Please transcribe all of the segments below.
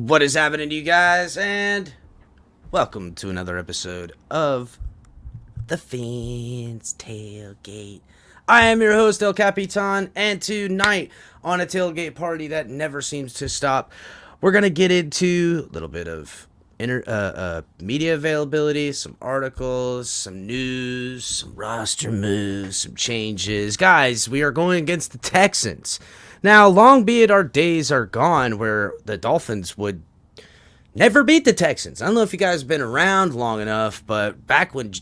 What is happening to you guys, and welcome to another episode of the Fins Tailgate. I am your host, El Capitan, and tonight on a tailgate party that never seems to stop, we're going to get into a little bit of media availability, some articles, some news, some roster moves, some changes. Guys, we are going against the Texans. Now, long be it our days are gone where the Dolphins would never beat the Texans. I don't know if you guys have been around long enough, but back when,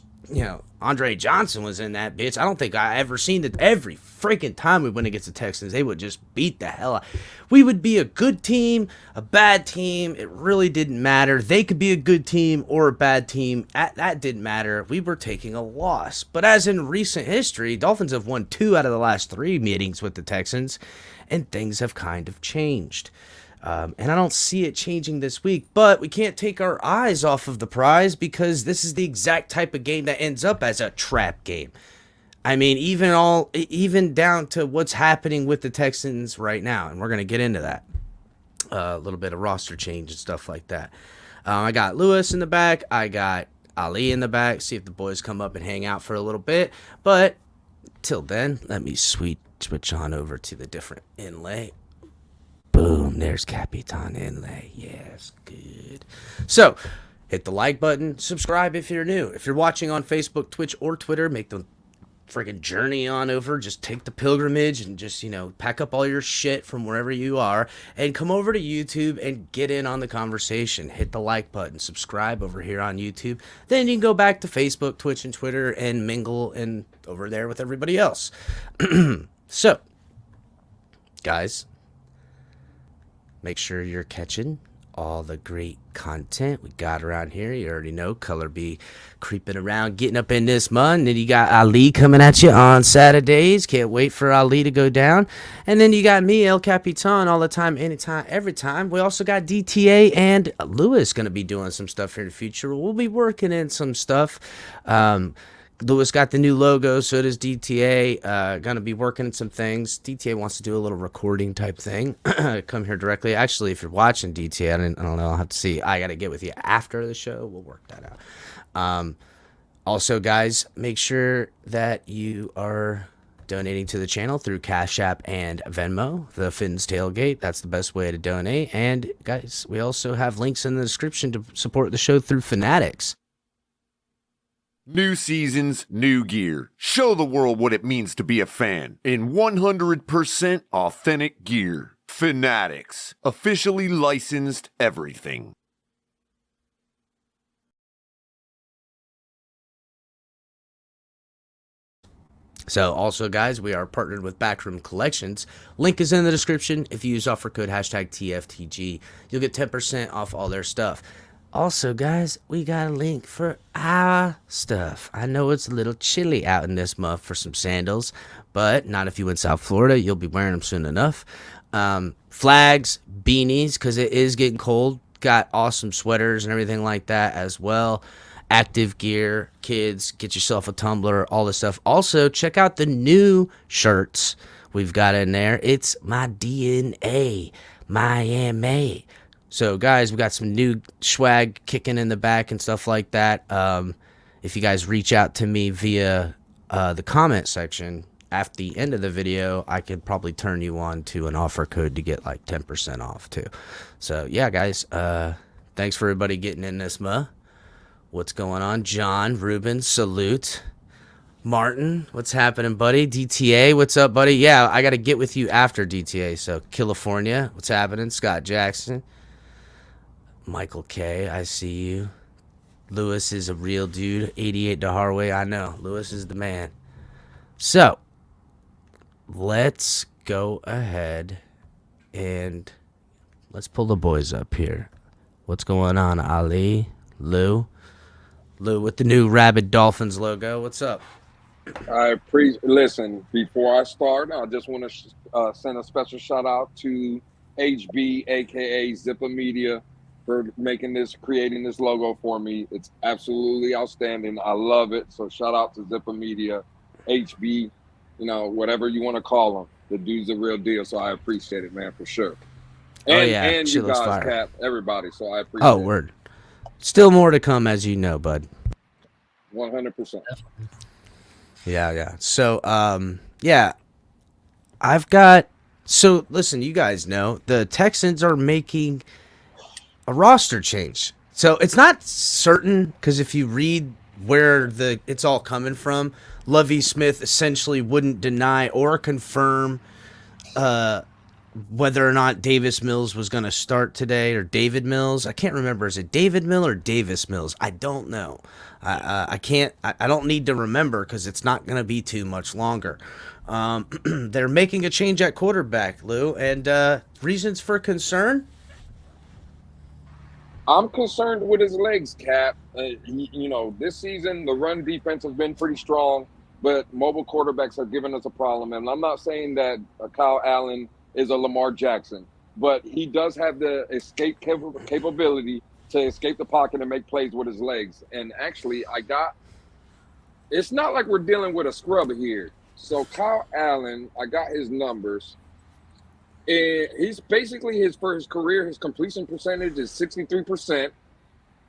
Andre Johnson was in that bitch, I don't think I ever seen that every freaking time we went against the Texans, they would just beat the hell out. We would be a good team, a bad team. It really didn't matter. They could be a good team or a bad team. That didn't matter. We were taking a loss. But as in recent history, Dolphins have won 2 out of the last 3 meetings with the Texans, and things have kind of changed. And I don't see it changing this week, but we can't take our eyes off of the prize because this is the exact type of game that ends up as a trap game. I mean, even down to what's happening with the Texans right now, and we're going to get into that. A little bit of roster change and stuff like that. I got Lewis in the back. I got Ali in the back. See if the boys come up and hang out for a little bit. But till then, let me switch on over to the different inlay. Boom, there's Capitan inlay. Yes, good. So, hit the like button. Subscribe if you're new. If you're watching on Facebook, Twitch, or Twitter, make the friggin' journey on over. Just take the pilgrimage and just, pack up all your shit from wherever you are and come over to YouTube and get in on the conversation. Hit the like button. Subscribe over here on YouTube. Then you can go back to Facebook, Twitch, and Twitter and mingle and over there with everybody else. So, guys, make sure you're catching all the great content we got around here. You already know Color be creeping around, getting up in this mud. And then you got Ali coming at you on Saturdays. Can't wait for Ali to go down. And then you got me, El Capitan, all the time, anytime, every time. We also got DTA and Lewis going to be doing some stuff here in the future. We'll be working in some stuff. Lewis got the new logo, so does DTA. Gonna be working on some things. DTA wants to do a little recording type thing. Come here directly. Actually, if you're watching DTA, I don't know. I'll have to see. I gotta get with you after the show. We'll work that out. Also, guys, make sure that you are donating to the channel through Cash App and Venmo, the Fins Tailgate. That's the best way to donate. And, guys, we also have links in the description to support the show through Fanatics. New seasons, new gear. Show the world what it means to be a fan in 100% authentic gear. Fanatics. Officially licensed everything. So also, guys, we are partnered with Backroom Collections. Link is in the description. If you use offer code #TFTG, you'll get 10% off all their stuff. Also, guys, we got a link for our stuff. I know it's a little chilly out in this month for some sandals, but not if you in South Florida. You'll be wearing them soon enough. Flags, beanies, because it is getting cold. Got awesome sweaters and everything like that as well. Active gear, kids, get yourself a tumbler, all this stuff. Also, check out the new shirts. we've got in there. It's my DNA, Miami. So, guys, we got some new swag kicking in the back and stuff like that. If you guys reach out to me via the comment section at the end of the video, I could probably turn you on to an offer code to get like 10% off too. So, yeah, guys, thanks for everybody getting in this, What's going on? John, Ruben, salute. Martin, what's happening, buddy? DTA, what's up, buddy? Yeah, I got to get with you after DTA. So, California, what's happening? Scott Jackson. Michael K, I see you. Lewis is a real dude. 88 to Harway, I know. Lewis is the man. So, let's go ahead and let's pull the boys up here. What's going on, Ali? Lou with the new Rabid Dolphins logo. What's up? Listen, before I start, I just want to send a special shout out to HB, aka Zippa Media, for creating this logo for me. It's absolutely outstanding. I love it. So shout out to Zippa Media, HB, whatever you want to call them. The dude's a real deal. So I appreciate it, man, for sure. And you guys, Cap, everybody. So I appreciate it. Oh, word. Still more to come, as you know, bud. 100%. Yeah. So, I've got. So, listen, you guys know the Texans are making a roster change. So it's not certain, because if you read where it's all coming from, Lovie Smith essentially wouldn't deny or confirm whether or not Davis Mills was going to start today, or David Mills. I can't remember. Is it David Mill or Davis Mills? I don't know. I don't need to remember, because it's not going to be too much longer. They're making a change at quarterback, Lou, and reasons for concern? I'm concerned with his legs, Cap. This season, the run defense has been pretty strong, but mobile quarterbacks are giving us a problem. And I'm not saying that Kyle Allen is a Lamar Jackson, but he does have the escape capability to escape the pocket and make plays with his legs. And actually, it's not like we're dealing with a scrub here. So Kyle Allen, I got his numbers. And he's basically for his career, his completion percentage is 63%.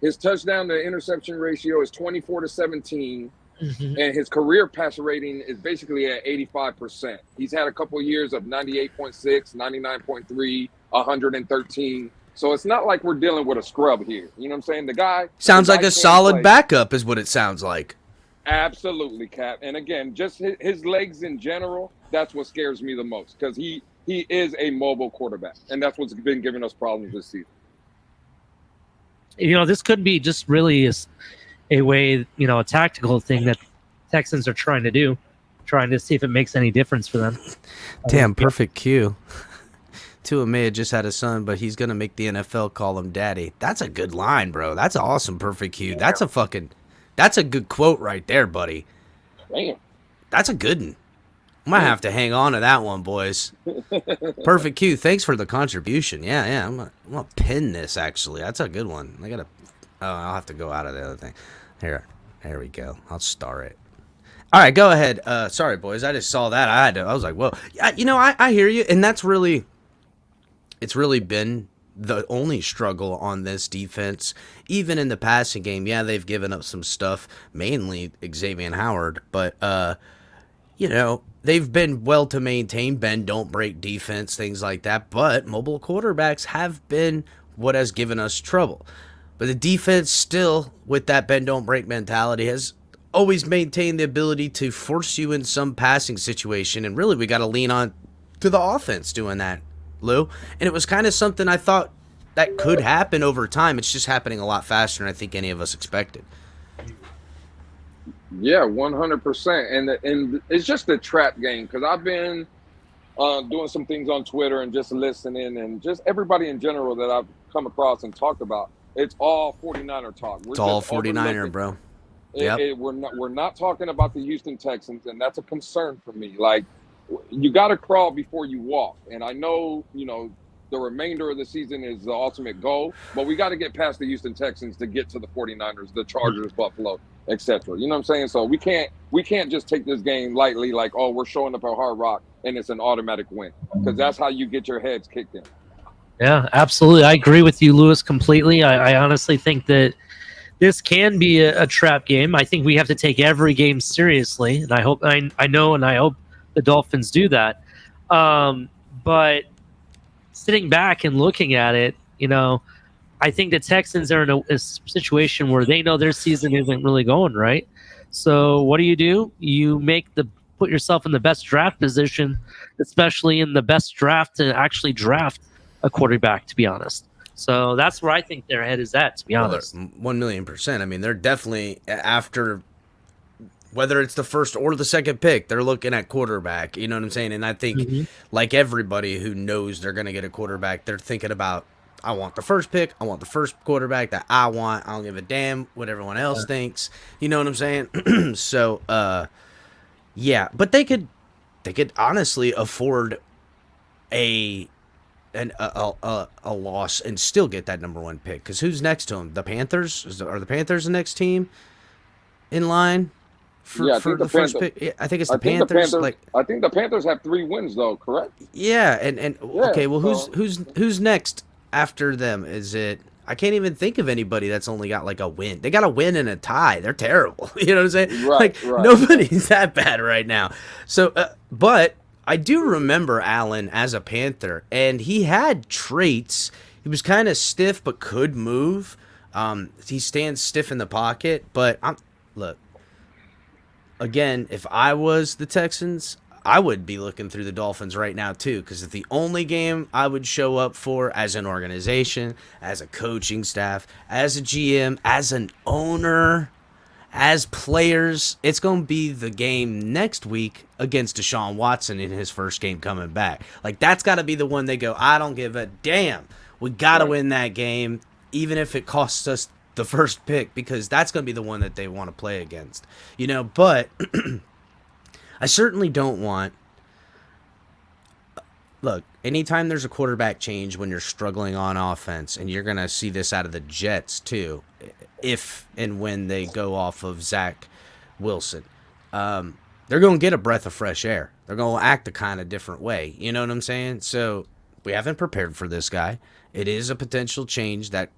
His touchdown to interception ratio is 24-17. Mm-hmm. And his career passer rating is basically at 85%. He's had a couple of years of 98.6, 99.3, 113. So it's not like we're dealing with a scrub here. You know what I'm saying? The guy sounds like a solid backup is what it sounds like. Absolutely, Cap. And again, just his legs in general, that's what scares me the most, because he is a mobile quarterback, and that's what's been giving us problems this season. This could be just really a way, a tactical thing that Texans are trying to do, trying to see if it makes any difference for them. Damn, perfect cue. Tua may have just had a son, but he's going to make the NFL call him daddy. That's a good line, bro. That's an awesome perfect cue. That's a good quote right there, buddy. Damn. That's a good one. I might have to hang on to that one, boys. Perfect cue. Thanks for the contribution. Yeah. I'm gonna pin this, actually. That's a good one. I'll have to go out of the other thing. Here we go. I'll star it. All right, go ahead. Sorry, boys. I just saw that. I was like, whoa. I hear you, and it's really been the only struggle on this defense, even in the passing game. Yeah, they've given up some stuff, mainly Xavier Howard, but they've been well to maintain, bend, don't break defense, things like that. But mobile quarterbacks have been what has given us trouble. But the defense still, with that bend, don't break mentality, has always maintained the ability to force you in some passing situation. And really, we got to lean on to the offense doing that, Lou. And it was kind of something I thought that could happen over time. It's just happening a lot faster than I think any of us expected. Yeah, 100%. And it's just a trap game, because I've been doing some things on Twitter and just listening, and just everybody in general that I've come across and talked about. It's all 49er talk. It's all 49er, bro. Yep. We're not talking about the Houston Texans, and that's a concern for me. Like, you got to crawl before you walk. And I know, the remainder of the season is the ultimate goal, but we got to get past the Houston Texans to get to the 49ers, the Chargers, Buffalo, etc. You know what I'm saying? So we can't just take this game lightly, like, oh, we're showing up at Hard Rock and it's an automatic win, because that's how you get your heads kicked in. Yeah, absolutely. I agree with you, Lewis, completely. I honestly think that this can be a trap game. I think we have to take every game seriously, and I hope I know, and I hope the Dolphins do that. But sitting back and looking at it, I think the Texans are in a situation where they know their season isn't really going right. So what do? You put yourself in the best draft position, especially in the best draft to actually draft a quarterback, to be honest. So that's where I think their head is at, to be honest. 1,000,000%. I mean, they're definitely, after, whether it's the first or the second pick, they're looking at quarterback. You know what I'm saying? And I think, like everybody who knows they're going to get a quarterback, they're thinking about, I want the first pick. I want the first quarterback that I want. I don't give a damn what everyone else thinks. You know what I'm saying? So, yeah. But they could honestly afford a loss and still get that number one pick. Because who's next to them? The Panthers? Are the Panthers the next team in line for the first pick? Yeah, I think it's the Panthers. I think the Panthers have 3 wins though, correct? Yeah, and okay, well, who's next after them? Is it? I can't even think of anybody that's only got like a win. They got a win and a tie. They're terrible. You know what I'm saying? Right. Nobody's that bad right now. So, but I do remember Allen as a Panther, and he had traits. He was kind of stiff, but could move. He stands stiff in the pocket. But look, again, if I was the Texans, I would be looking through the Dolphins right now too, because the only game I would show up for as an organization, as a coaching staff, as a GM, as an owner, as players, it's going to be the game next week against Deshaun Watson in his first game coming back. Like, that's got to be the one they go, I don't give a damn. We got to win that game, even if it costs us the first pick, because that's going to be the one that they want to play against. But I certainly don't want... Look, anytime there's a quarterback change when you're struggling on offense, and you're going to see this out of the Jets too, if and when they go off of Zach Wilson, they're going to get a breath of fresh air. They're going to act a kind of different way. You know what I'm saying? So we haven't prepared for this guy. It is a potential change that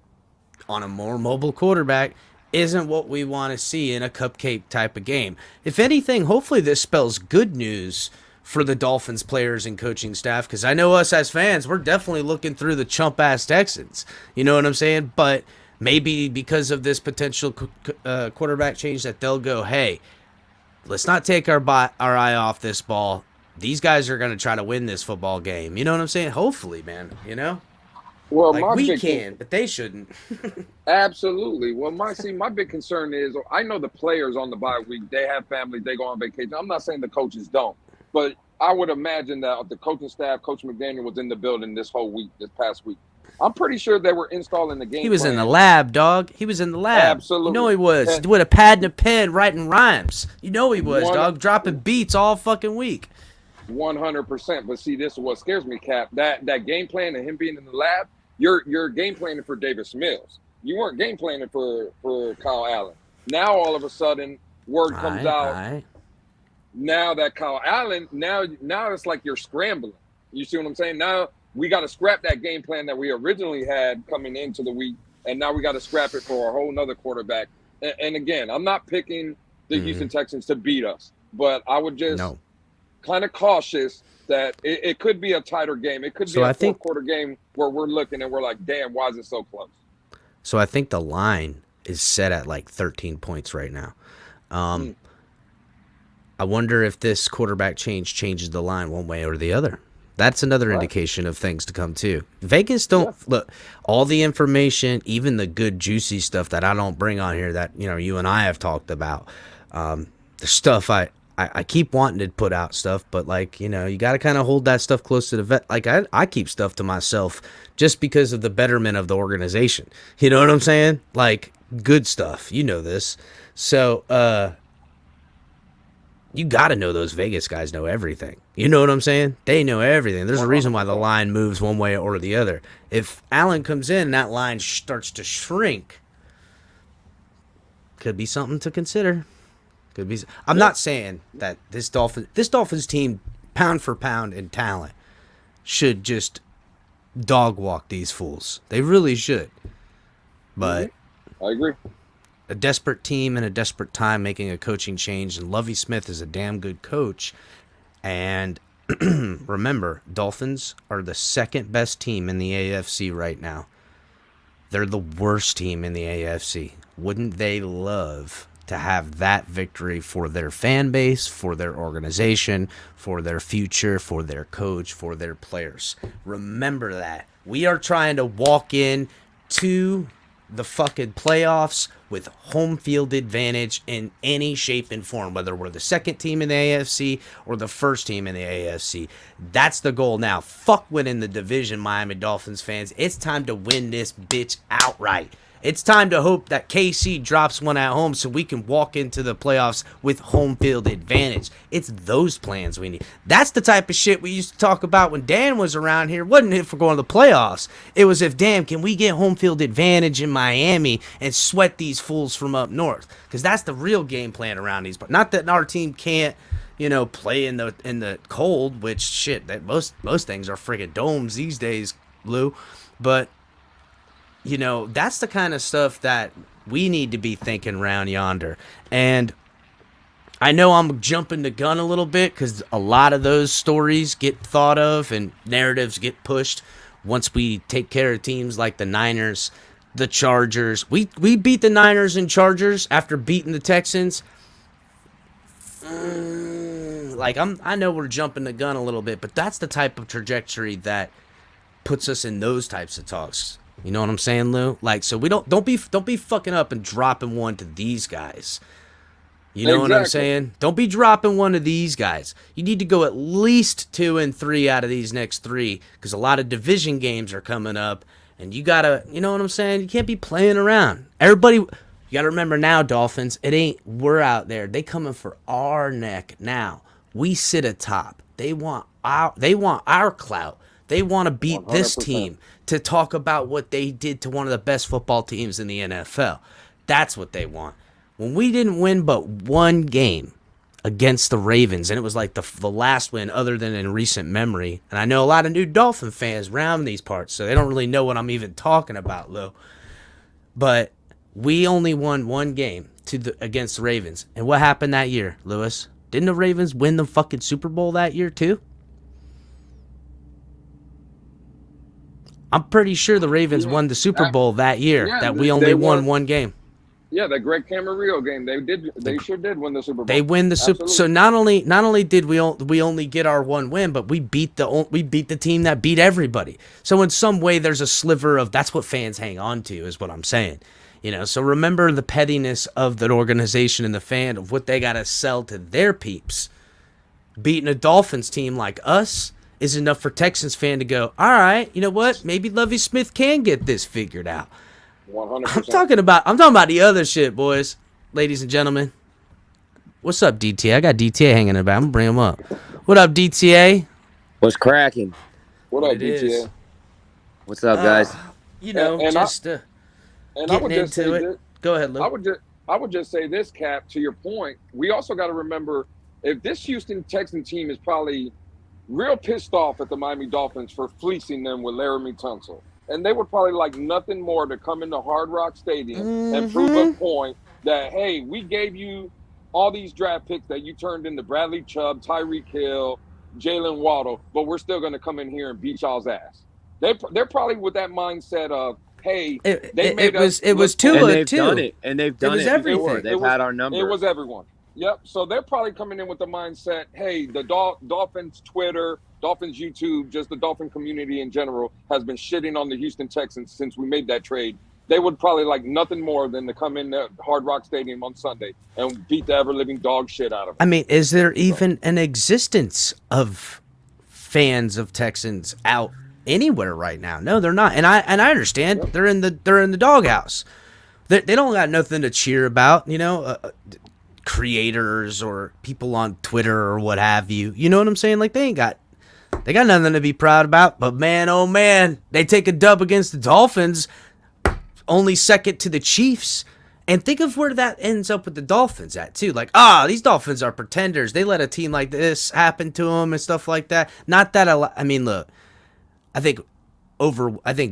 on a more mobile quarterback isn't what we want to see in a cupcake type of game. If anything, hopefully this spells good news for the Dolphins players and coaching staff, because I know us as fans, we're definitely looking through the chump-ass Texans. You know what I'm saying? But maybe because of this potential quarterback change that they'll go, hey, let's not take our eye off this ball. These guys are going to try to win this football game. You know what I'm saying? Hopefully, man, Well, like we can, but they shouldn't. Absolutely. Well, my big concern is, I know the players on the bye week, they have families, they go on vacation. I'm not saying the coaches don't, but I would imagine that the coaching staff, Coach McDaniel, was in the building this past week. I'm pretty sure they were installing the game. He was in the lab, dog. He was in the lab. Absolutely. You know he was. With a pad and a pen writing rhymes. You know he was, dog. Dropping beats all fucking week. 100%. But see, this is what scares me, Cap. That game plan and him being in the lab, you're game planning for Davis Mills. You weren't game planning for Kyle Allen. Now all of a sudden, word comes out. Now that Kyle Allen, now it's like you're scrambling. You see what I'm saying? Now we got to scrap that game plan that we originally had coming into the week, and now we got to scrap it for a whole nother quarterback. And again, I'm not picking the Houston Texans to beat us, but I would just kind of cautious that it could be a tighter game. It could be a fourth quarter game where we're looking and we're like, damn, why is it so close? So I think the line is set at like 13 points right now. I wonder if this quarterback changes the line one way or the other. That's another indication of things to come too. Vegas don't look all the information, even the good juicy stuff that I don't bring on here that you and I have talked about. The stuff I keep wanting to put out stuff, but you got to kind of hold that stuff close to the vet. Like I keep stuff to myself just because of the betterment of the organization. You know what I'm saying? Like good stuff. You know this. So you got to know those Vegas guys know everything. You know what I'm saying? They know everything. There's a reason why the line moves one way or the other. If Allen comes in and that line starts to shrink, could be something to consider. Could be. I'm not saying that this Dolphins team pound for pound in talent, should just dog walk these fools. They really should. But I agree. A desperate team in a desperate time making a coaching change, and Lovie Smith is a damn good coach. And remember, Dolphins are the second best team in the AFC right now. They're the worst team in the AFC. Wouldn't they love to have that victory for their fan base, for their organization, for their future, for their coach, for their players? Remember that. We are trying to walk in to the fucking playoffs with home field advantage in any shape and form, whether we're the second team in the AFC or the first team in the AFC. That's the goal now. Fuck winning the division, Miami Dolphins fans. It's time to win this bitch outright. It's time to hope that KC drops one at home so we can walk into the playoffs with home field advantage. It's those plans we need. That's the type of shit we used to talk about when Dan was around here. It wasn't if we're going to the playoffs. It was if, damn, can we get home field advantage in Miami and sweat these fools from up north? Because that's the real game plan around these. But not that our team can't, play in the cold, which shit, that most things are friggin' domes these days, Lou. But that's the kind of stuff that we need to be thinking around yonder. And I know I'm jumping the gun a little bit because a lot of those stories get thought of and narratives get pushed once we take care of teams like the Niners, the Chargers. We beat the Niners and Chargers after beating the Texans. I know we're jumping the gun a little bit, but that's the type of trajectory that puts us in those types of talks. You know what I'm saying, Lou? So we don't be fucking up and dropping one to these guys. You know what I'm saying? Don't be dropping one to these guys. You need to go at least 2 and 3 out of these next 3 because a lot of division games are coming up, and you gotta, you know what I'm saying? You can't be playing around. Everybody, you gotta remember now, Dolphins. It ain't we're out there. They coming for our neck now. We sit atop. They want our clout. They want to beat 100%. This team to talk about what they did to one of the best football teams in the NFL. That's what they want. When we didn't win but one game against the Ravens, and it was like the last win other than in recent memory, and I know a lot of new Dolphin fans around these parts, so they don't really know what I'm even talking about, Lou. But we only won one game against the Ravens. And what happened that year, Lewis? Didn't the Ravens win the fucking Super Bowl that year too? I'm pretty sure the Ravens won the Super Bowl that year. We only won one game. Yeah, the Greg Camarillo game. They sure did win the Super Bowl. They win the Super Bowl. So not only did we only get our one win, but we beat the team that beat everybody. So in some way, there's a sliver of that's what fans hang on to, is what I'm saying. So remember the pettiness of the organization and the fan of what they got to sell to their peeps. Beating a Dolphins team like us is enough for Texans fan to go, all right, you know what? Maybe Lovie Smith can get this figured out. 100%. I'm talking about the other shit, boys, ladies and gentlemen. What's up, DTA? I got DTA hanging about. I'm gonna bring him up. What up, DTA? What's cracking? What up, DTA? What's up, guys? Getting into it. Go ahead, Luke. I would just say this, Cap. To your point, we also got to remember if this Houston Texan team is probably real pissed off at the Miami Dolphins for fleecing them with Laramie Tunsil. And they would probably like nothing more to come into Hard Rock Stadium and prove a point that, hey, we gave you all these draft picks that you turned into Bradley Chubb, Tyreek Hill, Jalen Waddle, but we're still going to come in here and beat y'all's ass. They're probably with that mindset of, hey, it was Tua too. And they've done it before. They've had our number. It was everyone. Yep. So they're probably coming in with the mindset, hey, the Dolphins Twitter, Dolphins YouTube, just the Dolphin community in general has been shitting on the Houston Texans since we made that trade. They would probably like nothing more than to come in the Hard Rock Stadium on Sunday and beat the ever-living dog shit out of them. I mean, is there even an existence of fans of Texans out anywhere right now? No, they're not. And I understand. Yep. They're in the doghouse. They don't got nothing to cheer about, creators or people on Twitter or what have you. You know what I'm saying? Like they got nothing to be proud about. But man, oh man, they take a dub against the Dolphins, only second to the Chiefs, And think of where that ends up with the Dolphins at, too. Like, these Dolphins are pretenders. They let a team like this happen to them and stuff like that. Not that I mean, look, I think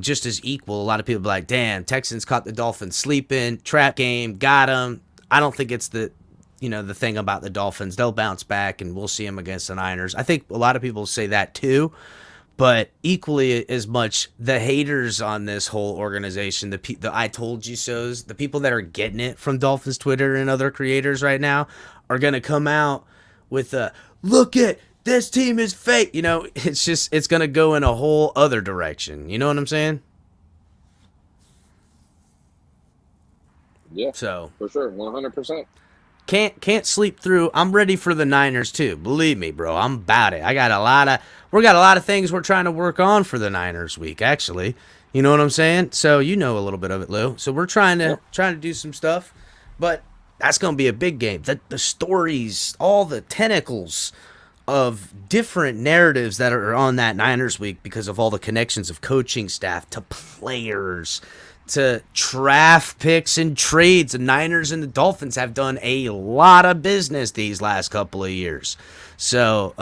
just as equal, a lot of people be like, damn, Texans caught the Dolphins sleeping, trap game, got them. I don't think it's the thing about the Dolphins. They'll bounce back, and we'll see them against the Niners. I think a lot of people say that, too. But equally as much, the haters on this whole organization, the I told you so's, the people that are getting it from Dolphins Twitter and other creators right now are going to come out with look at this team is fake. It's going to go in a whole other direction. You know what I'm saying? Yeah. So for sure, 100%. Can't sleep through. I'm ready for the Niners too. Believe me, bro. I'm about it. We got a lot of things we're trying to work on for the Niners week, actually. You know what I'm saying? So you know a little bit of it, Lou. So we're trying to do some stuff, but that's gonna be a big game. The stories, all the tentacles of different narratives that are on that Niners week because of all the connections of coaching staff to players, to draft picks and trades. The Niners and the Dolphins have done a lot of business these last couple of years. So,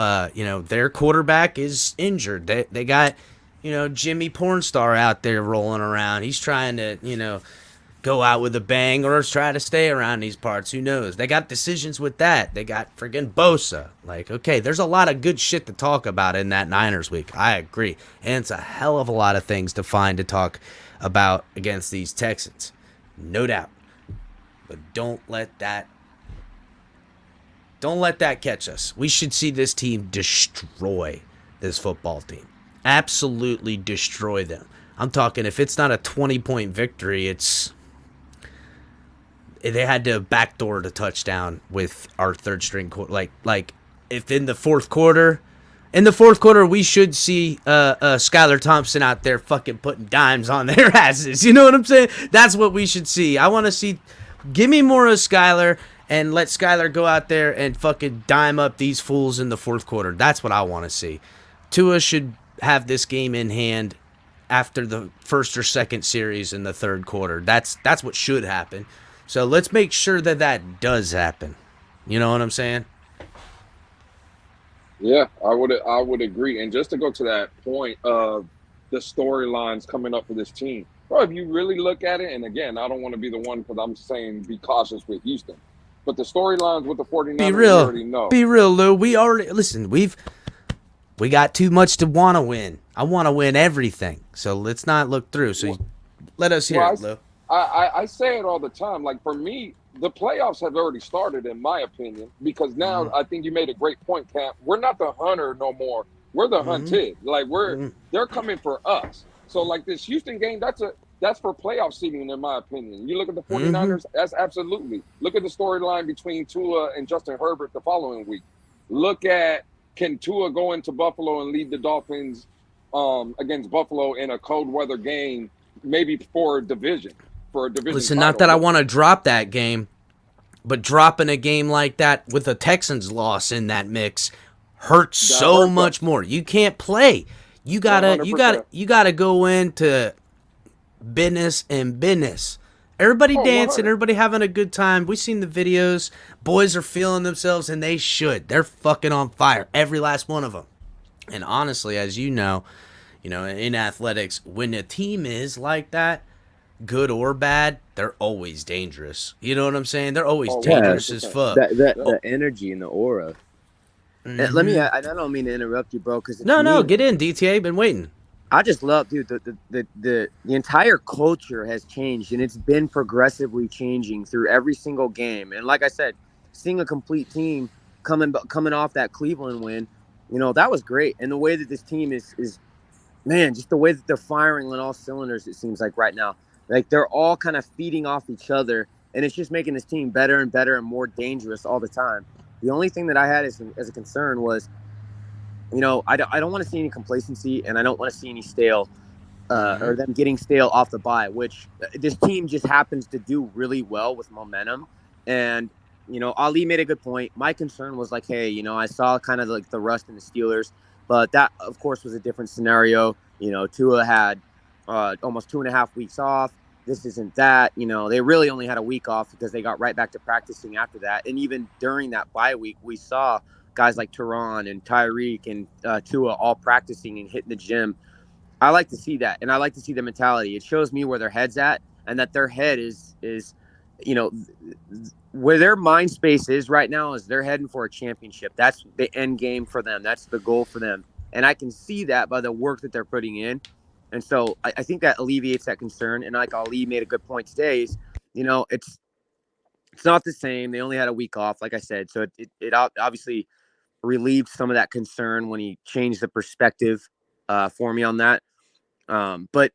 their quarterback is injured. They got, Jimmy Pornstar out there rolling around. He's trying to, go out with a bang or try to stay around these parts. Who knows? They got decisions with that. They got friggin' Bosa. Like, okay, there's a lot of good shit to talk about in that Niners week. I agree. And it's a hell of a lot of things to find to talk about against these Texans, no doubt. But don't let that catch us. We should see this team destroy this football team. Absolutely destroy them. I'm talking, if it's not a 20-point victory, they had to backdoor the touchdown with our third string quarter. Like if in the fourth quarter. In the fourth quarter, we should see Skylar Thompson out there fucking putting dimes on their asses. You know what I'm saying? That's what we should see. I want to see, give me more of Skylar and let Skylar go out there and fucking dime up these fools in the fourth quarter. That's what I want to see. Tua should have this game in hand after the first or second series in the third quarter. That's what should happen. So let's make sure that does happen. You know what I'm saying? Yeah, I would agree. And just to go to that point of the storylines coming up for this team, bro, if you really look at it, and again, I don't want to be the one because I'm saying be cautious with Houston, but the storylines with the 49ers, we already know. Be real, Lou. We got too much to want to win. I want to win everything. So let's not look through. So let us hear it, Lou. I say it all the time. Like, for me, the playoffs have already started, in my opinion, because now I think you made a great point, Camp. We're not the hunter no more. We're the hunted. Like, they're coming for us. So, like, this Houston game, that's for playoff seeding, in my opinion. You look at the 49ers, that's absolutely. Look at the storyline between Tua and Justin Herbert the following week. Look at, can Tua go into Buffalo and lead the Dolphins against Buffalo in a cold weather game, maybe for a division? Listen, not that I want to drop that game, but dropping a game like that with a Texans loss in that mix hurts so much more. You can't play. You gotta go into business and business. Everybody dancing, everybody having a good time. We've seen the videos. Boys are feeling themselves, and they should. They're fucking on fire, every last one of them. And honestly, as you know, in athletics, when a team is like that, good or bad, they're always dangerous. You know what I'm saying? They're always dangerous as fuck. The energy and the aura. Let me. I don't mean to interrupt you, bro. Because no, get in, DTA. Been waiting. I just love, dude. The entire culture has changed, and it's been progressively changing through every single game. And like I said, seeing a complete team coming off that Cleveland win, that was great. And the way that this team is man, just the way that they're firing on all cylinders, it seems like right now. Like, they're all kind of feeding off each other, and it's just making this team better and better and more dangerous all the time. The only thing that I had as a concern was, I don't want to see any complacency, and I don't want to see any stale or them getting stale off the bye, which this team just happens to do really well with momentum. And, Ali made a good point. My concern was like, hey, I saw kind of like the rust in the Steelers, but that, of course, was a different scenario. Tua had almost 2.5 weeks off. this isn't that. You know, they really only had a week off because they got right back to practicing after that. And even during that bye week, we saw guys like Teron and Tyreek and Tua all practicing and hitting the gym. I like to see that, and I like to see the mentality. It shows me where their head's at, and that their head is you know, where their mind space is right now is they're heading for a championship. That's the end game for them. That's the goal for them. And I can see that by the work that they're putting in. And so I think that alleviates that concern. And like Ali made a good point today is, you know, it's not the same. They only had a week off, like I said. So it obviously relieved some of that concern when he changed the perspective for me on that. But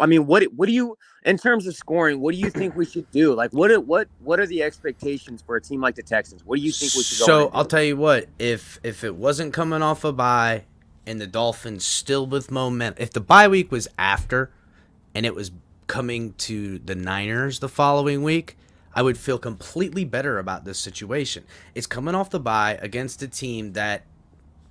I mean, what do you, in terms of scoring, what do you think we should do? Like, what are the expectations for a team like the Texans? What do you think we should go? So I'll tell you what, if it wasn't coming off a bye and the Dolphins still with momentum, if the bye week was after and it was coming to the Niners the following week, I would feel completely better about this situation. It's coming off the bye against a team that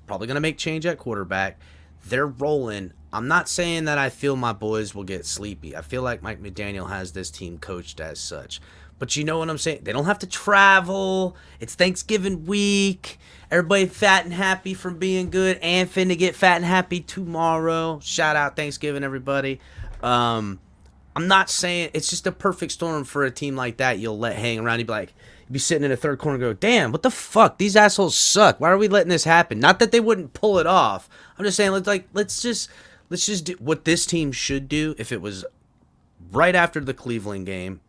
probably going to make change at quarterback. They're rolling. I'm not saying that I feel my boys will get sleepy. I feel like Mike McDaniel has this team coached as such. But you know what I'm saying? They don't have to travel. It's Thanksgiving week. Everybody fat and happy from being good and finna get fat and happy tomorrow. Shout out Thanksgiving, everybody. I'm not saying it's just a perfect storm for a team like that. You'll let hang around. You'd be sitting in the third corner and go, damn, what the fuck? These assholes suck. Why are we letting this happen? Not that they wouldn't pull it off. I'm just saying, let's just do what this team should do. If it was right after the Cleveland game,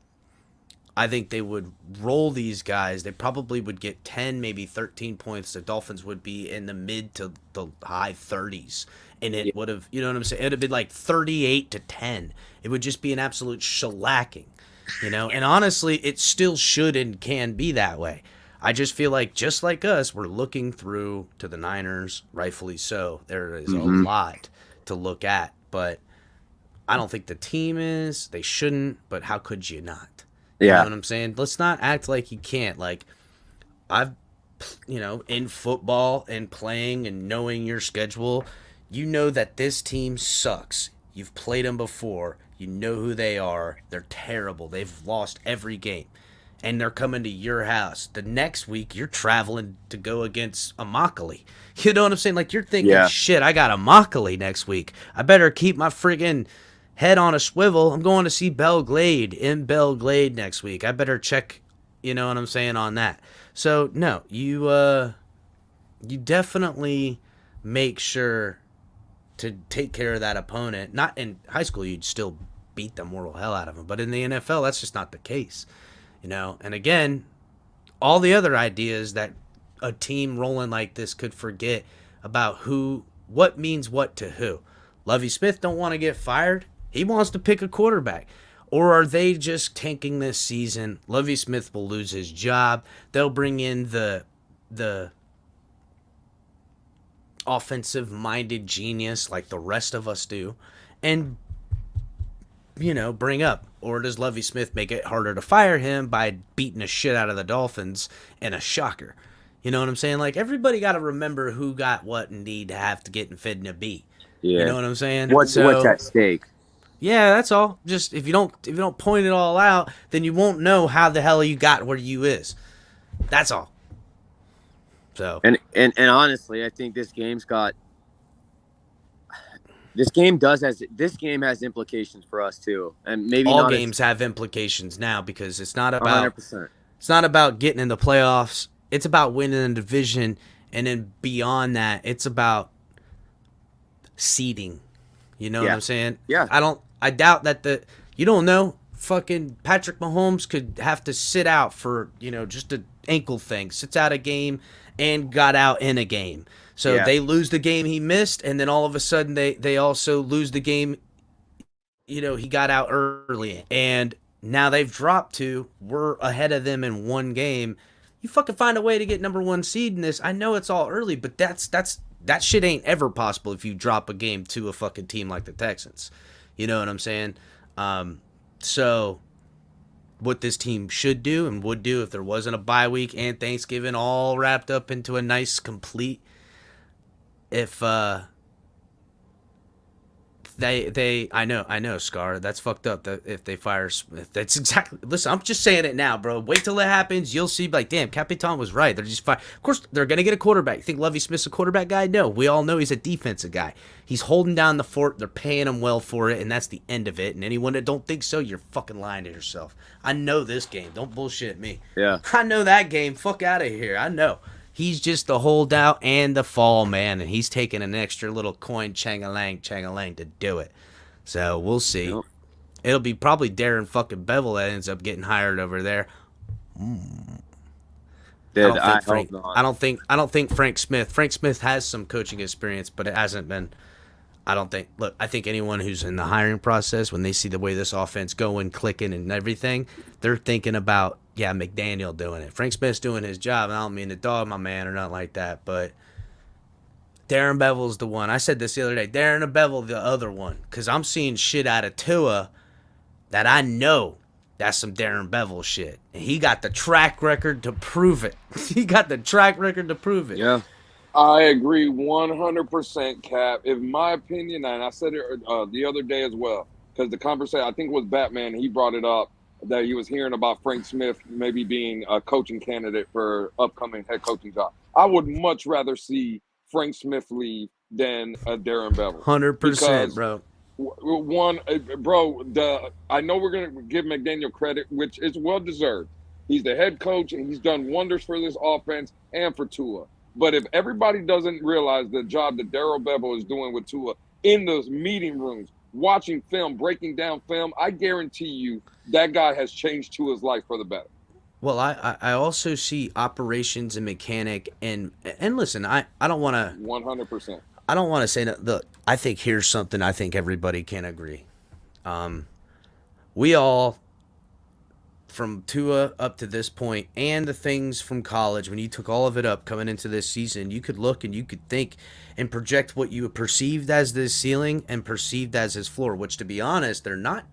I think they would roll these guys. They probably would get 10, maybe 13 points. The Dolphins would be in the mid to the high 30s. And it would have, you know what I'm saying? It would have been like 38-10. It would just be an absolute shellacking, you know? And honestly, it still should and can be that way. I just feel like, just like us, we're looking through to the Niners, rightfully so. There is a lot to look at, but I don't think the team is. They shouldn't, but how could you not? You know what I'm saying? Let's not act like you can't. Like, I've, you know, in football and playing and knowing your schedule, you know that this team sucks. You've played them before. You know who they are. They're terrible. They've lost every game. And they're coming to your house. The next week, you're traveling to go against Immokalee. You know what I'm saying? Like, you're thinking, shit, I got Immokalee next week. I better keep my friggin' head on a swivel. I'm going to see Belglade in Belglade next week. I better check, you know what I'm saying, on that. So, no, you definitely make sure to take care of that opponent. Not in high school, you'd still beat the moral hell out of them. But in the NFL, that's just not the case. You know, and again, all the other ideas that a team rolling like this could forget about what means what to who. Lovie Smith don't want to get fired. He wants to pick a quarterback. Or are they just tanking this season? Lovie Smith will lose his job. They'll bring in the offensive-minded genius like the rest of us do and, you know, bring up. Or does Lovie Smith make it harder to fire him by beating the shit out of the Dolphins in a shocker? You know what I'm saying? Like, everybody got to remember who got what and need to have to get and fit in a beat. Yeah. You know what I'm saying? What's at stake? Yeah, that's all. Just if you don't point it all out, then you won't know how the hell you got where you is. That's all. So and honestly, I think this game has implications for us too, and maybe all games have implications now because it's not about 100%. It's not about getting in the playoffs. It's about winning the division, and then beyond that, it's about seeding. You know what I'm saying? Yeah. I doubt that you don't know. Fucking Patrick Mahomes could have to sit out for, you know, just an ankle thing. Sits out a game and got out in a game. So they lose the game he missed, and then all of a sudden they also lose the game, you know, he got out early. And now they've dropped to, we're ahead of them in one game. You fucking find a way to get number one seed in this. I know it's all early, but that shit ain't ever possible if you drop a game to a fucking team like the Texans. You know what I'm saying? So what this team should do and would do if there wasn't a bye week and Thanksgiving all wrapped up into a nice complete, if I know, Scar. That's fucked up. That if they fire Smith, that's exactly. Listen, I'm just saying it now, bro. Wait till it happens. You'll see. Like, damn, Capitan was right. They're just fine. Of course, they're gonna get a quarterback. You think Lovie Smith's a quarterback guy? No, we all know he's a defensive guy. He's holding down the fort. They're paying him well for it, and that's the end of it. And anyone that don't think so, you're fucking lying to yourself. I know this game. Don't bullshit me. Yeah. I know that game. Fuck out of here. I know. He's just the holdout and the fall man, and he's taking an extra little coin chang-a-lang to do it. So we'll see. Yep. It'll be probably Darren fucking Bevel that ends up getting hired over there. Dude, I hope not. don't think Frank Smith. Frank Smith has some coaching experience, but it hasn't been. I don't think. Look, I think anyone who's in the hiring process, when they see the way this offense going, clicking, and everything, they're thinking about McDaniel doing it. Frank Smith's doing his job, and I don't mean to dog my man or nothing like that, but Darren Bevel's the one. I said this the other day. Darren Bevel, the other one, because I'm seeing shit out of Tua that I know that's some Darren Bevel shit, and he got the track record to prove it. Yeah. I agree 100%, Cap. In my opinion, and I said it the other day as well, because the conversation, I think it was Batman, he brought it up, that he was hearing about Frank Smith maybe being a coaching candidate for upcoming head coaching job. I would much rather see Frank Smith leave than Darren Bevel. 100%, bro. I know we're going to give McDaniel credit, which is well-deserved. He's the head coach, and he's done wonders for this offense and for Tua. But if everybody doesn't realize the job that Darrell Bevel is doing with Tua in those meeting rooms, watching film, breaking down film, I guarantee you that guy has changed Tua's life for the better. Well, I also see operations and mechanic and listen, I don't want to 100%. I don't want to say that. Look, I think here's something I think everybody can agree. We all, from Tua up to this point, and the things from college, when you took all of it up coming into this season, you could look and you could think and project what you perceived as the ceiling and perceived as his floor, which, to be honest, they're not.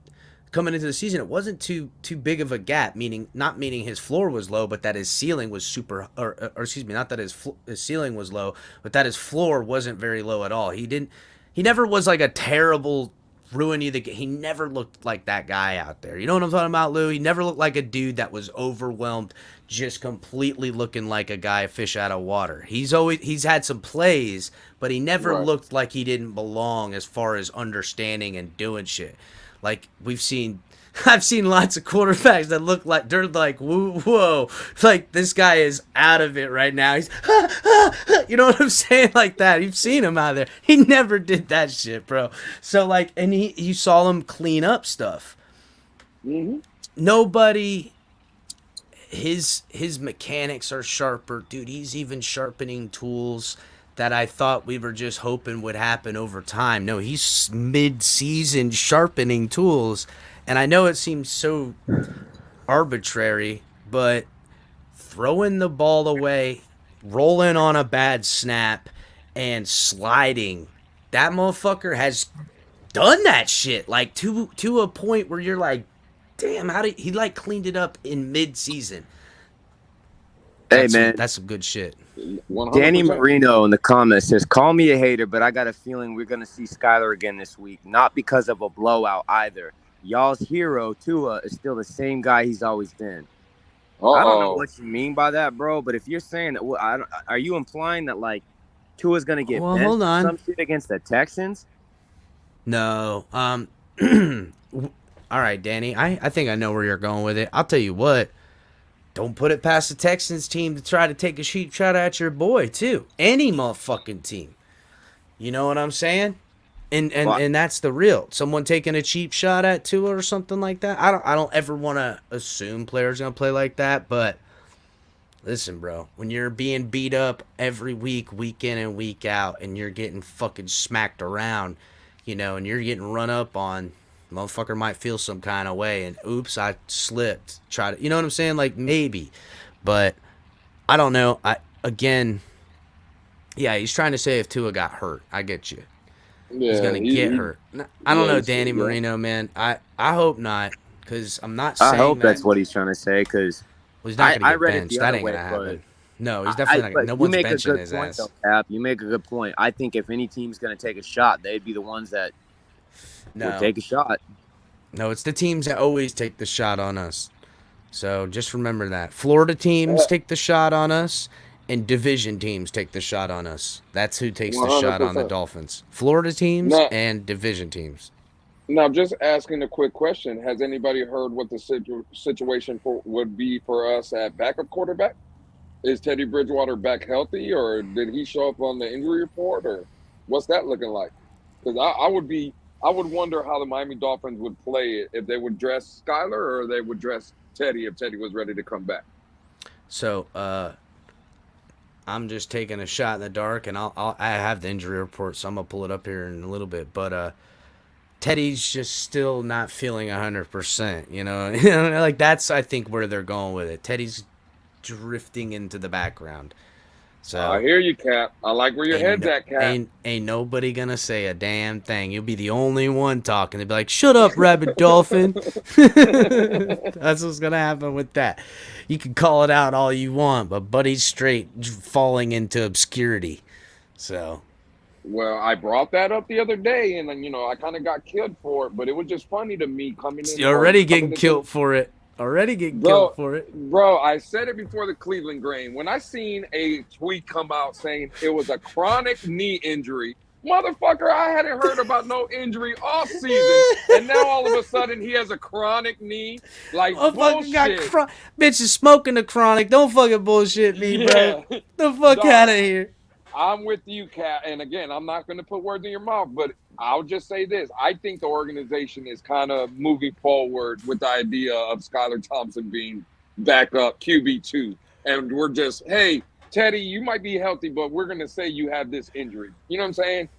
Coming into the season, it wasn't too big of a gap, not meaning his floor was low, but that his ceiling was or excuse me, not that his ceiling was low, but that his floor wasn't very low at all. He never was like a terrible ruin you the game. He never looked like that guy out there. You know what I'm talking about, Lou? He never looked like a dude that was overwhelmed, just completely looking like a guy fish out of water. He's had some plays, but he never looked like he didn't belong as far as understanding and doing shit. Like I've seen lots of quarterbacks that look like they're like, whoa, like this guy is out of it right now. He's, you know what I'm saying, like that. You've seen him out there. He never did that shit, bro. So like, and you saw him clean up stuff. Mm-hmm. Nobody, his mechanics are sharper, dude. He's even sharpening tools that I thought we were just hoping would happen over time. No, he's mid-season sharpening tools. And I know it seems so arbitrary, but throwing the ball away, rolling on a bad snap, and sliding, that motherfucker has done that shit. Like, to a point where you're like, damn, how did he, like, cleaned it up in mid-season. That's some good shit. 100%. Danny Marino in the comments says, call me a hater, but I got a feeling we're going to see Skyler again this week. Not because of a blowout either. Y'all's hero, Tua, is still the same guy he's always been. I don't know what you mean by that, bro, but if you're saying that, are you implying that, like, Tua's going to get benched hold on. some shit against the Texans? No. All right, Danny, I think I know where you're going with it. I'll tell you what. Don't put it past the Texans team to try to take a cheap shot at your boy, too. Any motherfucking team. You know what I'm saying? And that's the real. Someone taking a cheap shot at Tua or something like that. I don't ever want to assume players going to play like that, but listen, bro. When you're being beat up every week, week in and week out, and you're getting fucking smacked around, you know, and you're getting run up on, motherfucker might feel some kind of way, and oops, I slipped. You know what I'm saying? Like, maybe. But I don't know. He's trying to say if Tua got hurt. I get you. Yeah, he's going to get hurt. I don't know, Danny Marino, man. I hope not, because I'm not saying I hope that. that's what he's trying to say, because he's not going to get benched. That ain't going to happen. No, he's definitely not going to. No one's benching his ass. Though, Cap. You make a good point. I think if any team's going to take a shot, they'd be the ones that We'll No, take a shot. no, it's the teams that always take the shot on us. So just remember that. Florida teams take the shot on us, and division teams take the shot on us. That's who takes the shot on the 100%. Dolphins. Florida teams Now, and division teams. now, just asking a quick question: has anybody heard what the situation would be for us at backup quarterback? Is Teddy Bridgewater back healthy, or did he show up on the injury report, or what's that looking like? Because I would wonder how the Miami Dolphins would play it if they would dress Skyler or they would dress Teddy if Teddy was ready to come back. So I'm just taking a shot in the dark, and I have the injury report, so I'm gonna pull it up here in a little bit. But Teddy's just still not feeling 100%. You know, like that's I think where they're going with it. Teddy's drifting into the background. So I hear you, Cap. I like where your head's at, Cap. ain't nobody gonna say a damn thing. You'll be the only one talking. They'll be like, "Shut up, Rabbit Dolphin." That's what's gonna happen with that. You can call it out all you want, but Buddy's straight falling into obscurity. So Well, I brought that up the other day, and I kind of got killed for it. But it was just funny to me coming in. you're already getting killed for it. Already getting killed for it. Bro, I said it before the Cleveland game. When I seen a tweet come out saying it was a chronic knee injury, motherfucker, I hadn't heard about no injury all season. And now all of a sudden he has a chronic knee. Like, bullshit. Bitch is smoking the chronic. Don't fucking bullshit me, bro. The fuck out of here. I'm with you, Kat. And again, I'm not going to put words in your mouth, but I'll just say this. I think the organization is kind of moving forward with the idea of Skylar Thompson being backup QB2. And we're just, hey, Teddy, you might be healthy, but we're going to say you have this injury. You know what I'm saying?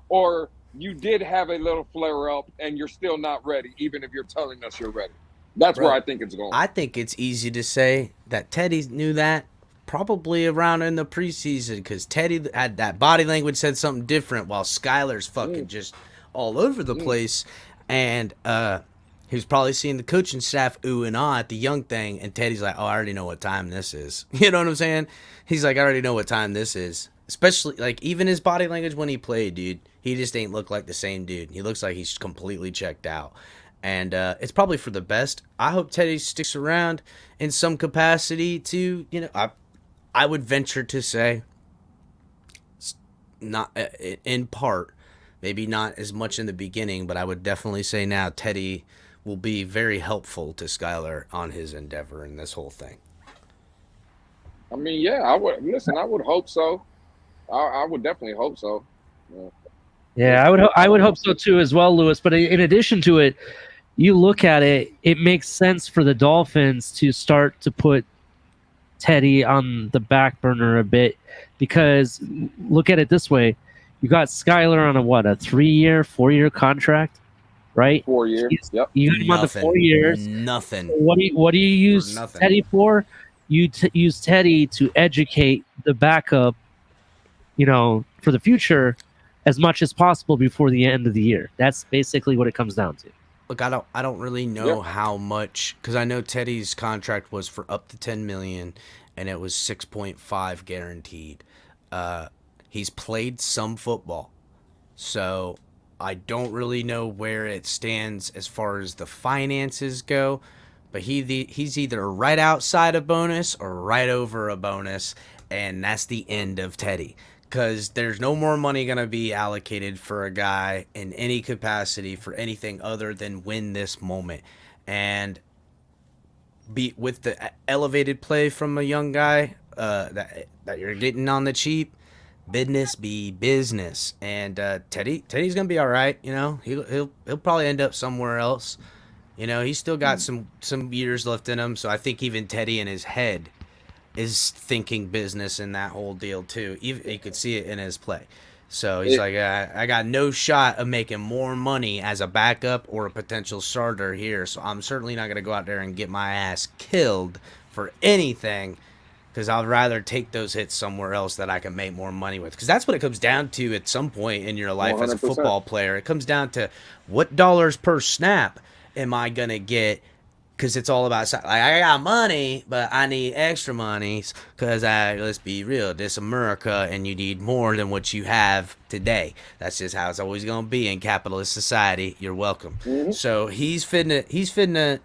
Or you did have a little flare up and you're still not ready, even if you're telling us you're ready. That's where I think it's going. I think it's easy to say that Teddy knew that probably around in the preseason because Teddy had that body language said something different while Skylar's fucking just all over the place. And he was probably seeing the coaching staff ooh and ah at the young thing. And Teddy's like, oh, I already know what time this is. You know what I'm saying? He's like, I already know what time this is. Especially, like, even his body language when he played, dude, he just ain't look like the same dude. He looks like he's completely checked out. And it's probably for the best. I hope Teddy sticks around in some capacity to, I would venture to say, not in part, maybe not as much in the beginning, but I would definitely say now Teddy will be very helpful to Skylar on his endeavor in this whole thing. I mean, yeah, I would hope so. I would definitely hope so. Yeah, I would hope so too as well, Lewis. But in addition to it, you look at it, it makes sense for the Dolphins to start to put Teddy on the back burner a bit because look at it this way. You got Skylar on a 3-year, 4-year contract, right? 4 years. Yep. You got him on the 4 years. Nothing. What do you use Teddy for? You use Teddy to educate the backup, for the future as much as possible before the end of the year. That's basically what it comes down to. Look, I don't really know how much, because I know Teddy's contract was for up to $10 million, and it was 6.5 guaranteed. He's played some football, so I don't really know where it stands as far as the finances go. But he's either right outside a bonus or right over a bonus, and that's the end of Teddy. Because there's no more money going to be allocated for a guy in any capacity for anything other than win this moment. And with the elevated play from a young guy that you're getting on the cheap, business be business. And Teddy's going to be all right. He'll probably end up somewhere else. He's still got some years left in him. So I think even Teddy in his head is thinking business in that whole deal too. Even you could see it in his play. So he's like, I got no shot of making more money as a backup or a potential starter here. So I'm certainly not going to go out there and get my ass killed for anything because I'd rather take those hits somewhere else that I can make more money with. Because that's what it comes down to at some point in your life 100%. As a football player. It comes down to what dollars per snap am I going to get because it's all about like I got money, but I need extra monies because let's be real, this America, and you need more than what you have today. That's just how it's always gonna be in capitalist society. You're welcome. Mhm. So he's finna,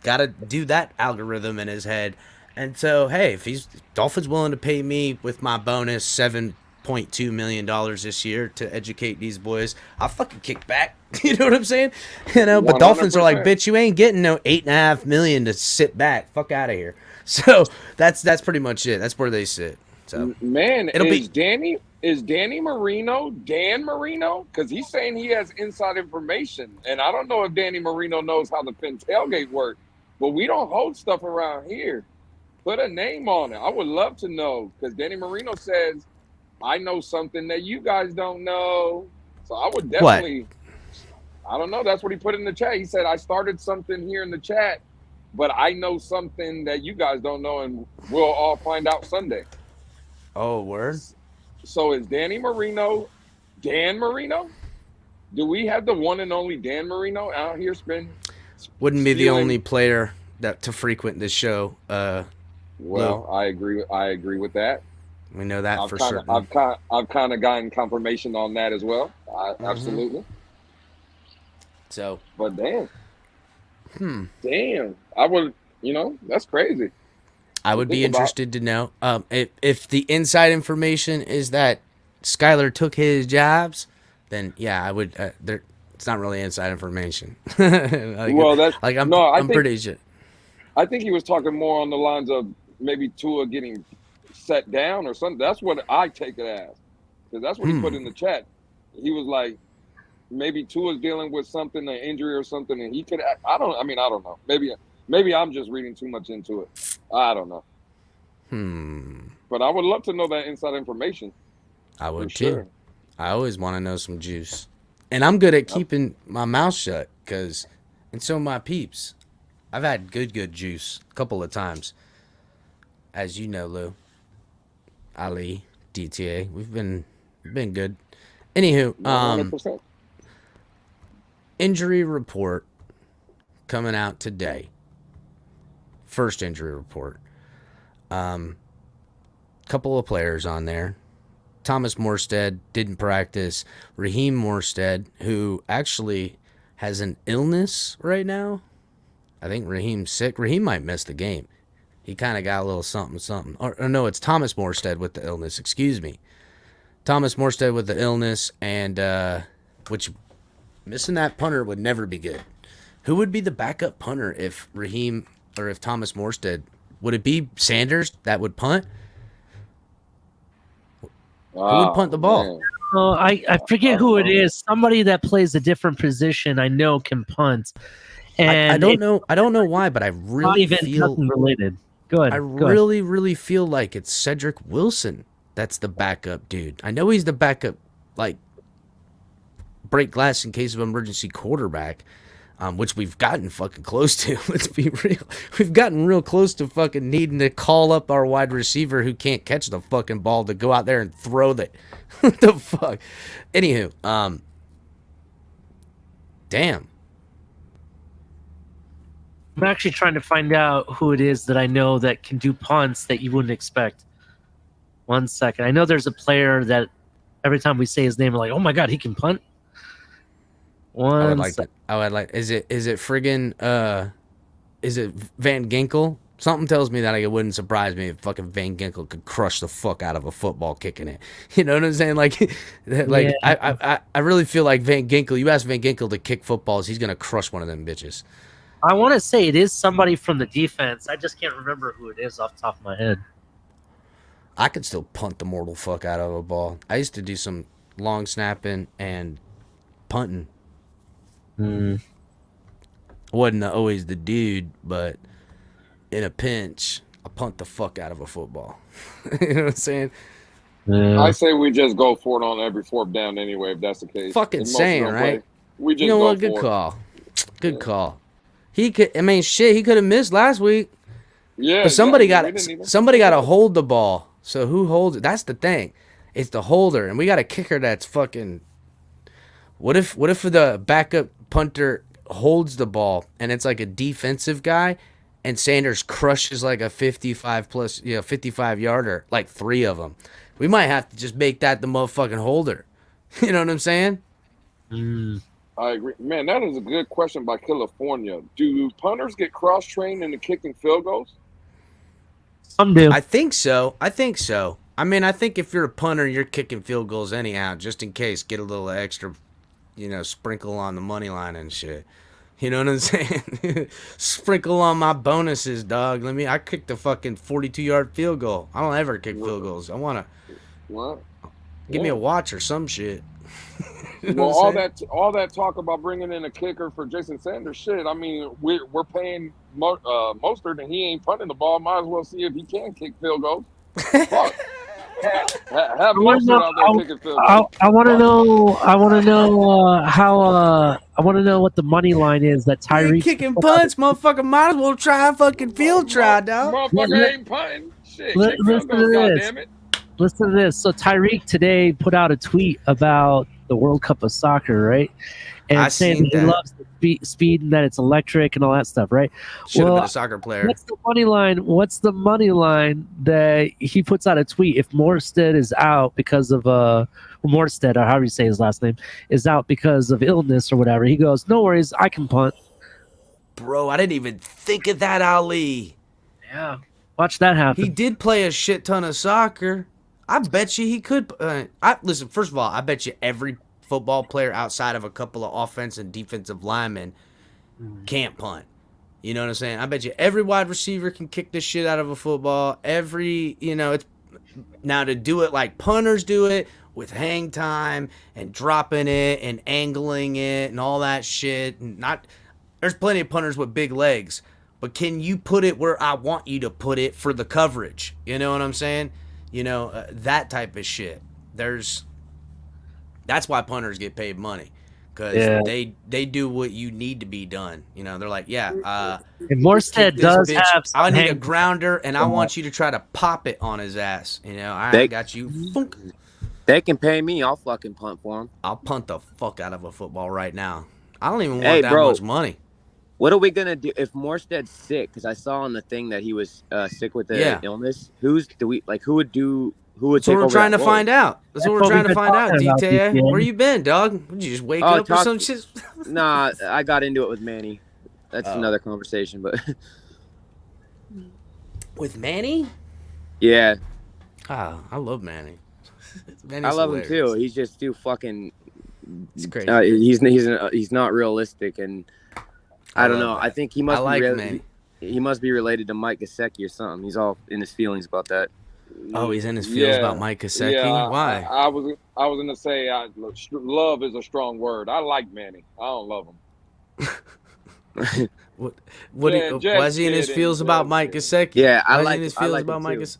gotta do that algorithm in his head. And so hey, if Dolphins willing to pay me with my bonus $7.2 million this year to educate these boys, I'll fucking kick back. You know what I'm saying? But Dolphins are like, 100%. bitch, you ain't getting no $8.5 million to sit back. Fuck out of here. So that's pretty much it. That's where they sit. So Man, it'll is be Danny Marino Dan Marino? Because he's saying he has inside information, and I don't know if Danny Marino knows how the Penn tailgate works. But we don't hold stuff around here. Put a name on it. I would love to know, because Danny Marino says, I know something that you guys don't know. So I would definitely, I don't know. That's what he put in the chat. He said, I started something here in the chat, but I know something that you guys don't know, and we'll all find out Sunday. oh word. So is Danny Marino Dan Marino? Do we have the one and only Dan Marino out here Wouldn't be the spewing- only player that to frequent this show. Well, I agree with that. We know that for kinda, certain. I've kind of gotten confirmation on that as well. Mm-hmm. Absolutely. So But damn, I would, that's crazy. I would be Think about- interested to know if the inside information is that Skyler took his jobs, then yeah, I would. It's not really inside information. Well, that's like I'm no, I I'm think- pretty sure. I think he was talking more on the lines of maybe Tua getting set down or something. That's what I take it as, because that's what he put in the chat. He was like, maybe Tua's dealing with something, an injury or something, and he could. I don't know. Maybe I'm just reading too much into it. I don't know. But I would love to know that inside information. I would For too. sure. I always want to know some juice, and I'm good at keeping my mouth shut. And so my peeps, I've had good juice a couple of times, as you know, Lou, Ali, DTA. We've been good. Anywho, 100%. injury report coming out today. First injury report. Couple of players on there. Thomas Morstead didn't practice. Raheem Morstead, who actually has an illness right now. I think Raheem's sick. Raheem might miss the game. He kind of got a little something. Or no, it's Thomas Morstead with the illness. Excuse me. Thomas Morstead with the illness, and which missing that punter would never be good. Who would be the backup punter if Raheem or if Thomas Morstead? Would it be Sanders that would punt? Who would punt the ball? Man. Oh, I forget who it is. Somebody that plays a different position I know can punt. And I don't know. I don't know why, but I Not really even feel. nothing related. Go ahead. I go ahead. really feel like it's Cedric Wilson that's the backup dude. I know he's the backup, like break glass in case of emergency quarterback, which we've gotten fucking close to. Let's be real. We've gotten real close to fucking needing to call up our wide receiver who can't catch the fucking ball to go out there and throw the what the fuck. Anywho, damn. I'm actually trying to find out who it is that I know that can do punts that you wouldn't expect. 1 second. I know there's a player that every time we say his name, we're like, oh my God, he can punt. I would like that. I would like. Is it friggin' is it Van Ginkel? Something tells me that it wouldn't surprise me if fucking Van Ginkel could crush the fuck out of a football kicking it. You know what I'm saying? Like Yeah. I really feel like Van Ginkel. You ask Van Ginkel to kick footballs, he's gonna crush one of them bitches. I want to say it is somebody from the defense. I just can't remember who it is off the top of my head. I could still punt the mortal fuck out of a ball. I used to do some long snapping and punting. I wasn't always the dude, but in a pinch, I punt the fuck out of a football. You know what I'm saying? Yeah. I say we just go for it on every fourth down anyway, if that's the case. Fucking If most saying, don't right? play, we just You know go what? Good for it. call. Good call. He could. I mean, shit. He could have missed last week, Yeah, but somebody exactly. We didn't even- got to hold the ball. So who holds it? That's the thing. It's the holder, and we got a kicker that's fucking. What if the backup punter holds the ball and it's like a defensive guy, and Sanders crushes like a 55 yarder, like 3 of them. We might have to just make that the motherfucking holder. You know what I'm saying? I agree. Man, that is a good question by California. Do punters get cross-trained into kicking field goals? Some do. I think so. I mean, I think if you're a punter, you're kicking field goals anyhow, just in case. Get a little extra, sprinkle on the money line and shit. You know what I'm saying? Sprinkle on my bonuses, dog. I kicked a fucking 42-yard field goal. I don't ever kick field goals. I want to What? give me a watch or some shit. You know Well, what I'm saying? all that talk about bringing in a kicker for Jason Sanders, shit. I mean, we're paying Mostert, and he ain't punting the ball. Might as well see if he can kick field goals. Fuck. Have Mostert out there kicking field goals. I want to know. I want to know how. I want to know what the money line is that You ain't Tyreek kicking punts, motherfucker. Might as well try a fucking field try, dog. Motherfucker ain't punting. Shit, Li- kick field listen to goals, this. goddammit. Listen to this. So Tyreek today put out a tweet about the World Cup of Soccer, right? And I saying seen that he that. loves the speed and that it's electric and all that stuff, right? Should have Well, been a soccer player. What's the money line? What's the money line that he puts out a tweet if Morstead is out because of Morstead, or however you say his last name, is out because of illness or whatever? He goes, "No worries, I can punt." Bro, I didn't even think of that, Ali. Yeah, watch that happen. He did play a shit ton of soccer. I bet you he could. Listen, first of all, I bet you every football player outside of a couple of offensive and defensive linemen can't punt. You know what I'm saying? I bet you every wide receiver can kick the shit out of a football. It's now to do it like punters do it with hang time and dropping it and angling it and all that shit. There's plenty of punters with big legs, but can you put it where I want you to put it for the coverage? You know what I'm saying? That type of shit. That's why punters get paid money, because they do what you need to be done. They're like, and Morstead does have. I need a grounder, and I want you to try to pop it on his ass. I got you. Funk. They can pay me. I'll fucking punt for them. I'll punt the fuck out of a football right now. I don't even want that much money. What are we gonna do if Morstead's sick? Because I saw on the thing that he was sick with the illness. Who would take over That's what we're trying to that find out. That's what we're trying to find out, talking about, DTA. DTA. Where you been, dog? Did you just wake up or some shit? Nah, I got into it with Manny. That's another conversation, but With Manny? yeah, Ah, I love Manny. I love him too. He's just too fucking. It's crazy. He's not realistic, and I don't know. love that. I think he must I be like Manny. he must be related to Mike Gesicki or something. He's all in his feelings about that. Oh, he's in his feels about Mike Gesicki? Yeah, Why? I was gonna say love is a strong word. I like Manny. I don't love him. Was he in his feels about Mike Gesicki? Yeah, I Was he like in his I feels like about him Mike too. Gesicki?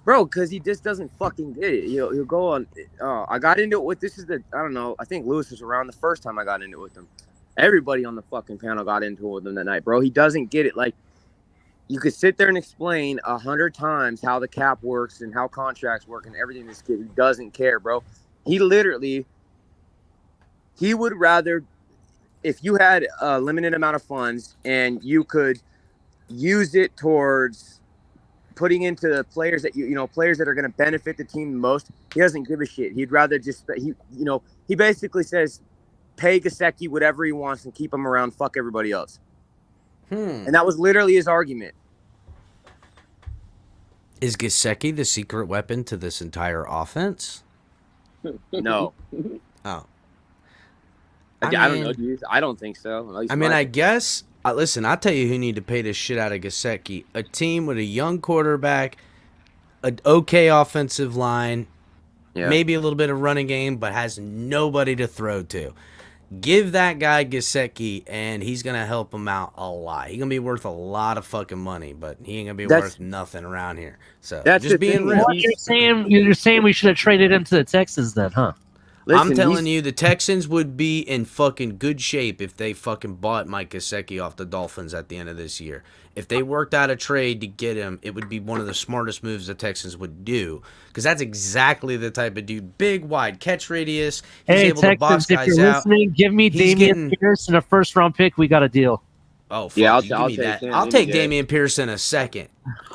Bro, because he just doesn't fucking get it. He'll go on. I got into it with I don't know. I think Lewis was around the first time I got into it with him. Everybody on the fucking panel got into it with him that night, bro. He doesn't get it. Like, you could sit there and explain 100 times how the cap works and how contracts work and everything. This kid, he doesn't care, bro. He would rather, if you had a limited amount of funds and you could use it towards putting into the players that players that are going to benefit the team the most, he doesn't give a shit. He'd rather just he basically says, pay Gesicki whatever he wants and keep him around. Fuck everybody else. And that was literally his argument. Is Gesicki the secret weapon to this entire offense? No. Oh. I don't know, dude. I don't think so. I guess. Listen, I'll tell you who need to pay this shit out of Gesicki. A team with a young quarterback, an okay offensive line, maybe a little bit of running game, but has nobody to throw to. Give that guy Gesicki, and he's going to help him out a lot. He's going to be worth a lot of fucking money, but he ain't going to be worth nothing around here. So that's just being real. You're saying we should have traded him to the Texans then, huh? I'm telling you, the Texans would be in fucking good shape if they fucking bought Mike Gesicki off the Dolphins at the end of this year. If they worked out a trade to get him, it would be one of the smartest moves the Texans would do. Because that's exactly the type of dude. Big, wide catch radius. He's able to box Texans, if guys you're out. listening, give me He's Damian Pierce and a first-round pick. We got a deal. Oh, fuck. Yeah, I'll give me that. I'll take Damian Pierce in a second.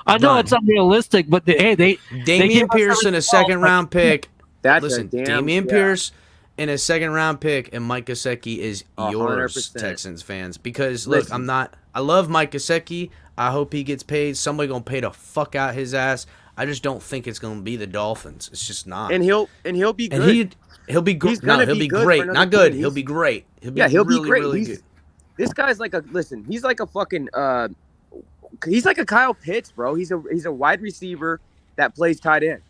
I know Done. it's unrealistic, but Damian Pierce in a second-round pick. That's Listen, Damian Pierce in a second-round pick and Mike Gesicki is yours, 100%. Texans fans. Because, look, I love Mike Gesicki. I hope he gets paid. Somebody going to pay the fuck out his ass. I just don't think it's going to be the Dolphins. It's just not. And he'll be good. And he'll be great. No, he'll be great. Not good. He'll be great. He'll be he'll really, be great. really good. This guy's like he's like a fucking he's like a Kyle Pitts, bro. He's a wide receiver that plays tight end.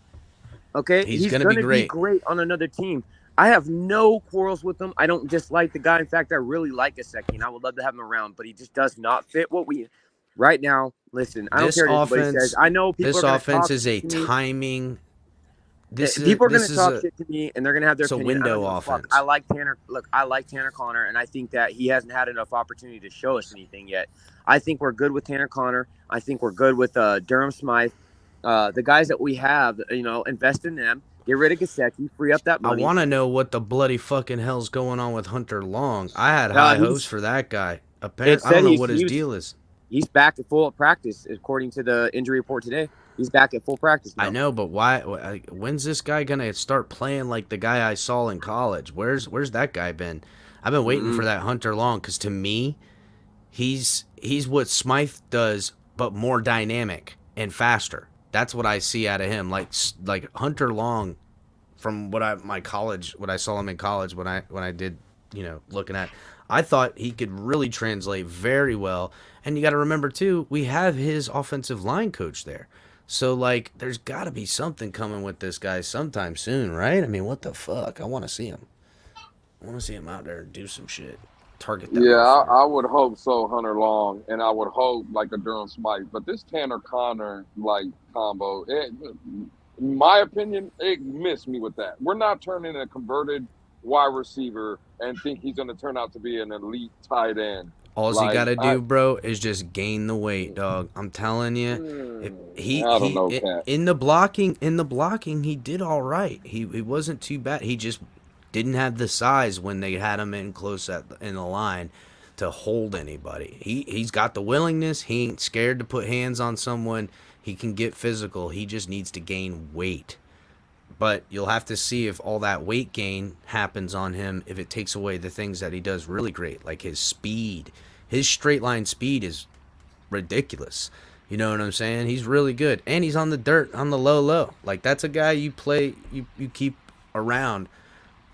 Okay? He's gonna be great on another team. I have no quarrels with him. I don't dislike the guy. In fact, I really like Gesicki, and I would love to have him around, but he just does not fit what we right now. Listen, I don't care what anybody says. I know people this are offense is a timing. People are going to talk shit to me, and they're going to have their opinion. It's a window offense. I like Tanner. Look, I like Tanner Connor, and I think that he hasn't had enough opportunity to show us anything yet. I think we're good with Tanner Connor. I think we're good with Durham Smythe. The guys that we have, invest in them. Get rid of Gesicki. Free up that money. I want to know what the bloody fucking hell's going on with Hunter Long. I had high hopes for that guy. Apparently, I don't know what his deal is. He's back at full practice, according to the injury report today. He's back at full practice now. I know, but why? When's this guy gonna start playing like the guy I saw in college? Where's that guy been? I've been waiting for that Hunter Long because to me, he's what Smythe does, but more dynamic and faster. That's what I see out of him. Like Hunter Long, from what I saw him in college when I did looking at, I thought he could really translate very well. And you got to remember too, we have his offensive line coach there. So, there's got to be something coming with this guy sometime soon, right? I mean, what the fuck? I want to see him. I want to see him out there and do some shit. Target that. Yeah, I would hope so, Hunter Long, and I would hope like a Durham Smythe. But this Tanner Connor combo, in my opinion, it missed me with that. We're not turning a converted wide receiver and think he's going to turn out to be an elite tight end. All you got to do, bro, is just gain the weight, dog. I'm telling you. In the blocking, he did all right. He wasn't too bad. He just didn't have the size when they had him in close in the line to hold anybody. He's got the willingness. He ain't scared to put hands on someone. He can get physical. He just needs to gain weight. But you'll have to see if all that weight gain happens on him, if it takes away the things that he does really great, like his speed. His straight line speed is ridiculous. You know what I'm saying? He's really good. And he's on the dirt, on the low. That's a guy you keep around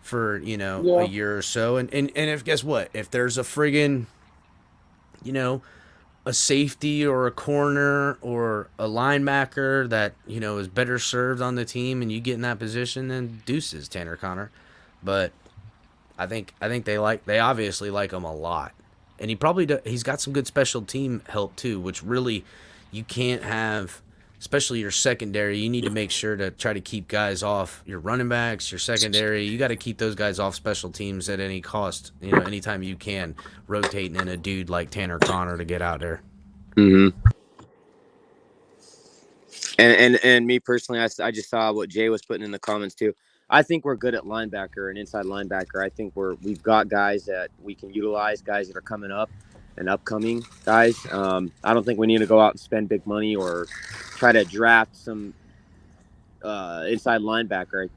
for, a year or so. And if, guess what? If there's a friggin', a safety or a corner or a linebacker that is better served on the team and you get in that position, then deuces, Tanner Connor. But I think they obviously like him a lot, and he's got some good special team help too, which really you can't have, especially your secondary. You need to make sure to try to keep guys off your running backs, your secondary. You got to keep those guys off special teams at any cost. Anytime you can, rotating in a dude like Tanner Connor to get out there. Mm-hmm. And me personally, I just saw what Jay was putting in the comments too. I think we're good at linebacker and inside linebacker. I think we've got guys that we can utilize, guys that are coming up and upcoming guys. I don't think we need to go out and spend big money or try to draft some inside linebacker.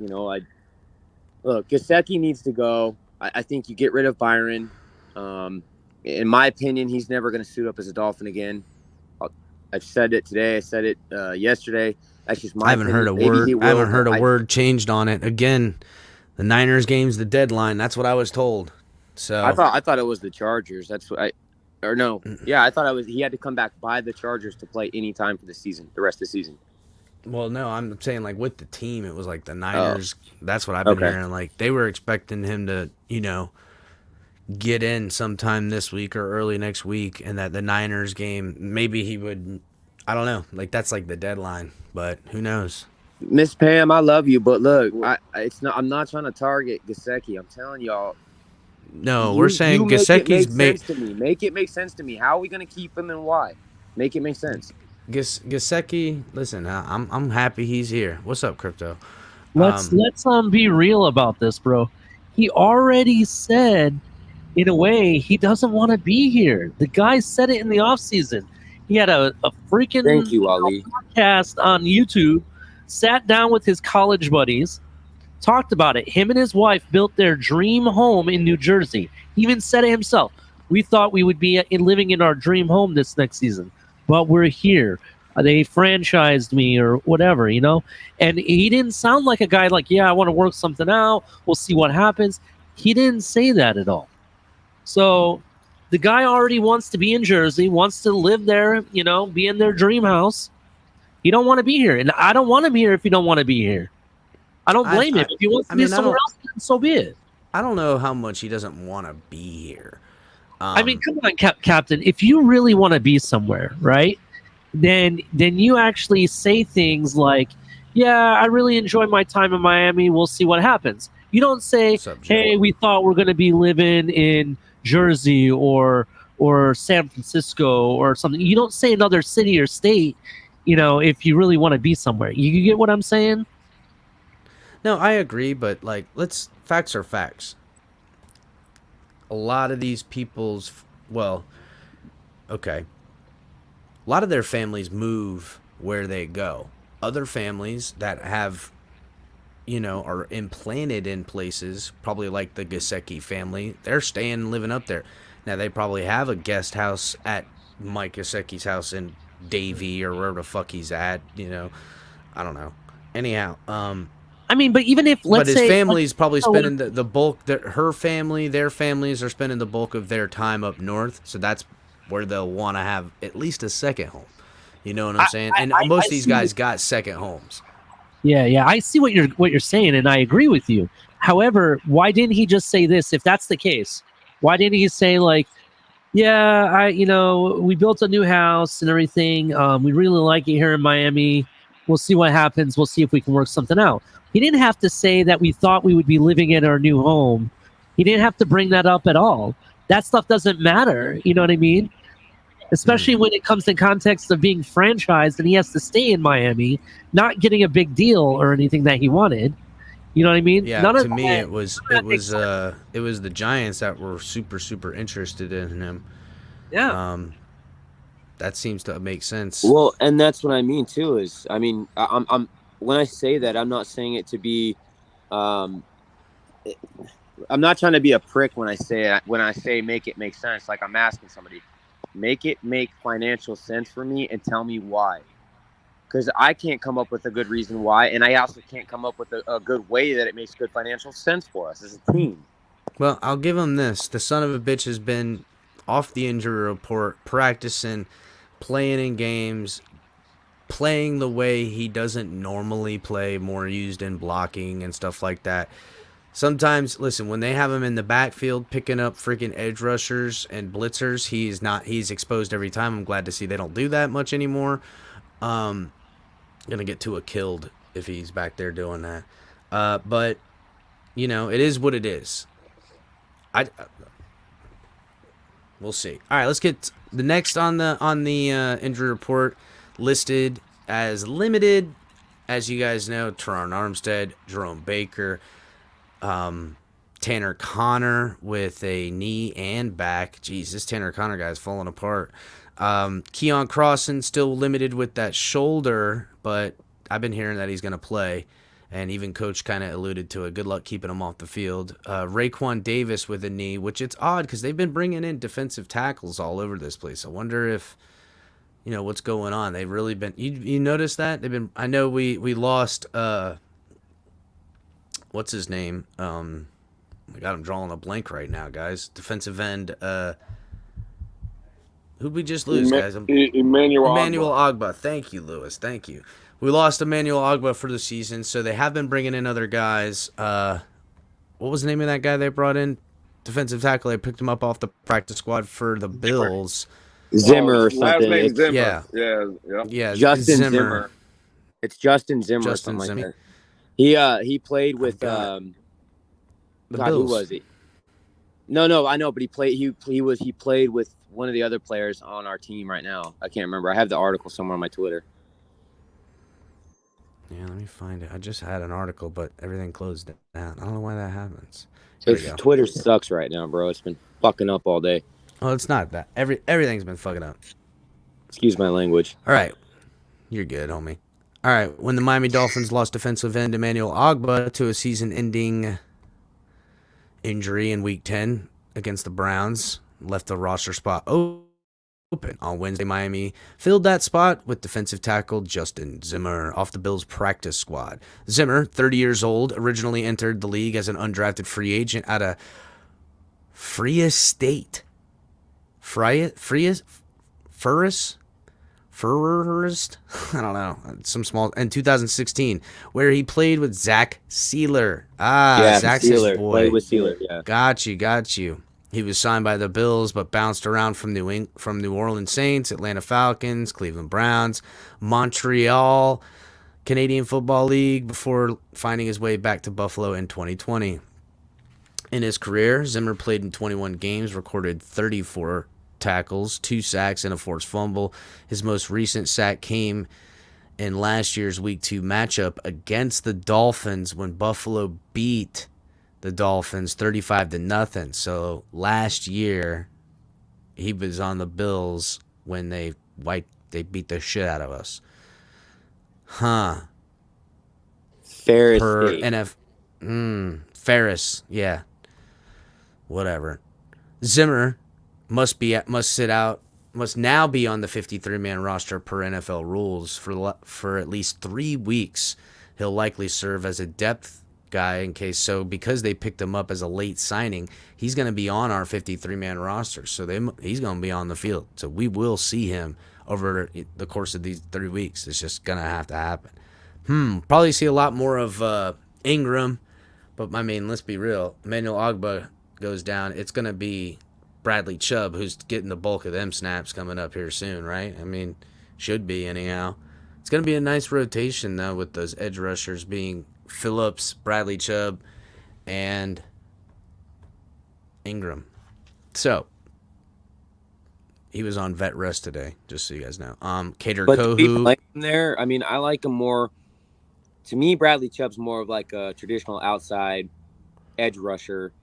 Look, Gesicki needs to go. I think you get rid of Byron. In my opinion, he's never going to suit up as a Dolphin again. I've said it today. I said it yesterday. That's just my I haven't heard a word. I haven't heard a word changed on it. Again, the Niners game's the deadline. That's what I was told. So I thought it was the Chargers. That's what I thought it was. He had to come back by the Chargers to play any time for the season, the rest of the season. Well, no, I'm saying with the team, it was like the Niners. Oh. That's what I've been hearing. They were expecting him to, get in sometime this week or early next week, and that the Niners game, maybe he would, I don't know, that's the deadline, but who knows? Miss Pam, I love you, but look, I'm not trying to target Gesicki. I'm telling y'all. No, we're saying make it Gesicki's make sense to me. Make it make sense to me. How are we gonna keep him and why? Make it make sense. Gesicki. Listen, I'm happy he's here. What's up, Crypto? Let's be real about this, bro. He already said, in a way, he doesn't want to be here. The guy said it in the offseason. He had a freaking Thank you, Ali. podcast on YouTube, sat down with his college buddies, talked about it. Him and his wife built their dream home in New Jersey. He even said it himself. We thought we would be living in our dream home this next season, but we're here. They franchised me or whatever, you know? And he didn't sound like a guy like, yeah, I want to work something out. We'll see what happens. He didn't say that at all. So the guy already wants to be in Jersey, wants to live there, you know, be in their dream house. He don't want to be here. And I don't want him here if he don't want to be here. I don't blame him. If he wants to be somewhere else, then so be it. I don't know how much he doesn't want to be here. I mean, come on, Captain. If you really want to be somewhere, right, then you actually say things like, yeah, I really enjoy my time in Miami. We'll see what happens. You don't say, hey, we thought we're going to be living in Jersey or San Francisco or something. You don't say another city or state, you know, if you really want to be somewhere. You get what I'm saying? No, I agree, but like, facts are facts. A lot of these people's, a lot of their families move where they go. Other families that have, you know, are implanted in places, probably like the Gesicki family, they're staying, living up there. Now, they probably have a guest house at Mike Gesicki's house in Davie or wherever the fuck he's at, you know. I don't know. Anyhow, I mean, but even if, let's say... But his family's probably spending the bulk... Her family, their families are spending the bulk of their time up north, so that's where they'll want to have at least a second home. You know what I'm saying? And most of these guys got second homes. Yeah. I see what you're saying, and I agree with you. However, why didn't he just say this, if that's the case? Why didn't he say, like, yeah, we built a new house and everything. We really like it here in Miami. We'll see what happens. We'll see if we can work something out. He didn't have to say that we thought we would be living in our new home. He didn't have to bring that up at all. That stuff doesn't matter. You know what I mean? Especially when it comes to context of being franchised and he has to stay in Miami, not getting a big deal or anything that he wanted. You know what I mean? Yeah, to me it was the Giants that were super, super interested in him. Yeah. That seems to make sense. Well, and that's what I mean too. Is I'm when I say that, I'm not saying it to be, I'm not trying to be a prick when I say make it make sense. Like I'm asking somebody, make it make financial sense for me and tell me why. Because I can't come up with a good reason why, and I also can't come up with a good way that it makes good financial sense for us as a team. Well, I'll give him this. The son of a bitch has been off the injury report, practicing, playing in games, playing the way he doesn't normally play, more used in blocking and stuff like that. Sometimes, listen, when they have him in the backfield picking up freaking edge rushers and blitzers, he's exposed every time. I'm glad to see they don't do that much anymore. Gonna get Tua killed if he's back there doing that. But you know, it is what it is. We'll see. All right, let's get the next on the injury report listed as limited. As you guys know, Teron Armstead, Jerome Baker, Tanner Connor with a knee and back. Jeez, this Tanner Connor guy's falling apart. Keon Crossan still limited with that shoulder, but I've been hearing that he's going to play, and even coach kind of alluded to it. Good luck keeping him off the field. Raekwon Davis with a knee, which it's odd because they've been bringing in defensive tackles all over this place. I wonder if, you know, what's going on. They've really been. You notice that they've been. I know we lost. What's his name? Oh my God, I'm drawing a blank right now, guys. Defensive end. Who'd we just lose, guys? Emmanuel Ogbah. Thank you, Lewis. Thank you. We lost Emmanuel Ogbah for the season, so they have been bringing in other guys. What was the name of that guy they brought in? Defensive tackle. They picked him up off the practice squad for the Bills. Zimmer or something. Last name Zimmer. Yeah. Yeah. Justin Zimmer. It's Justin Zimmer or Justin something Zimmer. like that. He played with got God, Bills. who was he? No, I know, but he played with one of the other players on our team right now. I can't remember. I have the article somewhere on my Twitter. Yeah, let me find it. I just had an article, but everything closed down. I don't know why that happens. Here we go. Twitter sucks right now, bro. It's been fucking up all day. Well, it's not that. Everything's been fucking up. Excuse my language. All right. You're good, homie. All right. When the Miami Dolphins lost defensive end Emmanuel Ogbah to a season-ending injury in Week 10 against the Browns, left the roster spot open. On Wednesday, Miami filled that spot with defensive tackle Justin Zimmer off the Bills' practice squad. Zimmer, 30 years old, originally entered the league as an undrafted free agent out of Furris State. Furris? I don't know. Some small. In 2016, where he played with Zach Sealer. Zach's his boy. Played with Sealer, yeah. Got you. He was signed by the Bills, but bounced around from New Orleans Saints, Atlanta Falcons, Cleveland Browns, Montreal, Canadian Football League, before finding his way back to Buffalo in 2020. In his career, Zimmer played in 21 games, recorded 34 tackles, 2 sacks, and a forced fumble. His most recent sack came in last year's Week 2 matchup against the Dolphins when Buffalo beat the Dolphins 35-0. So last year, he was on the Bills when they beat the shit out of us. Ferris Per State. Ferris, yeah. Whatever. Zimmer must now be on the 53-man roster per NFL rules for at least 3 weeks. He'll likely serve as a depth guy in case so, because they picked him up as a late signing, he's going to be on our 53-man roster, so he's going to be on the field, so we will see him over the course of these 3 weeks. It's just going to have to happen. Probably see a lot more of Ingram, but I mean, let's be real, Emmanuel Ogbah goes down, it's going to be Bradley Chubb who's getting the bulk of them snaps coming up here soon, right? I mean, should be anyhow. It's going to be a nice rotation though, with those edge rushers being Phillips, Bradley Chubb, and Ingram. So he was on vet rest today, just so you guys know. Cater Kohu. Like him there, I mean, I like him more. To me, Bradley Chubb's more of like a traditional outside edge rusher.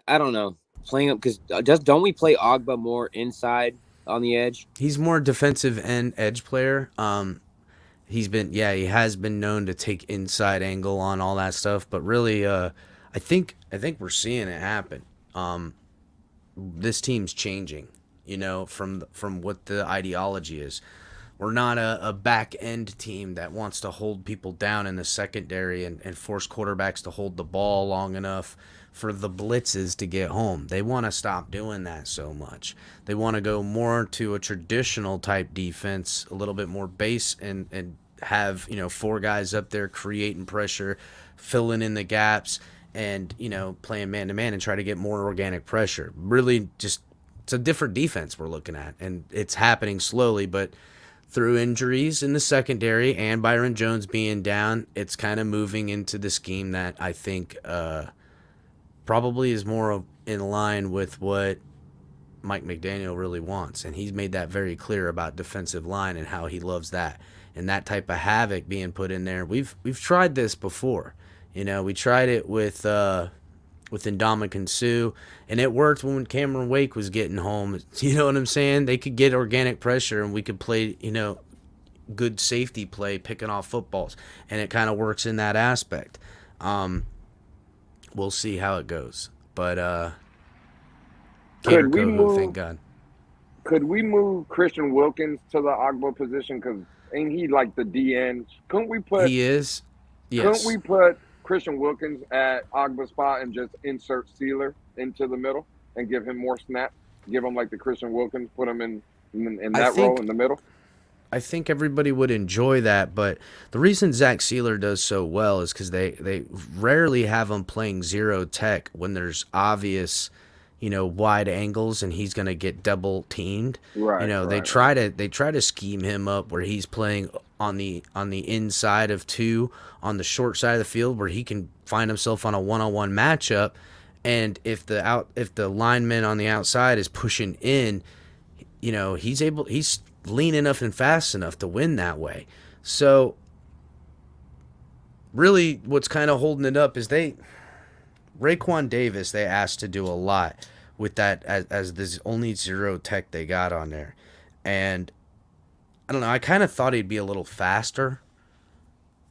I don't know, playing up because don't we play Ogbah more inside on the edge? He's more defensive end edge player. He has been known to take inside angle on all that stuff, but really, I think we're seeing it happen. This team's changing, from what the ideology is. We're not a back end team that wants to hold people down in the secondary and force quarterbacks to hold the ball long enough for the blitzes to get home. They want to stop doing that so much. They want to go more to a traditional type defense, a little bit more base, and have 4 guys up there creating pressure, filling in the gaps, and playing man to man and try to get more organic pressure. Really, just it's a different defense we're looking at, and it's happening slowly, but through injuries in the secondary and Byron Jones being down, it's kind of moving into the scheme that I think probably is more in line with what Mike McDaniel really wants, and he's made that very clear about defensive line and how he loves that and that type of havoc being put in there. We've tried this before, we tried it with Ndamukong Suh, and it worked when Cameron Wake was getting home. You know what I'm saying? They could get organic pressure, and we could play good safety play, picking off footballs, and it kind of works in that aspect. We'll see how it goes, but Could we move? Thank God. Could we move Christian Wilkins to the Ogbah position? Because ain't he like the DN? Couldn't we put? He is. Yes. Couldn't we put Christian Wilkins at Ogbah's spot and just insert Sealer into the middle and give him more snaps? Give him like the Christian Wilkins, put him in that role in the middle. I think everybody would enjoy that, but the reason Zach Sealer does so well is because they rarely have him playing zero tech when there's obvious, wide angles and he's gonna get double teamed. Right. They try to scheme him up where he's playing on the inside of two on the short side of the field where he can find himself on a one-on-one matchup, and if the lineman on the outside is pushing in, he's lean enough and fast enough to win that way. So really what's kind of holding it up is Raekwon Davis, they asked to do a lot with that as this only zero tech they got on there. And I don't know, I kind of thought he'd be a little faster.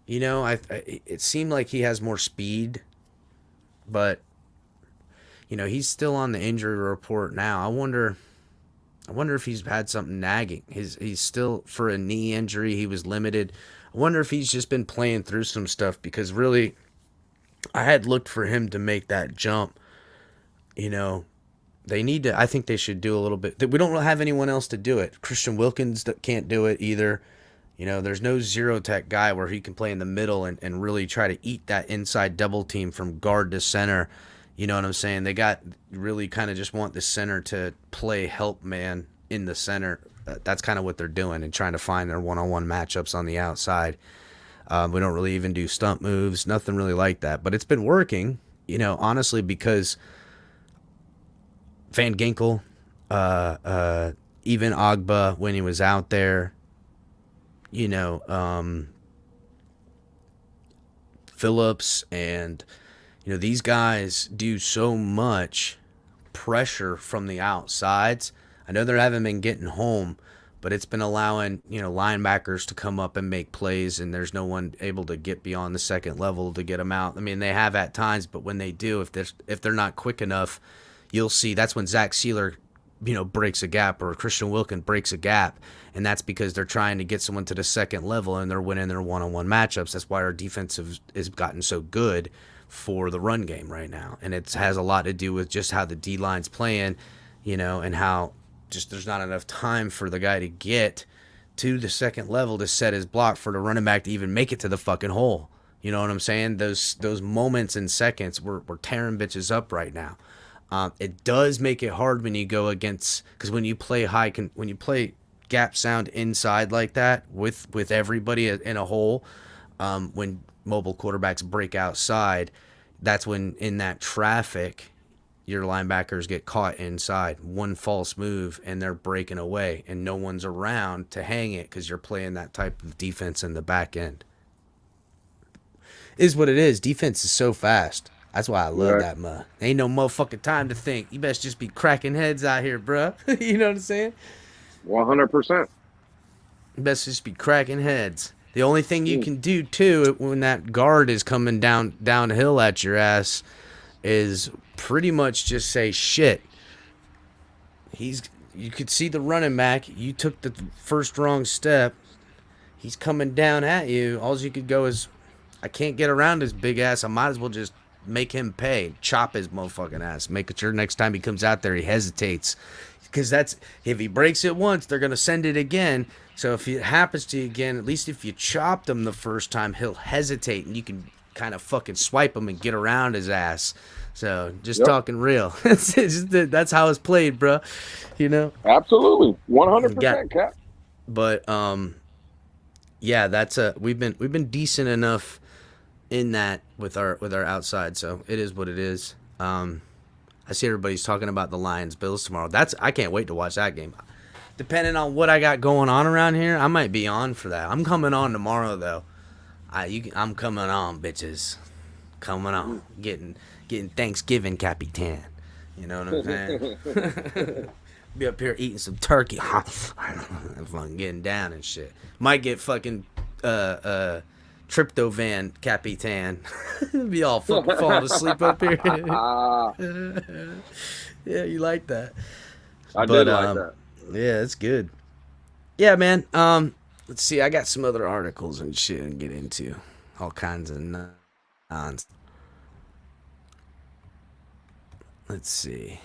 It seemed like he has more speed, but he's still on the injury report now. I wonder if he's had something nagging. He's still, for a knee injury, he was limited. I wonder if he's just been playing through some stuff, because really I had looked for him to make that jump. They need to, I think they should do a little bit. We don't have anyone else to do it. Christian Wilkins can't do it either. There's no zero tech guy where he can play in the middle and really try to eat that inside double team from guard to center. You know what I'm saying? They really kind of just want the center to play help man in the center. That's kind of what they're doing, and trying to find their one-on-one matchups on the outside. We don't really even do stump moves, nothing really like that. But it's been working, honestly, because Van Ginkel, even Agba when he was out there, Phillips, and these guys do so much pressure from the outsides. I know they haven't been getting home, but it's been allowing linebackers to come up and make plays, and there's no one able to get beyond the second level to get them out. I mean, they have at times, but when they do, if they're not quick enough, you'll see that's when Zach Sealer breaks a gap, or Christian Wilkins breaks a gap, and that's because they're trying to get someone to the second level and they're winning their one-on-one matchups. That's why our defense has gotten so good for the run game right now, and it has a lot to do with just how the D-line's playing, and how just there's not enough time for the guy to get to the second level to set his block for the running back to even make it to the fucking hole. You know what I'm saying? Those moments and seconds, we're tearing bitches up right now. It does make it hard when you go against, because when you play when you play gap sound inside like that with everybody in a hole, when mobile quarterbacks break outside, that's when in that traffic your linebackers get caught inside. One false move and they're breaking away, and no one's around to hang it because you're playing that type of defense in the back end. Is what it is. Defense is so fast. That's why I love that, man. Ain't no motherfucking time to think. You best just be cracking heads out here, bruh. You know what I'm saying? 100%. You best just be cracking heads. The only thing you can do, too, when that guard is coming downhill at your ass, is pretty much just say, shit. You could see the running back. You took the first wrong step. He's coming down at you. All you could go is, I can't get around his big ass. I might as well just make him pay. Chop his motherfucking ass. Make sure next time he comes out there, he hesitates. Because if he breaks it once, they're going to send it again. So if it happens to you again, at least if you chopped him the first time, he'll hesitate, and you can kind of fucking swipe him and get around his ass. So just talking real. That's how it's played, bro. Absolutely. 100%, Cap. But yeah, we've been decent enough in that with our outside, so it is what it is. I see everybody's talking about the Lions-Bills tomorrow. I can't wait to watch that game. Depending on what I got going on around here, I might be on for that. I'm coming on tomorrow, though. I'm coming on, bitches. Coming on. Getting Thanksgiving Capitan. You know what I'm saying? Be up here eating some turkey. Fucking getting down and shit. Might get fucking tryptophan Capitan. Be all fucking falling asleep up here. Yeah, you like that. I did like that. Yeah, it's good. Yeah, man. Let's see. I got some other articles and shit to get into. All kinds of nonsense. Let's see.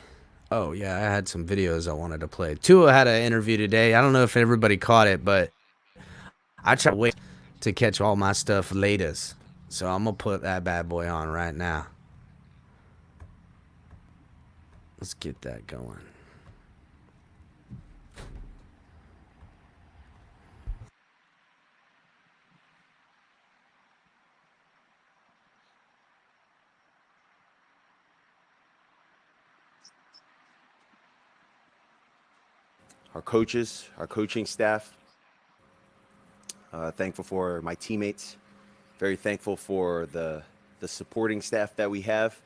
Oh, yeah, I had some videos I wanted to play. Tua had an interview today. I don't know if everybody caught it, but I try to wait to catch all my stuff latest. So I'm going to put that bad boy on right now. Let's get that going. Our coaches, our coaching staff. Thankful for my teammates. Very thankful for the supporting staff that we have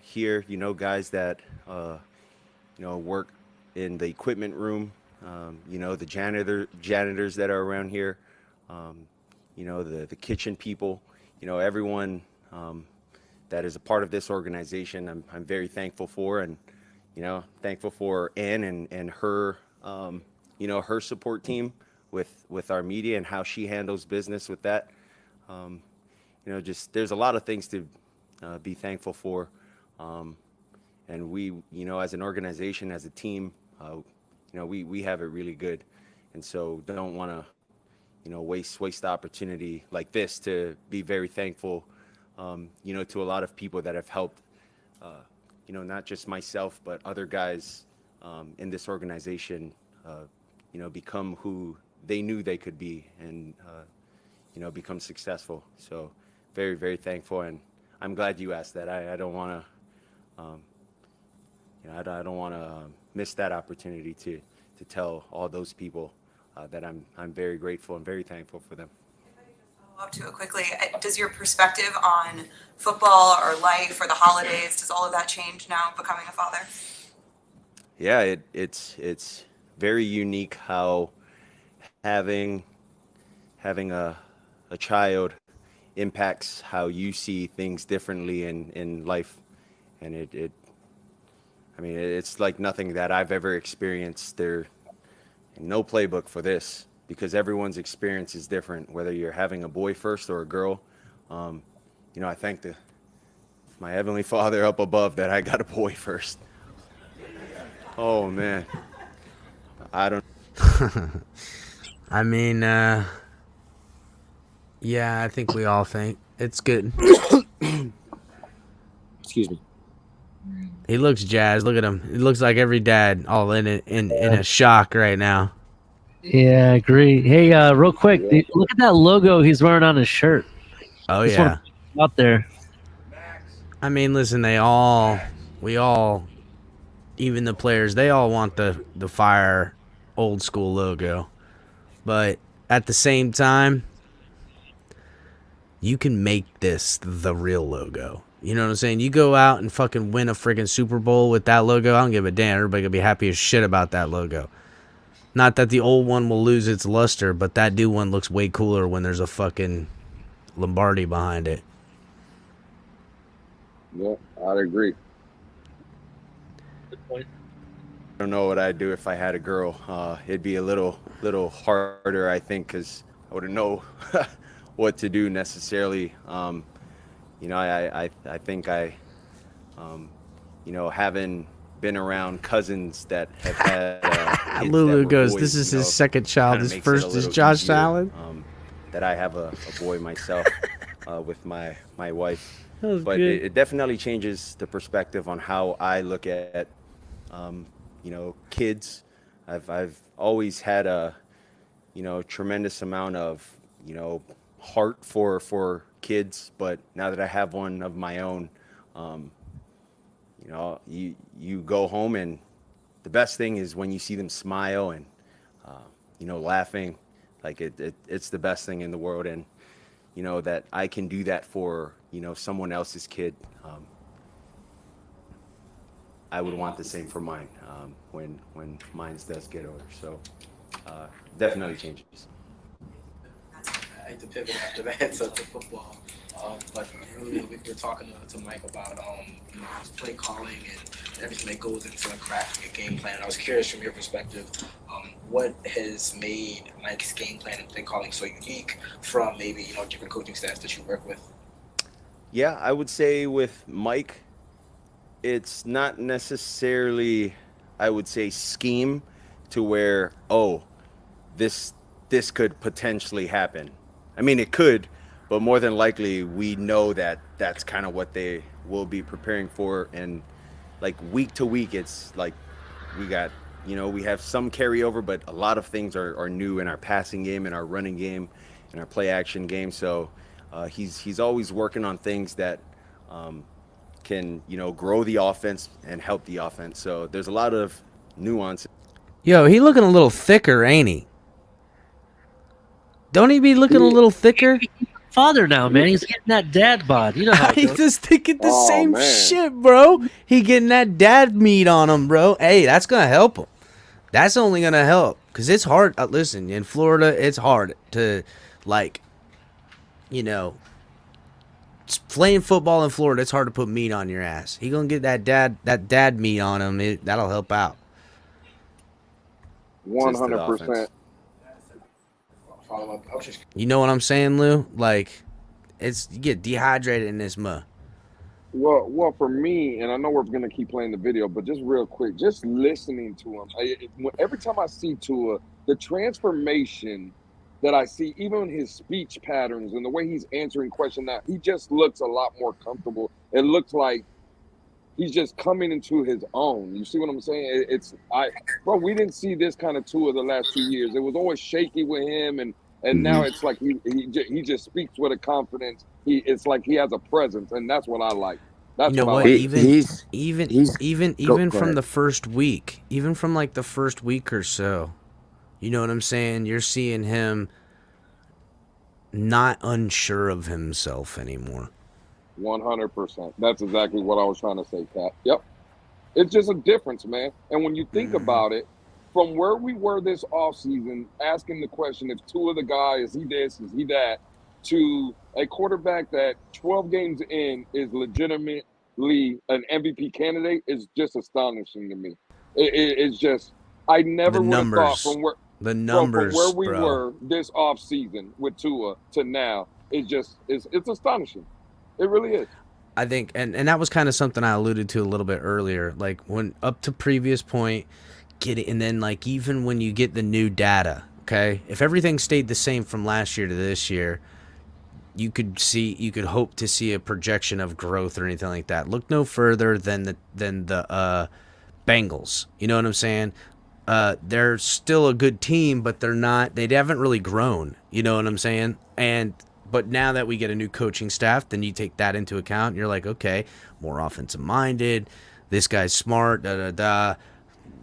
here. Guys that work in the equipment room. The janitors that are around here. The kitchen people. Everyone that is a part of this organization. I'm very thankful for, and thankful for Ann and her her support team with our media and how she handles business with that. Just there's a lot of things to be thankful for, and we as an organization, as a team, we have it really good, and so don't want to waste the opportunity like this to be very thankful to a lot of people that have helped not just myself but other guys in this organization become who they knew they could be, and become successful. So very, very thankful, and I'm glad you asked that. I don't want to I don't want to miss that opportunity to tell all those people that I'm very grateful and very thankful for them. Follow up to it quickly. Does your perspective on football or life or the holidays, does all of that change now becoming a father? Yeah, it's very unique how having a child impacts how you see things differently in life, and it's like nothing that I've ever experienced. There no playbook for this, because everyone's experience is different, whether you're having a boy first or a girl. I thank my Heavenly Father up above that I got a boy first. Oh man, I don't. I mean, yeah, I think we all think it's good. Excuse me. He looks jazzed. Look at him. He looks like every dad, all in a shock right now. Yeah, I agree. Hey, real quick, look at that logo he's wearing on his shirt. Oh Just yeah. out there. I mean, listen, we all, even the players, they all want the Fire old school logo. But at the same time, you can make this the real logo. You know what I'm saying? You go out and fucking win a friggin' Super Bowl with that logo, I don't give a damn. Everybody gonna be happy as shit about that logo. Not that the old one will lose its luster, but that new one looks way cooler when there's a fucking Lombardi behind it. Yeah, I'd agree. Good point. I don't know what I'd do if I had a girl. It'd be a little harder, I think, because I wouldn't know what to do necessarily. I think having been around cousins that have had kids Lulu that were goes, boys, this is his second child. kinda His makes it first a is little Josh easier, Allen. that I have a boy myself with my wife. That was But good. it definitely changes the perspective on how I look at kids. I've always had a tremendous amount of heart for kids, but now that I have one of my own, you go home, and the best thing is when you see them smile and laughing. Like it's the best thing in the world, and that I can do that for someone else's kid. I would want the same for mine when mine does get older. So definitely changes. I hate to pivot after that to football, but earlier we were talking to Mike about his play calling and everything that goes into crafting a game plan. I was curious from your perspective, what has made Mike's game plan and play calling so unique from maybe different coaching staffs that you work with? Yeah, I would say with Mike, it's not necessarily, I would say, scheme to where, this could potentially happen. I mean, it could, but more than likely, we know that that's kind of what they will be preparing for. And, like week to week, it's like we got, we have some carryover, but a lot of things are new in our passing game, in our running game, in our play action game. So he's always working on things that can, grow the offense and help the offense. So there's a lot of nuance. Yo, he looking a little thicker, ain't he? Don't he be looking a little thicker? Father now, man. He's getting that dad bod. You know how it He's goes. just thinking the Oh, same man. shit, bro. He getting that dad meat on him, bro. Hey, that's gonna help him. That's only gonna help, cause it's hard. Listen, in Florida, it's hard to, like, playing football in Florida. It's hard to put meat on your ass. He gonna get that dad meat on him. That'll help out. 100%. Follow up. I was just You know what I'm saying, Lou? Like, you get dehydrated in this mud. Well, for me, and I know we're gonna keep playing the video, but just real quick, just listening to him. Every time I see Tua, the transformation that I see, even in his speech patterns and the way he's answering questions, now he just looks a lot more comfortable. It looks like he's just coming into his own. You see what I'm saying? We didn't see this kind of Tua the last 2 years. It was always shaky with him, and now it's like he just speaks with a confidence. It's like he has a presence, and that's what I like. That's You know what what? I like. Even Go from ahead. the first week, even from like the first week or so, you know what I'm saying? You're seeing him not unsure of himself anymore. 100%. That's exactly what I was trying to say, Pat. Yep. It's just a difference, man. And when you think about it, from where we were this offseason, asking the question if Tua the guy, is he this, is he that, to a quarterback that 12 games in is legitimately an MVP candidate is just astonishing to me. It's just, I never The would have numbers. thought from where The from numbers, where we bro. were this offseason with Tua to now, it's astonishing. It really is. I think, and that was kind of something I alluded to a little bit earlier. Like, when up to previous point, get it, and then like even when you get the new data, okay, if everything stayed the same from last year to this year, you could hope to see a projection of growth or anything like that. Look no further than the Bengals. You know what I'm saying? They're still a good team, but they haven't really grown. You know what I'm saying? But now that we get a new coaching staff, then you take that into account. And you're like, okay, more offensive minded. This guy's smart.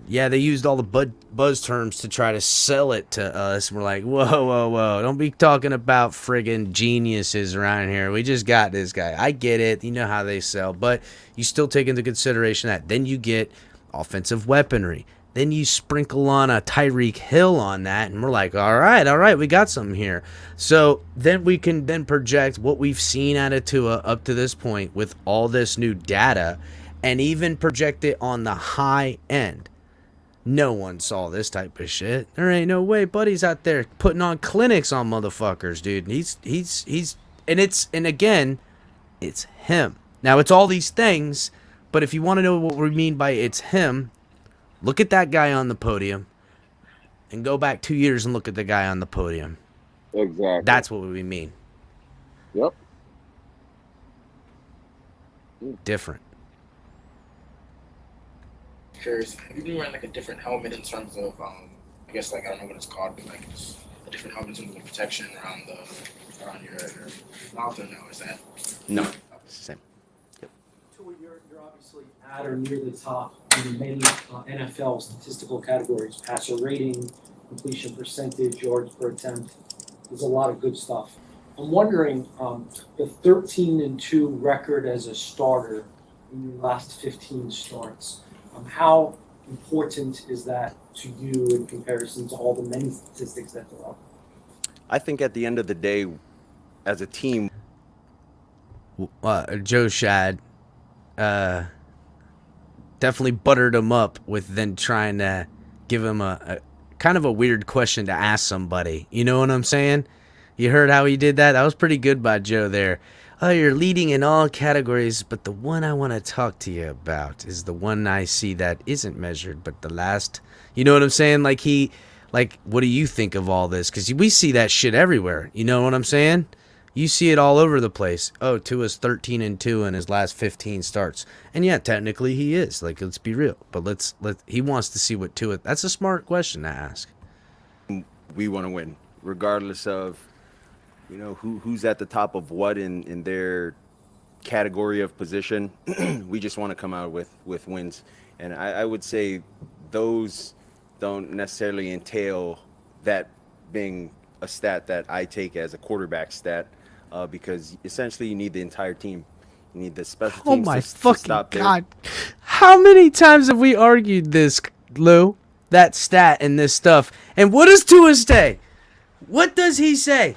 Yeah, they used all the buzz terms to try to sell it to us. And we're like, whoa. Don't be talking about friggin' geniuses around here. We just got this guy. I get it. You know how they sell. But you still take into consideration that. Then you get offensive weaponry. Then you sprinkle on a Tyreek Hill on that, and we're like, all right, we got something here. So then we can then project what we've seen out of Tua up to this point with all this new data, and even project it on the high end. No one saw this type of shit. There ain't no way Buddy's out there putting on clinics on motherfuckers, dude. And again, it's him. Now, it's all these things, but if you want to know what we mean by it's him, look at that guy on the podium and go back 2 years and look at the guy on the podium. Exactly. That's what we mean. Yep. Different. curious. Have you been wearing like a different helmet in terms of, I guess like I don't know what it's called, but like just a different helmet in terms of the protection around your mouth, or no? Is that No, it's the same. You're obviously at or near the top in many NFL statistical categories: passer rating, completion percentage, yards per attempt. There's a lot of good stuff. I'm wondering, the 13-2 record as a starter in your last 15 starts, how important is that to you in comparison to all the many statistics that there are? I think at the end of the day, as a team, Joe Shad definitely buttered him up with then trying to give him a kind of a weird question to ask somebody. You know what I'm saying? You heard how he did that? That was pretty good by Joe there. Oh, you're leading in all categories, but the one I want to talk to you about is the one I see that isn't measured, but the last. You know what I'm saying? Like, what do you think of all this? Because we see that shit everywhere. You know what I'm saying? You see it all over the place. Oh, Tua's 13-2 in his last 15 starts. And yeah, technically he is. Like, let's be real. But he wants to see what Tua. That's a smart question to ask. We want to win, regardless of, who's at the top of what in their category of position. We just want to come out with wins. And I would say those don't necessarily entail that being a stat that I take as a quarterback stat, because essentially you need the entire team. You need the special teams Oh my to fucking stop there. God. How many times have we argued this, Lou? That stat and this stuff. And what does Tua say? What does he say?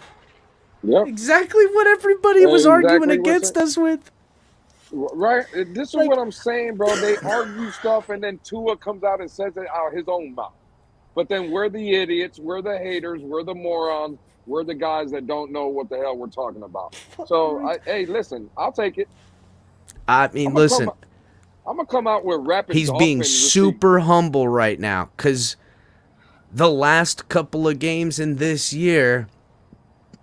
Yep. Exactly what everybody was arguing Exactly what's against us with. Right. This is Like- what I'm saying, bro. They argue stuff, and then Tua comes out and says it out his own mouth. But then we're the idiots, we're the haters, we're the morons, we're the guys that don't know what the hell we're talking about. So, hey, listen, I'll take it. I mean, I'm gonna listen. I'm gonna come out with rapid. He's being super humble right now because the last couple of games in this year,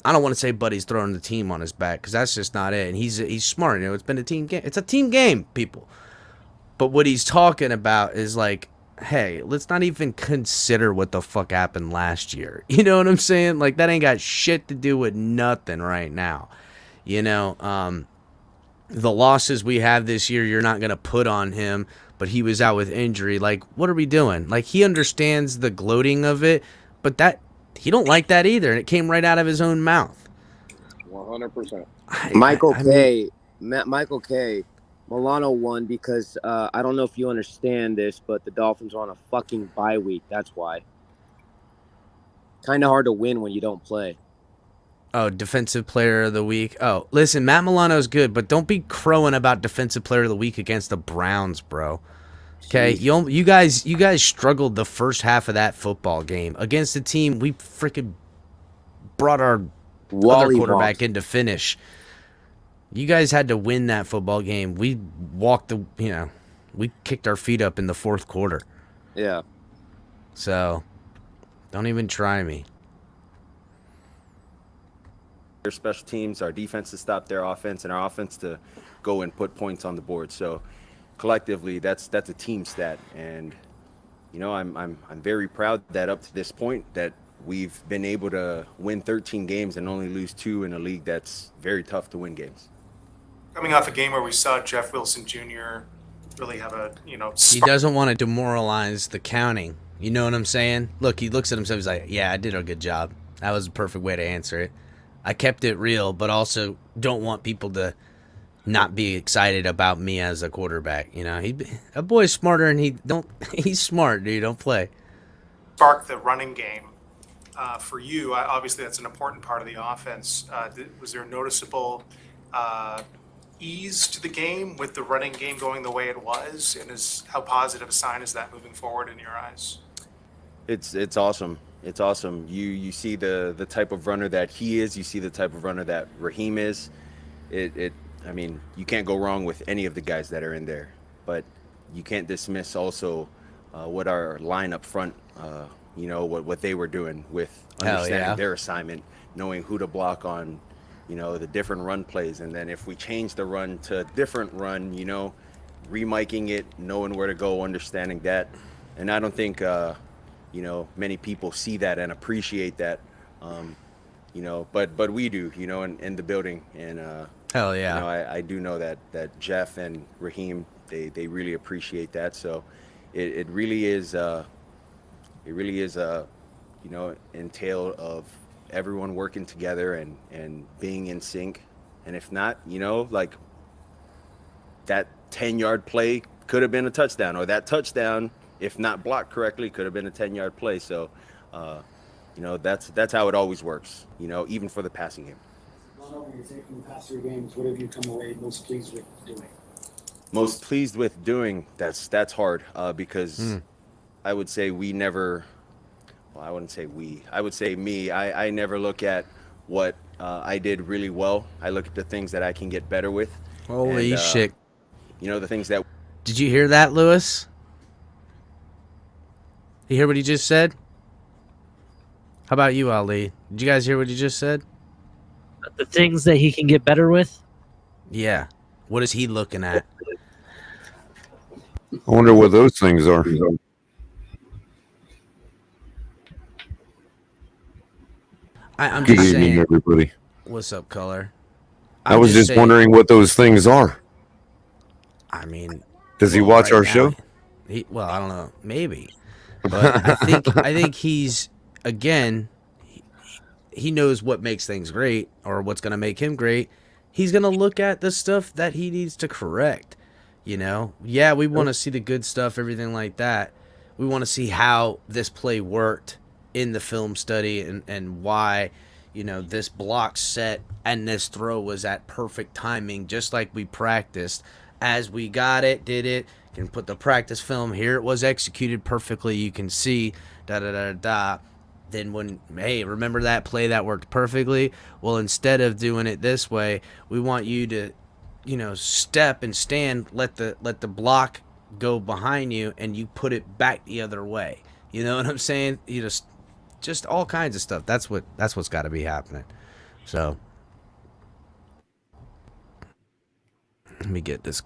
I don't want to say Buddy's throwing the team on his back because that's just not it. And he's smart. It's been a team game. It's a team game, people. But what he's talking about is like, hey, let's not even consider what the fuck happened last year. You know what I'm saying? Like, that ain't got shit to do with nothing right now. The losses we have this year, you're not going to put on him, but he was out with injury. Like, what are we doing? Like, he understands the gloating of it, but he don't like that either, and it came right out of his own mouth. 100%. Michael K. Milano won because I don't know if you understand this, but the Dolphins are on a fucking bye week. That's why. Kind of hard to win when you don't play. Oh, Defensive Player of the Week. Oh, listen, Matt Milano's good, but don't be crowing about Defensive Player of the Week against the Browns, bro. Okay, you guys struggled the first half of that football game against a team we freaking brought our other quarterback in to finish. You guys had to win that football game. We we kicked our feet up in the fourth quarter. Yeah. So, don't even try me. Their special teams, our defense to stop their offense, and our offense to go and put points on the board. So collectively, that's a team stat, and I'm very proud that up to this point that we've been able to win 13 games and only lose 2 in a league that's very tough to win games. Coming off a game where we saw Jeff Wilson Jr. really have a He doesn't want to demoralize the counting. You know what I'm saying? Look, he looks at himself. He's like, "Yeah, I did a good job. That was a perfect way to answer it. I kept it real, but also don't want people to not be excited about me as a quarterback." A boy's smarter, and he's smart, dude. Don't play. spark the running game. For you, obviously that's an important part of the offense. Was there noticeable ease to the game with the running game going the way it was, and how positive a sign is that moving forward in your eyes? It's awesome. It's awesome. You see the type of runner that he is. You see the type of runner that Raheem is. I mean, you can't go wrong with any of the guys that are in there. But you can't dismiss also what our line up front, what they were doing with understanding their assignment, knowing who to block on, the different run plays. And then if we change the run to a different run, remiking it, knowing where to go, understanding that. And I don't think many people see that and appreciate that, but we do, in the building. And hell yeah, I do know that Jeff and Raheem, they really appreciate that. So it really is a entail of everyone working together and being in sync. And if not, like that 10-yard play could have been a touchdown, or that touchdown, if not blocked correctly, could have been a 10-yard play. So, that's how it always works, even for the passing game. When you're taking the past 3 games, what have you come away most pleased with doing? Most pleased with doing, that's hard, because I would say I wouldn't say we. I would say me. I never look at what I did really well. I look at the things that I can get better with. Holy shit. The things that... Did you hear that, Lewis? You hear what he just said? How about you, Ali? Did you guys hear what he just said? The things that he can get better with. Yeah. What is he looking at? I wonder what those things are. I'm Good just evening, saying. everybody. What's up, Color? I was just wondering what those things are. I mean, Does he watch our show? Well, I don't know, maybe, but I think he's again. He knows what makes things great or what's going to make him great. He's going to look at the stuff that he needs to correct. You know, yeah, we want to see the good stuff, everything like that. We want to see how this play worked in the film study and why, you know, this block set and this throw was at perfect timing, just like we practiced. As we got it, did it, can put the practice film here. It was executed perfectly. You can see da-da-da-da. Then when, hey, remember that play that worked perfectly? Well, instead of doing it this way, we want you to, you know, step and stand, let the block go behind you, and you put it back the other way. You know what I'm saying? You just all kinds of stuff. That's what's got to be happening. So let me get this.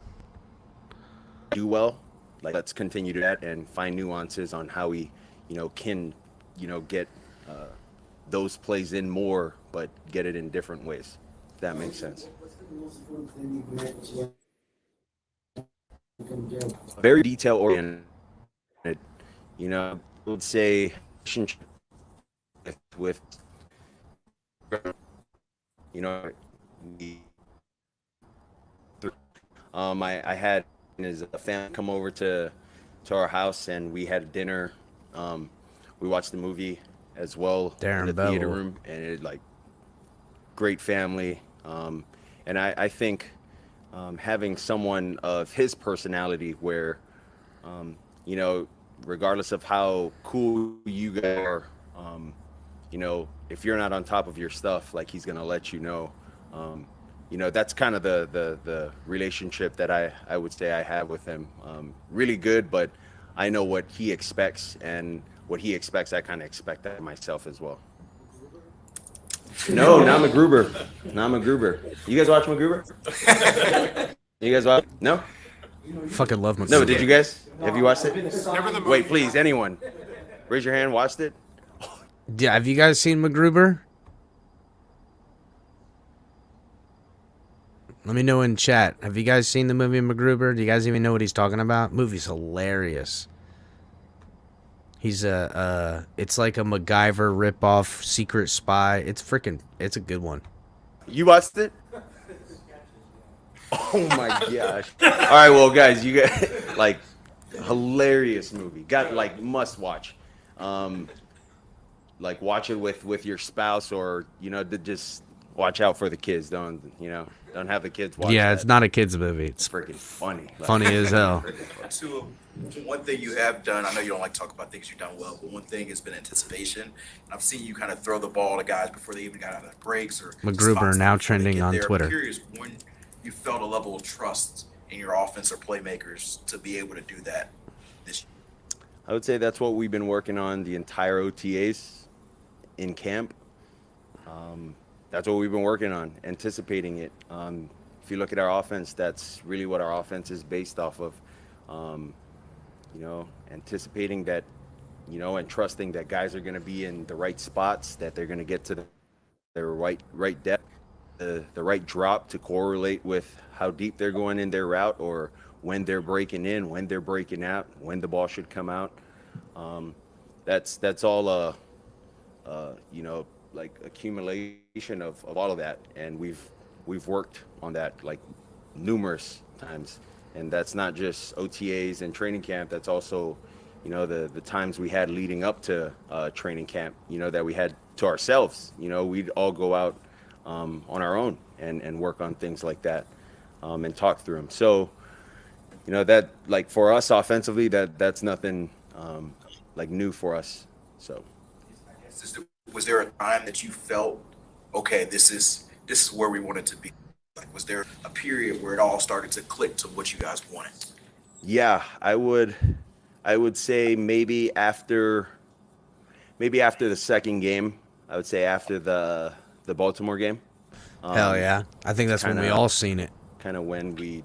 Do well. Like, let's continue to that and find nuances on how we, you know, can, you know, get those plays in more, but get it in different ways. If that makes sense. Very detail oriented. You know, I would say with you know, I had his family come over to our house, and we had dinner. We watched the movie as well in the theater room, and it like great family. And I think having someone of his personality, where you know, regardless of how cool you guys are, you know, if you're not on top of your stuff, like, he's gonna let you know. You know, that's kind of the relationship that I would say I have with him. Really good, but I know what he expects, and what he expects, I kind of expect that myself as well. No, not MacGruber. Not MacGruber. You guys watch MacGruber? You guys watch? No? Fucking love MacGruber. No, did you guys? Have you watched it? Never the movie. Wait, please, anyone. Raise your hand, watched it? Yeah, have you guys seen MacGruber? Let me know in chat. Have you guys seen the movie MacGruber? Do you guys even know what he's talking about? Movie's hilarious. He's it's like a MacGyver ripoff, secret spy. It's a good one. You watched it? Oh my gosh. All right, well, guys, you got, like, hilarious movie. Got, like, must watch. Like, watch it with your spouse, or, you know, just watch out for the kids. Don't have the kids watch. Yeah, that. It's not a kids movie. It's freaking funny. Funny as hell. So, one thing you have done, I know you don't like to talk about things you've done well, but one thing has been anticipation. And I've seen you kind of throw the ball to guys before they even got out of breaks or MacGruber now trending on Twitter. I'm curious when you felt a level of trust in your offense or playmakers to be able to do that this year. I would say that's what we've been working on the entire OTAs in camp. That's what we've been working on, anticipating it. If you look at our offense, that's really what our offense is based off of. You know, anticipating that, you know, and trusting that guys are going to be in the right spots, that they're going to get to their right depth, the right drop to correlate with how deep they're going in their route, or when they're breaking in, when they're breaking out, when the ball should come out. That's all you know, like, accumulation of all of that, and we've worked on that like numerous times. And that's not just OTAs and training camp. That's also, you know, the times we had leading up to training camp, you know, that we had to ourselves. You know, we'd all go out on our own and work on things like that, and talk through them. So, you know, that, like, for us offensively, that's nothing like new for us. So, was there a time that you felt, okay, this is where we wanted to be? Like, was there a period where it all started to click to what you guys wanted? Yeah, I would say maybe after the second game. I would say after the Baltimore game. Hell yeah. I think that's when we all seen it. Kind of when we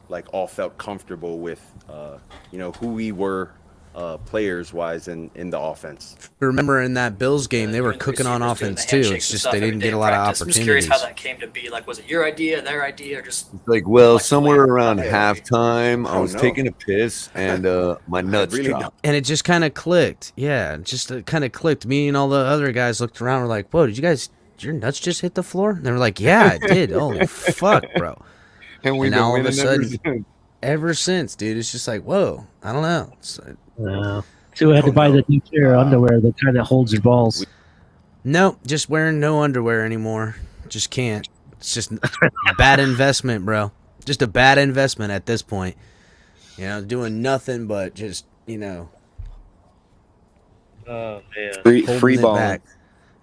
like all felt comfortable with, who we were players wise in the offense. Remember in that Bills game, they were cooking on offense too. It's just they didn't get a lot of opportunities. I'm just curious how that came to be. Like, was it your idea, their idea, or just Somewhere around halftime, I was taking a piss and my nuts dropped. And it just kind of clicked. Yeah, just kind of clicked. Me and all the other guys looked around. We're like, "Whoa, did your nuts just hit the floor?" And they were like, "Yeah, it did." Holy fuck, bro! And we've now all been of a winning sudden, ever since, dude, it's just like, whoa. I don't know. So I had to buy the new pair of underwear that kind of holds your balls. No, just wearing no underwear anymore. Just can't. It's just a bad investment, bro. Just a bad investment at this point. Doing nothing but just, Oh man. Free it ball. back.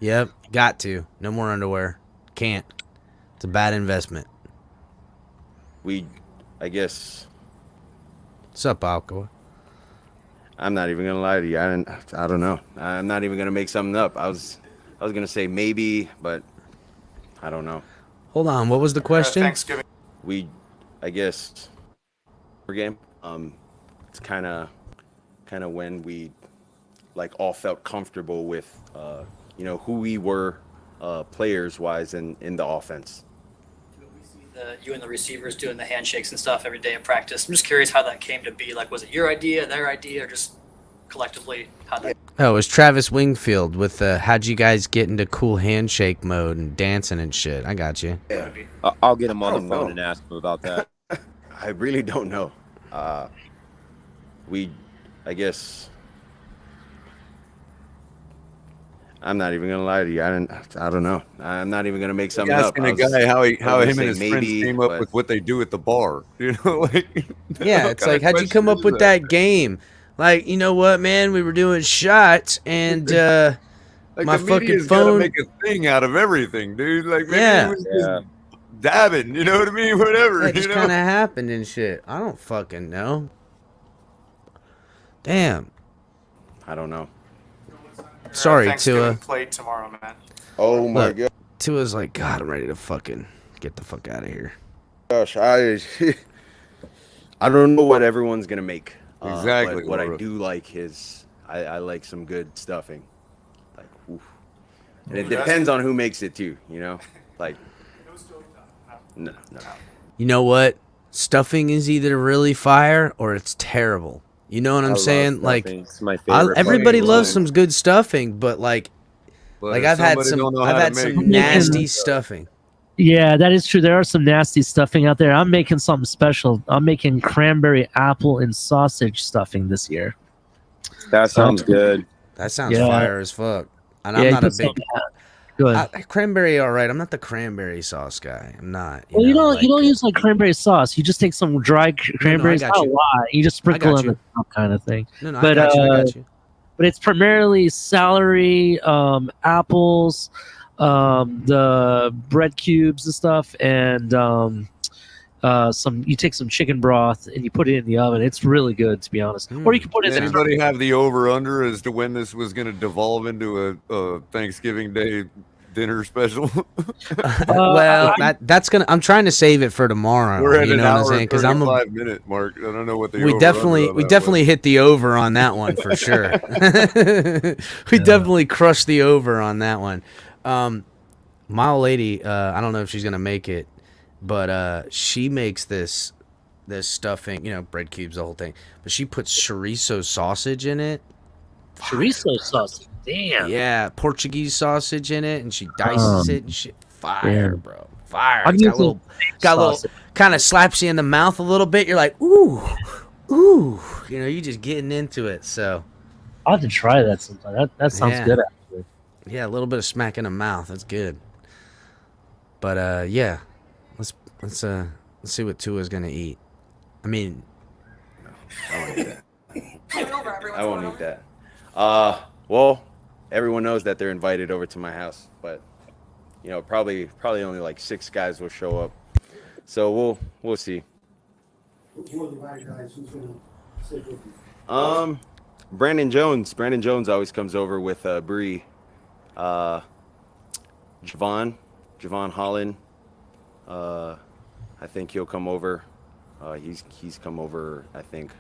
Yep, got to. No more underwear. Can't. It's a bad investment. I guess. What's up, Alcoa? I'm not even gonna lie to you. I don't know. I'm not even gonna make something up. I was gonna say maybe, but I don't know. Hold on. What was the question? Thanksgiving. I guess, game. It's kind of when we like all felt comfortable with, who we were players wise in the offense. you and the receivers doing the handshakes and stuff every day in practice? I'm just curious how that came to be. Like, was it your idea, their idea, or just collectively how that? Oh, it was Travis Wingfield with how'd you guys get into cool handshake mode and dancing and shit. I got you. Yeah. I'll get him on the phone and ask him about that. I really don't know. I guess I'm not even gonna lie to you. I don't know. I'm not even gonna make something up. Asking a guy how him and his friends came up with what they do at the bar. You know, like yeah, it's like how'd you come up with that game? Like, you know what, man? We were doing shots and like my the fucking phone. Make a thing out of everything, dude. Like maybe it was just dabbing. You know what I mean? Whatever. That just kind of happened and shit. I don't fucking know. Damn. I don't know. Sorry, Thanksgiving Tua. plate tomorrow, man. Oh my god. Tua's like, God, I'm ready to fucking get the fuck out of here. Gosh, I don't know what everyone's gonna make. Exactly. But what I do like is I like some good stuffing. Like, oof. And it depends on who makes it too. You know, like. No. You know what? Stuffing is either really fire or it's terrible. You know what I'm saying? Like, it's my favorite. everybody loves some good stuffing, but like I've had some nasty stuffing. Yeah, that is true. There are some nasty stuffing out there. I'm making something special. I'm making cranberry apple and sausage stuffing this year. That sounds good. That sounds fire as fuck. And I'm not a big cranberry. All right, I'm not the cranberry sauce guy. I'm not. You don't use like cranberry sauce. You just take some dry cranberries, not a lot. You just sprinkle on the top kind of thing. No, I got you. But it's primarily celery, apples, the bread cubes and stuff, and you take some chicken broth and you put it in the oven. It's really good, to be honest. Or you can put it in. Anybody have the over under as to when this was going to devolve into a Thanksgiving Day dinner special? Well, that's gonna. I'm trying to save it for tomorrow. We're at you an know what I'm hour saying? and Because I'm 35-minute mark. I don't know what the we definitely hit the over on that one for sure. We definitely crushed the over on that one. My old lady, I don't know if she's gonna make it, but she makes this stuffing, bread cubes, the whole thing. But she puts chorizo sausage in it. Chorizo sausage, damn. Yeah, Portuguese sausage in it, and she dices it and shit. Fire, bro, fire. I'm It's got a little, kind of slaps you in the mouth a little bit. You're like, ooh, you're just getting into it. So I'll have to try that sometime. That sounds good, actually. Yeah, a little bit of smack in the mouth. That's good. But yeah, let's see what Tua's gonna eat. I mean, I won't eat that. I won't eat that. Well, everyone knows that they're invited over to my house, but probably only like 6 guys will show up. So we'll see. Who are the right guys? Who's gonna sit with you? Brandon Jones. Brandon Jones always comes over with Bree, Javon, Javon Holland. I think he'll come over. He's come over. I think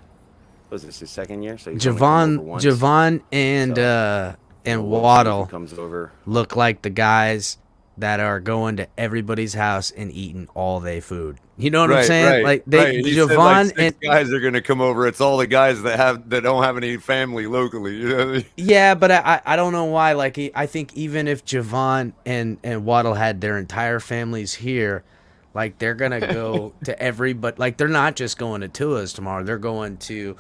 was this his second year? So he's only come over once. Javon and We'll see if he Waddle comes over. look like the guys that are going to everybody's house and eating all day food. You know what I'm saying? Like He said, Javon like, six and guys are gonna come over. It's all the guys that don't have any family locally. You know what I mean? yeah, but I don't know why. Like I think even if Javon and Waddle had their entire families here, like they're gonna go to everybody. Like they're not just going to Tua's tomorrow. They're going to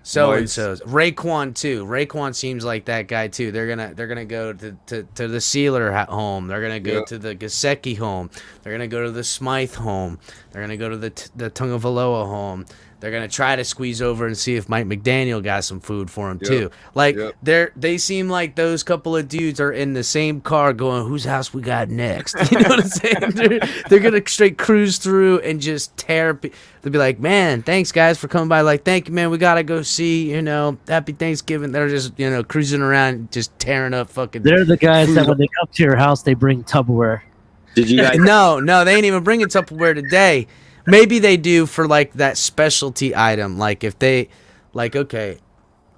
so and so's. Raekwon too. Raekwon seems like that guy too. They're gonna go to the Sealer home. They're gonna go to the Gasecki home. They're gonna go to the Smythe home. They're gonna go to the Tungavaloa home. They're gonna try to squeeze over and see if Mike McDaniel got some food for him too. Like they seem like those couple of dudes are in the same car going, whose house we got next? You know what I'm saying? They're gonna straight cruise through and just tear. They'll be like, man, thanks guys for coming by. Like, thank you, man. We gotta go see. Happy Thanksgiving. They're just cruising around, just tearing up fucking. They're the guys that when they come to your house, they bring Tupperware. Did you guys? No, they ain't even bringing Tupperware today. Maybe they do for like that specialty item. Like if they, like, okay,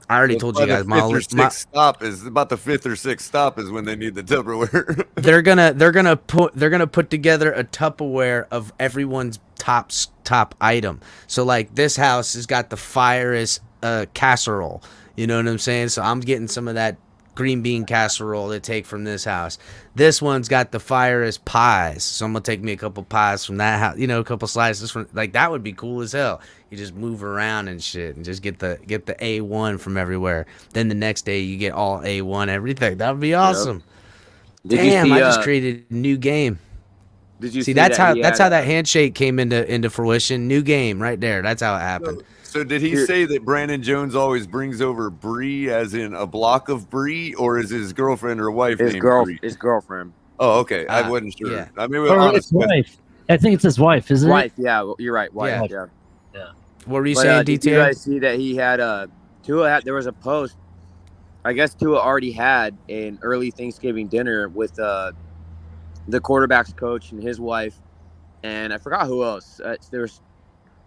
I already told you guys. About the fifth or sixth stop is when they need the Tupperware. they're gonna put together a Tupperware of everyone's top item. So like this house has got the firest casserole. You know what I'm saying? So I'm getting some of that green bean casserole to take from this house. This one's got the firest pies, so I'm gonna take me a couple pies from that house. A couple slices from like that would be cool as hell. You just move around and shit, and just get the A1 from everywhere. Then the next day you get all A1 everything. That would be awesome. Damn, I just created a new game. Did you see that's how that handshake came into fruition? New game right there. That's how it happened. So did he say that Brandon Jones always brings over brie, as in a block of brie, or is his girlfriend or wife named Brie? His girlfriend. Oh, okay. I wasn't sure. Yeah. I mean, Or his wife. I think it's his wife, isn't Wife, yeah, you're right. Wife, yeah. What were you saying, Did you DTA? guys see that he had Tua? There was a post. I guess Tua already had an early Thanksgiving dinner with the quarterback's coach and his wife, and I forgot who else. There was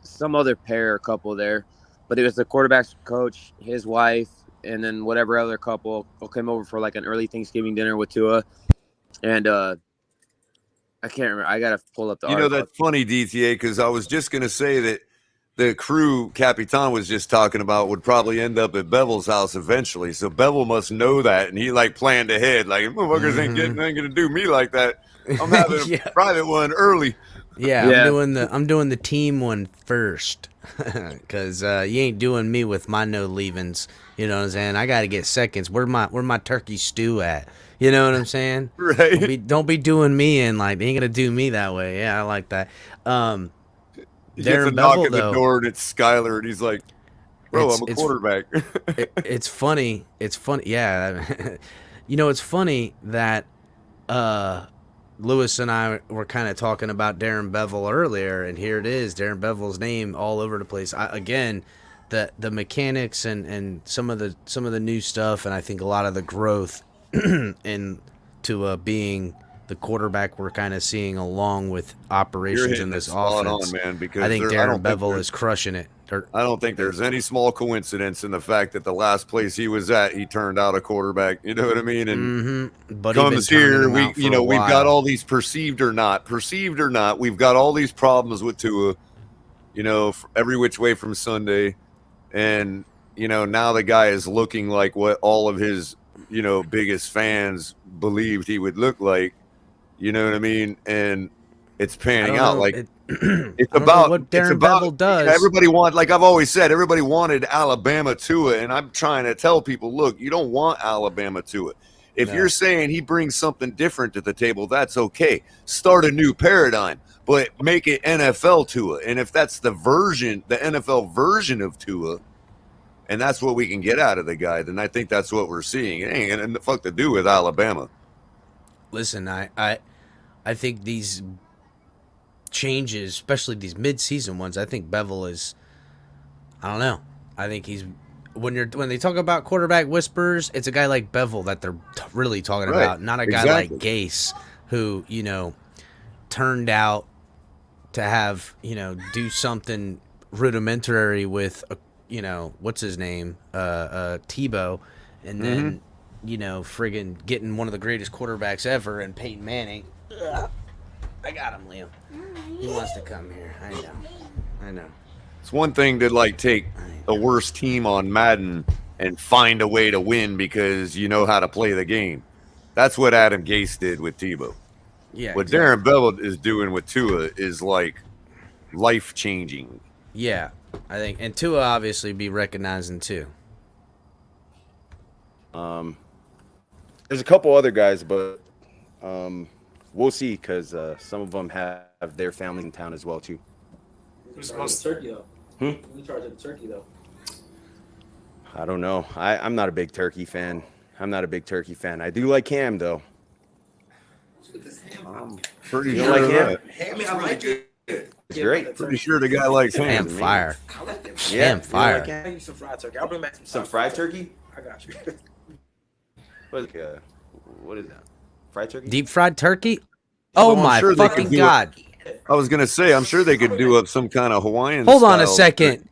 some other couple there, but it was the quarterback's coach, his wife, and then whatever other couple came over for like an early Thanksgiving dinner with Tua. And I can't remember. I gotta pull up the article. That's funny, DTA, because I was just gonna say that the crew Capitan was just talking about would probably end up at Bevel's house eventually. So Bevel must know that, and he like planned ahead. Like, motherfuckers ain't gonna do me like that. I'm having a private one early. Yeah, I'm doing the team one first, because you ain't doing me with my no leavings. You know what I'm saying? I got to get seconds. Where my turkey stew at? You know what I'm saying? Right. Don't be doing me in like they ain't gonna do me that way. Yeah, I like that. He gets a knock at the door and it's Skyler, and he's like, "Bro, I'm a quarterback." It's funny. It's funny. Yeah, it's funny that Lewis and I were kind of talking about Darren Bevel earlier, and here it is, Darren Bevel's name all over the place. Again, the mechanics and some of the new stuff, and I think a lot of the growth into being the quarterback we're kind of seeing along with operations in this offense. Man, because I think Darren Bevel is crushing it. I don't think there's any small coincidence in the fact that the last place he was at, he turned out a quarterback. You know what I mean? And But comes here, we've got all these perceived or not, we've got all these problems with Tua, every which way from Sunday. And, now the guy is looking like what all of his, biggest fans believed he would look like. You know what I mean? And it's panning out. It's about what Darren Bevel does. Everybody like I've always said, everybody wanted Alabama Tua, and I'm trying to tell people, look, you don't want Alabama Tua. If you're saying he brings something different to the table, that's okay. Start a new paradigm, but make it NFL Tua. And if that's the NFL version of Tua, and that's what we can get out of the guy, then I think that's what we're seeing. It ain't got nothing to do with Alabama. Listen, I think these changes, especially these mid-season ones, I think Bevel is, I don't know. I think he's when they talk about quarterback whispers, it's a guy like Bevel that they're really talking about, not a guy like Gase who turned out to have, do something rudimentary with, what's his name? Tebow. And then, friggin' getting one of the greatest quarterbacks ever and Peyton Manning. Ugh. I got him, Liam. He wants to come here. I know. It's one thing to like take the worst team on Madden and find a way to win because you know how to play the game. That's what Adam Gase did with Tebow. Yeah. What Darren Bell is doing with Tua is like life changing. Yeah, I think, and Tua obviously be recognizing too. There's a couple other guys, but we'll see because some of them have their families in town as well too. Who's supposed to turkey though? Who's in charge of the turkey though? I don't know. I'm not a big turkey fan. I do like ham though. Pretty You sure don't like of ham? that. Ham is really good. It's great. Pretty sure the guy likes Ham ham. fire. I like them. Yeah, Ham fire. you don't like ham? I use some fried turkey. I'll bring back Some fried turkey? I got you. What is that? Fried turkey? Deep fried turkey? Oh Well, I'm my sure they fucking could do God. I was gonna say, I'm sure they could do up some kind of Hawaiian. Hold on a style. second.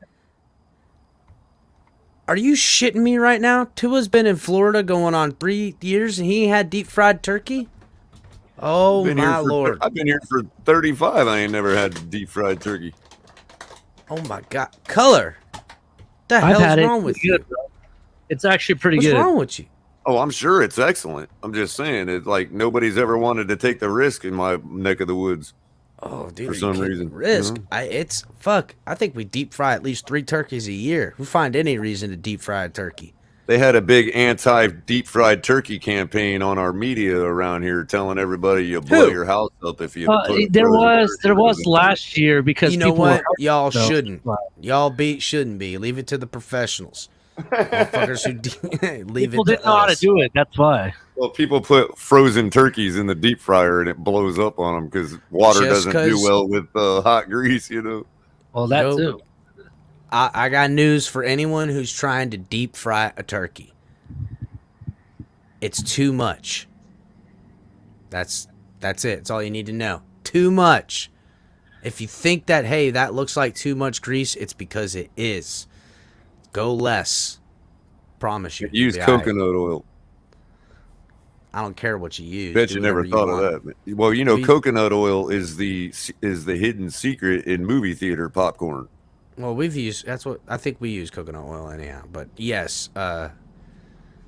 Are you shitting me right now? Tua's been in Florida going on 3 years and he had deep fried turkey? Oh Been here my for- Lord. I've been here for 35. I ain't never had deep fried turkey. Oh my God. Color. What the I've hell's had it. wrong with It's you? good, bro. It's actually pretty What's good. wrong with you? Oh, I'm sure it's excellent. I'm just saying, it's like nobody's ever wanted to take the risk in my neck of the woods. Oh, dude, For are you some kidding? reason, Risk. you know? I think we deep fry at least 3 turkeys a year. Who find any reason to deep fry a turkey? They had a big anti-deep fried turkey campaign on our media around here, telling everybody you blow Who? your house up if you. There was last year because You know people what? were Y'all No. shouldn't. Y'all shouldn't be. Leave it to the professionals. Motherfuckers who leave people it to didn't know how to us. do it. That's why. Well, people put frozen turkeys in the deep fryer and it blows up on them because water Just doesn't do 'cause- well with hot grease, you know. Well, that Nope. too. I got news for anyone who's trying to deep fry a turkey. It's too much. That's it. That's all you need to know. Too much. If you think that, hey, that looks like too much grease, it's because it is. Go less. Promise you. Use You'll be all right. coconut oil. I don't care what you use. Bet Do you never whatever thought want. of that. Well, you know, We- coconut oil is the hidden secret in movie theater popcorn. Well, I think we use coconut oil anyhow. But yes,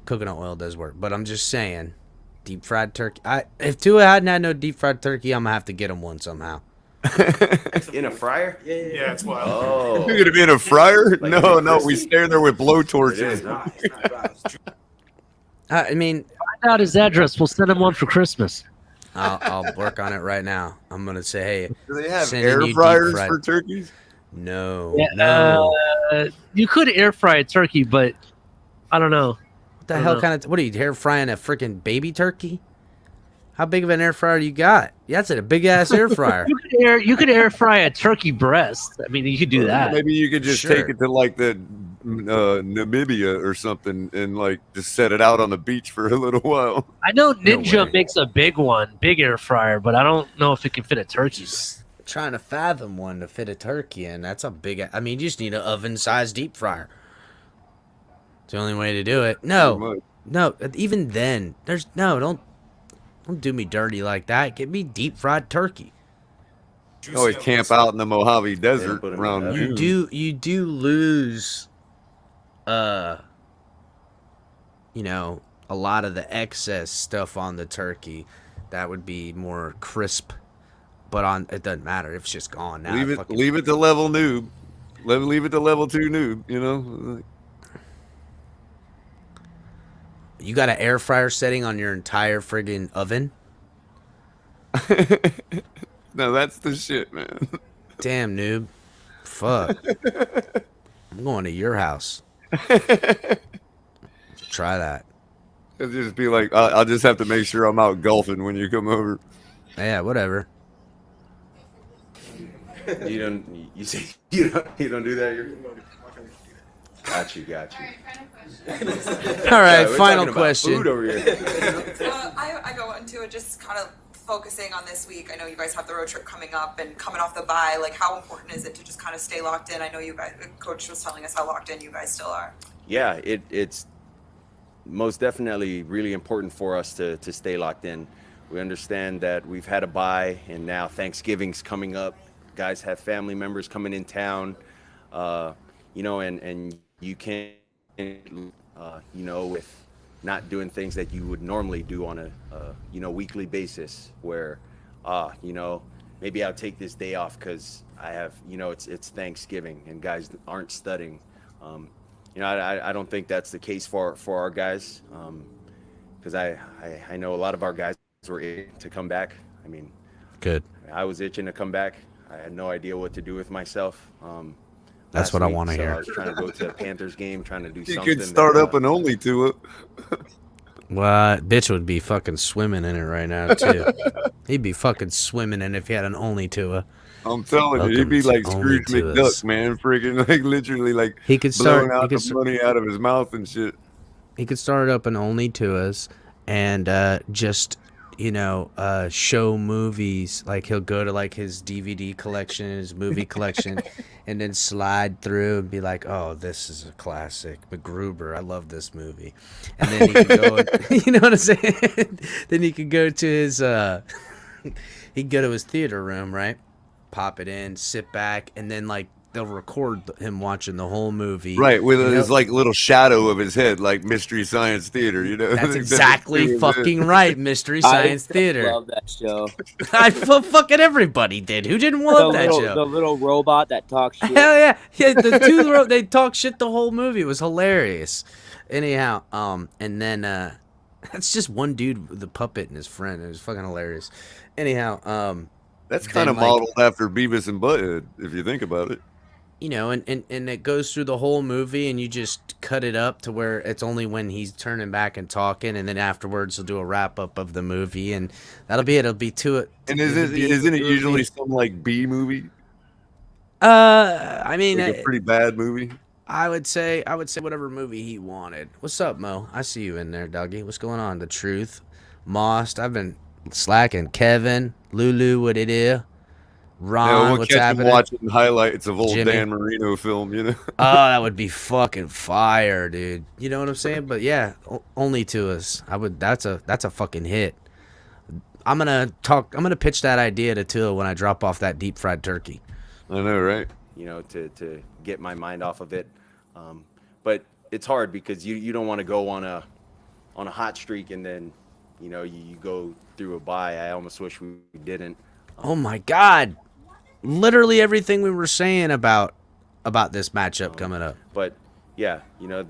coconut oil does work. But I'm just saying, deep fried turkey. If Tua hadn't had no deep fried turkey, I'm gonna have to get him one somehow. In a fryer? Yeah, it's wild. Oh. You're gonna be in a fryer? Like No, in a we crispy? stand there with blow It torches. is. I mean, Find out his address. We'll send him one for Christmas. I'll work on it right now. I'm gonna say, hey, Do they have sending you air deep fryers fried- for turkeys? No, Yeah, no. you could air fry a turkey, but I don't know. What the I don't hell know. kind of? What are you air frying a freaking baby turkey? How big of an air fryer you got? Yeah, that's a big ass air fryer. You could air fry a turkey breast. I mean, you could do that. Maybe you could just Sure. take it to like the Namibia or something and like just set it out on the beach for a little while. I know No Ninja way. makes a big air fryer, but I don't know if it can fit a turkey. Just trying to fathom one to fit a turkey in. That's a big. I mean, you just need an oven-sized deep fryer. It's the only way to do it. Pretty No, much. no. Even then, don't do me dirty like that. Get me deep fried turkey. You always camp out in the Mojave Desert put 'em in around the June. You do lose, a lot of the excess stuff on the turkey. That would be more crisp, but it doesn't matter. It's just gone now. Leave it to level noob. Leave it to level 2 noob, you know? You got an air fryer setting on your entire friggin' oven? No, that's the shit, man. Damn, noob. Fuck. I'm going to your house. Try that. It'll just be like, I'll just have to make sure I'm out golfing when you come over. Yeah, whatever. You say you don't do that. Got you. All right, Yeah, we're final talking about question. Food over here. I got one too. Just kind of focusing on this week, I know you guys have the road trip coming up and coming off the bye. Like, how important is it to just kind of stay locked in? I know you guys, Coach was telling us how locked in you guys still are. Yeah, it's most definitely really important for us to stay locked in. We understand that we've had a bye, and now Thanksgiving's coming up. Guys have family members coming in town, you know, and you can't, you know, with not doing things that you would normally do on a, you know, weekly basis, where, you know, maybe I'll take this day off because I have, you know, it's Thanksgiving and guys aren't studying. You know, I don't think that's the case for our guys, because I know a lot of our guys were itching to come back. I mean, good. I was itching to come back. I had no idea what to do with myself. That's what I want to hear. I was trying to go to a Panthers game, trying to do You something. could start up an only to it. Well, bitch would be fucking swimming in it right now too. He'd be fucking swimming in it if he had an only Tua. I'm telling you, he'd be like Scrooge McDuck, man. Freaking like literally like he could start blowing out the money out of his mouth and shit. He could start up an only Tuas and just, you know, show movies. Like he'll go to like his DVD collection, his movie collection, and then slide through and be like, "Oh, this is a classic, MacGruber. I love this movie." And then he could go, you know what I'm saying? Then he could go to his, he'd go to his theater room, right? Pop it in, sit back, and then like they'll record him watching the whole movie. Right, with his like little shadow of his head, like Mystery Science Theater, you know? That's exactly fucking right, Mystery Science Theater. I love that show. Fucking everybody did. Who didn't love that show? The little robot that talks shit. Hell yeah. Yeah, the two, they talk shit the whole movie. It was hilarious. Anyhow, and then, that's just one dude with the puppet and his friend. It was fucking hilarious. Anyhow, that's kind of modeled after Beavis and Butthead, if you think about it. You know, and it goes through the whole movie, and you just cut it up to where it's only when he's turning back and talking, and then afterwards he'll do a wrap up of the movie, and that'll be it. It'll be to it. And isn't it usually some like B movie? I mean, like a pretty bad movie. I would say whatever movie he wanted. What's up, Mo? I see you in there, Dougie. What's going on? The Truth, Most. I've been slacking. Kevin, Lulu, what it is? Ron, we'll what's catch happening? him watching highlights of old Jimmy. Dan Marino film, you know. Oh, that would be fucking fire, dude. You know what I'm saying? But yeah, only to us. I would. That's a fucking hit. I'm gonna pitch that idea to Tua when I drop off that deep fried turkey. I know, right? You know, to get my mind off of it. But it's hard because you don't want to go on a hot streak and then, you know, you go through a bye. I almost wish we didn't. Oh my God. Literally everything we were saying about this matchup coming up. But yeah, you know,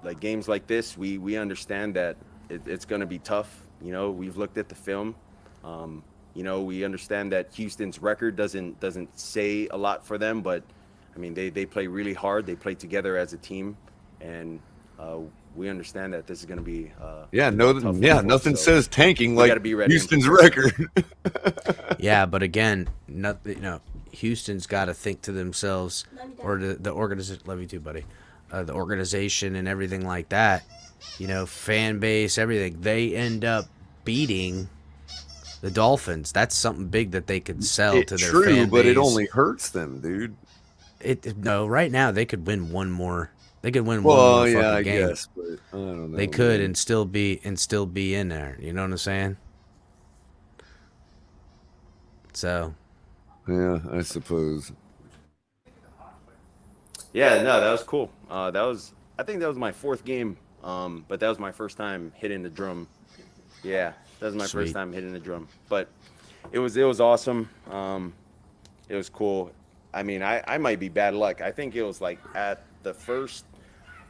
like games like this, we understand that it's going to be tough. You know, we've looked at the film. You know, we understand that Houston's record doesn't say a lot for them, but I mean, they play really hard. They play together as a team, and we understand that this is going to be nothing says tanking like gotta be ready. Houston's record. Yeah, but again, Houston's got to think to themselves, or the organization. Love you too, buddy. The organization and everything like that. You know, fan base, everything. They end up beating the Dolphins. That's something big that they could sell to their fan base. But it only hurts them, dude. No, right now they could win one more. They could win one more fucking game. Guess, but I don't know. They could and still be in there. You know what I'm saying? So. Yeah, I suppose. Yeah, no, that was cool. I think that was my fourth game, but that was my first time hitting the drum. Yeah, that was my first time hitting the drum. But it was awesome. It was cool. I mean, I might be bad luck. I think it was like at the first,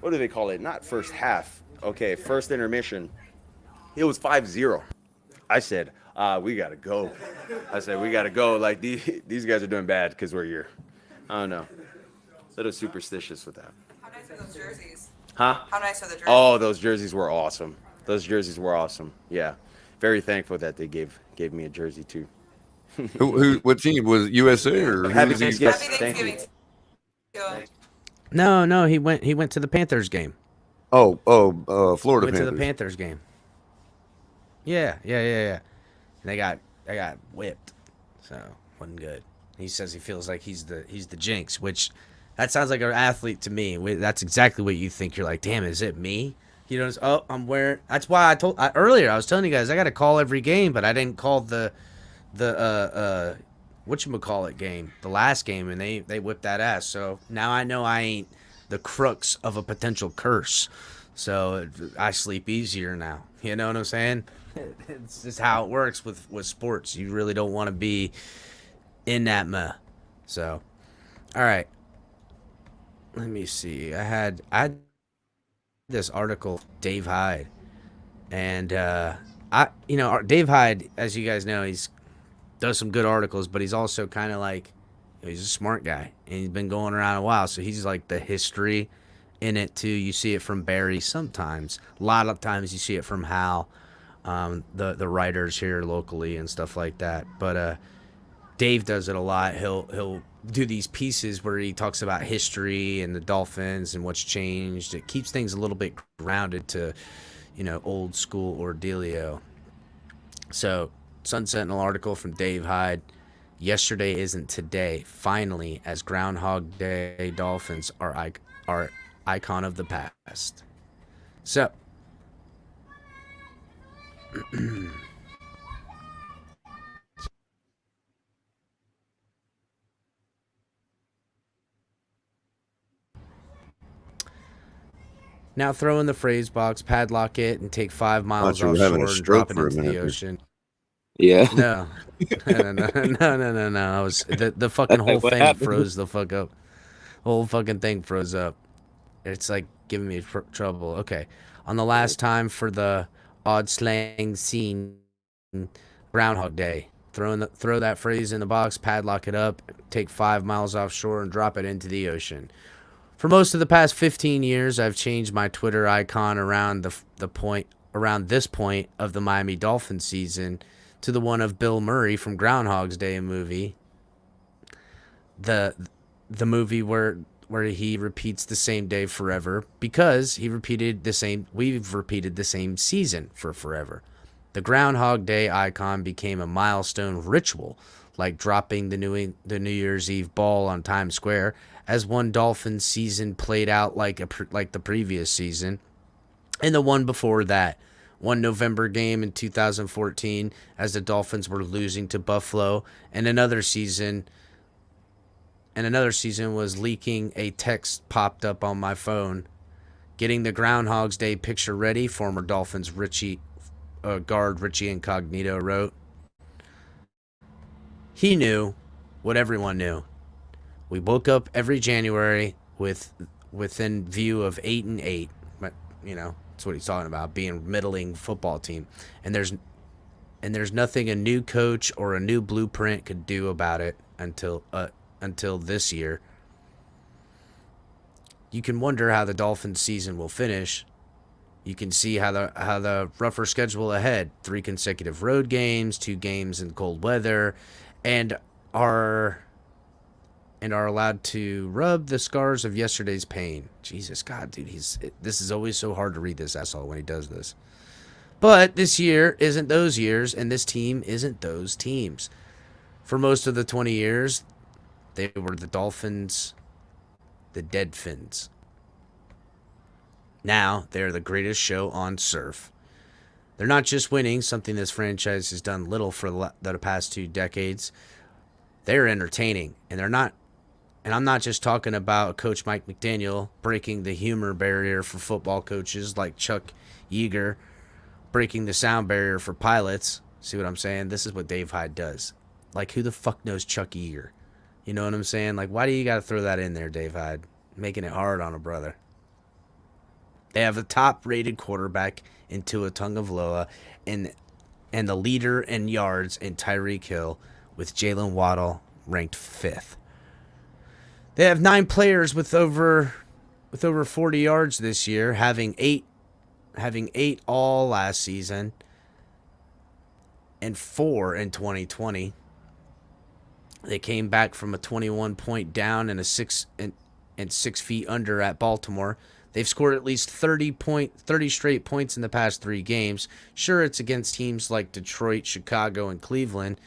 what do they call it? Not first half. Okay, first intermission. It was 5-0. I said, we got to go. We got to go. Like, these guys are doing bad because we're here. I don't know. A little superstitious with that. How nice are those jerseys? Huh? How nice are the jerseys? Oh, those jerseys were awesome. Yeah. Very thankful that they gave me a jersey, too. What team? Was it USA or? Happy Thanksgiving. Thank you. No, he went to the Panthers game. Florida Went Panthers. to the Panthers game. Yeah. and they got whipped. So wasn't good. He says he feels like he's the jinx, which that sounds like an athlete to me. That's exactly what you think. You're like, damn, is it me? You know, I'm wearing. That's why earlier I was telling you guys I got to call every game, but I didn't call the whatchamacallit game, the last game, and they whipped that ass. So now I know I ain't the crux of a potential curse. So I sleep easier now. You know what I'm saying? It's just how it works with sports. You really don't want to be in that meh. So, all right. Let me see. I had this article, Dave Hyde, and Dave Hyde, as you guys know, he's does some good articles, but he's also kind of like, he's a smart guy, and he's been going around a while, so he's like the history in it too. You see it from Barry sometimes. A lot of times you see it from Hal, the writers here locally and stuff like that. But Dave does it a lot. He'll do these pieces where he talks about history and the Dolphins and what's changed. It keeps things a little bit grounded to, old school ordealio. So, Sun Sentinel article from Dave Hyde. Yesterday isn't today. Finally, as Groundhog Day Dolphins are icon of the past. So, now throw in the phrase box, padlock it, and take 5 miles you were having a offshore and stroke drop it for a into the minute there. ocean. Yeah. No. No. I was the fucking whole What thing happened? froze the fuck up. The whole fucking thing froze up. It's like giving me trouble. Okay. On the last time for the odd slang scene, Groundhog Day. Throw that phrase in the box, padlock it up, take 5 miles offshore, and drop it into the ocean. For most of the past 15 years, I've changed my Twitter icon around this point of the Miami Dolphins season to the one of Bill Murray from Groundhog's Day movie. The movie where he repeats the same day forever because we've repeated the same season for forever. The Groundhog Day icon became a milestone ritual, like dropping the New Year's Eve ball on Times Square, as one Dolphins season played out like the previous season, and the one before that. One November game in 2014 as the Dolphins were losing to Buffalo, and another season was leaking. A text popped up on my phone. Getting the Groundhog's Day picture ready, former Dolphins guard Richie Incognito wrote. He knew what everyone knew. We woke up every January within view of 8-8. But, that's what he's talking about, being middling football team. And there's nothing a new coach or a new blueprint could do about it until this year. You can wonder how the Dolphins season will finish. You can see how the rougher schedule ahead, 3 consecutive road games, 2 games in cold weather, and are allowed to rub the scars of yesterday's pain. Jesus, God, dude, this is always so hard to read this asshole when he does this. But this year isn't those years, and this team isn't those teams. For most of the 20 years, they were the Dolphins, the Dead Fins. Now, they're the greatest show on surf. They're not just winning, something this franchise has done little for the past 2 decades. They're entertaining, and they're not. And I'm not just talking about Coach Mike McDaniel breaking the humor barrier for football coaches like Chuck Yeager, breaking the sound barrier for pilots. See what I'm saying? This is what Dave Hyde does. Like, who the fuck knows Chuck Yeager? You know what I'm saying? Like, why do you got to throw that in there, Dave Hyde? Making it hard on a brother. They have a top-rated quarterback in Tua Tagovailoa and the leader in yards in Tyreek Hill, with Jalen Waddle ranked 5th. They have 9 players with over 40 yards this year, having eight all last season and 4 in 2020. They came back from a 21-point down and 6 feet under at Baltimore. They've scored at least 30 straight points in the past 3 games. Sure, it's against teams like Detroit, Chicago, and Cleveland,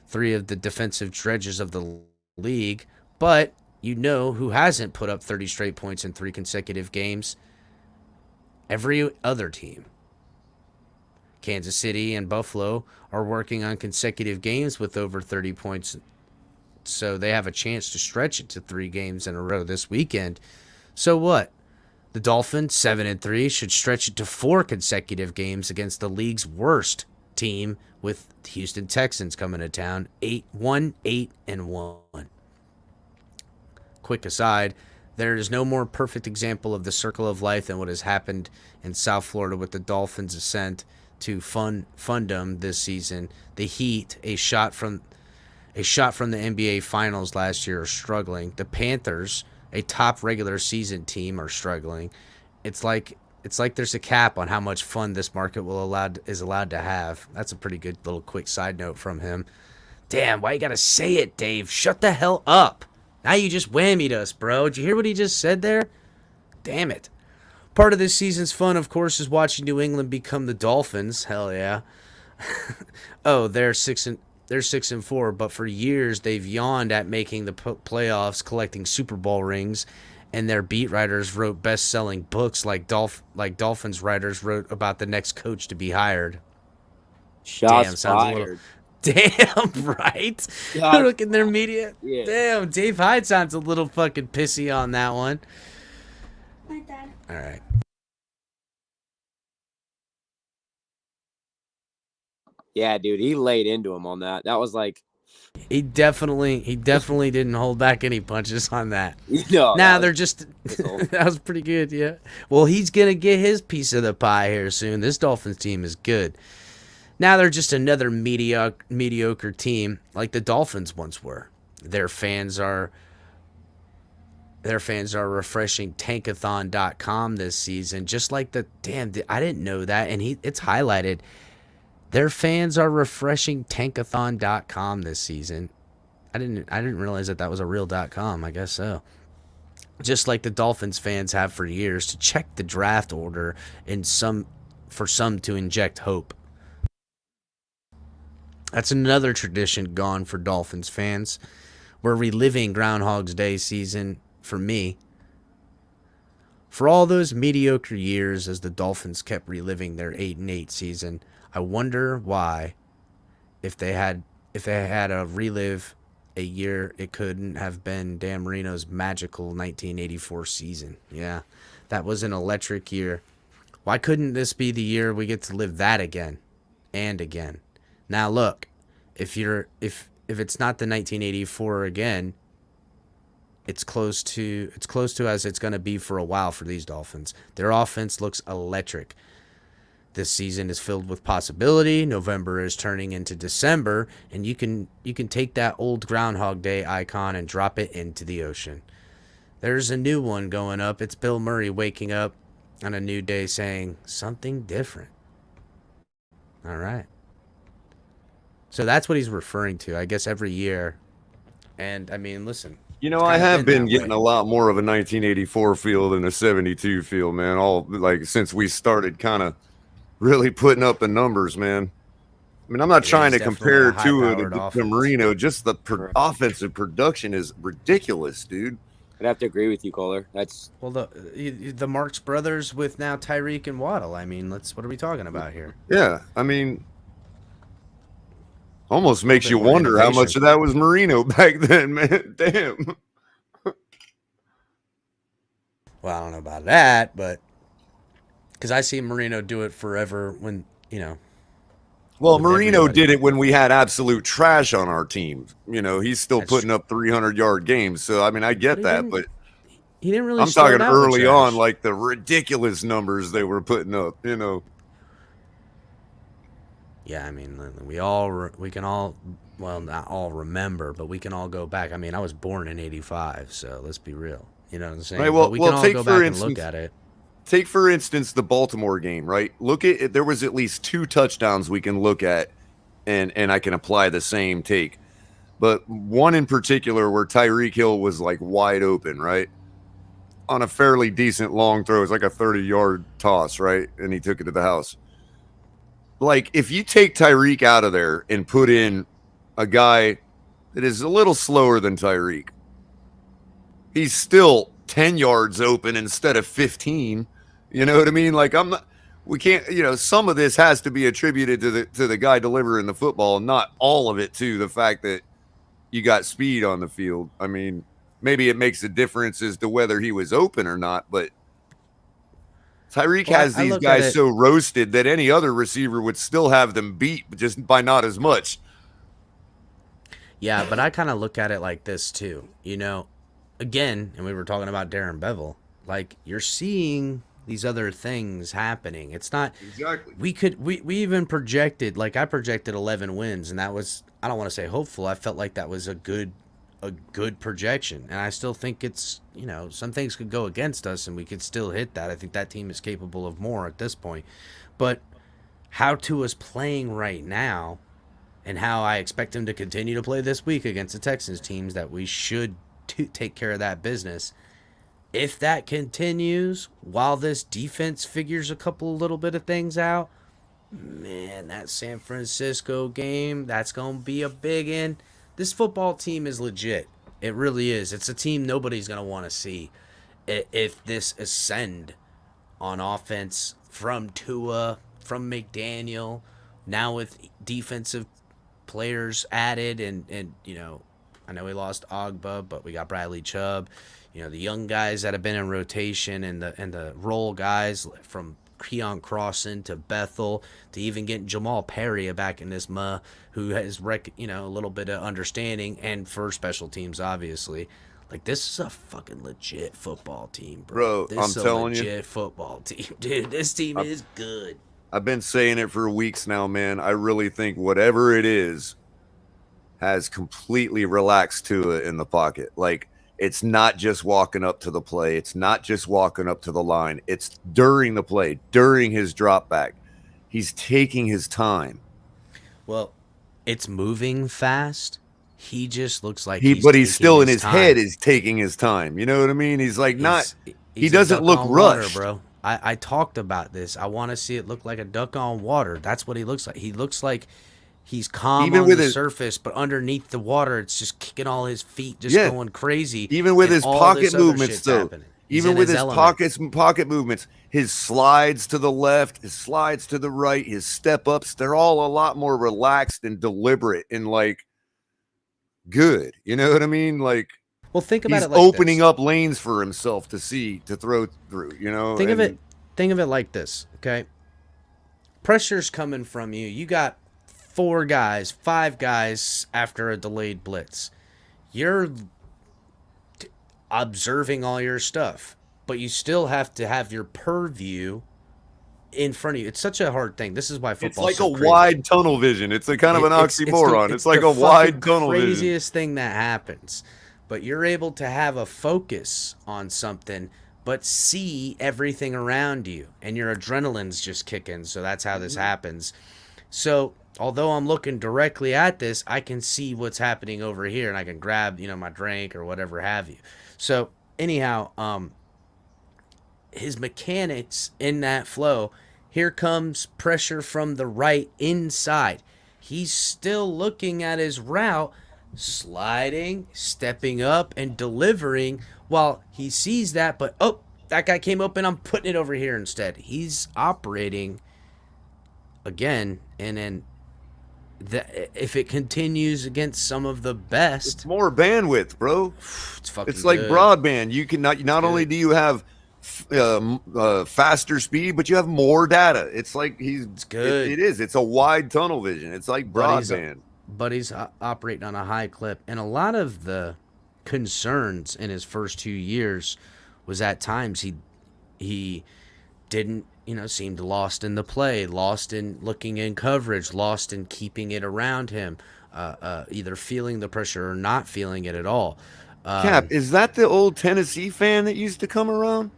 3 of the defensive dredges of the league, but you know who hasn't put up 30 straight points in 3 consecutive games? Every other team. Kansas City and Buffalo are working on consecutive games with over 30 points, so they have a chance to stretch it to 3 games in a row this weekend. So what? The Dolphins, 7-3, should stretch it to 4 consecutive games against the league's worst team, with Houston Texans coming to town, 8-1. Quick aside, there is no more perfect example of the circle of life than what has happened in South Florida with the Dolphins' ascent to fundum this season. The Heat, a shot from the NBA Finals last year, are struggling. The Panthers, a top regular season team, are struggling. It's like there's a cap on how much fun this market is allowed to have. That's a pretty good little quick side note from him. Damn, why you gotta say it, Dave? Shut the hell up. Now you just whammied us, bro. Did you hear what he just said there? Damn it. Part of this season's fun, of course, is watching New England become the Dolphins. Hell yeah. Oh, they're 6-4, but for years they've yawned at making the playoffs, collecting Super Bowl rings, and their beat writers wrote best-selling books like Dolphins writers wrote about the next coach to be hired. Shots fired. Damn, right? Look in their media. Yeah. Damn, Dave Hyde sounds a little fucking pissy on that one. My dad. All right. Yeah, dude, he laid into him on that. That was like, he definitely didn't hold back any punches on that. No, they're just that was pretty good, yeah. Well, he's gonna get his piece of the pie here soon. This Dolphins team is good. Now they're just another mediocre team like the Dolphins once were. Their fans are refreshing tankathon.com this season, just like I didn't know that, and it's highlighted. Their fans are refreshing tankathon.com this season. I didn't realize that was a real .com. I guess so. Just like the Dolphins fans have for years, to check the draft order for some to inject hope. That's another tradition gone for Dolphins fans. We're reliving Groundhog's Day season for me. For all those mediocre years as the Dolphins kept reliving their 8-8 season, I wonder why, if they had a relive a year, it couldn't have been Dan Marino's magical 1984 season. Yeah, that was an electric year. Why couldn't this be the year we get to live that again and again? Now look, if it's not the 1984 again, it's close to as it's going to be for a while for these Dolphins. Their offense looks electric. This season is filled with possibility. November is turning into December, and you can take that old Groundhog Day icon and drop it into the ocean. There's a new one going up. It's Bill Murray waking up on a new day saying something different. All right. So that's what he's referring to, I guess, every year. And, I mean, listen. You know, I have been getting a lot more of a 1984 feel than a 72 feel, man. Since we started kind of really putting up the numbers, man. I mean, I'm not trying to compare to Marino. Just the offensive production is ridiculous, dude. I'd have to agree with you, Kohler. That's the Marx brothers with now Tyreek and Waddle. I mean, what are we talking about here? Yeah, I mean, almost makes you wonder how much of that was Marino back then, man. Damn. Well, I don't know about that, but because I see Marino do it forever when, you know. Well, Marino did it when we had absolute trash on our team. You know, he's still putting up 300-yard games. So, I mean, I get that, but he didn't really. I'm talking early on, like the ridiculous numbers they were putting up, you know. Yeah, I mean, we can all, well, not all remember, but we can all go back. I mean, I was born in '85, so let's be real. You know what I'm saying? Right, well, we can all take go for back instance, and look at it. Take, for instance, the Baltimore game, right? Look at it. There was at least 2 touchdowns we can look at, and I can apply the same take. But one in particular where Tyreek Hill was, like, wide open, right? on a fairly decent long throw. It's like a 30-yard toss, right? And he took it to the house. Like, if you take Tyreek out of there and put in a guy that is a little slower than Tyreek, he's still 10 yards open instead of 15. You know what I mean? Like, we can't, some of this has to be attributed to the guy delivering the football, not all of it to the fact that you got speed on the field. I mean, maybe it makes a difference as to whether he was open or not, but Tyreek has these guys so roasted that any other receiver would still have them beat, just by not as much. Yeah, but I kind of look at it like this too. Again, and we were talking about Darren Bevel, like, you're seeing these other things happening. It's not exactly. We even projected, like, I projected 11 wins, and that was, I don't want to say hopeful. I felt like that was a good projection, and I still think it's, some things could go against us and we could still hit that. I think that team is capable of more at this point. But how Tua's playing right now, and how I expect him to continue to play this week against the Texans teams that we should take care of that business. If that continues while this defense figures a couple little bit of things out, man, that San Francisco game, that's going to be a big one. This football team is legit. It really is. It's a team nobody's going to want to see if this ascend on offense from Tua, from McDaniel, now with defensive players added, and I know we lost Ogba, but we got Bradley Chubb. The young guys that have been in rotation, and the role guys from Keon Crossan to Bethel to even getting Jamal Perry back in this who has a little bit of understanding, and for special teams, obviously. Like, this is a fucking legit football team, bro. I'm telling you, legit football team, dude. This team is good. I've been saying it for weeks now, man. I really think whatever it is has completely relaxed Tua in the pocket. Like, it's not just walking up to the play. It's not just walking up to the line. It's during the play, during his drop back. He's taking his time. Well, it's moving fast. He just looks like but he's still in his head is taking his time. You know what I mean? He's like he doesn't look rushed, bro. I talked about this. I want to see it look like a duck on water. That's what he looks like. He looks like he's calm even on the surface, but underneath the water, it's just kicking all his feet, just going crazy. Even with his pocket movements, though. Even with his pocket movements, his slides to the left, his slides to the right, his step-ups, they're all a lot more relaxed and deliberate and, like, good. You know what I mean? Like, well, think about it like opening up lanes for himself to throw through, Think of it like this, okay? Pressure's coming from you. You got 5 guys after a delayed blitz. You're observing all your stuff, but you still have to have your purview in front of you. It's such a hard thing. This is why football is so crazy. Wide tunnel vision. It's a kind of an oxymoron. It's like a wide tunnel vision. It's the craziest thing that happens. But you're able to have a focus on something, but see everything around you, and your adrenaline's just kicking. So that's how this happens. So although I'm looking directly at this, I can see what's happening over here, and I can grab, my drink or whatever have you. So anyhow, his mechanics in that flow, here comes pressure from the right inside. He's still looking at his route, sliding, stepping up, and delivering while he sees that, but that guy came open, I'm putting it over here instead. He's operating again, and then if it continues against some of the best, it's more bandwidth, bro. It's like good. Broadband. You can not only do you have faster speed, but you have more data. It's like it's good. It is. It's a wide tunnel vision. It's like broadband. But he's operating on a high clip, and a lot of the concerns in his first 2 years was at times he didn't seemed lost in the play, lost in looking in coverage, lost in keeping it around him, either feeling the pressure or not feeling it at all. Cap, is that the old Tennessee fan that used to come around?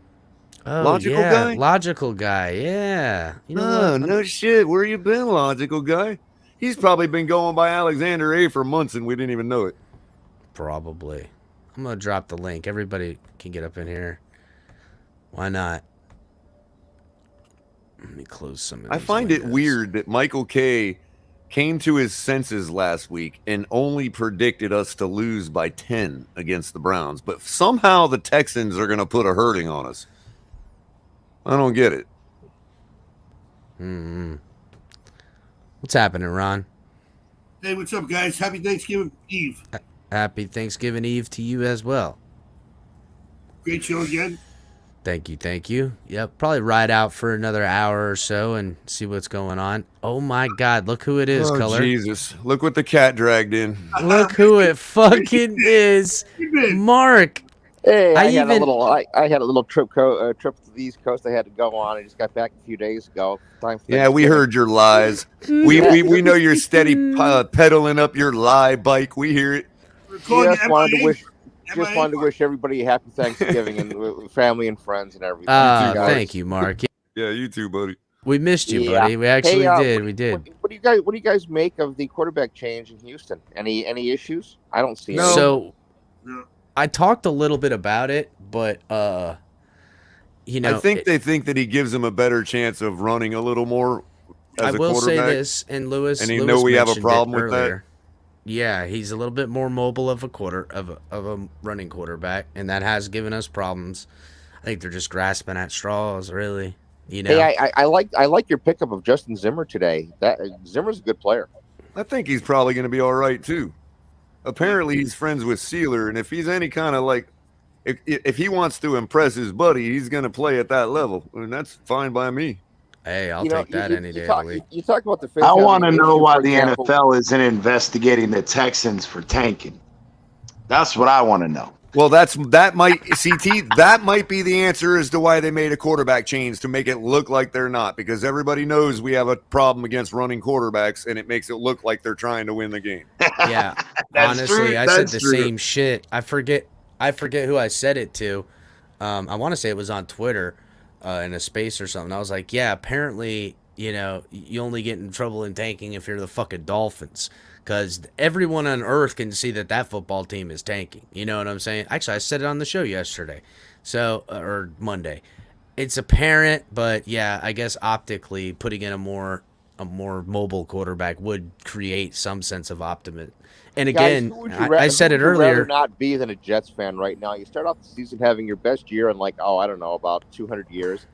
Oh, Logical yeah, guy? Logical guy, yeah. No shit. Where you been, logical guy? He's probably been going by Alexander A for months and we didn't even know it. Probably. I'm going to drop the link. Everybody can get up in here. Why not? Let me close some of I these find it windows. weird that Michael K came to his senses last week and only predicted us to lose by 10 against the Browns, but somehow the Texans are going to put a hurting on us. I don't get it. What's happening, Ron? Hey, what's up, guys? Happy Thanksgiving Eve. Happy Thanksgiving Eve to you as well. Great show again. Thank you. Yep, probably ride out for another hour or so and see what's going on. Oh my God, look who it is, Oh, Color. Jesus. Look what the cat dragged in. Look who it fucking is, Mark. Hey, I I had even- a little trip to the East Coast. I had to go on. I just got back a few days ago. Time for Yeah, we Thanksgiving. heard your lies. We know you're steady pedaling up your lie bike. We hear it. Just wanted to wish everybody a happy Thanksgiving and family and friends and everything. Thank you, Mark. Yeah, you too, buddy. We missed you, Yeah. buddy. We actually Hey, did. We did. What do you guys make of the quarterback change in Houston? Any issues? I don't see any. So, I talked a little bit about it, but you know, I think they think that he gives them a better chance of running a little more as I a will say quarterback. this, and Lewis, And you Lewis know we have a mentioned it problem with that. earlier. Yeah, he's a little bit more mobile of a running quarterback, and that has given us problems. I think they're just grasping at straws, really. You know, Hey, I like your pickup of Justin Zimmer today. That Zimmer's a good player. I think he's probably going to be all right too. Apparently, he's friends with Sealer, and if he's any kind of like, if he wants to impress his buddy, he's going to play at that level, and that's fine by me. Hey, I'll take that any day of the week. You talk about the. I want to physicality know issue, why for the example. NFL isn't investigating the Texans for tanking. That's what I want to know. Well, that might be the answer as to why they made a quarterback change, to make it look like they're not, because everybody knows we have a problem against running quarterbacks, and it makes it look like they're trying to win the game. Yeah, honestly, I said the same shit. I forget who I said it to. I want to say it was on Twitter, in a space or something. I was like, yeah, apparently, you know, you only get in trouble in tanking if you're the fucking Dolphins, because everyone on earth can see that football team is tanking. You know what I'm saying? Actually, I said it on the show yesterday, so or Monday. It's apparent, but yeah, I guess optically putting in a more mobile quarterback would create some sense of optimism. And again, Guys, who would you I said it who would you rather earlier. not be than a Jets fan right now. You start off the season having your best year in about 200 years,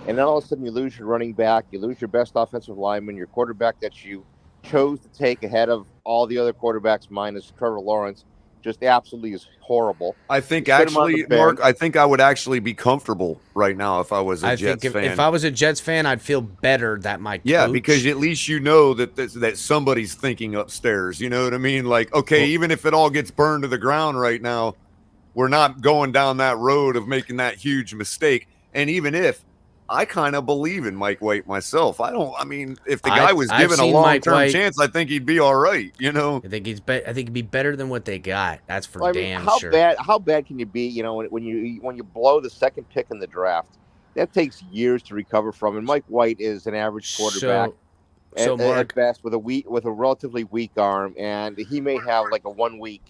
and then all of a sudden you lose your running back, you lose your best offensive lineman, your quarterback that you chose to take ahead of all the other quarterbacks minus Trevor Lawrence, just absolutely is horrible. I think You put him on actually, the bench. Mark, I think I would actually be comfortable right now if I was a I Jets think fan. if I was a Jets fan, I'd feel better that my Yeah, coach- because at least you know that somebody's thinking upstairs. You know what I mean? Like, okay, even if it all gets burned to the ground right now, we're not going down that road of making that huge mistake. And even if, I kind of believe in Mike White myself. If the guy was I've given a seen Mike long-term White- chance, I think he'd be all right. You know, I think he'd be better than what they got. That's for Well, I mean, damn how sure. bad can you be? You know, when you blow the second pick in the draft, that takes years to recover from. And Mike White is an average quarterback, So Mark, at best, with a relatively weak arm, and he may have like a 1 week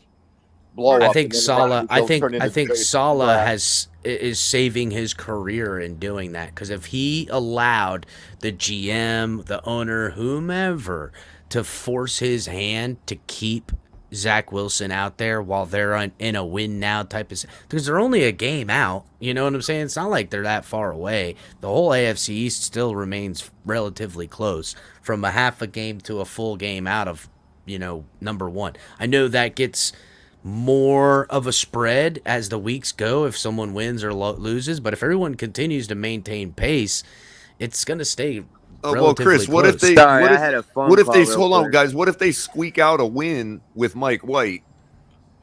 blow up. I think and then Saleh. I he'll turn into think the Saleh draft. is saving his career in doing that, because if he allowed the GM, the owner, whomever, to force his hand to keep Zach Wilson out there while they're in a win now type of, because they're only a game out. You know what I'm saying? It's not like they're that far away. The whole AFC East still remains relatively close, from a half a game to a full game out of, you know, number one. I know that gets more of a spread as the weeks go if someone wins or loses, but if everyone continues to maintain pace, it's going to stay well, Chris, what if they? Hold on, guys? What if they squeak out a win with Mike White,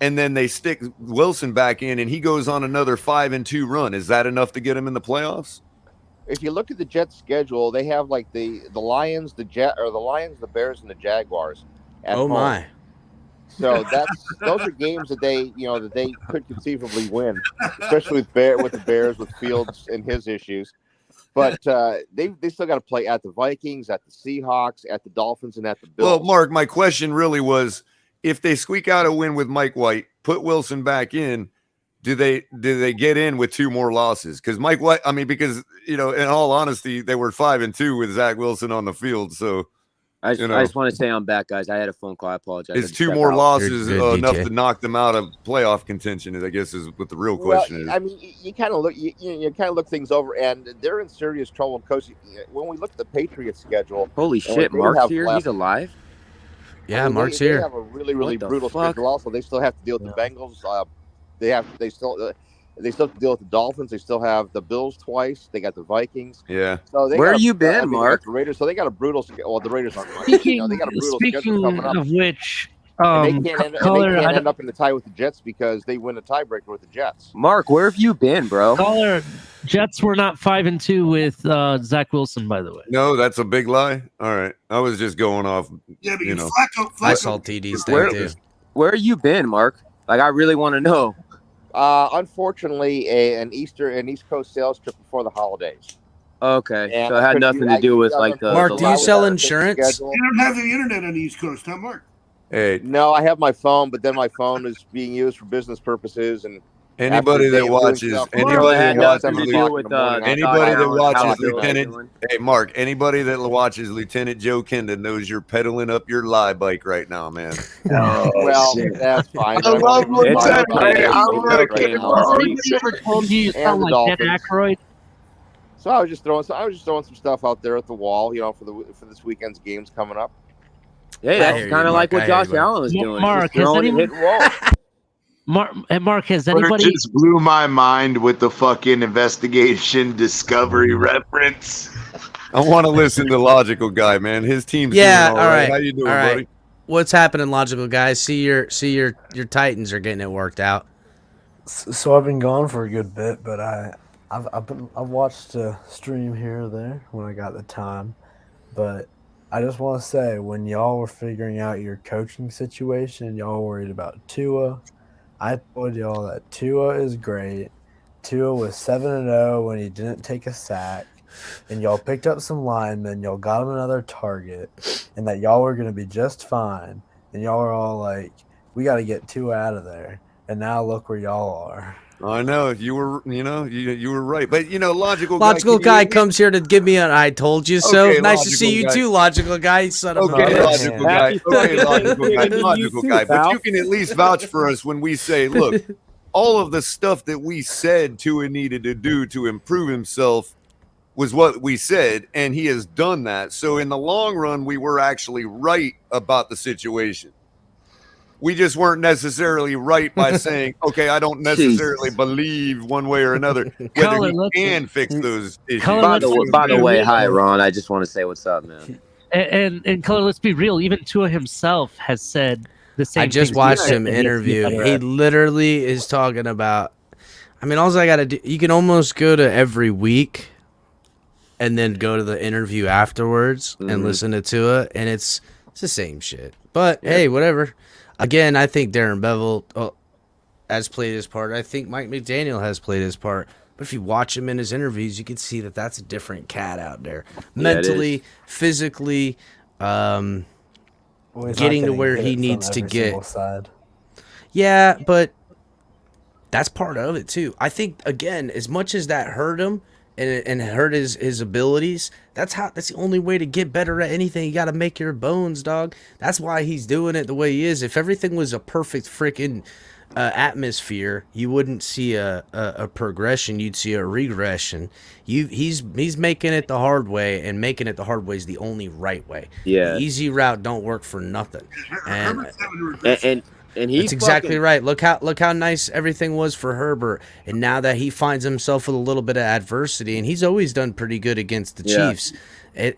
and then they stick Wilson back in, and he goes on another 5-2 run? Is that enough to get him in the playoffs? If you look at the Jets' schedule, they have like the Lions, the Bears, and the Jaguars. At home. My! So those are games that they could conceivably win, especially with the Bears with Fields and his issues. But they still got to play at the Vikings, at the Seahawks, at the Dolphins, and at the Bills. Well, Mark, my question really was, if they squeak out a win with Mike White, put Wilson back in, do they get in with 2 more losses? Because Mike, because in all honesty, they were 5-2 with Zach Wilson on the field. So I just want to say I'm back, guys. I had a phone call. I apologize. Is 2 more losses enough to knock them out of playoff contention? I guess is what the real question is. I mean, you kind of look, you kind of look things over, and they're in serious trouble. Coach, when we look at the Patriots schedule, holy shit, Mark's here. He's alive. Yeah, Mark's here. They have a really brutal schedule. Also, they still have to deal with the Bengals. They still have to deal with the Dolphins. They still have the Bills twice. They got the Vikings. Yeah. So where you been, Mark? The Raiders. So they got a brutal schedule. Well, the Raiders aren't. Speaking they got a brutal schedule coming up. of which, they can't end up in the tie with the Jets because they win a tiebreaker with the Jets. Mark, where have you been, bro? Caller, Jets were not 5-2 with Zach Wilson, by the way. No, that's a big lie. All right, I was just going off. Yeah, but Flacco, I saw TD's thing too. Where have you been, Mark? Like, I really want to know. Unfortunately, an East Coast sales trip before the holidays. Okay, and so it had nothing to do with like the. Mark, do you sell insurance? You don't have the internet on the East Coast, huh, Mark? Hey, no, I have my phone, but then my phone is being used for business purposes, and anybody that watches Lieutenant, hey Mark, anybody that watches Lieutenant Joe Kenda knows you're pedaling up your lie bike right now, man. Well, that's fine. I love Lieutenant. So I was just throwing some stuff out there at the wall, for this weekend's games coming up. Hey, that's kind of like what Josh Allen was doing. Mark, Mark, has anybody just blew my mind with the fucking investigation discovery reference? I want to listen to Logical Guy, man. His team's doing all right. How you doing, buddy? What's happening, Logical Guys? See your Titans are getting it worked out. So I've been gone for a good bit, but I've watched a stream here or there when I got the time. But I just want to say, when y'all were figuring out your coaching situation, y'all worried about Tua. I told y'all that Tua is great. Tua was 7-0 when he didn't take a sack, and y'all picked up some linemen. Y'all got him another target, and that y'all were going to be just fine. And y'all are all like, "We got to get Tua out of there." And now look where y'all are. I know you were, you were right, but Logical guy comes here to give me an "I told you so." Okay, nice to see you too, Logical Guy. You son of a bitch. Logical guy. But you can at least vouch for us when we say, look, all of the stuff that we said Tua needed to do to improve himself was what we said, and he has done that. So in the long run, we were actually right about the situation. We just weren't necessarily right by saying, okay, I don't necessarily believe one way or another whether we can fix those issues. By the way, hi, Ron. I just want to say what's up, man. And Color, let's be real. Even Tua himself has said the same. I just watched him interview. He literally is talking about. I mean, all I got to do. You can almost go to every week, and then go to the interview afterwards and listen to Tua, and it's the same shit. But hey, whatever. Again, I think Darren Bevel has played his part. I think Mike McDaniel has played his part. But if you watch him in his interviews, you can see that that's a different cat out there. Mentally, physically, getting to where he needs to get. Yeah, but that's part of it, too. I think, again, as much as that hurt him and hurt his abilities, that's the only way to get better at anything. You got to make your bones, dog. That's why he's doing it the way he is. If everything was a perfect freaking atmosphere, you wouldn't see a progression. You'd see a regression. He's making it the hard way, and making it the hard way is the only right way. Yeah, the easy route don't work for nothing. And he's that's exactly right. Look how nice everything was for Herbert, and now that he finds himself with a little bit of adversity, and he's always done pretty good against the Chiefs.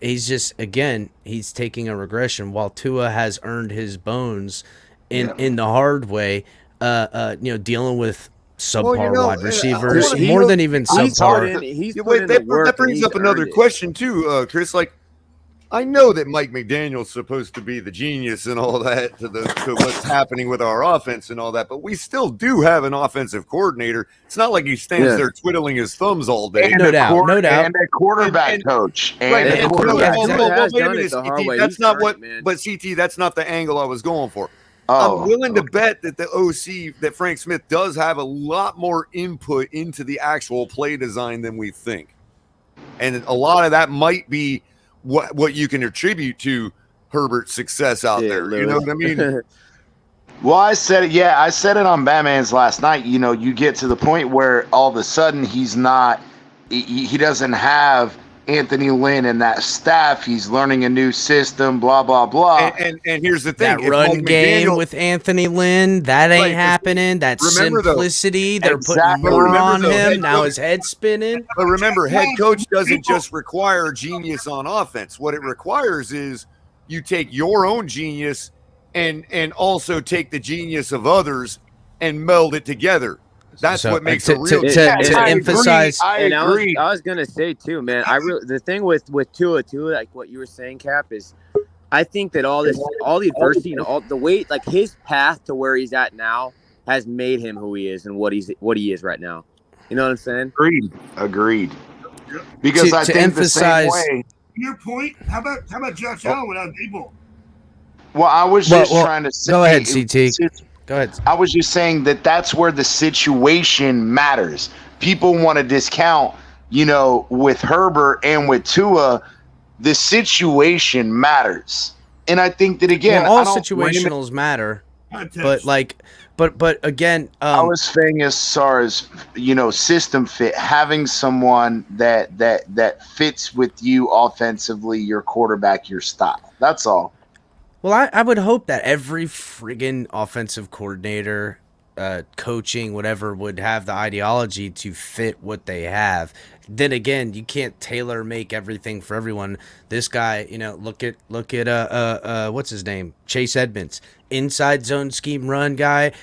He's just, again, he's taking a regression while Tua has earned his bones in the hard way. Dealing with subpar wide receivers, more than even subpar. That brings up another question too, Chris. Like, I know that Mike McDaniel's supposed to be the genius and all that to what's happening with our offense and all that, but we still do have an offensive coordinator. It's not like he stands there twiddling his thumbs all day. No doubt. And a quarterback coach. Wait a minute, CT, that's not what. But CT, that's not the angle I was going for. I'm willing to bet that the OC, that Frank Smith, does have a lot more input into the actual play design than we think. And a lot of that might be what you can attribute to Herbert's success out there. Lewis. You know what I mean? Well, I said it. Yeah, I said it on Batman's last night. You know, you get to the point where all of a sudden he doesn't have Anthony Lynn and that staff. He's learning a new system, blah, blah, blah. And here's the thing. That run game with Anthony Lynn, that ain't happening. That simplicity, they're putting more on him. Now his head's spinning. But remember, head coach doesn't just require genius on offense. What it requires is you take your own genius and also take the genius of others and meld it together. That's what makes it real. To emphasize, I agree. I was gonna say too, man. The thing with Tua too, like what you were saying, Cap, is I think that all the adversity and all the weight, like his path to where he's at now, has made him who he is and what he is right now. You know what I'm saying? Agreed. Because I think emphasize, the same way. Your point. How about Josh Allen without Dable? Well, I was just trying to say. Go ahead, CT. Go ahead. I was just saying that's where the situation matters. People want to discount, with Herbert and with Tua, the situation matters. And I think that, again, all situationals matter. But again, I was saying as far as system fit, having someone that fits with you offensively, your quarterback, your style. That's all. Well, I would hope that every friggin' offensive coordinator, coaching, whatever, would have the ideology to fit what they have. Then again, you can't tailor make everything for everyone. This guy, look at what's his name? Chase Edmonds, inside zone scheme run guy.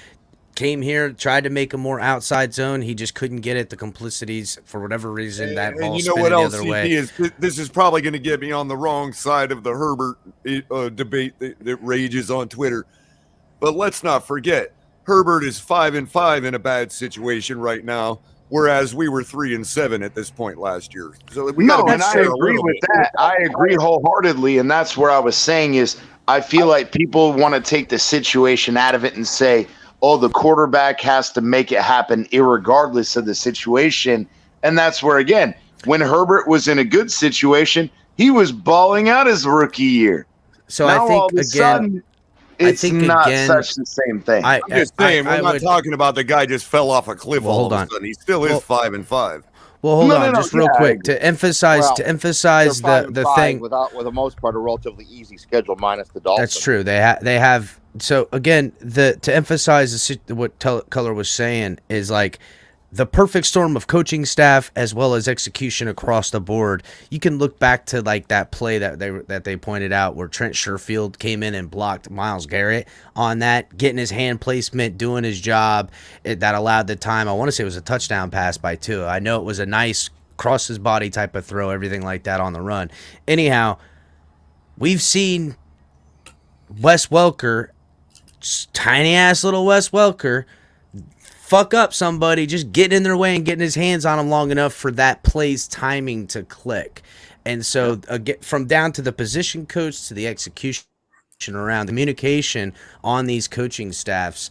Came here, tried to make a more outside zone. He just couldn't get it. The complicities, for whatever reason, that ball spinning the other way. This is probably going to get me on the wrong side of the Herbert debate that rages on Twitter. But let's not forget, Herbert is 5-5 in a bad situation right now, whereas we were 3-7 at this point last year. So I agree with that. I agree wholeheartedly, and that's where I was saying is I feel like people want to take the situation out of it and say, oh, the quarterback has to make it happen irregardless of the situation. And that's where, again, when Herbert was in a good situation, he was balling out his rookie year. So now, I think, all of a sudden, it's not such the same thing. I'm just saying, we're not talking about the guy just fell off a cliff all of a sudden. He still is 5-5. Well, hold on, just real quick to emphasize the thing. With the most part, a relatively easy schedule minus the Dolphins. That's true. They have. So again, to emphasize what Color was saying is like the perfect storm of coaching staff as well as execution across the board. You can look back to like that play that they pointed out where Trent Sherfield came in and blocked Myles Garrett on that, getting his hand placement, doing his job. That allowed the time. I want to say it was a touchdown pass by Tua. I know it was a nice cross his body type of throw, everything like that on the run. Anyhow, we've seen Wes Welker, tiny ass little Wes Welker, fuck up somebody, just getting in their way and getting his hands on them long enough for that play's timing to click. And so from down to the position coach to the execution around communication on these coaching staffs,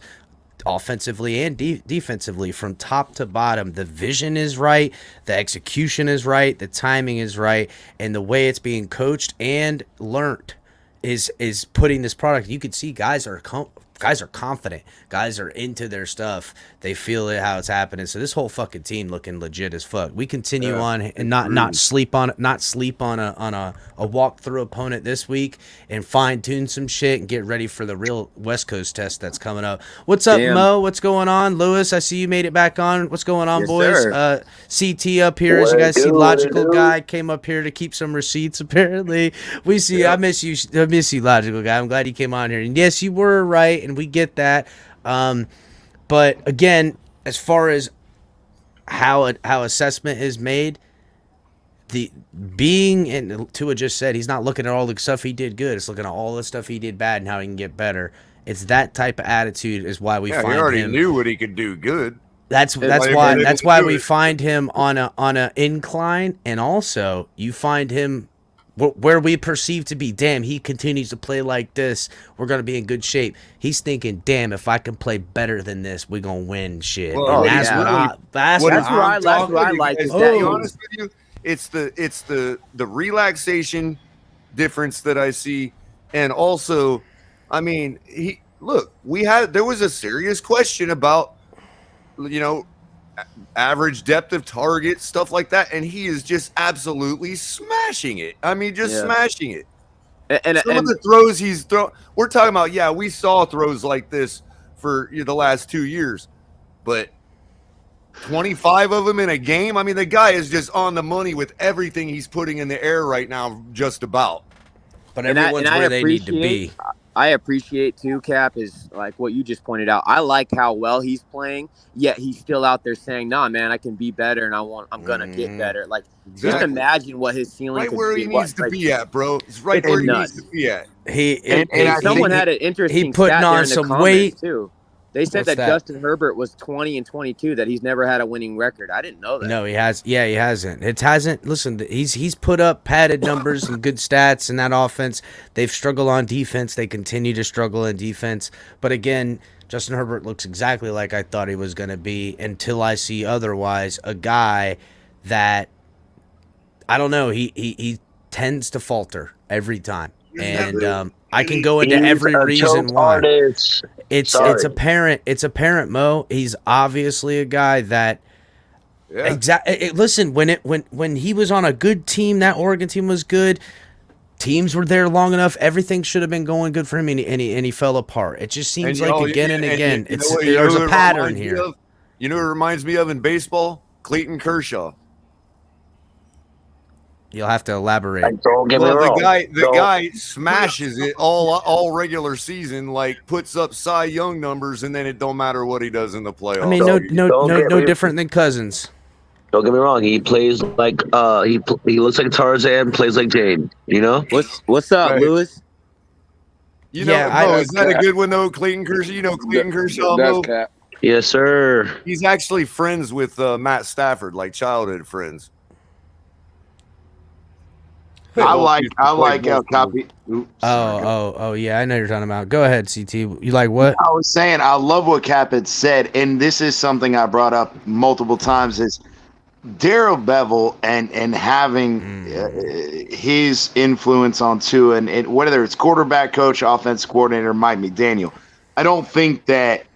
offensively and defensively, from top to bottom, the vision is right, the execution is right, the timing is right, and the way it's being coached and learned is putting this product. You can see guys are confident. Guys are into their stuff. They feel it how it's happening. So this whole fucking team looking legit as fuck. We continue on and not sleep on a walk-through opponent this week and fine-tune some shit and get ready for the real West Coast test that's coming up. What's up, Mo? What's going on? Lewis, I see you made it back on. What's going on, boys? Sir. CT up here, as you guys see, Logical Guy came up here to keep some receipts, apparently. We see, I miss you, Logical Guy. I'm glad you came on here. And yes, you were right, and we get that. But again, as far as how assessment is made, and Tua just said he's not looking at all the stuff he did good. It's looking at all the stuff he did bad and how he can get better. It's that type of attitude is why we find him. He already knew what he could do good. That's why we find him on a incline, and also you find him where we perceive to be, damn, he continues to play like this, we're going to be in good shape. He's thinking, damn, if I can play better than this, we're going to win shit. Well, and that's what I like is to that be honest with you, it's the relaxation difference that I see. And also, I mean, there was a serious question about, average depth of target, stuff like that, and he is just absolutely smashing it. I mean, smashing it. And some of the throws he's thrown, we're talking about, we saw throws like this for the last 2 years, but 25 of them in a game. I mean, the guy is just on the money with everything he's putting in the air right now, just about. But everyone's where they need to be. I appreciate too, Cap, is like what you just pointed out. I like how well he's playing, yet he's still out there saying, "Nah, man, I can be better, and I'm gonna get better." Like, just imagine what his ceiling could where be. he needs to be at, bro. It's right where he needs to be at. Someone had an interesting putting stat on there in the some comments weight too. They said that Justin Herbert was 20-22, that he's never had a winning record. I didn't know that. No, he has. Yeah, he hasn't. It hasn't. Listen, he's put up padded numbers and good stats in that offense. They've struggled on defense. They continue to struggle in defense. But again, Justin Herbert looks exactly like I thought he was going to be until I see otherwise. A guy that, I don't know, he tends to falter every time. And I can go into every reason why. It's apparent. It's apparent, Mo. He's obviously a guy that. Listen, when he was on a good team, that Oregon team was good. Teams were there long enough. Everything should have been going good for him, and he fell apart. It just seems like again and again. There's a pattern here. You know what it reminds me of in baseball? Clayton Kershaw. You'll have to elaborate. Don't get me wrong. The guy smashes it all regular season, like puts up Cy Young numbers, and then it don't matter what he does in the playoffs. I mean, no different than Cousins. Don't get me wrong. He plays like he looks like Tarzan, plays like Jane. You know what's up, Lewis? Is that a good one though, Clayton Kershaw? You know Clayton Kershaw. That's Cap. Yes, sir. He's actually friends with Matt Stafford, like childhood friends. I like El Capi. Oh, yeah, I know you're talking about. Go ahead, CT. You like what? I was saying I love what Cap had said, and this is something I brought up multiple times. Is Darrell Bevel and having his influence on Tua, and whether it's quarterback coach, offense coordinator, Mike McDaniel. I don't think that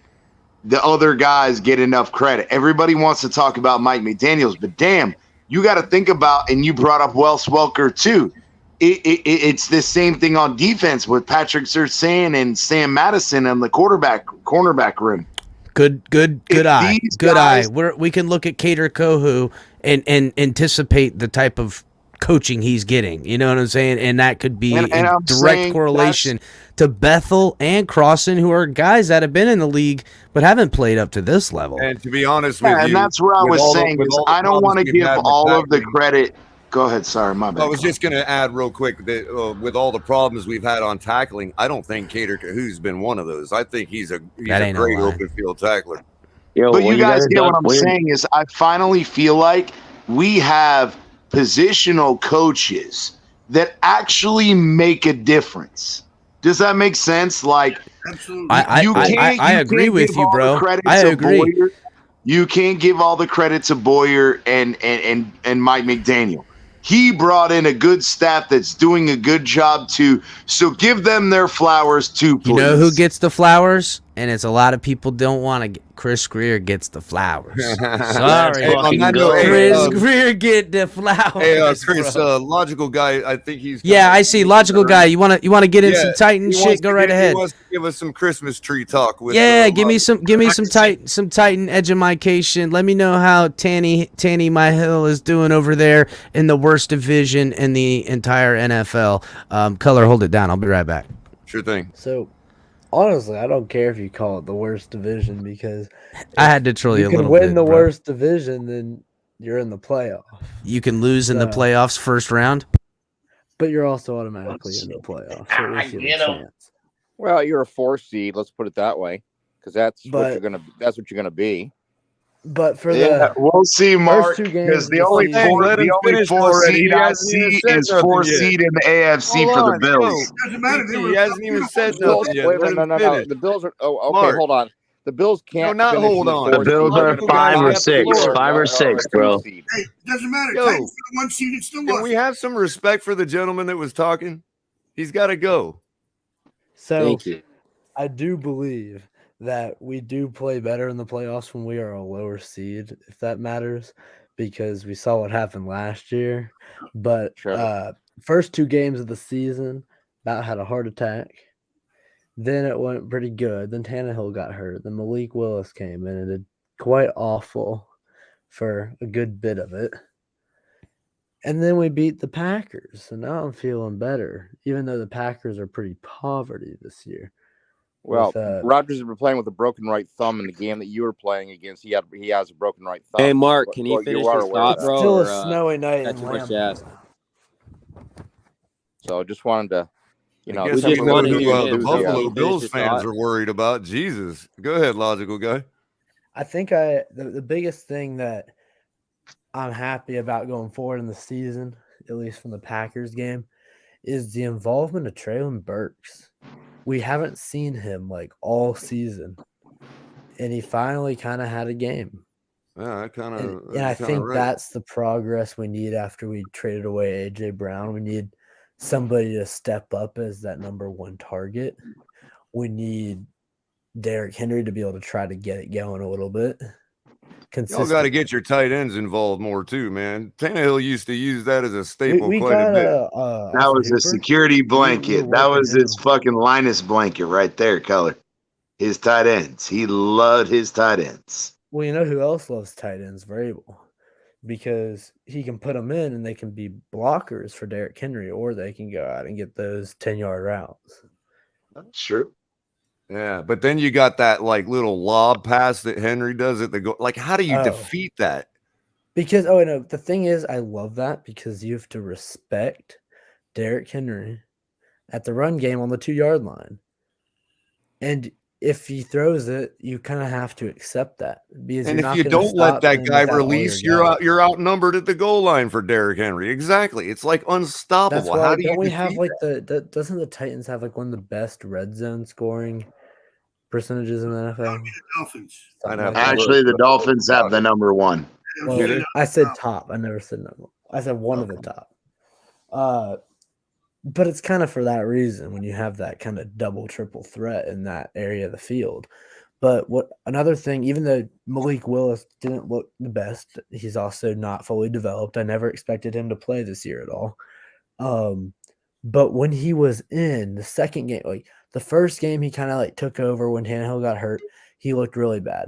the other guys get enough credit. Everybody wants to talk about Mike McDaniels, but damn. You got to think about, and you brought up Wes Welker too. It's the same thing on defense with Patrick Surtain and Sam Madison in the cornerback room. Good eye. We can look at Cater Kohu and anticipate the type of coaching he's getting. You know what I'm saying? And that could be in direct correlation to Bethel and Crossan, who are guys that have been in the league but haven't played up to this level. And to be honest with you, and that's where I was saying I don't want to give all of the credit. Go ahead. Sorry, my bad. I was just going to add real quick that with all the problems we've had on tackling, I don't think Cater Kahu's been one of those. I think he's a great open field tackler. But you guys get what I'm saying is I finally feel like we have positional coaches that actually make a difference. Does that make sense? Like, I agree with you, bro. I agree. Boyer. You can't give all the credit to Boyer and Mike McDaniel. He brought in a good staff that's doing a good job too. So give them their flowers too, please. You know who gets the flowers? And it's a lot of people don't want to get. Chris Greer gets the flowers. Sorry. Chris Greer get the flowers. Hey, Chris, logical guy. I think he's. Yeah, I see. Logical guy. You want to get in some Titan shit? Go right ahead. He wants to give us some Christmas tree talk. With, give me some Titan edumacation. Let me know how Tanny My Hill is doing over there in the worst division in the entire NFL. Color, hold it down. I'll be right back. Sure thing. So. Honestly, I don't care if you call it the worst division because I had to troll you a little bit. You can win the worst division, then you're in the playoff. You can lose in the playoffs first round, but you're also automatically in the playoffs. So at least you have a chance. Well, you're a 4 seed. Let's put it that way, because that's what you're gonna be. But for Yeah, the we'll see, Mark. two games Because of the the only season- four, Let the him only finish four already. seed He I hasn't even see said is nothing four yet. seed in the AFC Hold for the on, Bills. Doesn't matter. They were he hasn't even said nothing yet. Wait, Let him no. finish. The Bills are. Oh, okay. Mark. Hold on. The Bills can't not finish hold in the on. The 4th Bills seed. are The five or Titans six. are- Five or are six, a bro. 2 seed. Hey, doesn't matter. Yo. Titans got 1 seed. It still Can was. we have some respect for the gentleman that was talking? He's got to go. So Thank you. I do believe that we do play better in the playoffs when we are a lower seed, if that matters, because we saw what happened last year. But first 2 games of the season, about had a heart attack. Then it went pretty good. Then Tannehill got hurt. Then Malik Willis came in and did quite awful for a good bit of it. And then we beat the Packers. So now I'm feeling better, even though the Packers are pretty poverty this year. Well, with, Rodgers has been playing with a broken right thumb in the game that you were playing against. He has a broken right thumb. Hey, Mark, can you Well, finish you are his aware of thought, that. bro? Still or, a snowy night that's in too much to Lambeau. ask. So just wanted to, I know, guess we I'm just a want to little hear who him. the So can Buffalo you finish Bills his fans thought? are worried about. Jesus. Go ahead, logical guy. I think the biggest thing that I'm happy about going forward in the season, at least from the Packers game, is the involvement of Traylon Burks. We haven't seen him like all season, and he finally kind of had a game. Yeah, And I think that's the progress we need after we traded away AJ Brown. We need somebody to step up as that number 1 target. We need Derrick Henry to be able to try to get it going a little bit. Y'all got to get your tight ends involved more too, man. Tannehill used to use that as a staple we quite got a bit. That was a security blanket. That was his fucking Linus blanket right there, Color. His tight ends. He loved his tight ends. Well, you know who else loves tight ends? Vrabel. Because he can put them in and they can be blockers for Derrick Henry, or they can go out and get those 10-yard routes. That's true. Yeah, but then you got that like little lob pass that Henry does at the goal. Like, how do you defeat that? Because the thing is, I love that because you have to respect Derrick Henry at the run game on the 2-yard line. And if he throws it, you kind of have to accept that. Because And if you don't let that guy release, you're outnumbered at the goal line for Derrick Henry. Exactly. It's like unstoppable. That's why How do you don't we defeat have like that? doesn't the Titans have like one of the best red zone scoring percentages in the NFL? Dolphins. Actually, the Dolphins have the number 1. Well, I said top. I never said number. I said one of the top. But it's kind of for that reason when you have that kind of double, triple threat in that area of the field. But another thing, even though Malik Willis didn't look the best, he's also not fully developed. I never expected him to play this year at all. But when he was in the second game, like the first game, he kind of like took over when Tannehill got hurt. He looked really bad.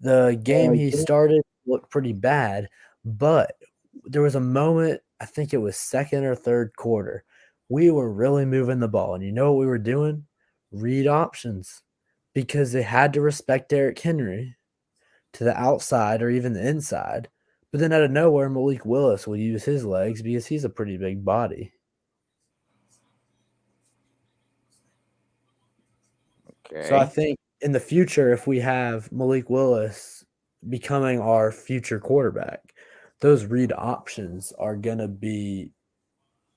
The game he started looked pretty bad, but there was a moment, I think it was second or third quarter, we were really moving the ball. And you know what we were doing? Read options. Because they had to respect Derrick Henry to the outside or even the inside. But then out of nowhere, Malik Willis will use his legs because he's a pretty big body. Okay. So I think in the future, if we have Malik Willis becoming our future quarterback, those read options are going to be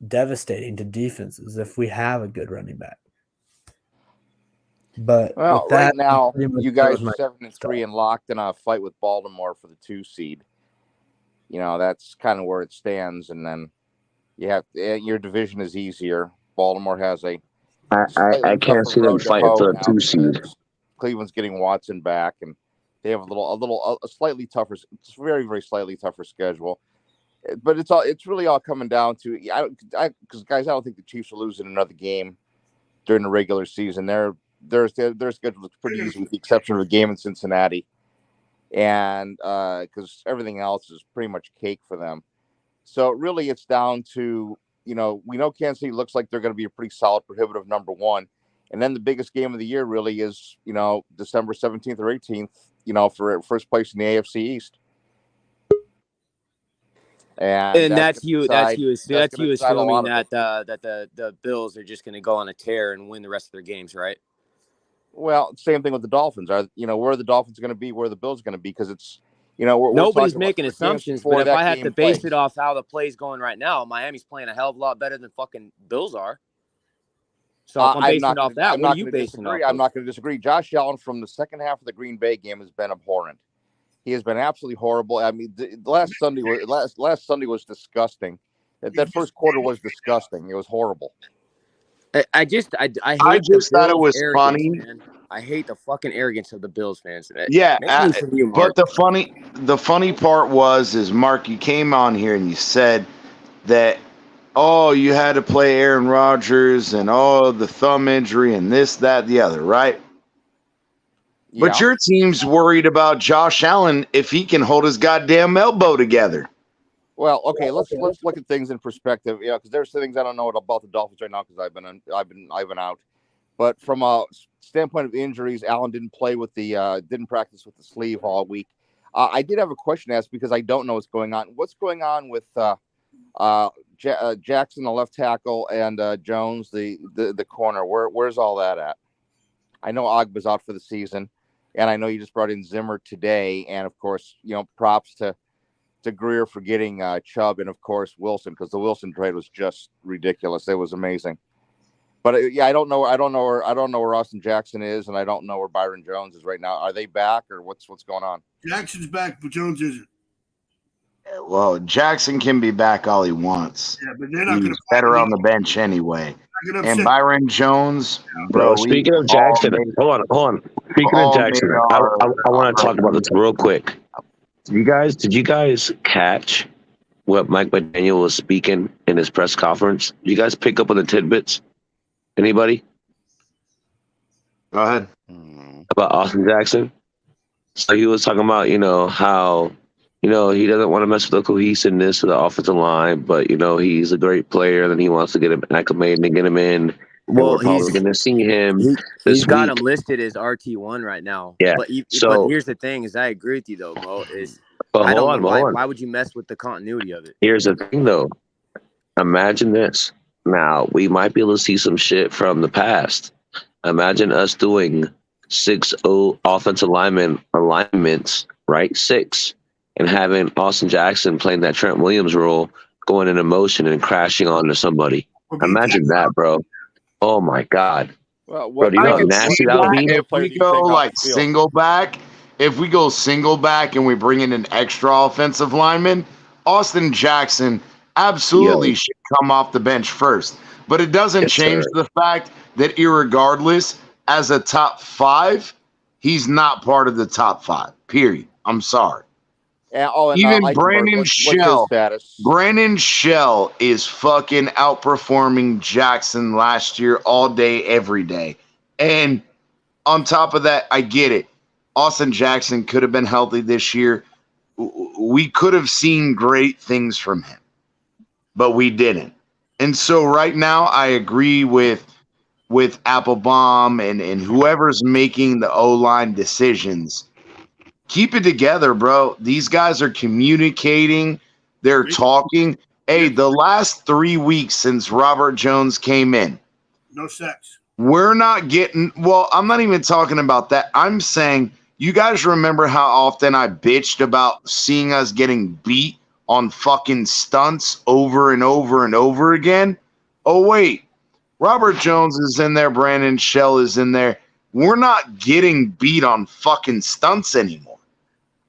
devastating to defenses if we have a good running back. But Well, with that, right now, you guys my are 7-3 and locked in a fight with Baltimore for the 2 seed. You know, that's kind of where it stands. And then you have your division is easier. Baltimore has a I can't see them fighting for the 2 seed. Cleveland's getting Watson back, and they have a slightly tougher, it's very, very slightly tougher schedule. But it's really all coming down to because guys, I don't think the Chiefs will lose in another game during the regular season. Their schedule looks pretty easy with the exception of a game in Cincinnati, and because everything else is pretty much cake for them. So really, it's down to we know Kansas City looks like they're going to be a pretty solid, prohibitive number 1, and then the biggest game of the year really is December 17th or 18th, for first place in the AFC East. And that's you assuming that the Bills are just going to go on a tear and win the rest of their games, right? Well, same thing with the Dolphins. Where are the Dolphins going to be? Where are the Bills going to be? Because You know, we're Nobody's talking about making 3 games assumptions, before but if that I had game to base plays. it off how the play's going right now, Miami's playing a hell of a lot better than fucking Bills are. So if I'm basing it off that, what are you basing it off I'm of? not going to disagree. Josh Allen from the second half of the Green Bay game has been abhorrent. He has been absolutely horrible. I mean, last Sunday was disgusting. That first quarter was disgusting. It was horrible. I hate I the just thought it Bills' was arrogance, funny. man. I hate the fucking arrogance of the Bills fans. Yeah, Mainly from you, but Mark. the funny part is Mark, you came on here and you said that, oh, you had to play Aaron Rodgers and the thumb injury and this, that, the other, right? Yeah. But your team's worried about Josh Allen if he can hold his goddamn elbow together. Well, okay, let's look at things in perspective. Yeah, because there's things I don't know about the Dolphins right now because I've been out. But from a standpoint of injuries, Allen didn't practice with the sleeve all week. I did have a question to ask because I don't know what's going on. What's going on with Jackson, the left tackle, and Jones, the corner? Where's all that at? I know Ogba's out for the season, and I know you just brought in Zimmer today, and of course, props to Greer for getting Chubb, and of course Wilson, because the Wilson trade was just ridiculous. It was amazing. But I don't know where Austin Jackson is, and I don't know where Byron Jones is right now. Are they back, or what's going on? Jackson's back, but Jones isn't. Well, Jackson can be back all he wants. Yeah, but they're not going He's to better on the bench anyway. And Byron Jones, Bro, speaking of Jackson, hold on. Speaking of Jackson, I want to talk about this real quick. Did you guys catch what Mike McDaniel was speaking in his press conference? Did you guys pick up on the tidbits? Anybody? Go ahead. About Austin Jackson? So he was talking about, how, he doesn't want to mess with the cohesiveness of the offensive line, but, he's a great player, and then he wants to get him acclimated and get him in. Well, we're probably going to see him he's got week. him listed as RT1 right now. Yeah. But here's the thing: is I agree with you though, Mo. I don't know why would you mess with the continuity of it? Here's the thing, though. Imagine this. Now we might be able to see some shit from the past. Imagine us doing 6-0 offensive lineman alignments, right? 6, and having Austin Jackson playing that Trent Williams role, going into motion and crashing onto somebody. Imagine that, bro. Oh my God. Well, bro, do you know how nasty that would be? If we go single back, and we bring in an extra offensive lineman, Austin Jackson absolutely should come off the bench first. But it doesn't change the fact that irregardless, as a top 5, he's not part of the top 5. Period. I'm sorry. Even Brandon Shell. Brandon Shell is fucking outperforming Jackson last year all day, every day. And on top of that, I get it. Austin Jackson could have been healthy this year. We could have seen great things from him, but we didn't. And so right now, I agree with Applebaum and whoever's making the O-line decisions. Keep it together, bro. These guys are communicating. They're talking. Hey, the last 3 weeks since Robert Jones came in, no sex. We're not getting, I'm not even talking about that. I'm saying, you guys remember how often I bitched about seeing us getting beat on fucking stunts over and over and over again? Oh, wait. Robert Jones is in there. Brandon Shell is in there. We're not getting beat on fucking stunts anymore.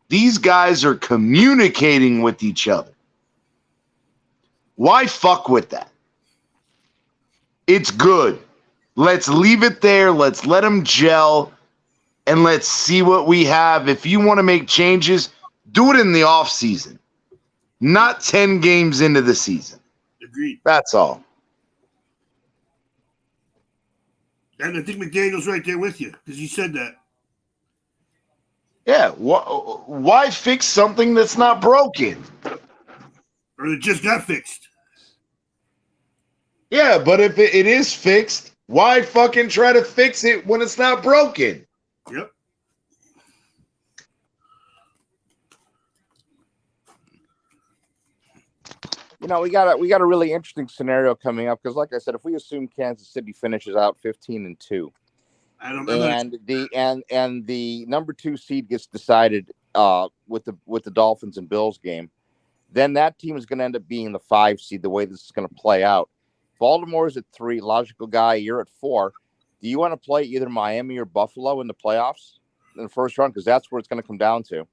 These guys are communicating with each other. Why fuck with that? It's good. Let's leave it there. Let's let them gel, and let's see what we have. If you want to make changes, do it in the off season, not 10 games into the season. Agreed. That's all. And I think McDaniel's right there with you because he said that. Yeah, why fix something that's not broken? Or it just got fixed. Yeah, but if it is fixed, why fucking try to fix it when it's not broken? Yep. We got a really interesting scenario coming up because, like I said, if we assume Kansas City finishes out 15-2, and the number 2 seed gets decided with the Dolphins and Bills game, then that team is going to end up being the 5 seed. The way this is going to play out, Baltimore is at 3. Logical guy, you're at 4. Do you want to play either Miami or Buffalo in the playoffs in the first round? Because that's where it's going to come down to.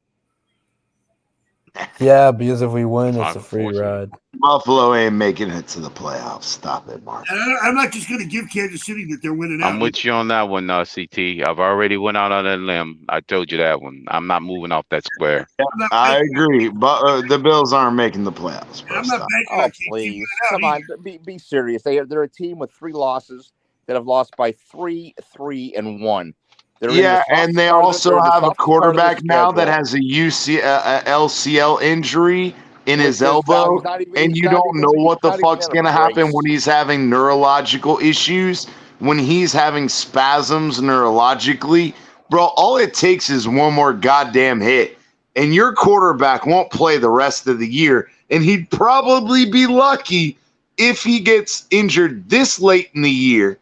Yeah, because if we win, it's a free ride. Buffalo ain't making it to the playoffs. Stop it, Mark. And I'm not just going to give Kansas City that they're winning out. I'm with you on that one, CT. I've already went out on that limb. I told you that one. I'm not moving off that square. I agree, but the Bills aren't making the playoffs. Bro. Oh, please. Come on. Be serious. They're a team with 3 losses that have lost by 3, 3, and 1. Yeah, and they also have a quarterback now that has a LCL injury in his elbow, and you don't know what the fuck's going to happen when he's having neurological issues, when he's having spasms neurologically. Bro, all it takes is one more goddamn hit, and your quarterback won't play the rest of the year, and he'd probably be lucky if he gets injured this late in the year.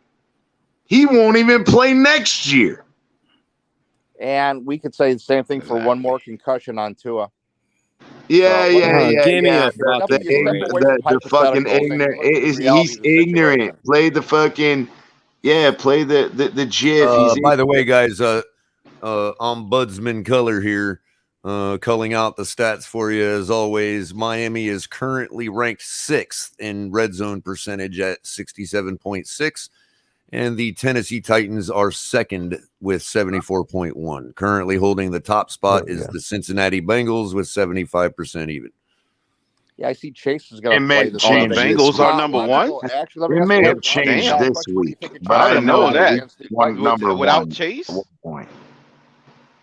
He won't even play next year. And we could say the same thing for one more concussion on Tua. Yeah. The fucking ignorant. He's ignorant. Play the fucking play the GIF. By the way, guys, Ombudsman Color here, culling out the stats for you as always. Miami is currently ranked 6th in red zone percentage at 67.6. And the Tennessee Titans are 2nd with 74.1. Currently holding the top spot is the Cincinnati Bengals with 75% even. Yeah, I see Chase is going to play this. The Bengals are number 1? Actually, it may have changed this week. But I didn't know that. Without Chase?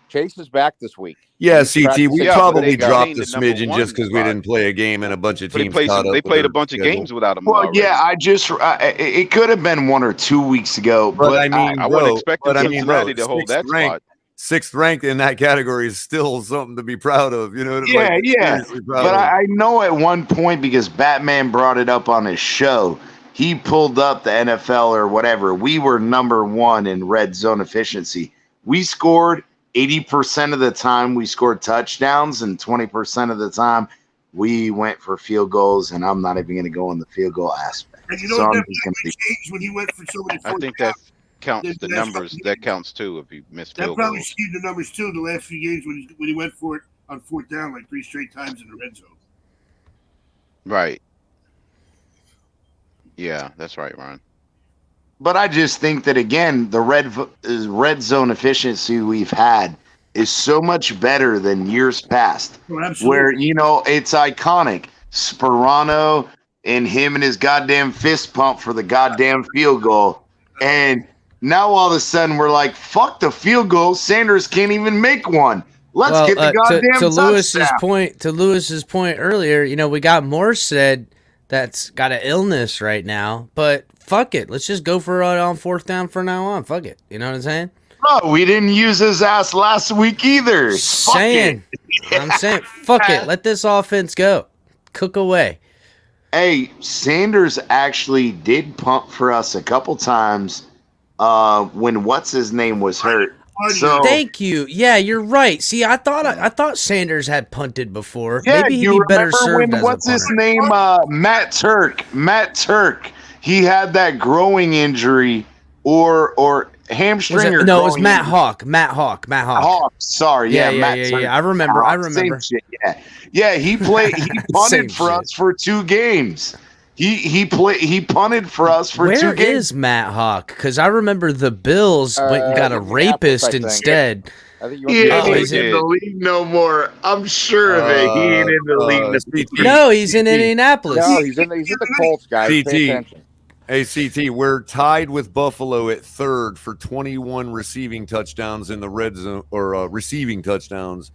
Chase is back this week. Yeah, CT, we probably dropped a smidgen just because we didn't play a game and a bunch of teams They played a bunch of games without him. Well, it could have been 1 or 2 weeks ago. But I mean, I wouldn't expect Cincinnati to hold that spot. 6th ranked in that category is still something to be proud of. You know what I mean? Yeah. But I know at one point, because Batman brought it up on his show, he pulled up the NFL or whatever. We were number 1 in red zone efficiency. We scored 80% of the time we scored touchdowns, and 20% of the time we went for field goals, and I'm not even going to go on the field goal aspect. And you know what changed when he went for so many I think that counts the numbers. That counts too if you miss field goals. That probably skewed the numbers too the last few games when he went for it on 4th down like 3 straight times in the red zone. Right. Yeah, that's right, Ron. But I just think that, again, the red zone efficiency we've had is so much better than years past, where, it's iconic. Sperano and him and his goddamn fist pump for the goddamn field goal. And now all of a sudden we're like, fuck the field goal. Sanders can't even make one. Let's get the goddamn touchdown. To Lewis's point earlier, we got Morstead that's got an illness right now, but fuck it. Let's just go for it on 4th down from now on. Fuck it. You know what I'm saying? No, we didn't use his ass last week either. I'm saying, fuck it. Let this offense go. Cook away. Hey, Sanders actually did pump for us a couple times when what's his name was hurt. So thank you. Yeah, you're right. See, I thought Sanders had punted before. Yeah, maybe he'd be better served as what's a his punter. name? Matt Turk. He had that growing injury or hamstring. It was Matt Hawk. Matt Hawk. Sorry, Matt Turk. I remember. Same shit, yeah. He played. He punted for us for 2 games. He punted for us for 2 games. Where is Matt Hawk? Because I remember the Bills went and got a rapist instead. He ain't in the league no more. I'm sure of it. He ain't in the league. No, he's in Indianapolis. No, he's in the Colts, guys. Pay attention. Hey, CT, we're tied with Buffalo at 3rd for 21 receiving touchdowns in the red zone, or receiving touchdowns.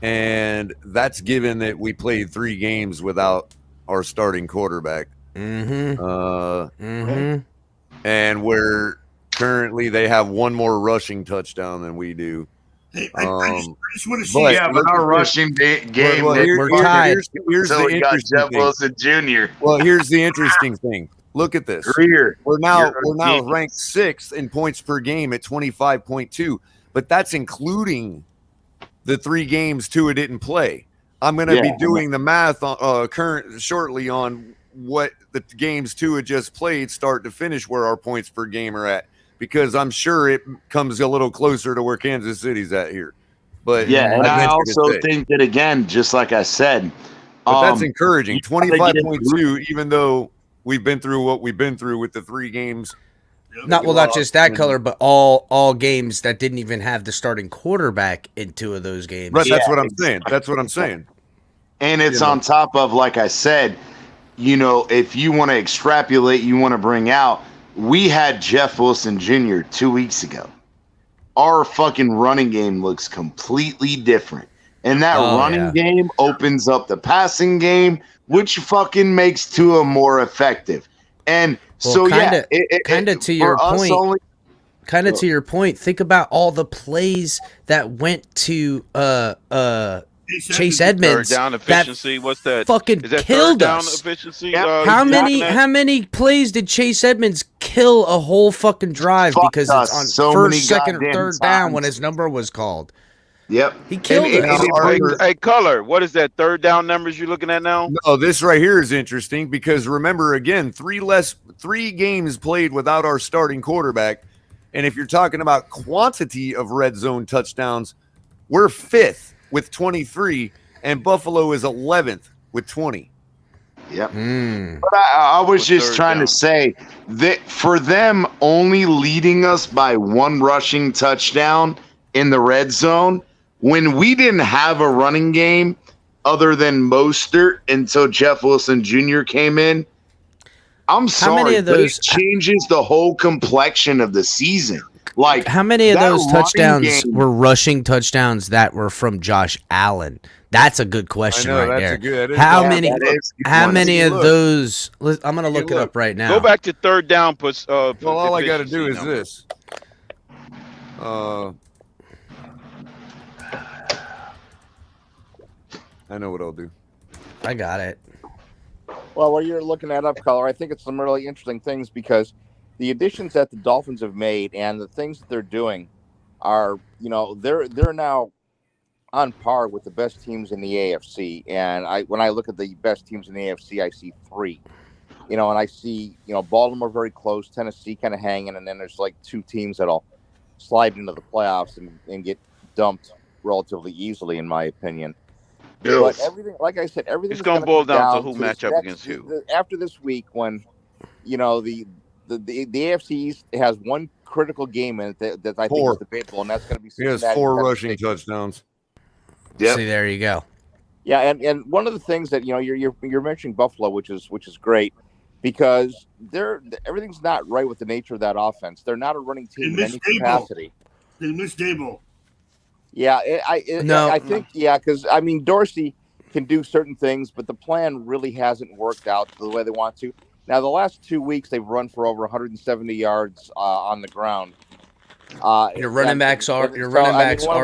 And that's given that we played 3 games without our starting quarterback. Mm-hmm. And they have 1 more rushing touchdown than we do. Hey, I just want to see. But our rushing game, we're tied. Here's the interesting Jeff Wilson Jr. Well, here's the interesting thing. Look at this. We're now ranked 6th in points per game at 25.2, but that's including the 3 games Tua didn't play. I'm going to be doing the math shortly on what the games Tua just played start to finish, where our points per game are at, because I'm sure it comes a little closer to where Kansas City's at here. But yeah, and I also think that, again, just like I said, but that's encouraging. 25.2, even though we've been through what we've been through with the 3 games. Not just that color, but all games that didn't even have the starting quarterback in 2 of those games. Right, that's what I'm saying. That's what I'm saying. And it's on top of, like I said, if you want to extrapolate, you want to bring out, we had Jeff Wilson Jr. 2 weeks ago. Our fucking running game looks completely different. And that running game opens up the passing game, which fucking makes Tua more effective. And kind of to your point. Kind of to your point. Think about all the plays that went to Chase Edmonds. Third down efficiency. What's that? Fucking is that killed third down us. Efficiency? How many plays did Chase Edmonds kill a whole fucking drive because it's on first, second, or third down when his number was called? Yep. He killed us. Hey, Color, what is that third down numbers you're looking at now? No, this right here is interesting because remember, again, 3 games played without our starting quarterback. And if you're talking about quantity of red zone touchdowns, we're 5th with 23, and Buffalo is 11th with 20. Yep. But I was just trying to say that for them only leading us by 1 rushing touchdown in the red zone, when we didn't have a running game other than Mostert until Jeff Wilson Jr. came in, I'm sorry, how many of those changes the whole complexion of the season? Like, how many of those touchdowns were rushing touchdowns that were from Josh Allen? That's a good question there. How many of those? I'm going to look it up right now. Go back to third down. Well, all I got to do is this. I know what I'll do. I got it. Well, while you're looking that up, Color, I think it's some really interesting things because the additions that the Dolphins have made and the things that they're doing are, they're now on par with the best teams in the AFC. And when I look at the best teams in the AFC, I see 3. And I see, Baltimore very close, Tennessee kind of hanging, and then there's like 2 teams that'll slide into the playoffs and get dumped relatively easily, in my opinion. But everything, like I said, everything's going to boil down to who match up against who. After this week, when the AFC East has 1 critical game in it that I think is debatable, and that's going to be Cincinnati. He has 4 rushing touchdowns. Yeah. See, there you go. Yeah, and one of the things that you're mentioning Buffalo, which is great, because everything's not right with the nature of that offense. They're not a running team in any capacity. They missed Dable. Yeah, I think because Dorsey can do certain things, but the plan really hasn't worked out the way they want to. Now, the last 2 weeks they've run for over 170 yards on the ground. Your running backs are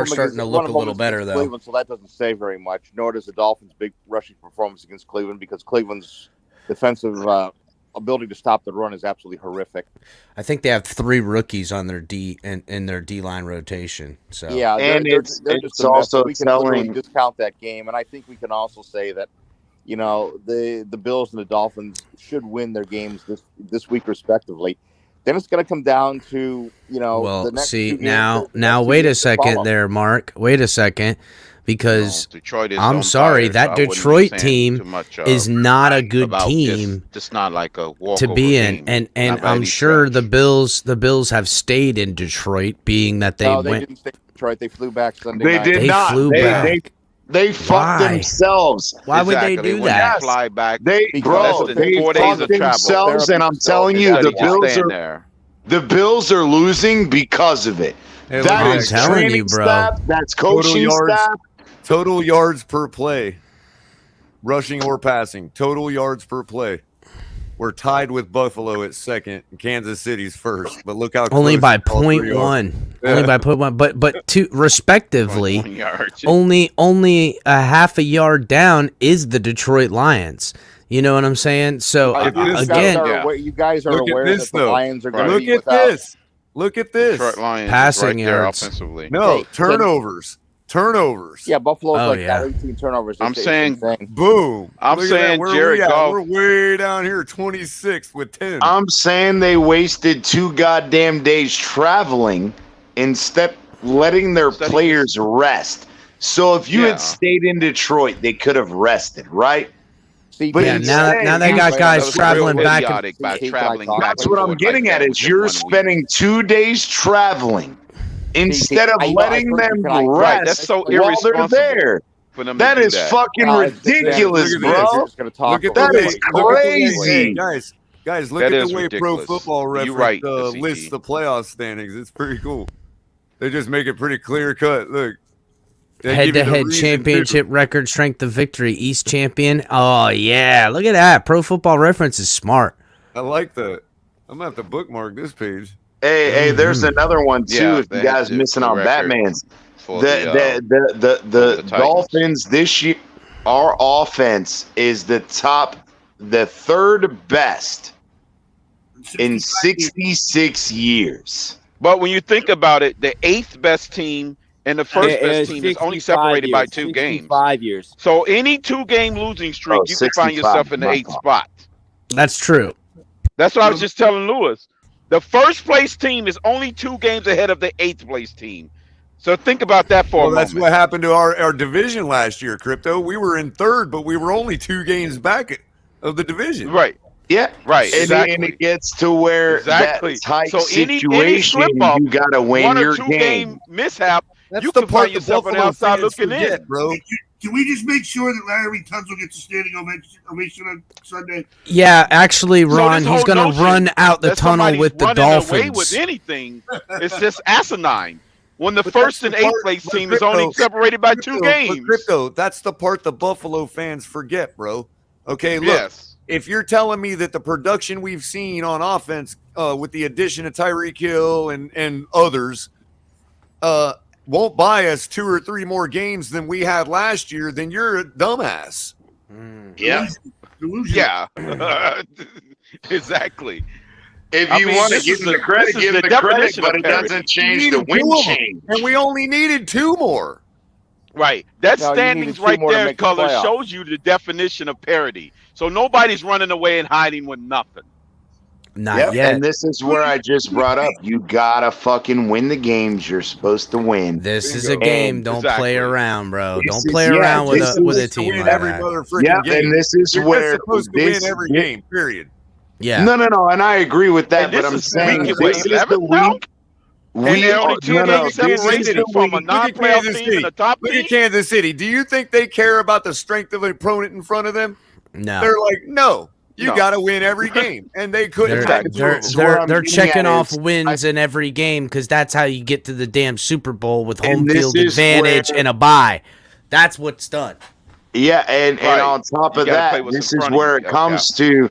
starting to look a little better though. Cleveland, so that doesn't say very much. Nor does the Dolphins' big rushing performance against Cleveland, because Cleveland's defensive ability to stop the run is absolutely horrific. I think they have 3 rookies on their in their D line rotation. So yeah, they're just also we can literally discount that game, and I think we can also say that the Bills and the Dolphins should win their games this week respectively. Then it's going to come down to Well, the next see now wait a second there, Mark. Wait a second. Because I'm sorry, that Detroit team is not a good team. Just not like a to be in, and I'm sure the Bills have stayed in Detroit, being that they went. They didn't stay in Detroit. They flew back Sunday night. They did not. Flew back. They fucked themselves. Why would they do that? Fly back. They fucked themselves, and I'm telling you, the Bills are losing because of it. That is training staff. That's coaching staff. Total yards per play, rushing or passing. Total yards per play. We're tied with Buffalo at second, and Kansas City's first. But look how only by 0.1. Only by 0.1. But two respectively, only a half a yard down is the Detroit Lions. You know what I'm saying? So again, you guys are aware that the Lions are going to be without. Look at this. Detroit Lions passing right there yards offensively. No, turnovers. turnovers. Yeah, Buffalo's Oh, like yeah. got 18 turnovers. I'm saying, boom. I'm Look at that. saying Where Jared we at? Goff. We're way down here, 26th with 10. I'm saying they wasted 2 goddamn days traveling instead letting their players rest. So if you had stayed in Detroit, they could have rested, right? But yeah, now they got guys traveling back. That's what I'm getting at. Is you're spending 2 days traveling instead of letting them rest That's so while they're irresponsible there. for them to That do is that. fucking ridiculous, bro. Look at That is crazy. crazy. Guys, look That at is the way ridiculous. Pro Football You're Reference right, the CT. lists the playoff standings. It's pretty cool. They just make it pretty clear cut. Look. They give you the Head-to-head reason, championship record, strength of victory, East champion. Oh yeah, look at that. Pro Football Reference is smart. I like that. I'm gonna have to bookmark this page. Hey, there's another one too. Yeah, if you they guys had missing the on record Batman's, for the Dolphins this year, our offense is the third best in 66 years. But when you think about it, the 8th best team and the first best team is only separated by 2 games. 5 years. So any 2-game losing streak, you can find 65, yourself in the my 8th fault. spot. That's true. That's what I was just telling Lewis. The first place team is only 2 games ahead of the 8th place team. So think about that for a moment. That's what happened to our division last year, Crypto. We were in 3rd, but we were only 2 games back of the division. Right. Yeah. Right. And it gets to where Exactly. that tight So any situation, slip-up, you got to win 1 or your 2 game. mishap, That's you the can part find the yourself on the Buffalo outside fans looking forget, in. bro. Can we just make sure that Larry Tunsil gets a standing ovation on Sunday? Yeah, actually, So Ron, this he's whole gonna notion run out the that tunnel somebody's with the running away Dolphins. with anything, it's just asinine. When the But first that's and the 8th part- place but team is only Crypto- separated by 2 Crypto, games. But Crypto, that's the part the Buffalo fans forget, bro. Okay, look. Yes. If you're telling me that the production we've seen on offense with the addition of Tyreek Hill and others won't buy us 2 or 3 more games than we had last year, then you're a dumbass. Yeah. Yeah. Exactly. If I you mean, want to this give is him the the- credit, this is give him the the credit, definition but of it parity. doesn't change You the needed win 2 of 'em, change. and we only needed 2 more. Right. That No, you standings needed 2 right more to there, make the color, playoffs. shows you the definition of parity. So nobody's running away and hiding with nothing. Not Yep, yet. and this is where I just brought up. You gotta fucking win the games you're supposed to win. This is a game. And Don't play around, bro. This Don't is- play yeah, around with this a with a is to team win like every that. mother freaking Yeah, game. and this is You're where just supposed to this win every game. Period. Yeah. No, and I agree with that, And but this I'm is saying week this is the 11 now? week. And they're only 2 games this is separated the from a week. non-playoff Kansas team City. and a top Look team. at Kansas City. Do you think they care about the strength of an opponent in front of them? No. They're like, no, you No. got to win every game, and they couldn't. They're attack they're two of them. where they're I'm getting checking at off is- wins in every game because that's how you get to the damn Super Bowl with home And this field is advantage where- and a bye. That's what's done. Yeah, and Right. on top You of gotta play that, what's this in is front of where you, it comes to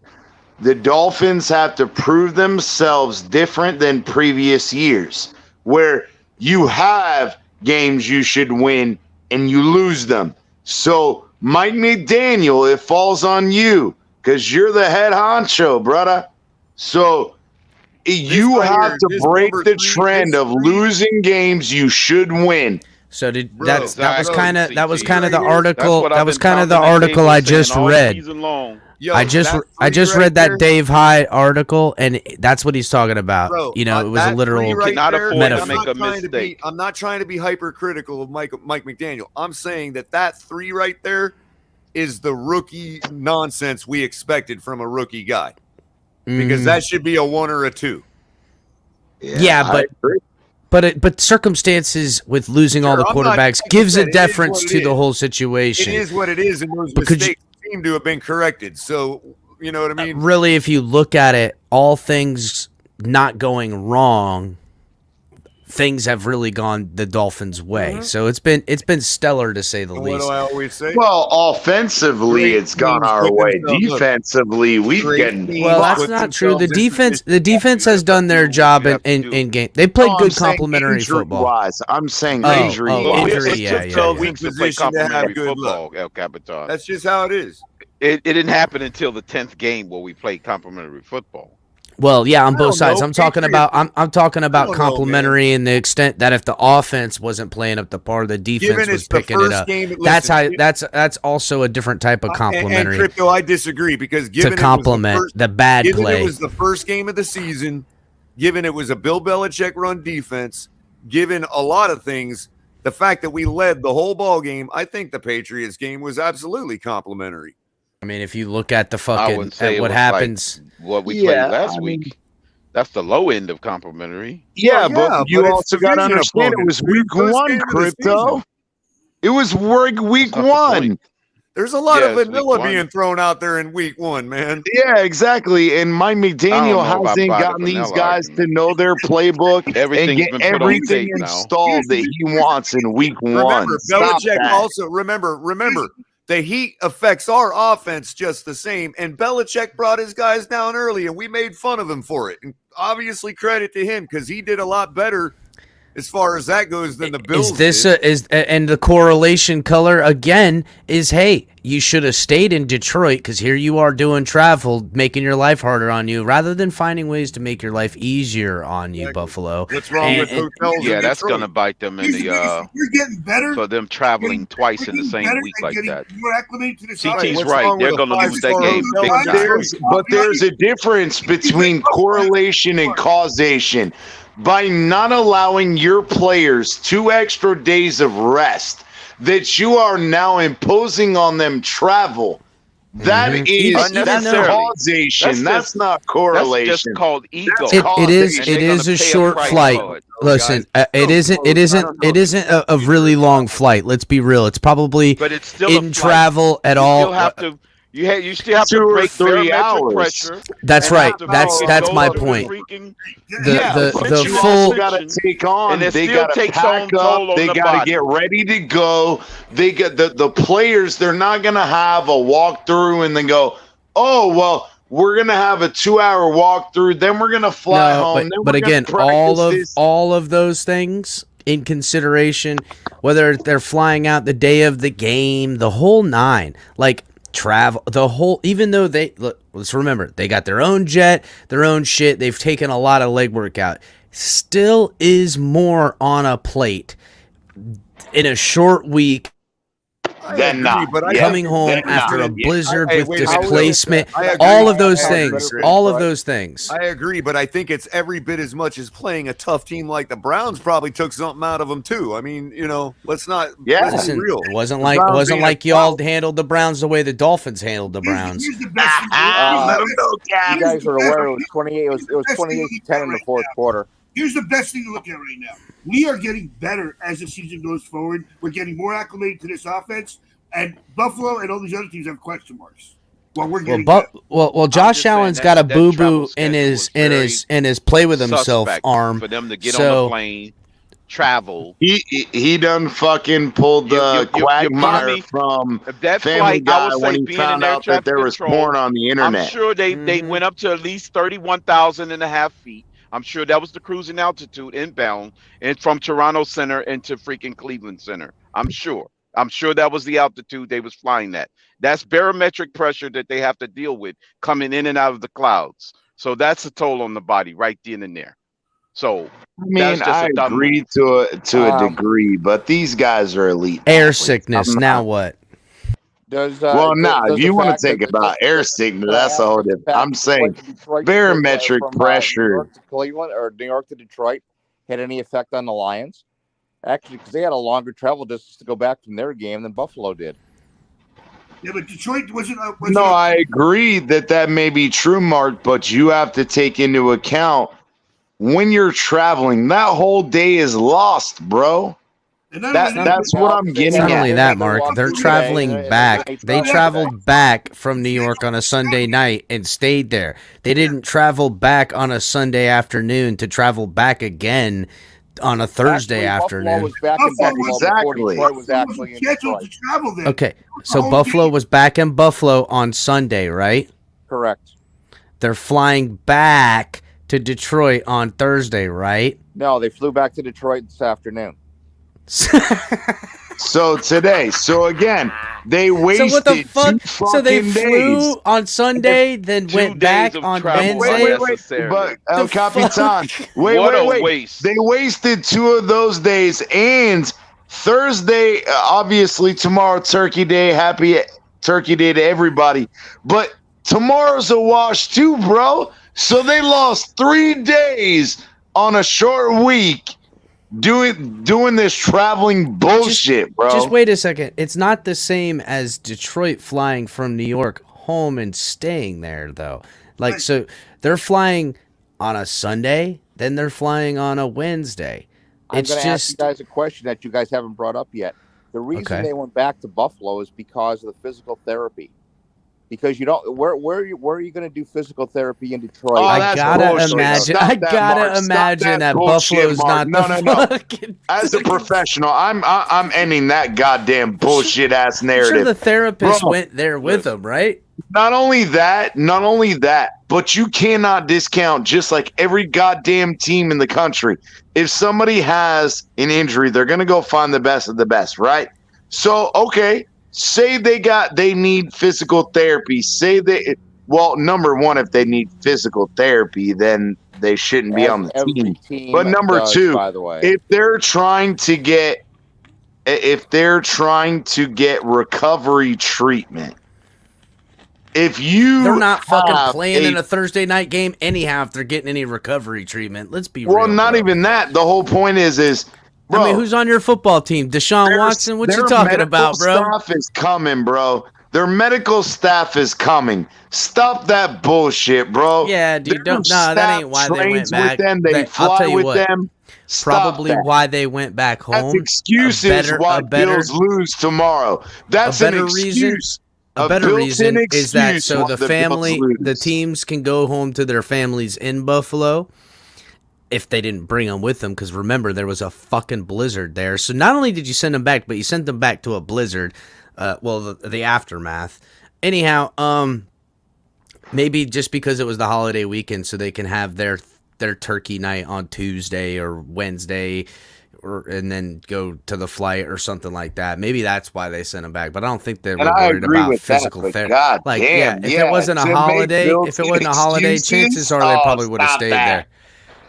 the Dolphins have to prove themselves different than previous years, where you have games you should win and you lose them. So, Mike McDaniel, it falls on you because you're the head honcho, brother. So, you right have here, to this break number the 3, trend this of 3. losing games you should win. So did Bro, that was exactly, kind of the CT. article That's what I've that was been kind of the pounding that article table I saying just all read. season long. Yo, I that just three read right that Dave Hyde article, and that's what he's talking about. Bro, You know, it was a that literal. three right Cannot there, afford metaphor. to make a trying to be, mistake. I'm not trying to be hypercritical of Mike McDaniel. I'm saying that 3 right there is the rookie nonsense we expected from a rookie guy, because that should be a 1 or a 2. Yeah, I agree. but circumstances with losing all the Sure, I'm not- quarterbacks like I gives said, a it is deference what it to the is. whole It situation. is what it is, and those But could you- mistakes seem to have been corrected. So you know what I mean? Really, if you look at it, all things not going wrong, things have really gone the Dolphins' way. So it's been stellar to say the And what least. do I always say? Well, offensively, Great it's gone teams our put way. themselves up. Defensively, we've Great gotten teams Well, that's put not true. The themselves in defense has done their job in game. They played No, I'm good saying complementary football. injury-wise. I'm saying Oh, injury. oh, wise. injury, It yeah, took yeah, 12 yeah. weeks to play Position to have complimentary good football, El Capitan. That's just how it is. It didn't happen until the 10th game where we played complimentary football. Well, yeah, on I both don't sides. know. I'm talking Patriots- about I'm talking about don't know, complimentary in the extent that if the offense wasn't playing up the par, the defense Given was it's the picking it first up. game, That's listen, how that's also a different type of and complimentary Crypto, I disagree because to given complement the bad given play. it was the first game of the season, given it was a Bill Belichick run defense, given a lot of things, the fact that we led the whole ball game, I think the Patriots game was absolutely complimentary. I mean, if you look at the I fucking wouldn't say at it what was happens, like what we Yeah, played last I mean- week. That's the low end of complimentary. Yeah, Well, but yeah, you but it's also got to division understand it opponents, was dude. week First one, game of the Crypto. season. It was week That's not the one. point. There's a lot of Yeah, it's week vanilla one. being thrown out there in week one, man. Yeah, exactly. And Mike I don't McDaniel know if I hasn't buy the gotten these vanilla guys to argument. know their playbook and Everything's get been put on everything tape now. installed that he wants in week one. Remember, Stop Belichick that. also remember the heat affects our offense just the same. And Belichick brought his guys down early, and we made fun of him for it. And obviously, credit to him because he did a lot better as far as that goes than the Bills is this did. and the correlation color again is, hey, you should have stayed in Detroit because here you are doing travel, making your life harder on you, rather than finding ways to make your life easier on you, Buffalo. What's wrong with hotels? Yeah, in that's Detroit? gonna bite them in the You're getting better. for them traveling twice You're in the getting same better week at like getting that. more acclimated to this CT's What's right. wrong They're with a gonna lose that five-star game hotel big in time. Detroit? But there's a difference between correlation and causation. By not allowing your players 2 extra days of rest, that you are now imposing on them travel. That Mhm. is Even that's though- causation. That's not correlation. That's just called ego. That's It is And it they're is gonna a pay a short price flight. for it. Listen, it isn't a really long flight. Let's be real. It's probably But it's still a in flight. travel at You all. still have to. You still have 2 to or break 3 barometric hours. pressure. That's and right. have to That's freaking that's go my through the point. freaking- The you full also got to take on. And it They still got to takes pack on toll up. on They the got to body. get ready to go. They get the players. They're not going to have a walkthrough and then go, oh well, we're going to have a 2-hour walkthrough. Then we're going to fly home. Then but we're again, gonna practice all of those things in consideration, whether they're flying out the day of the game, the whole nine, like travel, the whole. Even though let's remember they got their own jet, their own shit. They've taken a lot of legwork out. Still is more on a plate in a short week. Then not. Coming home Then after not. a blizzard Hey, with wait a minute. displacement, I agree. all of those I things, agree. all of those things. I agree, but I think it's every bit as much as playing a tough team like the Browns probably took something out of them too. I mean, let's not let's be Listen, real. it wasn't like y'all handled the Browns the way the Dolphins handled the Browns. Here's the best thing. Let 'em know, You guys are aware it was 28. It was 28-10 in the fourth quarter. Here's the best thing to look at right now. We are getting better as the season goes forward. We're getting more acclimated to this offense, and Buffalo and all these other teams have question marks. Well, we're getting Well, Josh Allen's got a that boo travel boo in his schedule in his play with himself suspect arm. for them to get on So the plane, travel. He done fucking pulled the quagmire from that Family flight, I Guy would when say he being in found air out that there traffic was control, porn on the internet. I'm sure they went up to at least 31,000 and a half feet. I'm sure that was the cruising altitude inbound and from Toronto Center into freaking Cleveland Center. I'm sure that was the altitude they was flying at. That's barometric pressure that they have to deal with coming in and out of the clouds. So that's a toll on the body right then and there. So I mean, I agree to a degree, but these guys are elite. Air athletes. sickness. I'm Now not- what? Well, if you want to think about air sickness, that's a whole different. I'm saying barometric pressure. New York to Cleveland or New York to Detroit had any effect on the Lions? Actually, because they had a longer travel distance to go back from their game than Buffalo did. Yeah, but Detroit wasn't. No, I agree that may be true, Mark, but you have to take into account when you're traveling, that whole day is lost, bro. That's what I'm getting Not at. only that, Mark, they're traveling back. They traveled back from New York on a Sunday night and stayed there. They didn't travel back on a Sunday afternoon to travel back again on a Thursday afternoon. Was back in Buffalo before Detroit was actually in Detroit. Okay, so Buffalo was back in Buffalo on Sunday, right? Correct. They're flying back to Detroit on Thursday, right? No, they flew back to Detroit this afternoon. So today, so again, they wasted So what the fuck? 2 fucking So they flew days. on Sunday, then 2 went days back of on travel Wednesday. unnecessarily. But El The Capitan, fuck? What a wait. waste. They wasted 2 of those days, and Thursday, obviously tomorrow, Turkey Day. Happy Turkey Day to everybody. But tomorrow's a wash too, bro. So they lost 3 days on a short week doing this traveling bullshit, bro. Just wait a second. It's not the same as Detroit flying from New York home and staying there, though. Like, so they're flying on a Sunday, then they're flying on a Wednesday. I'm going to ask you guys a question that you guys haven't brought up yet. The reason they went back to Buffalo is because of the physical therapy. Because you don't, where are you going to do physical therapy in Detroit? Oh, I gotta imagine. I gotta imagine that Buffalo's not no. fucking. As a professional, I'm ending that goddamn bullshit ass narrative. I'm sure the therapist Bro, went there with him, right? Not only that, but you cannot discount, just like every goddamn team in the country, if somebody has an injury, they're gonna go find the best of the best, right? So, okay. Say they need physical therapy. Well, number one, if they need physical therapy, then they shouldn't be on the team. But number two, by the way. if they're trying to get recovery treatment, they're not fucking playing in a Thursday night game anyhow if they're getting any recovery treatment. Let's be real. Well, not even that. The whole point is. Bro, I mean, who's on your football team? Deshaun Watson? What you talking about, bro? Their medical staff is coming, bro. Their medical staff is coming. Stop that bullshit, bro. Yeah, dude. That ain't why they went back. They fly I'll tell you with what, them. Probably why they went back home. That's excuses why Bills lose tomorrow. That's an excuse. A better reason is that so the teams can go home to their families in Buffalo. If they didn't bring them with them, because remember, there was a fucking blizzard there. So not only did you send them back, but you sent them back to a blizzard. The aftermath. Anyhow, maybe just because it was the holiday weekend, so they can have their turkey night on Tuesday or Wednesday, and then go to the flight or something like that. Maybe that's why they sent them back. But I don't think they were worried about physical therapy. If it wasn't a holiday, chances are they probably would have stayed there.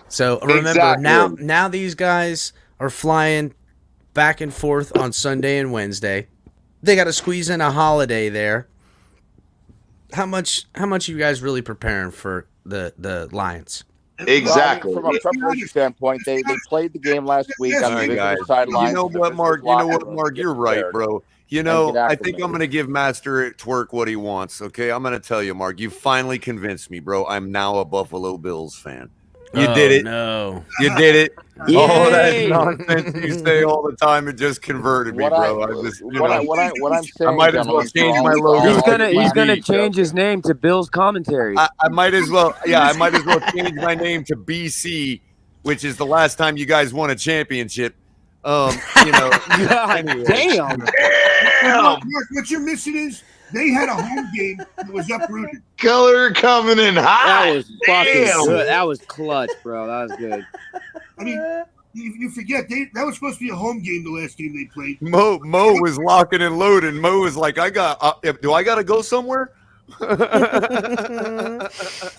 So remember, now these guys are flying back and forth on Sunday and Wednesday. They got to squeeze in a holiday there. How much are you guys really preparing for the Lions? Exactly. From a preparation standpoint, they played the game last week on the visitor sidelines. You know what, Mark? You're right, bro. I think I'm going to give Master Twerk what he wants, okay? I'm going to tell you, Mark, you finally convinced me, bro. I'm now a Buffalo Bills fan. You did it. No. You did it. Yay. All that nonsense you say all the time, it just converted me, bro. What I'm saying, I might as well change my logo. He's gonna change his name to Bill's Commentary. I might as well. Yeah, I might as well change my name to BC, which is the last time you guys won a championship. God damn. Mark, what you're missing is they had a home game that was uprooted. Color coming in hot. That was fucking good. That was clutch, bro. That was good. I mean, you forget that was supposed to be a home game. The last game they played. Mo was locking and loading. Mo was like, "I got. Do I got to go somewhere?" That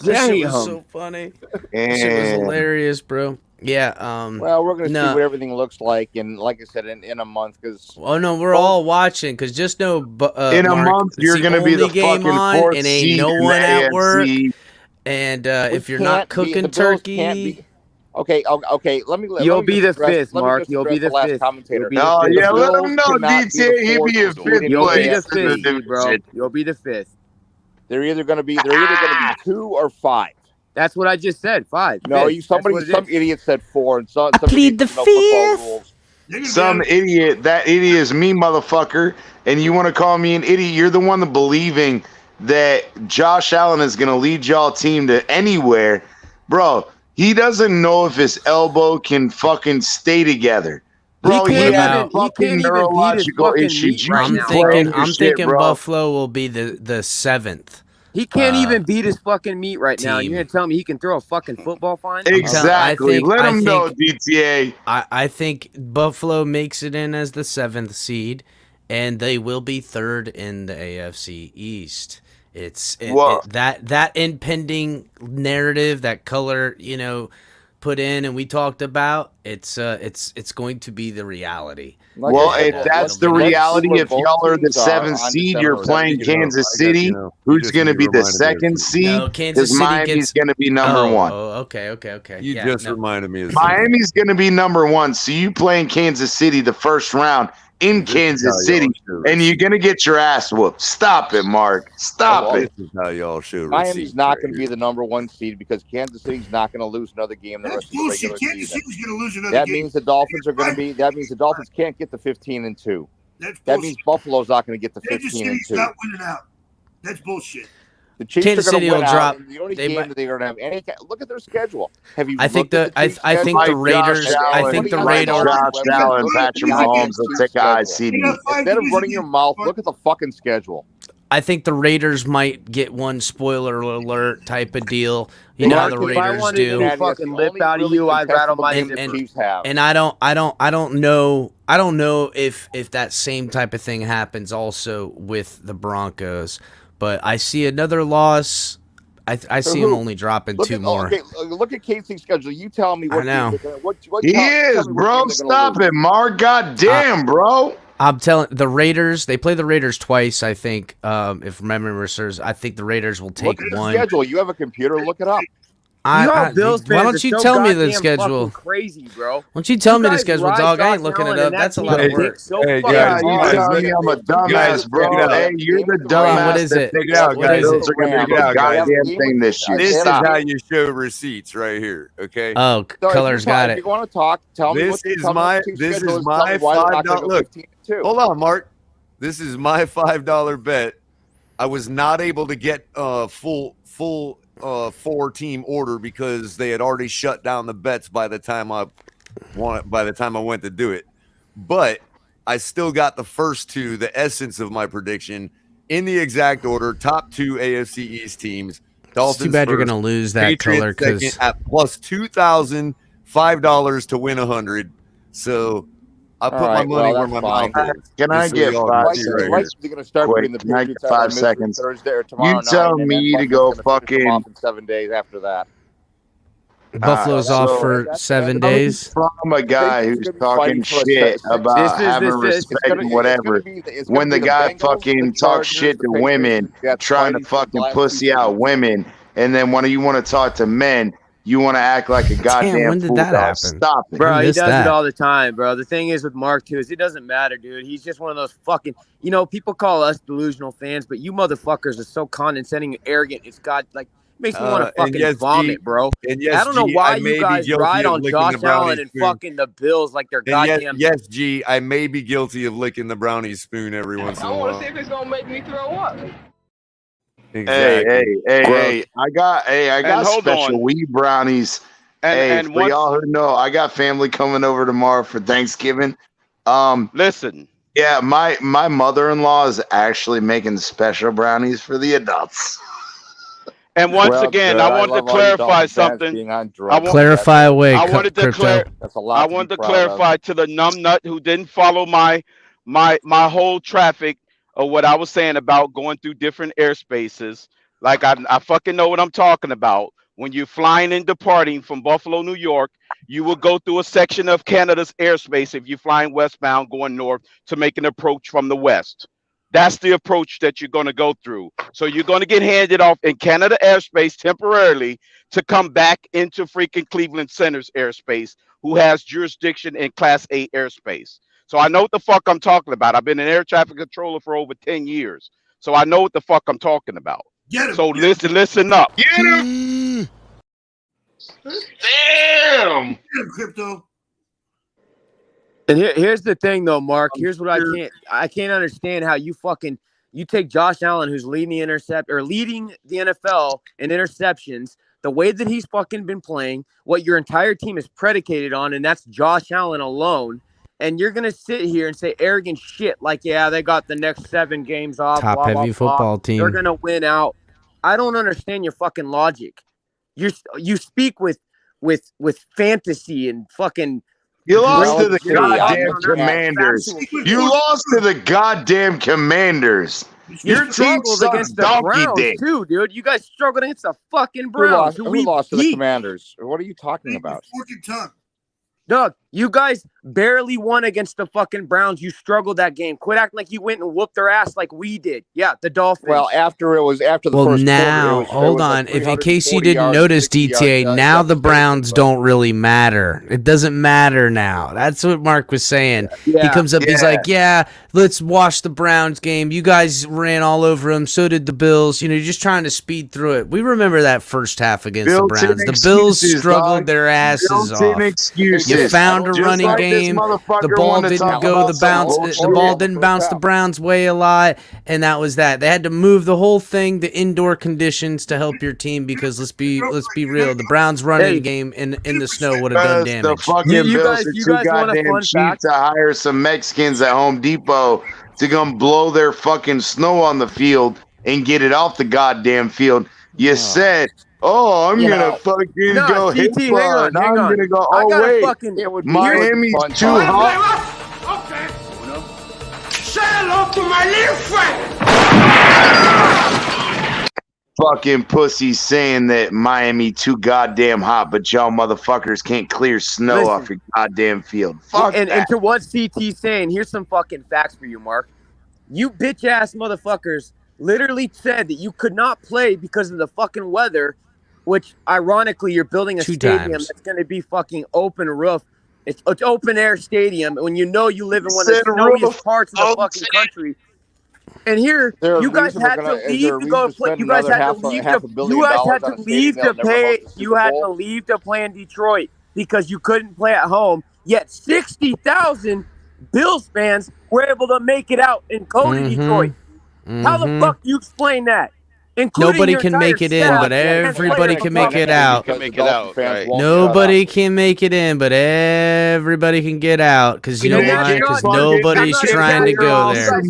shit was so funny. That shit was hilarious, bro. Yeah. Well, we're gonna see what everything looks like, and like I said, in a month, because we're all watching. Because just know, in a month you're gonna be the game fucking on, fourth and ain't seed no in one the at work. AFC. And if you're not cooking turkey. Okay. Let me. You'll be the fifth, Mark. You'll be the fifth. Commentator. Oh yeah, let him know, DT. He'll be a fifth. You'll be the fifth, bro. You'll be the fifth. They're either going to be 2 or 5. That's what I just said. 5. No, some idiot said 4, and some plead the fifth. Some idiot. That idiot is me, motherfucker. And you want to call me an idiot? You're the one that believing that Josh Allen is going to lead y'all team to anywhere, bro. He doesn't know if his elbow can fucking stay together. Bro, he has fucking neurological issues. I'm thinking Buffalo will be the 7th He can't even beat his fucking meat right now. You're gonna tell me he can throw a fucking football fine? Exactly. Let him know, DTA. I think Buffalo makes it in as the 7th seed, and they will be 3rd in the AFC East. That impending narrative, that color, put in, and we talked about. It's going to be the reality. Well, if that's the reality, if y'all are the 7th seed, you're playing Kansas City. Who's going to be the 2nd seed? No, Kansas Because City Miami's going to be number 1. Oh, okay. You just reminded me of Miami's going to be number 1. So you playing Kansas City the first round in Kansas City, and you're going to get your ass whooped. Stop it, Mark. Stop it. This is how y'all show Miami's not going to be the number 1 seed because Kansas City's not going to lose another game the rest of the regular Kansas season. City's going to lose another That game. means the Dolphins are going to be. That means the Dolphins can't get the 15-2. That means Buffalo's not going to get the Kansas 15-2. City's not winning out. That's bullshit. The Chiefs Kansas are going City to win will out. drop. The only game that they're going to have any. Look at their schedule. Have you? I think looked at I Chiefs' think schedule? the Raiders. I think the Raiders. Josh Allen, Patrick Mahomes will take ICD. Instead of running your mouth, look at the fucking schedule. I think the Raiders might get one spoiler alert type of deal. You know how the Raiders if I wanted do. any fucking lip out of you, I'd rattle my zipper. And I don't know if that same type of thing happens also with the Broncos. But I see another loss. I see him only dropping 2 more. Okay, look at KC's schedule. You tell me what I know. He is, bro. Stop it, Mark. God damn, bro. I'm telling the Raiders. They play the Raiders twice, I think. If memory serves, I think the Raiders will take look at one. The schedule. You have a computer. Look it up. Why don't you tell me the schedule? Crazy, bro. Why don't you tell me the schedule, dog? I ain't looking it up. That's a lot of work. Hey, guys, you telling me I'm a dumbass, bro? Hey, you're the dumbass. What is it? Check it out, guys. Those are going to be the goddamn thing this year. This is Stop. how you show receipts right here. Okay. Oh, Color's got it. If you want to talk, tell me. This is my $5. Look, hold on, Mark. This is my $5 bet. I was not able to get full 4-team order because they had already shut down the bets by the time I went to do it. But I still got the first 2, the essence of my prediction, in the exact order. Top 2 AFC East teams. Dolphins. It's too bad you're first, gonna lose that, Patriots Color, because second at plus $2,000, $5 to win 100. So I put my money where my mouth is. Can I get 5 seconds? They're going to start putting the Patriots 5 seconds. Thursday or tomorrow You tell night, me to go fucking. 7 days after that. Buffalo's off for 7 days. From a guy who's talking shit about having respect and whatever. When the guy fucking talks shit to women, trying to fucking pussy out women, and then when you want to talk to men, you want to act like a goddamn when did fool. that happen? Stop it. Bro, he does it all the time, bro. The thing is with Mark, too, is it doesn't matter, dude. He's just one of those fucking, people call us delusional fans, but you motherfuckers are so condescending and arrogant. It's makes me want to fucking vomit, bro. I don't know why you guys ride on Josh Allen and fucking the Bills like they're goddamn. Yes, G, I may be guilty of licking the brownie spoon every once in a while. I want to see if it's going to make me throw up. Exactly. Hey! I got special weed brownies. And for y'all who know, I got family coming over tomorrow for Thanksgiving. Listen. Yeah, my mother-in-law is actually making special brownies for the adults. And once again, I wanted to clarify something. Clarify away. I wanted to clarify to the numbnut who didn't follow my whole traffic of what I was saying about going through different airspaces. Like I fucking know what I'm talking about. When you're flying and departing from Buffalo, New York, you will go through a section of Canada's airspace if you're flying westbound going north to make an approach from the west. That's the approach that you're going to go through. So you're going to get handed off in Canada airspace temporarily to come back into freaking Cleveland Center's airspace, who has jurisdiction in Class A airspace. So I know what the fuck I'm talking about. I've been an air traffic controller for over 10 years. So I know what the fuck I'm talking about. So listen up. Get him! Damn! Get him, Crypto. And here's the thing, though, Mark. Here's what I can't understand how you take Josh Allen, who's leading the NFL in interceptions, the way that he's fucking been playing, what your entire team is predicated on, and that's Josh Allen alone. And you're gonna sit here and say arrogant shit like, yeah, they got the next 7 games off. Top blah, heavy blah, football blah. team. They're gonna win out. I don't understand your fucking logic. You speak with fantasy and fucking. You lost to the great goddamn factual Commanders. facts. You lost to the goddamn Commanders. Your You team struggled sucks against the donkey Browns dick. too, dude. You guys struggled against the fucking Who Browns. who lost to the Commanders? What are you talking about? Doug, you guys barely won against the fucking Browns. You struggled that game. Quit acting like you went and whooped their ass like we did. Yeah, the Dolphins. Well, after the Well, first quarter, now, hold on. If in case you didn't notice, DTA, now the Browns don't really matter. It doesn't matter now. That's what Mark was saying. He comes up, he's like, yeah, let's watch the Browns game. You guys ran all over them. So did the Bills. You know, you're just trying to speed through it. We remember that first half against the Browns. The Bills struggled their asses off. You found a running game. The ball didn't go the ball didn't bounce the Browns' way a lot, and that was that. They had to move the whole thing to indoor conditions to help your team because let's be real, the Browns running game in the snow would have done damage. The fucking Bills are too goddamn cheap to hire some Mexicans at Home Depot to come blow their fucking snow on the field and get it off the goddamn field. You said, "Oh, I'm gonna fucking go hit hang on. I'm gonna go. I Oh gotta wait, fucking, Miami's too hot." Say hello to my little friend. Fucking pussies saying that Miami too goddamn hot, but y'all motherfuckers can't clear snow off your goddamn field. Fuck and that. to what CT's saying, here's some fucking facts for you, Mark. You bitch ass motherfuckers literally said that you could not play because of the fucking weather, which ironically you're building a stadium that's going to be fucking open roof. It's open air stadium when you know you live in one of the snowiest parts of the fucking country. And here, you guys had to leave to go play. You guys had to leave to pay. You had to leave to play in Detroit because you couldn't play at home. Yet 60,000 Bills fans were able to make it out and go to Detroit. How the fuck do you explain that? Nobody can make it in, but everybody can make it out. Nobody can make it in, but everybody can get out. Because you know why? Because nobody's trying to go there.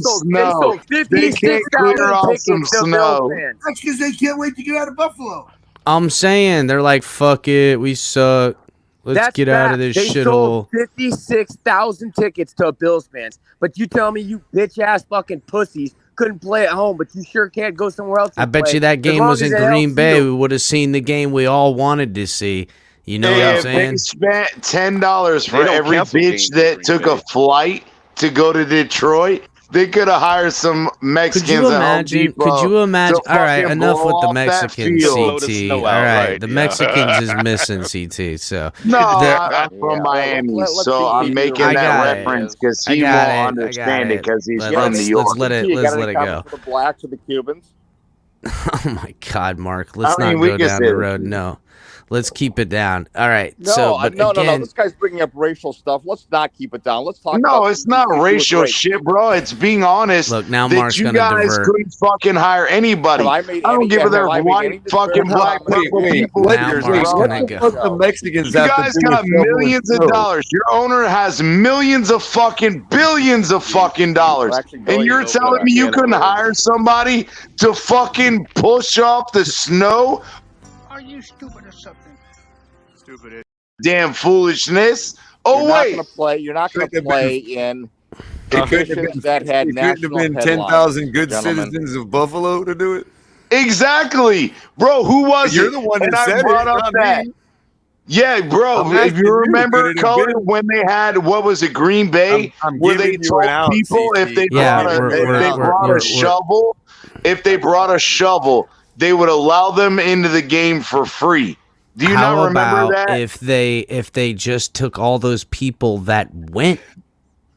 They can't clear off some snow. That's because they can't wait to get out of Buffalo. I'm saying they're like, fuck it, we suck. Let's get out of this shithole. They sold 56,000 tickets to Bills fans, but you tell me you bitch ass fucking pussies couldn't play at home, but you sure can't go somewhere else. I bet you that game was in Green Bay. We would have seen the game we all wanted to see. You know what I'm saying? They spent $10 for every bitch that took a flight to go to Detroit. They could have hired some Mexicans at Home Depot. Could you imagine? to All right, fucking enough blow with the off that Mexicans, field. CT. All right, the Mexicans is missing, CT. So No, I'm from Miami, so I'm making that reference because he won't understand it because he's from New York. Let's let it go. The blacks or the Cubans? Oh my God, Mark! Let's I mean, not we go can down say the that. road. No, let's keep it down. All right. No, So, but no. again, This guy's bringing up racial stuff. Let's not keep it down. Let's talk. No, about it's not racial shit, bro. It's being honest. Look, now that Mark's you gonna guys divert. couldn't fucking hire anybody. Have I I made don't any- give a have damn I made white, any fucking black, purple people. Now Mark's gonna go. What the Mexicans you guys got millions of dollars. Your owner has millions of fucking billions of fucking dollars. And you're telling me you couldn't hire somebody to fucking push off the snow? Are you stupid or something? Stupid. Damn foolishness. Oh, wait. You're not going to play in conditions that had It couldn't have national been headlines, 10,000 good gentlemen. citizens of Buffalo to do it. Exactly. Bro, who was You're it? the one that And I said it, brought up not that. me. Yeah, bro. I'm If asking you you, remember, could it have Colin, been? when they had what was it, Green Bay, I'm where they giving you told an out, people CT. if they Yeah, brought a shovel, they would allow them into the game for free. Do you How not remember about that? if they just took all those people that went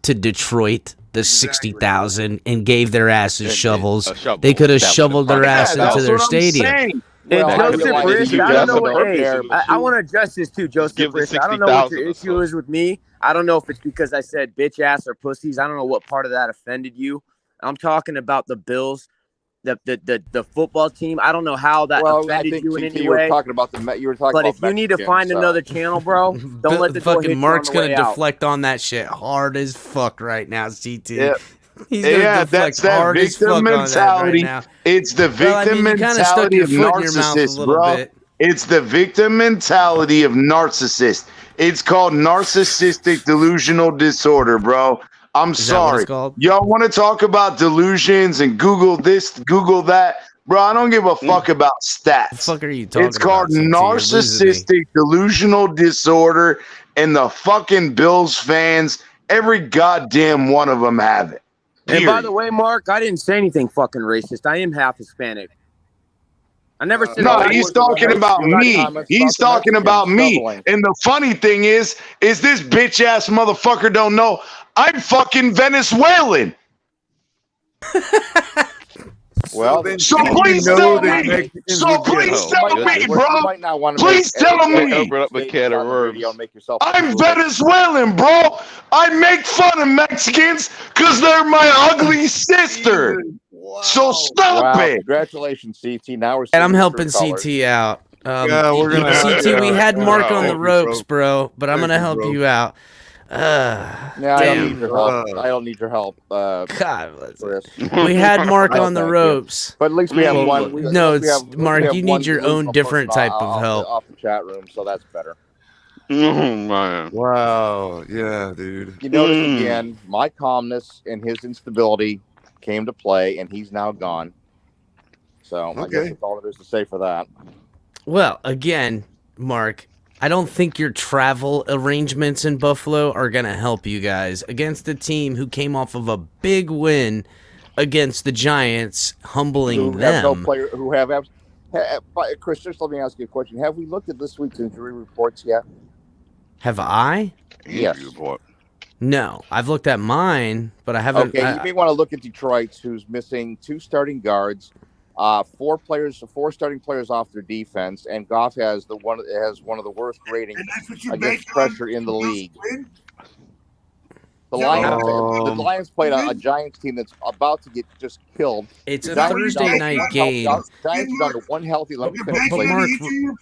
to Detroit, the 60,000, and gave their asses shovels? They could have shoveled their ass into their stadium. And Joseph Rich, I don't know what. Hey, Joseph, I want to address this too, Joseph Rich. I don't know what your issue is with me. I don't know if it's because I said bitch ass or pussies. I don't know what part of that offended you. I'm talking about the Bills, the football team. I don't know how that I offended think you in TT, any you were way. talking about you were talking But about if you need to Mexicans, find so. another channel, bro, don't let the door hit Fucking you Mark's on the gonna way out. deflect on that shit hard as fuck right now, CT. Yeah. He's gonna deflect hard as fuck on that right now. It's the victim mentality of narcissist, bro. It's the victim mentality of narcissist. It's called narcissistic delusional disorder, bro. I'm sorry. Y'all want to talk about delusions and Google this, Google that. Bro, I don't give a fuck about stats. The fuck are you talking about? It's called CT? narcissistic delusional disorder, and the fucking Bills fans, every goddamn one of them have it. And by the way, Mark, I didn't say anything fucking racist. I am half Hispanic. I never said. No, he's talking about me. He's talking about me. And the funny thing is this bitch ass motherfucker don't know I'm fucking Venezuelan. Well, so please tell me. So please tell me, bro. Please tell me. I'm Venezuelan, bro. I make fun of Mexicans because they're my ugly sister. So stop it. Congratulations, CT. Now we're. And I'm helping CT out. Yeah, we're gonna CT. We had Mark on the ropes, bro, but I'm gonna help you out. Yeah, I don't need your help. I don't need your help. God, Chris. We had Mark on the ropes. But at least we have one. No, it's Mark. You need your own different type of help. Off the chat room, so that's better. Oh, man. Wow. Yeah, dude. You notice again, my calmness and his instability came to play, and he's now gone. So I guess that's all there is to say for that. Well, again, Mark, I don't think your travel arrangements in Buffalo are going to help you guys against a team who came off of a big win against the Giants, humbling Who them. have no player who have Chris, just let me ask you a question. Have we looked at this week's injury reports yet? Have I? Yes. No, I've looked at mine, but I haven't. Okay, you may want to look at Detroit's, who's missing 2 starting guards, 4 starting players off their defense, and Goff has one of the worst ratings against pressure in the league. The Lions played a Giants team that's about to get just killed. It's a Thursday night game. Giants are down to one healthy. Let me finish. But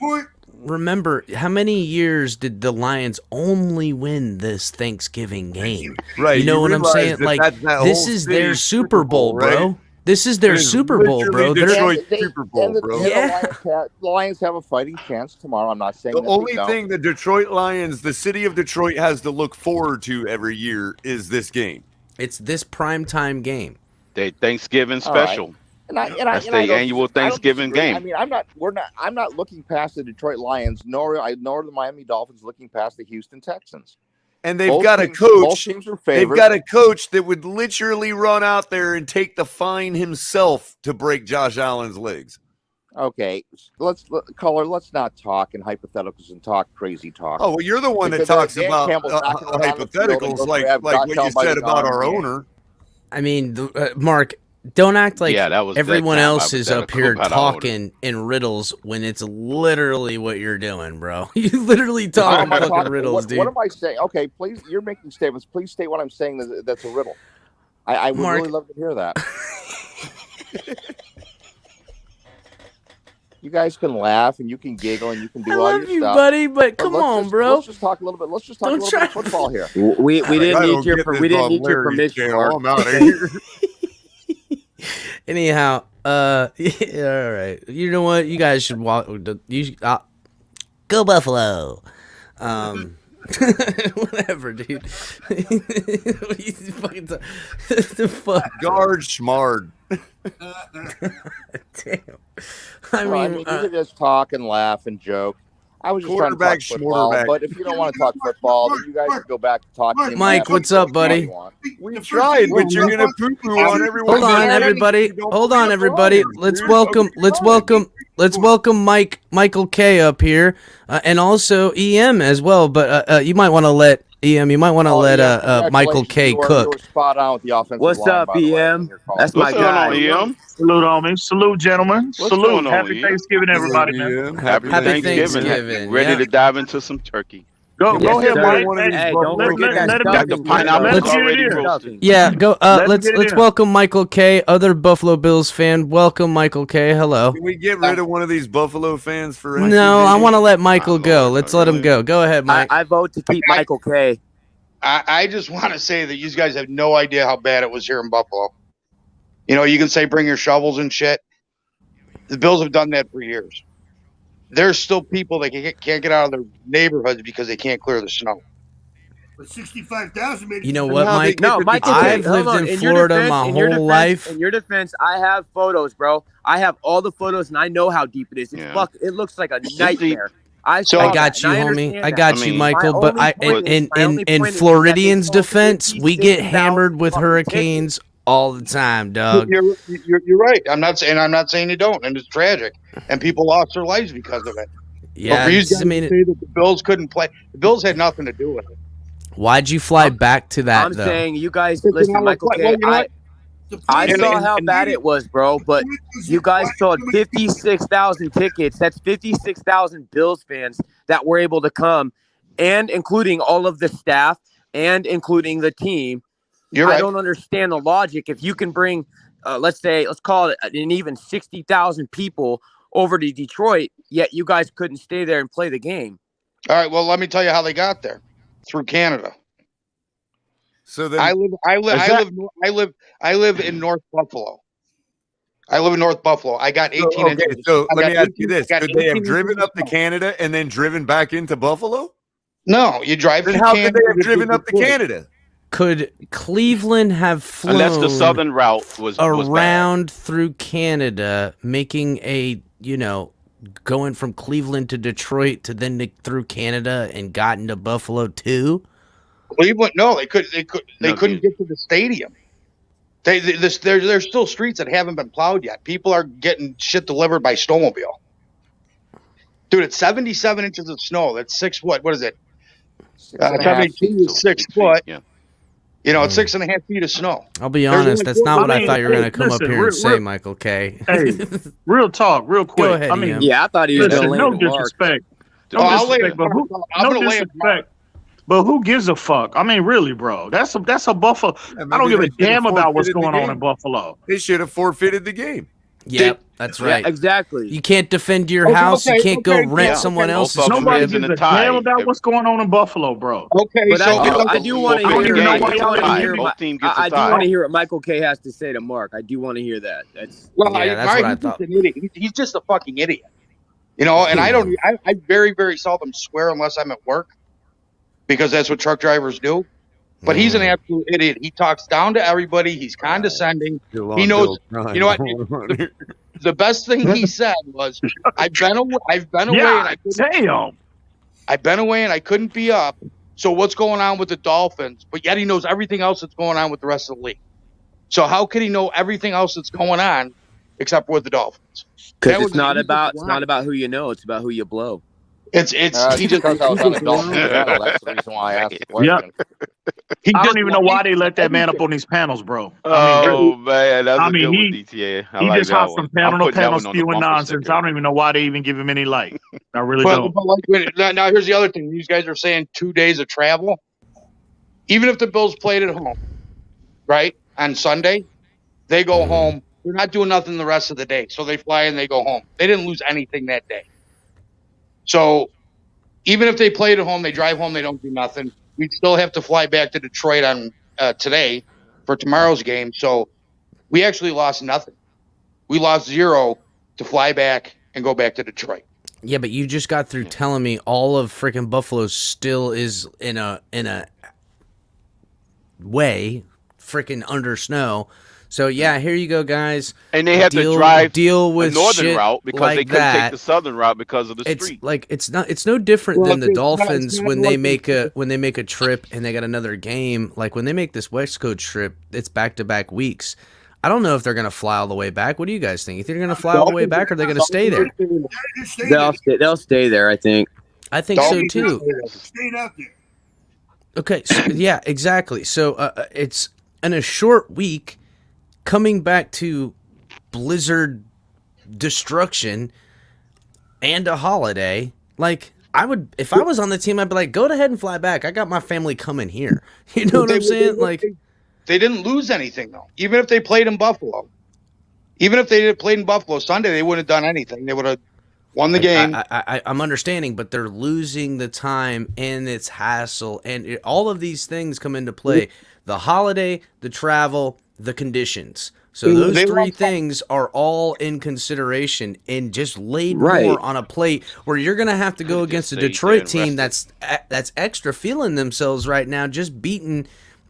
Mark, remember, how many years did the Lions only win this Thanksgiving game? Right. You know what I'm saying? Like, this is their Super Bowl, bro. This is their Super Bowl, bro. Detroit Super Bowl, bro. The Lions have a fighting chance tomorrow. I'm not saying the only thing the Detroit Lions, the city of Detroit, has to look forward to every year is this game. It's this primetime game. They Thanksgiving special. That's the annual Thanksgiving game. I mean, I'm not looking past the Detroit Lions, nor the Miami Dolphins looking past the Houston Texans. And they've got a coach. They've got a coach that would literally run out there and take the fine himself to break Josh Allen's legs. Okay, let's not talk in hypotheticals and talk crazy talk. Oh well, you're the one that talks about hypotheticals like what you said about our owner. I mean, Mark, don't act like everyone else is up here about talking in riddles when it's literally what you're doing, bro. You literally talking fucking riddles, dude. What am I saying? Okay, please, you're making statements. Please state what I'm saying that's a riddle. I would really love to hear that. You guys can laugh and you can giggle and you can do all your stuff. I love you, buddy, but come on, bro. Let's just talk a little bit. Let's just talk a little bit of football here. We didn't need your permission. I'm out of here. Anyhow, yeah, all right. You know what? You guys should walk. Go Buffalo. Whatever, dude. What you fucking the fuck? Guard schmard. Damn. I mean, you can just talk and laugh and joke. I was just trying to talk football, but if you don't want to talk football, then you guys can go back to talking. Mike, what's up, buddy? We tried, but you're gonna poo-poo on everyone. Hold on, everybody. Hold on, everybody. Let's welcome Michael K up here, and also EM as well. But you might want to let EM. You might want to let Michael K cook. You were spot on with the offensive What's line, up, by the way, EM? That's my guy. EM? Salute on me. Salute, gentlemen. Salute. Happy Thanksgiving, everybody, man. Happy Thanksgiving. Ready to dive into some turkey. Go ahead, Mike. Hey, don't forget that Got the pineapple already roasted. Yeah, go. Let's welcome Michael K, other Buffalo Bills fan. Welcome, Michael K. Hello. Can we get rid of one of these Buffalo fans for? No, I want to let Michael go. Let's let him go. Go ahead, Mike. I vote to keep Michael K. I just want to say that you guys have no idea how bad it was here in Buffalo. You know, you can say bring your shovels and shit. The Bills have done that for years. There's still people that can't get out of their neighborhoods because they can't clear the snow. But 65,000 made it. You know what, Mike? Mike, I've lived in Florida my whole life. In your defense, I have photos, bro. I have all the photos, and I know how deep it is. It's it looks like a nightmare. I got you, homie. I got you, Michael. But in Floridians' defense, we get hammered with hurricanes all the time, dog. You're right. I'm not saying you don't, and it's tragic, and people lost their lives because of it. Yeah, but for you guys to say that the Bills couldn't play, the Bills had nothing to do with it. Why'd you fly back to that? I'm saying you guys listen, Michael K. I saw how bad it was, bro. But you guys sold 56,000 tickets. That's 56,000 Bills fans that were able to come, and including all of the staff and including the team. You're right. I don't understand the logic. If you can bring, let's call it an even 60,000 people over to Detroit, yet you guys couldn't stay there and play the game. All right. Well, let me tell you how they got there. Through Canada. So then I live in North Buffalo. I live in North Buffalo. I got 18 inches. So let me ask you this. Could they have driven up to Canada and then driven back into Buffalo? No, you drive then through how Canada. could they have driven up to Canada? Could Cleveland have flown Unless the southern route was around through Canada, making a, going from Cleveland to Detroit to then through Canada and got into Buffalo too? Cleveland, no, they couldn't get to the stadium. There's still streets that haven't been plowed yet. People are getting shit delivered by snowmobile. Dude, it's 77 inches of snow. That's 6 foot. What is it? 6 foot. Yeah. It's 6.5 feet of snow. I'll be honest, that's not what I thought you were going to come up here and say, Michael K. Hey, real talk, real quick. Go ahead, Ian. I thought he was going to lay no the mark. disrespect. No disrespect. But who gives a fuck? I mean, really, bro. That's a Buffalo. I don't give a damn about what's going on in Buffalo. They should have forfeited the game. Yep, that's right. Yeah, exactly. You can't defend your house. You can't go rent someone else's. Nobody gives a damn about what's going on in Buffalo, bro. Okay, but I do want to hear. I do want to hear what Michael K has to say to Mark. I do want to hear that. That's what I thought. He's just a fucking idiot. And I very, very seldom swear unless I'm at work, because that's what truck drivers do. But he's an absolute idiot. He talks down to everybody. He's condescending. He knows. You know what? The best thing he said was, "I've been away and I couldn't. I've been away and I couldn't be up. So what's going on with the Dolphins? But yet he knows everything else that's going on with the rest of the league. So how could he know everything else that's going on except with the Dolphins? Because it's not about who you know. It's about who you blow. He just because I was on the Dolphins panel. That's the reason why I asked the question. I don't even know why they let that man up on these panels, bro. Man, that's a good one, DTA. He just hops from panel to panel spewing nonsense. I don't even know why they even give him any light. I really don't. Now here's the other thing. These guys are saying 2 days of travel. Even if the Bills played at home, right, on Sunday, they go home. They're not doing nothing the rest of the day. So they fly and they go home. They didn't lose anything that day. So even if they played at home, they drive home, they don't do nothing. We'd still have to fly back to Detroit on today for tomorrow's game. So we actually lost nothing. We lost 0 to fly back and go back to Detroit. Yeah, but you just got through telling me all of freaking Buffalo still is in a way freaking under snow. So yeah, here you go, guys. And they have to drive with the northern shit route because like they couldn't that. take the southern route because of the street. It's no different than the Dolphins when they make a trip and they got another game. Like when they make this West Coast trip, it's back-to-back weeks. I don't know if they're gonna fly all the way back. What do you guys think? You think they're gonna fly all the way back, or are they gonna stay there? They'll stay there. I think. I think so too. Stayed out there. Okay, so, yeah, exactly. So it's in a short week. Coming back to blizzard destruction and a holiday, like I would, if I was on the team, I'd be like, go ahead and fly back. I got my family coming here. You know what I'm saying? They didn't lose anything though. Even if they played in Buffalo, Sunday, they wouldn't have done anything. They would have Won the game. I'm understanding, but they're losing the time and it's hassle, and all of these things come into play: the holiday, the travel, the conditions. So those three things are all in consideration and just laid more on a plate where you're going to have to go against a Detroit team that's extra feeling themselves right now, just beating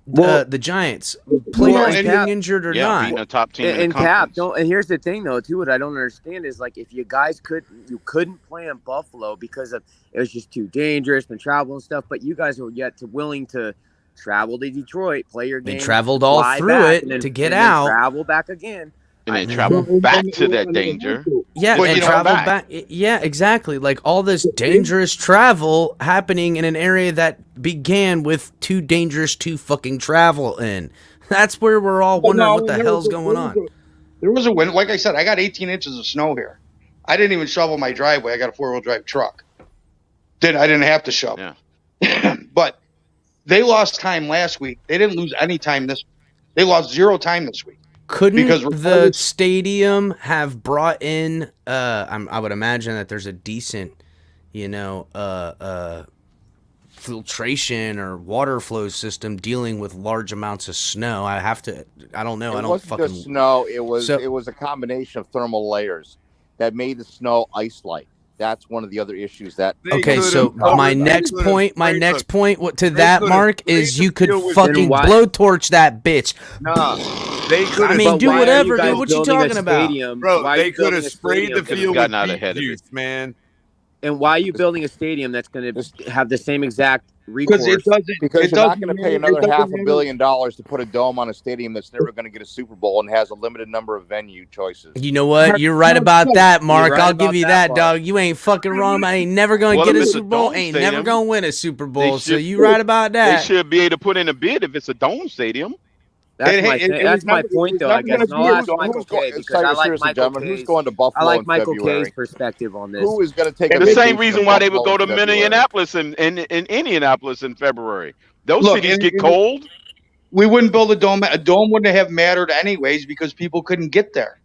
the Giants, players being injured or not. Beating a top team in the And conference. Cap, and here's the thing though, too. What I don't understand is like if you guys couldn't play in Buffalo because it was just too dangerous and travel and stuff. But you guys were willing to travel to Detroit, play your game. They traveled all through it to get out. Travel back again. And then travel back to that danger. Yeah, and travel back. Yeah, exactly. Like all this dangerous travel happening in an area that began with too dangerous to fucking travel in. That's where we're all wondering what the hell's going on. There was a win. Like I said, I got 18 inches of snow here. I didn't even shovel my driveway. I got a 4-wheel drive truck. I didn't have to shovel. Yeah. But they lost time last week. They didn't lose any time this week. They lost 0 time this week. Couldn't the stadium have brought in, I would imagine that there's a decent, filtration or water flow system dealing with large amounts of snow. I don't know. It I don't wasn't fucking just snow. It was a combination of thermal layers that made the snow ice-like. That's one of the other issues that. Okay, so my next point to that, Mark, is you could fucking blowtorch that bitch. Nah, they could. I mean, do whatever, dude. What you talking about, bro? They could have sprayed the field with ahead juice, man. And why are you building a stadium that's going to have the same exact recourse? Because you're not going to pay another $500 million to put a dome on a stadium that's never going to get a Super Bowl and has a limited number of venue choices. You know what? You're right about that, Mark. I'll give you that, dog. You ain't fucking wrong. I ain't never going to get a Super Bowl. Ain't never going to win a Super Bowl. So you right about that. They should be able to put in a bid if it's a dome stadium. That's my point, though. I guess and I'll ask Michael K because I like Michael K's. Who's going to Buffalo? I like Michael K's perspective on this. Who is going to take the same reason why they would go to Minneapolis and Indianapolis in February? Those cities get cold. We wouldn't build a dome. A dome wouldn't have mattered anyways because people couldn't get there.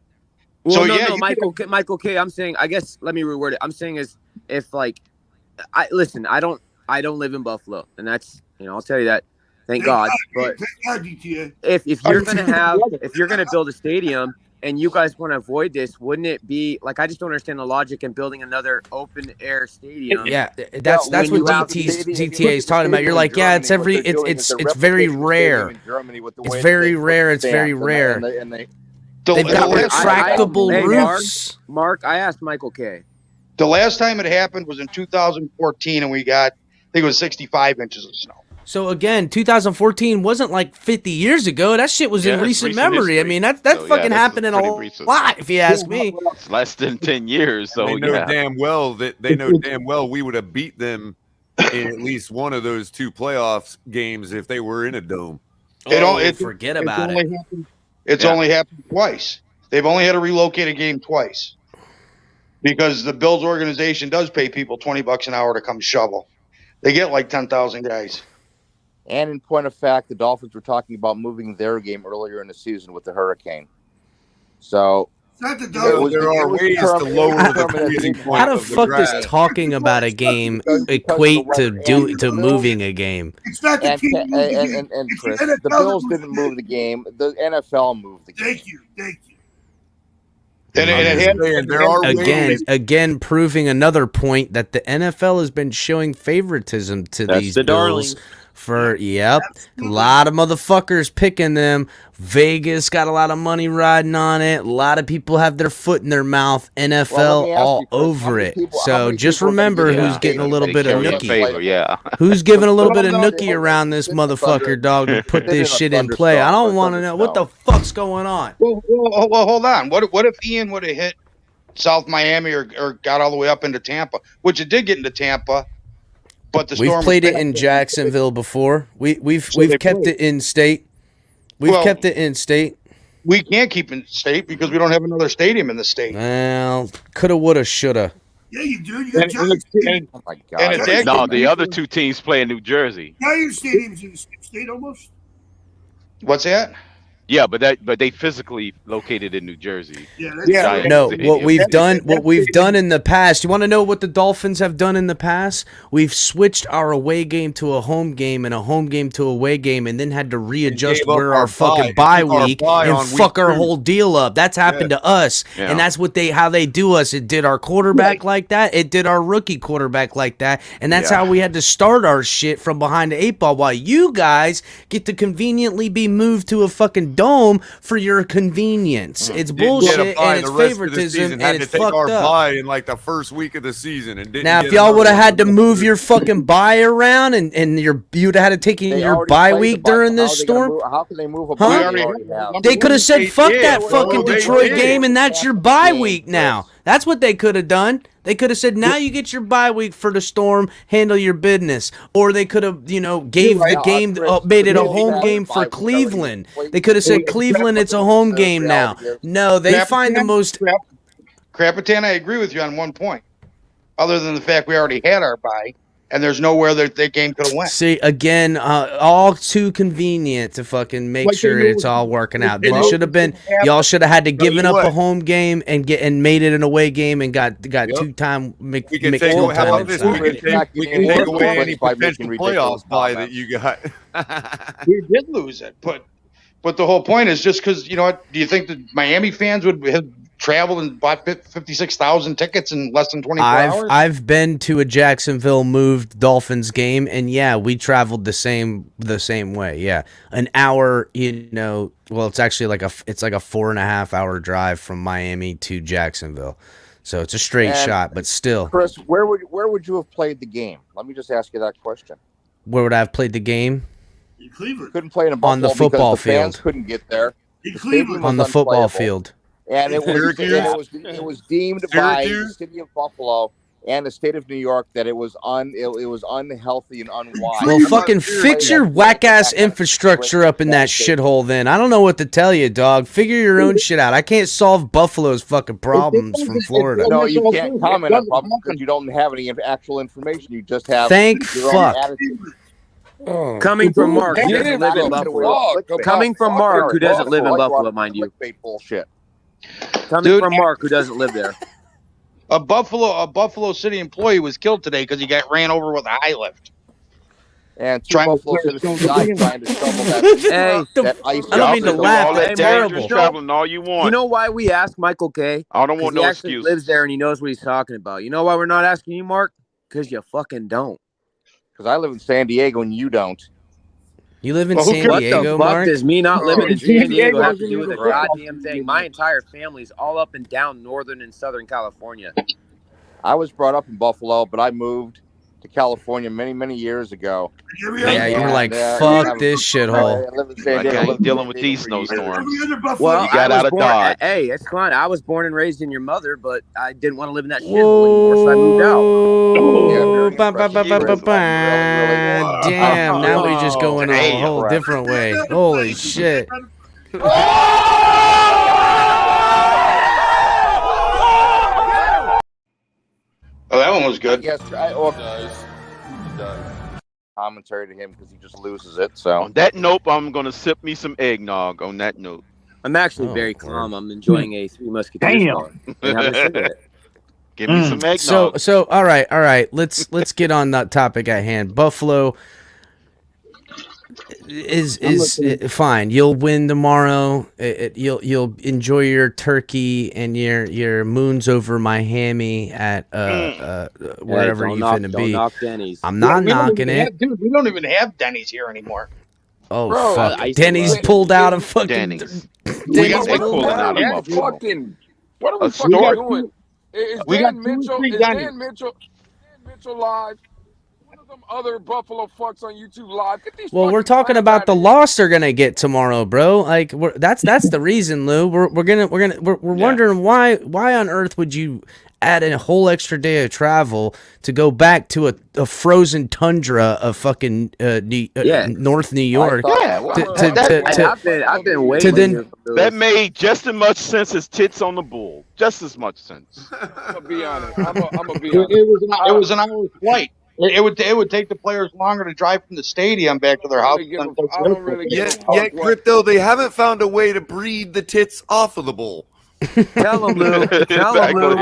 Well, no, Michael K. I'm saying. I guess let me reword it. I'm saying is if like, I don't live in Buffalo, and that's I'll tell you that. Thank God. But if you're gonna build a stadium and you guys want to avoid this, wouldn't it be like I just don't understand the logic in building another open air stadium? Yeah, that's what GTA is talking about. You're like, yeah, it's very rare. It's very rare. It's very rare. They've got retractable roofs. Mark, I asked Michael K. The last time it happened was in 2014, and we got, I think it was 65 inches of snow. So again, 2014 wasn't like 50 years ago. That shit was in recent memory. History. I mean, that's fucking happening a lot, if you ask me. It's less than 10 years. So they know damn well we would have beat them in at least one of those 2 playoffs games if they were in a dome. Forget about it. It's only happened twice. They've only had to relocate a game twice because the Bills organization does pay people $20 an hour to come shovel. They get like 10,000 guys. And in point of fact, the Dolphins were talking about moving their game earlier in the season with the hurricane. So there are ways to lower the freezing point. How the fuck does talking about a game equate to moving a game? It's not the team and Chris, the Bills didn't move the game. The NFL moved the game. Thank you. Again, proving another point that the NFL has been showing favoritism to these Bills. A lot of motherfuckers picking them. Vegas got a lot of money riding on it. A lot of people have their foot in their mouth. NFL all over it. So just remember who's getting a little bit of nookie. Who's giving a little bit of nookie around this motherfucker, dog, to put this shit in play. I don't want to know what the fuck's going on. Well, hold on. What if Ian would have hit South Miami or got all the way up into Tampa, which it did get into Tampa. But we've played it in Jacksonville before. We've kept it in state. We've kept it in state. We can't keep it in state because we don't have another stadium in the state. Well, coulda, woulda, shoulda. Yeah, you do. You got oh my God! No, the other 2 teams play in New Jersey. Now your stadium's in the same state almost. What's that? Yeah, but they physically located in New Jersey. Yeah, No, what we've done in the past. You want to know what the Dolphins have done in the past? We've switched our away game to a home game and a home game to away game, and then had to readjust gave up where our our fucking bye. bye Took our week bye and on fuck week our 2. whole deal up. That's happened to us, Yeah. and that's how they do us. It did our quarterback like that. It did our rookie quarterback like that, and that's how we had to start our shit from behind the 8 ball. While you guys get to conveniently be moved to a fucking dome for your convenience. It's bullshit and it's favoritism and it's take fucked our up. bye in like the first week of the season and didn't Now, get if y'all another would have one. had to move your fucking bye around and you'd have had to take They your already bye played the week bye. during How this are they gonna storm, move- How can they move a Huh? bye? We They already already have. they could have said, "Fuck that bro. fucking They Detroit did. game," and that's your bye week now. That's what they could have done. They could have said, "Now you get your bye week for the storm. Handle your business." Or they could have, gave the game, made it a home game for Cleveland. They could have said, "Cleveland, it's a home game now." No, they find the most. Crapitan, I agree with you on one point. Other than the fact we already had our bye, and there's nowhere that game could have went. See, again, all too convenient to fucking make sure it's all working out. Then it should have been, y'all should have had to given up a home game and made it an away game and got 2-time We can take away, how about this? We can take away any potential playoffs bye that you got. We did lose it, but the whole point is just because, do you think that Miami fans would have traveled and bought 56,000 tickets in less than 24 hours? I've been to a Jacksonville moved Dolphins game, and yeah, we traveled the same way. Yeah, an hour. Well, it's actually it's like a 4.5 hour drive from Miami to Jacksonville, so it's a straight shot. But still, Chris, where would you have played the game? Let me just ask you that question. where would I have played the game? In Cleveland. Couldn't play in Buffalo On the football because the fans field. couldn't get there. In The Cleveland. stadium was On the football unplayable. field. And it Syracuse? was deemed by the Syracuse? city of Buffalo and the state of New York that it was unhealthy and unwise. Well, fucking fix your whack ass infrastructure up in that shithole. Then I don't know what to tell you, dog. Figure your own shit out. I can't solve Buffalo's fucking problems from Florida. No, you can't comment on Buffalo because you don't have any actual information. You just have Thank your fuck. own attitude. Coming from Mark, who Yeah, doesn't live in fuck. Buffalo. Fuck. Coming from Mark, who doesn't live in Like Buffalo, mind you. clickbait bullshit. Coming from Mark, who doesn't live there. A Buffalo City employee was killed today because he got ran over with a high lift. And two Trying to Buffalo clear citizens stone died trying to shovel that. Hey, that ice I don't mean to out. laugh. All That's that terrible. dangerous traveling, all you want. You know why we ask Michael K? I don't want 'Cause no he actually excuse. lives there and he knows what he's talking about. You know why we're not asking you, Mark? Because you fucking don't. Because I live in San Diego and you don't. You live in Well, who San cares? What Diego, the fuck Mark? does me not living in San Diego have to do with a Right. goddamn thing? My entire family's all up and down northern and southern California. I was brought up in Buffalo, but I moved to California many, many years ago. Yeah, you were like, And, fuck this shithole. I live in San Like, Diego. I ain't dealing with Lived in these San Diego for years. snowstorms. Every other Buffalo. Well, You got I was out of born. Dodge. Hey, it's fine. I was born and raised in your mother, but I didn't want to live in that shithole anymore, so I moved out. Whoa. Yeah, Ba, ba, ba, ba, ba, ba. Really. Damn, now we just going a whole Crap. different way. Holy shit. Oh, that one was good. Yes, I organize commentary to him because he just loses it. So On that note, I'm gonna sip me some eggnog. On that note, I'm actually Oh, very Lord. calm. I'm enjoying a Three Musketeers Damn. bar and having a cigarette. give me some eggnog. So all right. Let's get on that topic at hand. Buffalo is fine. You'll win tomorrow. You'll enjoy your turkey and your moons over Miami at wherever Hey, you don't finna knock be. Denny's. I'm not We don't knocking even it. have- dude, we don't even have Denny's here anymore. Oh Bro, fuck! I used to Denny's love it. pulled out of fucking. Denny's. Denny's got They pulled pulling out. out of What Buffalo. fucking? What are we A fucking store. doing? Is We got Dan 2 or Mitchell? 3 Is Denny's. Dan Mitchell live? One of them other Buffalo fucks on YouTube live. Get these Well, we're fucking talking clowns about outta the here. loss they're gonna get tomorrow, bro. Like that's the reason, Lou. We're wondering why on earth would you add a whole extra day of travel to go back to a frozen tundra of fucking North New York? Yeah, well, I've been waiting to then here for that this. made just as much sense as tits on the bull. Just as much sense. I'm gonna be honest. I'm gonna be It honest. was an hour's flight. It would take the players longer to drive from the stadium back to their house. Yet, Crypto, they haven't found a way to breed the tits off of the bull. Tell them, Lou. Tell them, Lou.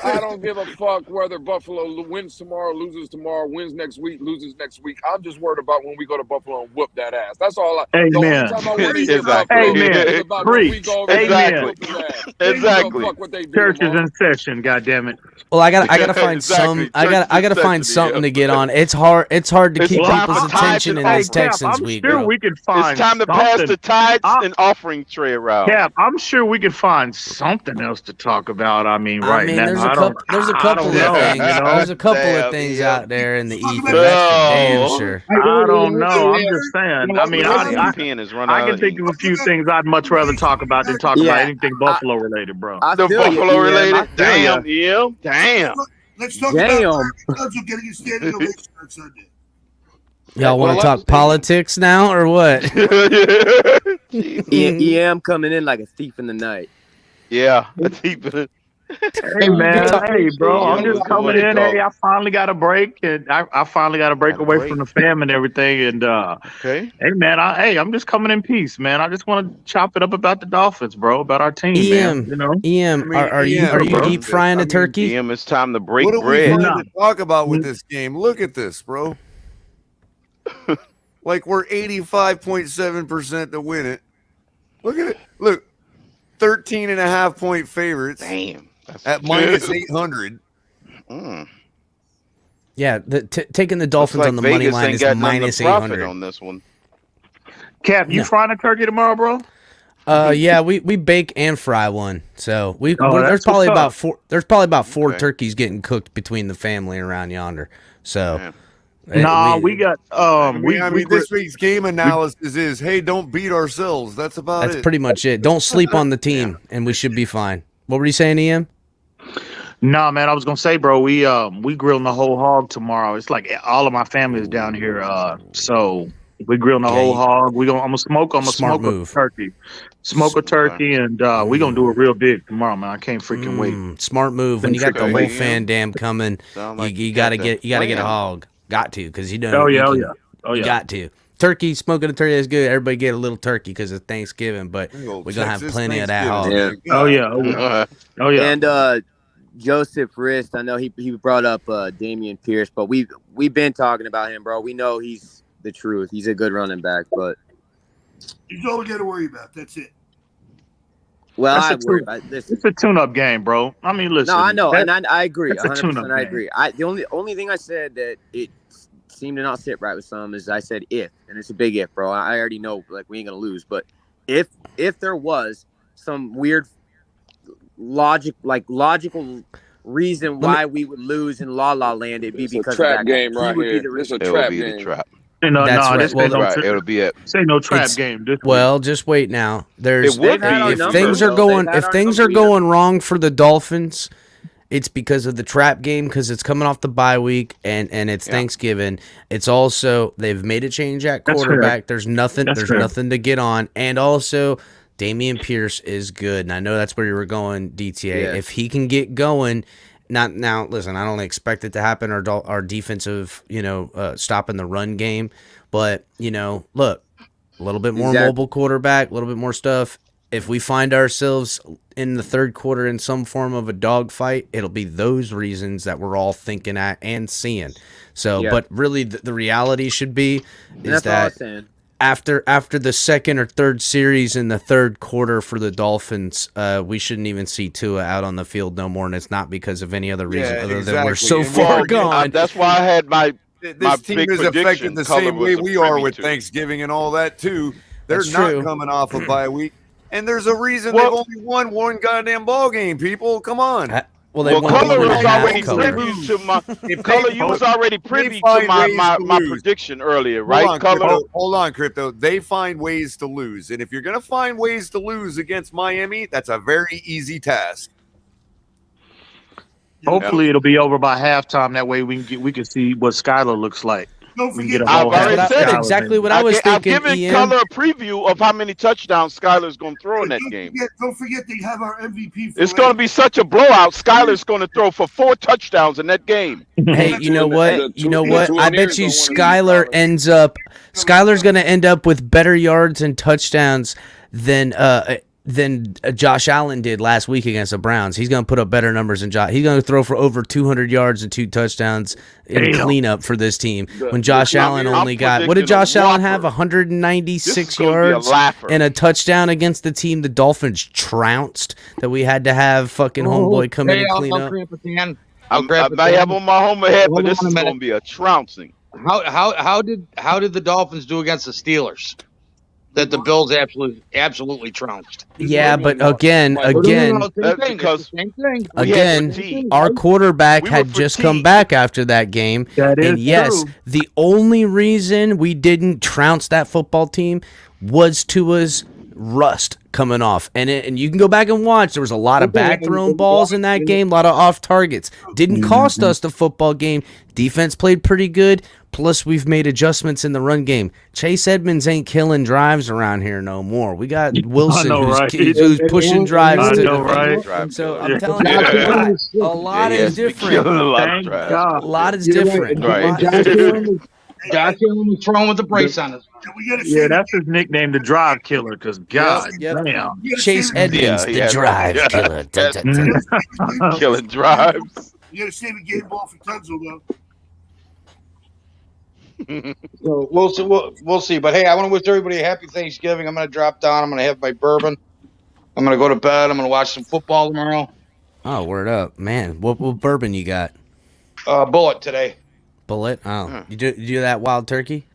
I don't give a fuck whether Buffalo wins tomorrow, loses tomorrow, wins next week, loses next week. I'm just worried about when we go to Buffalo and whoop that ass. That's all. The only Amen. time I want to hear Exactly. Buffalo Amen. is about when we Preach. go over there and Amen. whoop his ass. Exactly. Fuck what they do Church is tomorrow. in session. God damn it. Well, I gotta find some. I gotta find something to get on. It's hard to keep people's attention in this Texans week, I'm sure bro. we can find. It's time to pass the tithes and offering tray around. Cap, I'm sure we could find something else to talk about. I mean, right now, there's a couple of things. There's a couple of things out there in the ether. That's for damn sure. I don't know. I'm just saying. I mean, I can think of a few things I'd much rather talk about than talk about anything Buffalo related, bro. The Buffalo related? Damn, yeah. Damn. Let's talk Damn. about getting a standing ovation on Sunday. Y'all want to talk politics now or what? EM coming in like a thief in the night. Yeah. Hey man, hey bro, I'm just coming in. Hey, I finally got a break, and I finally got a break away from the fam and everything. And hey man, I'm just coming in peace, man. I just want to chop it up about the Dolphins, bro, about our team, man. You know, are you deep frying a turkey? EM, it's time to break What are we bread. trying to talk about with this game? Look at this, bro. Like we're 85.7% to win it. Look at it. Look, 13.5-point favorites. Damn. At minus 800. Yeah, taking the Dolphins on the money line is minus 800 on this one. Cap, you frying a turkey tomorrow, bro? Yeah, we bake and fry one. So there's that's probably what's about up. there's probably about four turkeys getting cooked between the family around yonder. So we got this week's game analysis is, hey, don't beat ourselves. That's about it. That's pretty much it. Don't sleep on the team, and we should be fine. What were you saying, EM? Nah, man, I was gonna say, bro, we grilling the whole hog tomorrow. It's like all of my family is down here, so we grilling the whole hog. I'm gonna smoke a turkey, a turkey, and we gonna do it real big tomorrow, man. I can't freaking wait. Smart move. When you got the whole fan dam coming, you gotta get a hog. Got to, because you know. You got to. Turkey, smoking a turkey is good. Everybody get a little turkey because it's Thanksgiving, but we're gonna have plenty of that hog. Yeah. Oh yeah. And Joseph Rist, I know he brought up Damian Pierce, but we've been talking about him, bro. We know he's the truth. He's a good running back, but he's all we got to worry about. That's it. Well, it's a tune-up game, bro. I mean, listen. No, I know, and I agree. That's a 100%. tune-up I game. agree. The only thing I said that it seemed to not sit right with some is I said if, and it's a big if, bro. I already know, like, we ain't gonna lose, but if there was some weird logical reason why we would lose in La La Land, it'd be because a trap of that game right here. It's a trap game. It'll be it. Say no trap game. Well, just wait now. There's It would be if things are going wrong for the Dolphins, it's because of the trap game, because it's coming off the bye week and it's Thanksgiving. It's also they've made a change at quarterback. There's nothing to get on, and also Damian Pierce is good. And I know that's where you were going, DTA. Yeah. If he can get going. Now, listen, I don't expect it to happen. Our defensive, stopping the run game, but look, a little bit more mobile quarterback, a little bit more stuff. If we find ourselves in the third quarter in some form of a dogfight, it'll be those reasons that we're all thinking at and seeing. So, but really, the reality should be is that after the second or third series in the third quarter for the Dolphins, we shouldn't even see Tua out on the field no more, and it's not because of any other reason other than we're so far gone. That's why I had my team big is affected prediction the color same way was we are privy with to. Thanksgiving and all that too. They're That's not true. coming off a bye week, and there's a reason they've only won one goddamn ball game. People, come on. Color was already privy to my color. You was already privy to my prediction earlier, right? Hold on, Crypto. They find ways to lose, and if you're gonna find ways to lose against Miami, that's a very easy task. Hopefully, it'll be over by halftime. That way, we can see what Skylar looks like. Don't We can forget. get a I've whole already half said That's it. Skylar exactly video. what I was I've thinking, given Ian. Color a preview of how many touchdowns Skyler's going to throw in that game. Don't forget they have our MVP. It's going to be such a blowout. Skyler's going to throw for 4 touchdowns in that game. Hey, you know what? You know what? I bet you Tuaneers Skylar ends up. Skylar's going to end up with better yards and touchdowns than Josh Allen did last week against the Browns. He's going to put up better numbers than Josh. He's going to throw for over 200 yards and 2 touchdowns in cleanup for this team. When Josh Allen only got, what did Josh Allen have? 196 yards and a touchdown against the team the Dolphins trounced that we had to have fucking homeboy come in and clean up. I'll grab I have on my home ahead, but this is going to be a trouncing. How did the Dolphins do against the Steelers? That the Bills absolutely trounced. Yeah, but again, That's because our quarterback had just come back after that game. And yes, the only reason we didn't trounce that football team was Tua's rust coming off. And you can go back and watch. There was a lot of back thrown balls in that game, a lot of off targets. Didn't cost us the football game. Defense played pretty good. Plus, we've made adjustments in the run game. Chase Edmonds ain't killing drives around here no more. We got Wilson who's pushing drives. So I'm telling you, a lot is different. A lot is different. Josh Allen was thrown with the brace on us. Yeah, that's his nickname, the Drive Killer, because God damn. Chase Edmonds, the Drive Killer. Killing drives. You got to save a game ball for Tunzel, though. So we'll see. But hey, I want to wish everybody a happy Thanksgiving. I'm going to drop down. I'm going to have my bourbon. I'm going to go to bed. I'm going to watch some football tomorrow. Oh, word up, man! What bourbon you got? Bullet today. Bullet. Oh, you do that wild turkey?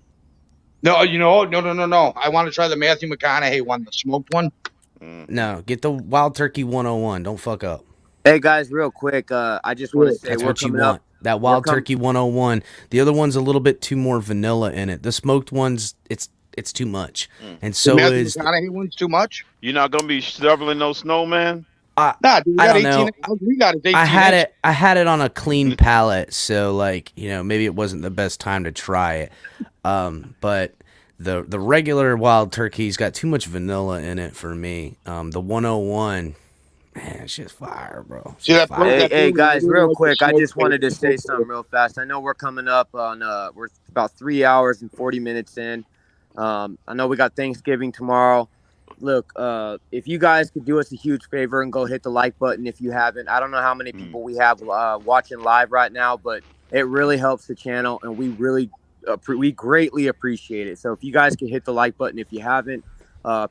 No, no. I want to try the Matthew McConaughey one, the smoked one. No, get the wild turkey 101. Don't fuck up. Hey guys, real quick, I just want to say That's we're what you coming want. up. That wild turkey 101. The other one's a little bit too more vanilla in it. The smoked one's it's too much. And so the Matthew is McConaughey one's too much. You're not going to be shoveling no snow, man? Nah, dude, I don't know. We got it. I had it on a clean palate, so maybe it wasn't the best time to try it. But the regular wild turkey's got too much vanilla in it for me. The 101, man, it's just fire, bro. Hey guys, real quick, I just wanted to say something real fast. I know we're coming up on we're about 3 hours and 40 minutes in. I know we got Thanksgiving tomorrow. Look, if you guys could do us a huge favor and go hit the like button if you haven't. I don't know how many people we have watching live right now, but it really helps the channel, and we greatly appreciate it. So if you guys could hit the like button if you haven't,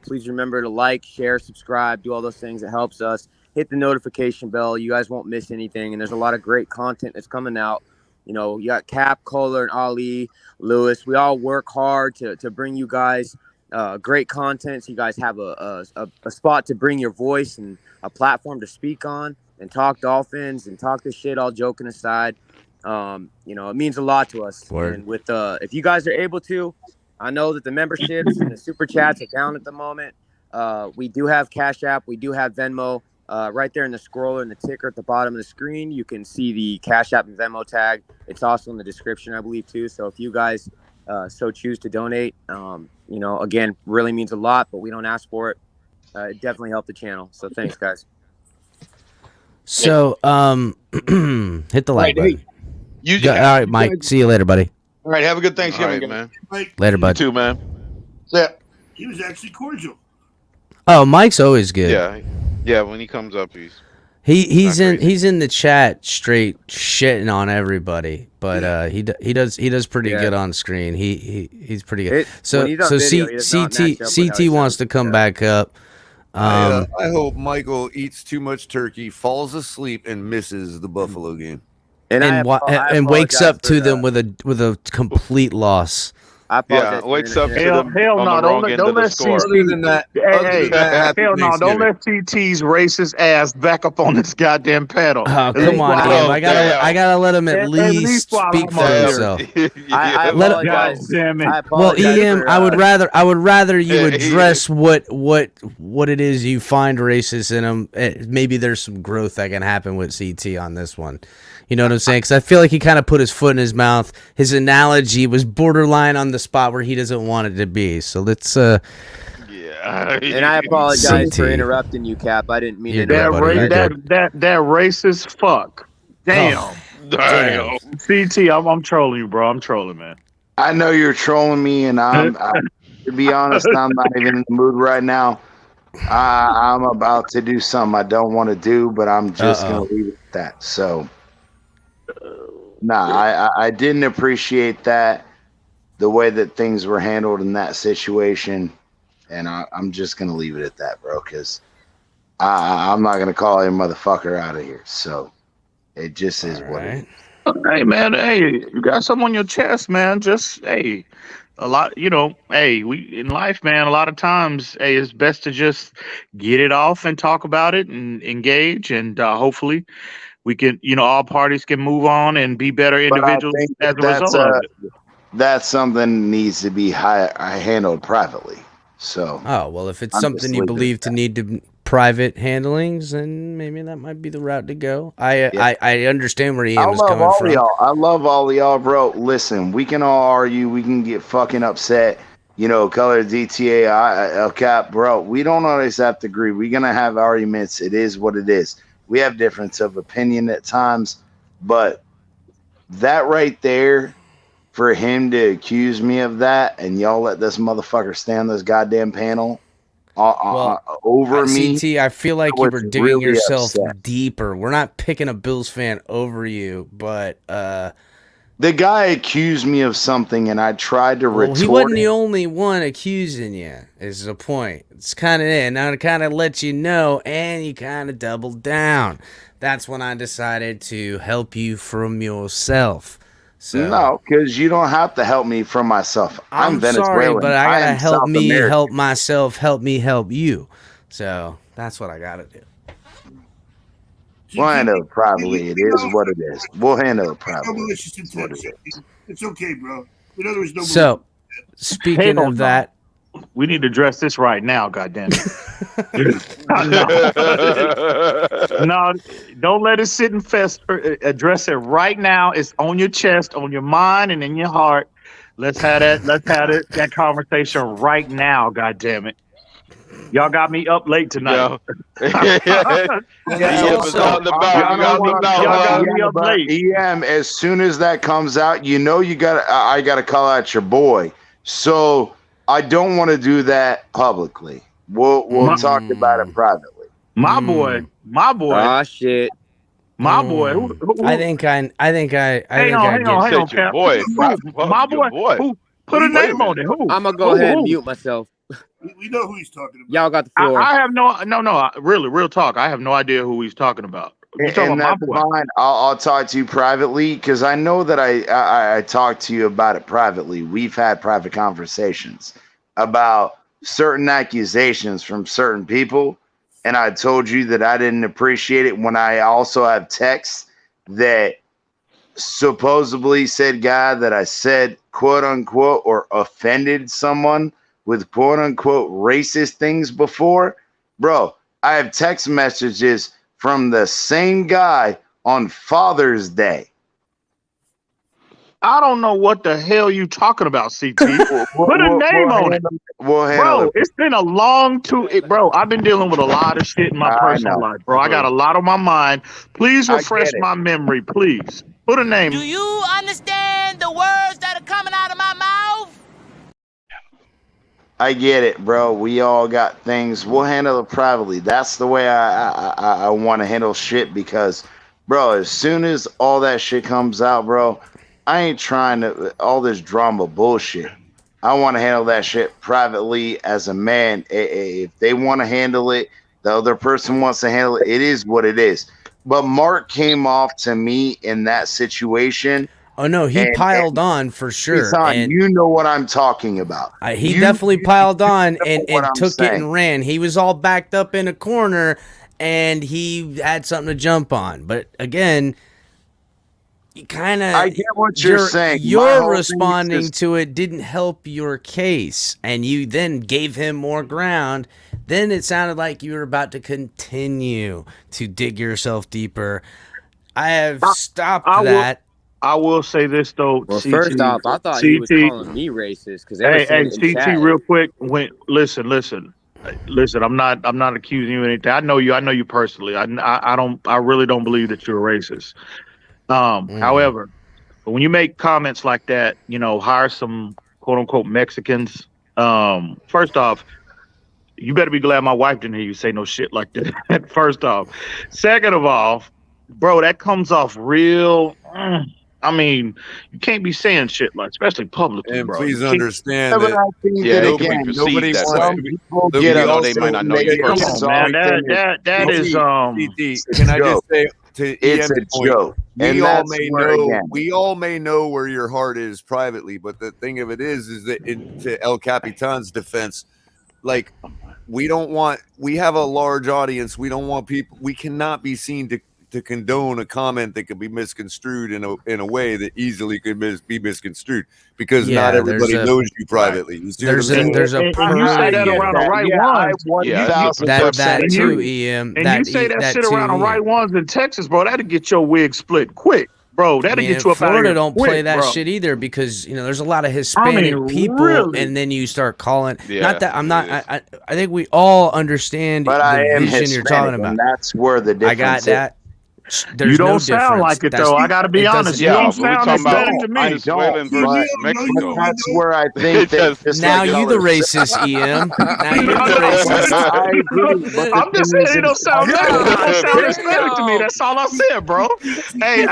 please remember to like, share, subscribe, do all those things. It helps us. Hit the notification bell. You guys won't miss anything, and there's a lot of great content that's coming out. You know, you got Cap, Kohler, and Ali, Lewis. We all work hard to bring you guys great content, so you guys have a spot to bring your voice and a platform to speak on and talk Dolphins and talk this shit, all joking aside. It means a lot to us. Word. And with if you guys are able to, I know that the memberships and the super chats are down at the moment. We do have Cash App, we do have Venmo. Right there in the scroller and the ticker at the bottom of the screen, you can see the Cash App and Venmo tag. It's also in the description, I believe, too. So if you guys so choose to donate, again, really means a lot, but we don't ask for it. It definitely helped the channel. So thanks, guys. So, hit the like button. All right, Mike. See you later, buddy. All right, have a good Thanksgiving, man. Later, bud. You too, man. He was actually cordial. Oh, Mike's always good. Yeah. When he comes up, he's in the chat straight shitting on everybody, but he does pretty good on screen. He's pretty good. CT wants to come back up. I hope Michael eats too much turkey, falls asleep, and misses the Buffalo game, and wakes up to them with a complete loss. Wakes up to them hell on no! the wrong end of the score. Hell no! Don't let CT's racist ass back up on this goddamn pedal. Oh, come on, Ian. I gotta let him at least speak for himself. I apologize. Well, Ian, I would rather you address what it is you find racist in him. Maybe there's some growth that can happen with CT on this one. You know what I'm saying? Because I feel like he kind of put his foot in his mouth. His analogy was borderline on the spot where he doesn't want it to be. So let's. And I apologize for CT. interrupting you, Cap. I didn't mean to You're interrupt. good, buddy. That racist fuck. Damn. Damn. CT, I'm trolling you, bro. I'm trolling, man. I know you're trolling me, and to be honest, I'm not even in the mood right now. I'm about to do something I don't want to do, but I'm just going to leave it at that. So, I didn't appreciate that, the way that things were handled in that situation, and I'm just going to leave it at that, bro, because I'm not going to call a motherfucker out of here. So, it just is what it is. Hey, man. Hey, you got something on your chest, man. Just, hey. A lot, we in life, man, a lot of times, it's best to just get it off and talk about it and engage, and hopefully we can, all parties can move on and be better individuals as a result of it. That's something that needs to be handled privately. So, if it's something you believe to need to private handlings, then maybe that might be the route to go. I understand where Ian was coming from. I love all of y'all, bro. Listen, we can all argue. We can get fucking upset. Color DTA, El Cap, bro. We don't always have to agree. We're going to have arguments. It is what it is. We have difference of opinion at times. But that right there, for him to accuse me of that, and y'all let this motherfucker stay on this goddamn panel over me. CT, I feel like you were digging really yourself upset. deeper. We're not picking a Bills fan over you, but the guy accused me of something, and I tried to retort. He wasn't the only one accusing you. Is the point? It's kind of it. And I kind of let you know, and you kind of doubled down. That's when I decided to help you from yourself. So, no, because you don't have to help me from myself. I'm Venezuelan. Sorry, but I gotta help South me American. help myself. Help me help you. So that's what I gotta do. We'll handle it privately. It is what it is. We'll handle it privately. It's okay, bro. In other words, no. So, speaking Hell of no. that, we need to address this right now, goddammit. No, don't let it sit and fester. Address it right now. It's on your chest, on your mind, and in your heart. Let's have that conversation right now, goddammit. Y'all got me up late tonight. As soon as that comes out, I gotta call out your boy. So I don't want to do that publicly. We'll talk about it privately. My boy. Ah, shit. My boy. Who, I think I hang on, Cap. Boy, my boy. Who? Put a name on it. Who? I'm gonna go ahead and mute myself. We know who he's talking about. Y'all got the floor. I have no. Really, real talk. I have no idea who he's talking about. You're talking And about that's my boy. fine. I'll talk to you privately because I know that I talked to you about it privately. We've had private conversations about certain accusations from certain people, and I told you that I didn't appreciate it when I also have texts that supposedly said guy that I said quote unquote or offended someone with quote unquote racist things before. Bro, I have text messages from the same guy on Father's Day. I don't know what the hell you talking about, CT. Put a name on it. Bro, it's been a long bro, I've been dealing with a lot of shit in my personal life, bro. I got a lot on my mind. Please refresh my memory, please. Put a name. Do you understand the words that are coming out of my mouth? I get it, bro. We all got things. We'll handle it privately. That's the way I want to handle shit because, bro, as soon as all that shit comes out, bro, I ain't trying to all this drama bullshit. I want to handle that shit privately as a man. If they want to handle it, the other person wants to handle it. It is what it is. But Mark came off to me in that situation. Oh no, he piled on for sure. And you know what I'm talking about. He definitely piled on and took saying. it and ran. He was all backed up in a corner and he had something to jump on. But again, you kind of I get what you're saying. Your responding to it didn't help your case, and you then gave him more ground. Then it sounded like you were about to continue to dig yourself deeper. I have stopped I will- that. I will say this though. Well, CT, first off, I thought he was calling me racist because they were saying it in CT, chat. real quick. Listen. I'm not accusing you of anything. I know you personally. I really don't believe that you're a racist. However, when you make comments like that, hire some quote unquote Mexicans. First off, you better be glad my wife didn't hear you say no shit like that. First off, second of all, bro, that comes off real. I mean, you can't be saying shit like, especially publicly, And bro. please You can't- understand But that. I think Yeah, that nobody again, perceives nobody that wants way. to- People They get know also they might not know you make personally. Come on, man. That is CT, can I just say to It's EM's a point, joke. we And all that's may where, know again, we all may know where your heart is privately, but the thing of it is that to El Capitan's defense, like we have a large audience. We don't want people. We cannot be seen to condone a comment that could be misconstrued in a way that easily could be misconstrued because not everybody knows you privately. You see There's what I'm a saying? And you say that around the right ones. that too, EM. And you say that shit around the right ones in Texas, bro. That'll get your wig split quick, bro. That'll get you up out of Florida here don't quick, play that bro. shit either because there's a lot of Hispanic people, really? and then you start calling. Yeah, not that I'm not. I think we all understand But the I am vision you're talking Hispanic, about. and that's where the difference I got is. that. There's You don't no sound difference. like it, That's- though. I gotta be it honest. doesn't- You don't sound Hispanic to me. Venezuelan versus Mexico. That's where I think that just now like you y'all the are racist, EM. Now you the racist. I agree, but I'm just saying it don't sound you don't sound Hispanic to me. That's all I said, bro. Hey,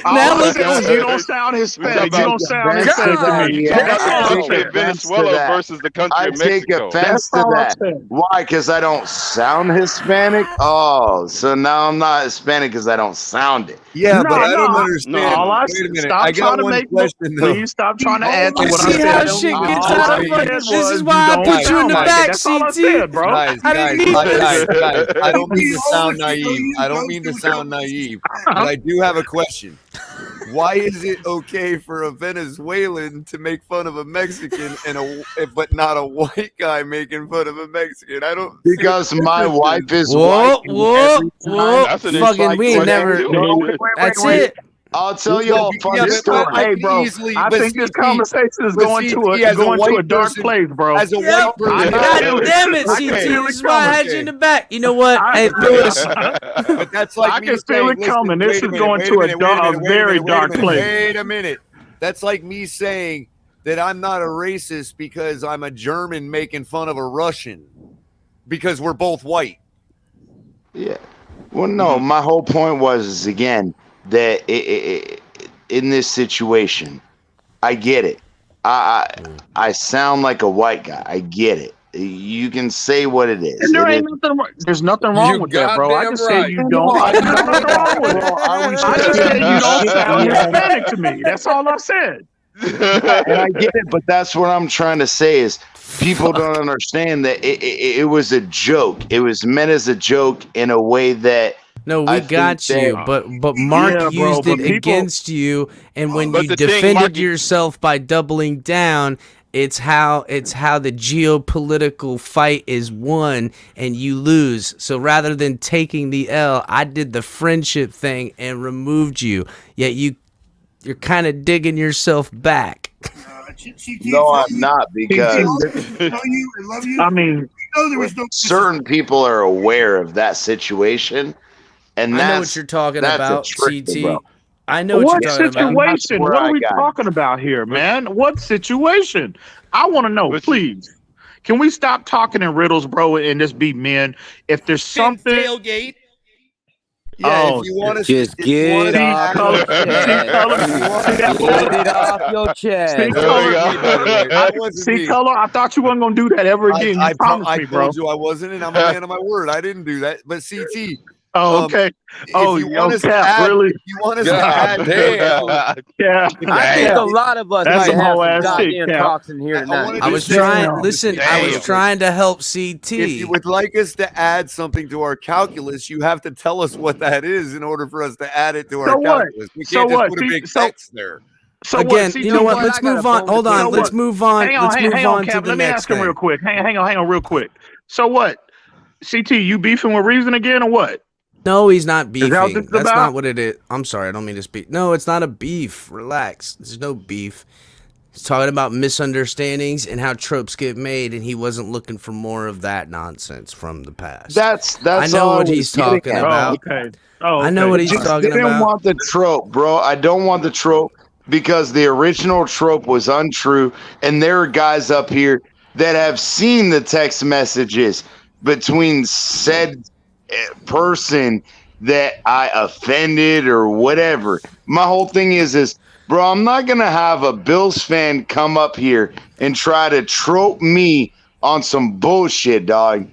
all Now I look said at was you. you don't sound Hispanic. You don't sound offense to Hispanic to that, me. yeah. That's all I I take said. offense to Venezuela that. versus the country I of take Mexico. offense That's to all I that. said. Why? Because I don't sound Hispanic? Oh, so now I'm not Hispanic because I don't sound it. Yeah, No, but I don't no. understand. All I Wait a said, minute. stop I got trying to one make. question though. Please stop trying to add to You what I see said. how shit gets All out I of said fucking. This was is you why I don't put you in the sound like back, it. That's all I CT. said, bro. Guys, I didn't need this. I don't mean to sound naive. I don't mean to sound naive, but I do have a question. Why is it okay for a Venezuelan to make fun of a Mexican but not a white guy making fun of a Mexican? I don't Because my wife is Whoa, white. and whoa, every time whoa! That's an Fucking, interesting we ain't question, never. too. No, That's it. I'll tell you all a funny story. Hey, bro, I think this conversation is going to a dark place, bro. As a Yep. white person, God damn it, I CT. can feel This it is why I had coming. you in the back. You know what? Hey, Lewis. but that's like I me can feel saying, it coming. listen, This wait a is minute, going wait to a minute, wait a minute, wait a very minute, wait a dark minute, place. Wait a minute. That's like me saying that I'm not a racist because I'm a German making fun of a Russian because we're both white. Yeah. Well, no, my whole point was again that in this situation, I get it. I sound like a white guy. I get it. You can say what it is. And there It ain't is- nothing. There's nothing wrong You with that, bro. I goddamn just said right. you don't. There's nothing wrong with it. Well, are we I just said you don't shit, sound yeah. Hispanic to me. That's all I said. And I get it, but that's what I'm trying to say is people don't understand that it was a joke. It was meant as a joke in a way that No, we I got think you, that- but Mark Yeah, bro, used but it people- against you, and when But you the thing, defended Mark, yourself by doubling down, it's how the geopolitical fight is won and you lose. So rather than taking the L, I did the friendship thing and removed you. Yet you're kind of digging yourself back. No, I'm not because know you and love you. I mean, No, there was no. certain people are aware of that situation, and I that's know what you're talking that's about, a trick, CT. bro. I know what what you're talking about. situation? Where What I are we got it. talking about here, man? What situation? I want to know, please. Can we stop talking in riddles, bro, and just be men? If there's something, Tailgate. Yeah, Oh, if you want to Just get it off your chest. Get it off your chest. See, color. I thought you wasn't gonna do that ever again. You promised me, bro. told you I wasn't, and I'm a man of my word. I didn't do that. But CT. Oh, okay. If you want us to add, really? if you want us to add, Yeah. I think a lot of us That's need to some have whole some ass shit, goddamn Cap. talks in here tonight. I was trying. Listen, I was trying to help CT. If you would like us to add something to our calculus, you have to tell us what that is in order for us to add it to our So what? calculus. We So can't just what? put a big So- text there. So Again, what? you know what? what? Let's I got move a on. phone Hold to on. play Let's with. move on. Hang Let's move on to Cap. the Let me next ask him thing. real quick. Hang on real quick. So what? CT, you beefing with Reason again or what? No, he's not Is that what beefing. this is That's about? not what it is. I'm sorry, I don't mean to speak. No, it's not a beef. Relax. There's no beef. He's talking about misunderstandings and how tropes get made, and he wasn't looking for more of that nonsense from the past. That's I know all what I he's was getting talking at. about. Okay. Oh, I know what I he's just talking didn't about. want the trope, bro. I don't want the trope because the original trope was untrue, and there are guys up here that have seen the text messages between said person that I offended or whatever. My whole thing is, bro, I'm not gonna have a Bills fan come up here and try to trope me on some bullshit, dog.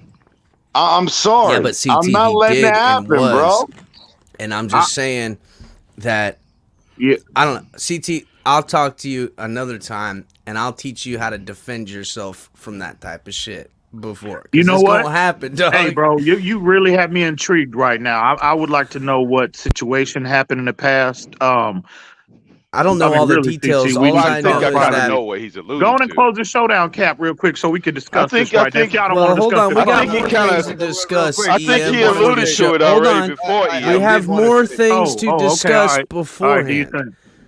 I'm sorry. Yeah, but CT, I'm not he letting did it happen, and was. bro. And I'm just saying that Yeah. I don't know. CT, I'll talk to you another time, and I'll teach you how to defend yourself from that type of shit before. 'Cause You know it's what? gonna happen, dog. Hey, bro, you really have me intrigued right now. I would like to know what situation happened in the past. I don't know all the really, details. CT, we all need to I know talk is about that. it. know what he's alluding Go on and to. close the showdown cap real quick so we can discuss this right now. If y'all don't Well, want to hold discuss on. this We got right more now. things to discuss. I think EM, he before alluded the show. to it Hold already on. before We EM. have more things to okay, discuss all right. beforehand. Do you think?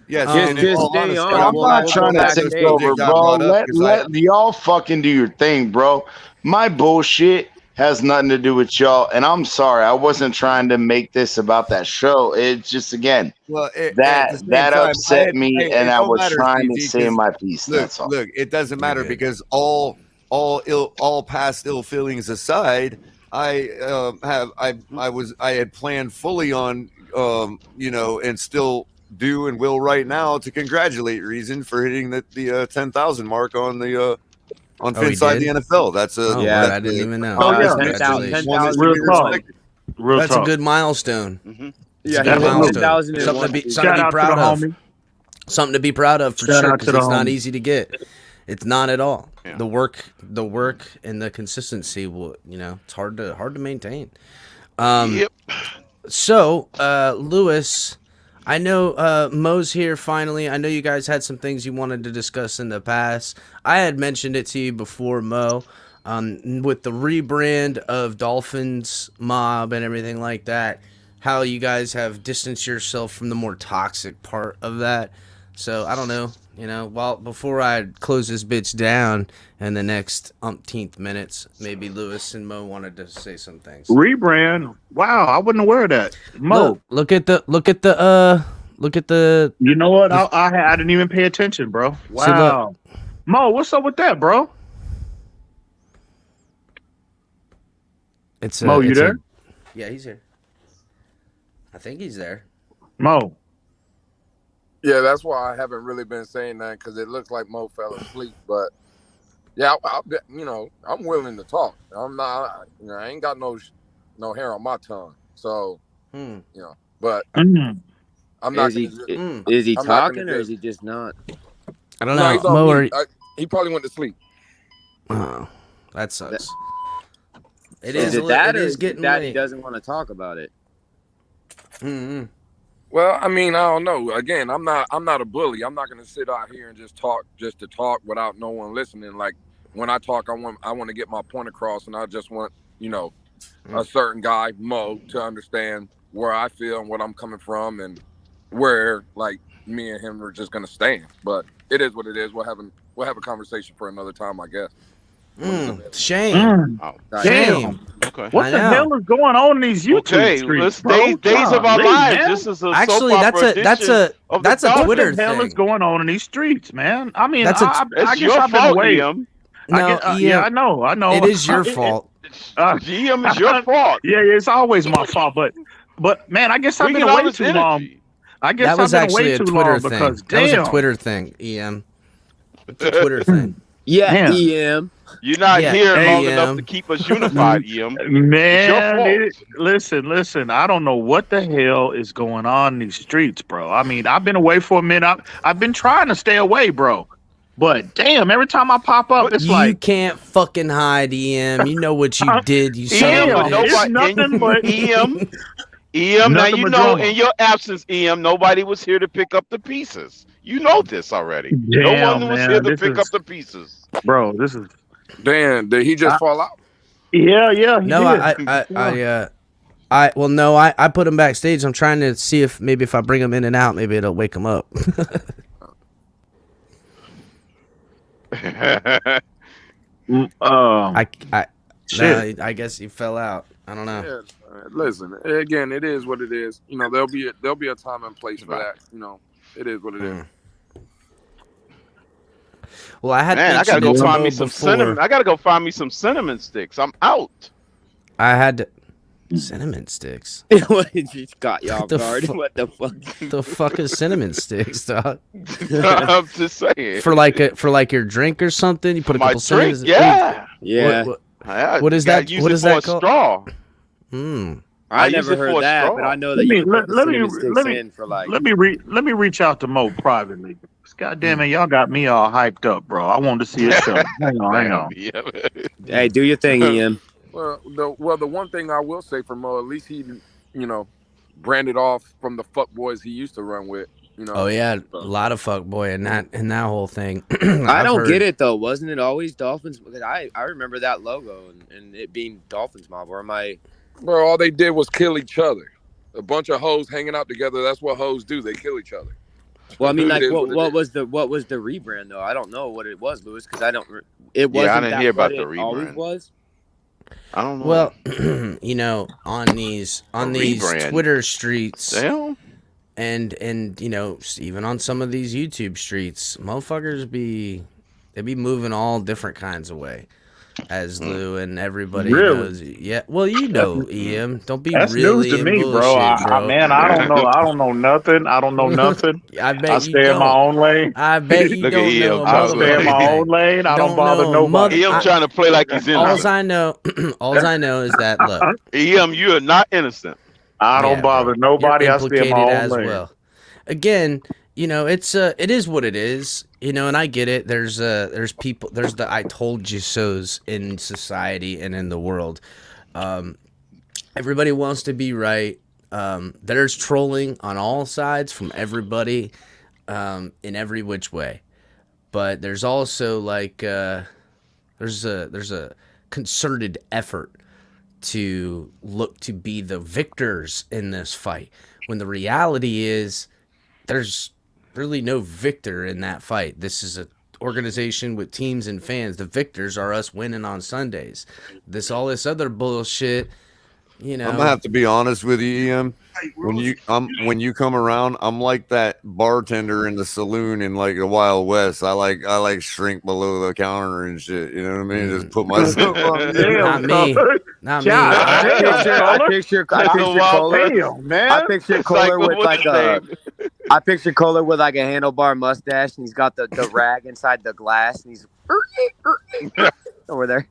Yes, Um, and in all stay honesty, on. I'm We'll not go trying to backstage. take over, got bro. brought up Let y'all fucking do your thing, bro. My bullshit has nothing to do with y'all, and I'm sorry. I wasn't trying to make this about that show. It's just again well, at that the same that time, upset me, and it I don't was matter, trying to CT, say 'cause my piece. That's all. look, it doesn't matter good. because all past ill feelings aside, I had planned fully on and still do and will right now to congratulate Reason for hitting the 10,000 mark on the on Oh, he Finside did? the NFL. That's a Oh, Yeah. word, that's I didn't a- even know. Oh, yeah. Congratulations. one that should Real be talk. respected. Real That's talk. a good milestone. Mhm. Yeah, It's a he good hit milestone. 10,000 in Something one to be season. something to Shout be out to proud the of. homie. Something to be proud of for Shout sure, out to because the it's not homie. easy to get. It's not at all. Yeah. The work and the consistency will, it's hard to maintain. Yep. So, Lewis, I know Mo's here finally. I know you guys had some things you wanted to discuss in the past. I had mentioned it to you before, Mo, with the rebrand of Dolphins Mob and everything like that, how you guys have distanced yourself from the more toxic part of that. So, I don't know, before I close this bitch down in the next umpteenth minutes, maybe Lewis and Mo wanted to say some things. Rebrand. Wow, I wasn't aware of that. Mo, Look at the. you know what? I didn't even pay attention, bro. See, look. Wow. Mo, what's up with that, bro? It's Mo, you there? Yeah, he's here. I think he's there. Mo. Yeah, that's why I haven't really been saying that because it looks like Mo fell asleep. But yeah, I'm willing to talk. I'm not, I ain't got no hair on my tongue. So, but I'm not. Is he I'm not talking gonna or just- is he just not? I don't No, know. he's on Mo, mute. He probably went to sleep. oh, that sucks. It Is is. it that It or is is it getting that he late. doesn't want to talk about it? Mm-hmm. Well, I mean, I don't know. Again, I'm not a bully. I'm not going to sit out here and just talk just to talk without no one listening. Like when I talk, I want to get my point across, and I just want a certain guy, Mo, to understand where I feel and what I'm coming from, and where like me and him are just going to stand. But it is what it is. We'll have a conversation for another time, I guess. Shame. Oh, Shame. Okay. What the hell is going on in these YouTube Okay, streets, let's bro? days of our Golly, lives. man. This is a Actually, soap that's opera a edition of the Twitter What the hell thing. is going on in these streets, man? I mean, That's a- I It's guess your I've been fault, away. EM. No, yeah, I know. It is your fault. GM is your fault. Yeah, it's always my fault. But man, I guess I've Bringing been all away this too energy. long. I guess That was I've been actually away a too Twitter long thing. because That was a damn. Twitter thing, EM. It's a Twitter thing. Yeah, Man. EM. You're not Yeah, here long EM. enough to keep us unified, EM. Man, It's your fault. listen. I don't know what the hell is going on in these streets, bro. I mean, I've been away for a minute. I've been trying to stay away, bro. But damn, every time I pop up, it's You like can't fucking hide, EM. You know what you did, you son EM, of a bitch. it's nothing but EM, now Nothing you but know drama. in your absence, EM, nobody was here to pick up the pieces. You know this already. No Damn, one was man, here to this pick is- up the pieces. bro. This is Dan, did he just fall out? yeah, he No, did. I put him backstage. I'm trying to see if maybe if I bring him in and out, maybe it'll wake him up. I guess he fell out. I don't know. Yeah, listen, again, it is what it is. You know, there'll be a time and place for that. You know, it is what it is. Well, I had I gotta go find me some before. cinnamon. I gotta go find me some cinnamon sticks. I'm out. I had cinnamon sticks. What did you got you off guard? What the fuck? The fuck is cinnamon sticks, dog? I'm just saying. For like your drink or something, you put a My couple drink, cinnamon. Yeah. What is that? Use What it is for that a called? straw. I use never it for heard a that, straw. but I know that you can put the cinnamon sticks in for like. Let me reach out to Mo privately. God damn it, y'all got me all hyped up, bro. I wanted to see it show. Hang on. Hey, do your thing, Ian. Well, the one thing I will say for Mo, at least he, you know, branded off from the fuck boys he used to run with. You know. Oh yeah, a lot of fuckboy in that whole thing. I don't get it though. Wasn't it always Dolphins? Because I remember that logo and it being Dolphins mob. Or am I? Bro, all they did was kill each other. A bunch of hoes hanging out together. That's what hoes do. They kill each other. Well, I mean, like, what was the rebrand though? I don't know what it was, Lewis, because I don't. It wasn't. I didn't hear about the rebrand. Always was. I don't know. Well, you know, on these rebrand. Twitter streets, Damn. and you know, even on some of these YouTube streets, motherfuckers be moving all different kinds of way. As Lou and everybody knows, yeah. Well, you know, Ian. Don't be That's really news to me, bullshit, bro. bro. Man, I don't know. I don't know nothing. I bet you stay in my don't. own lane. I bet you Look don't at Ian. know. I stay in my own lane. I don't bother nobody. Ian trying to play like he's innocent. All I know is that look, Ian, you are not innocent. I don't bother nobody. You're I stay in my own as lane. well. Again, you know, it is what it is, you know, and I get it. There's people, there's the I told you so's in society and in the world. Everybody wants to be right. There's trolling on all sides from everybody, in every which way. But there's also like there's a concerted effort to look to be the victors in this fight, when the reality is there's really no victor in that fight. This is an organization with teams and fans. The victors are us winning on Sundays. All this other bullshit, you know. I'm gonna have to be honest with you, Ian. When you come around, I'm like that bartender in the saloon in like the Wild West. I like shrink below the counter and shit. You know what I mean? Just put myself on. Not me. Not me. I picture Kohler with like a. I picture Kohler with like a handlebar mustache, and he's got the rag inside the glass, and he's over there.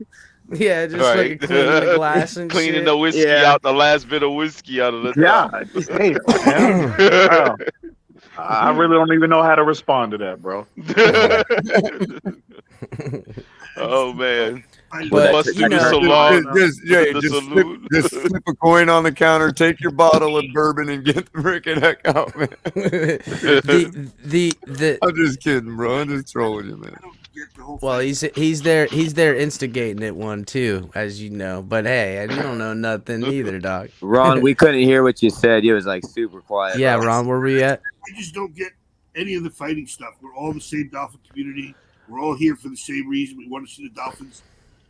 Yeah, just like cleaning the glass and cleaning shit. the whiskey out, the last bit of whiskey out of the Wow. I really don't even know how to respond to that, bro. Oh man. But just flip a coin on the counter, take your bottle of bourbon, and get the freaking heck out, man. I'm just kidding, bro. I'm just trolling you, man. Well, he's there instigating it one too, as you know. But hey, you don't know nothing either, dog. Ron, we couldn't hear what you said. You was like super quiet. Yeah, Ron, where were you at? I just don't get any of the fighting stuff. We're all the same Dolphin community. We're all here for the same reason. We want to see the Dolphins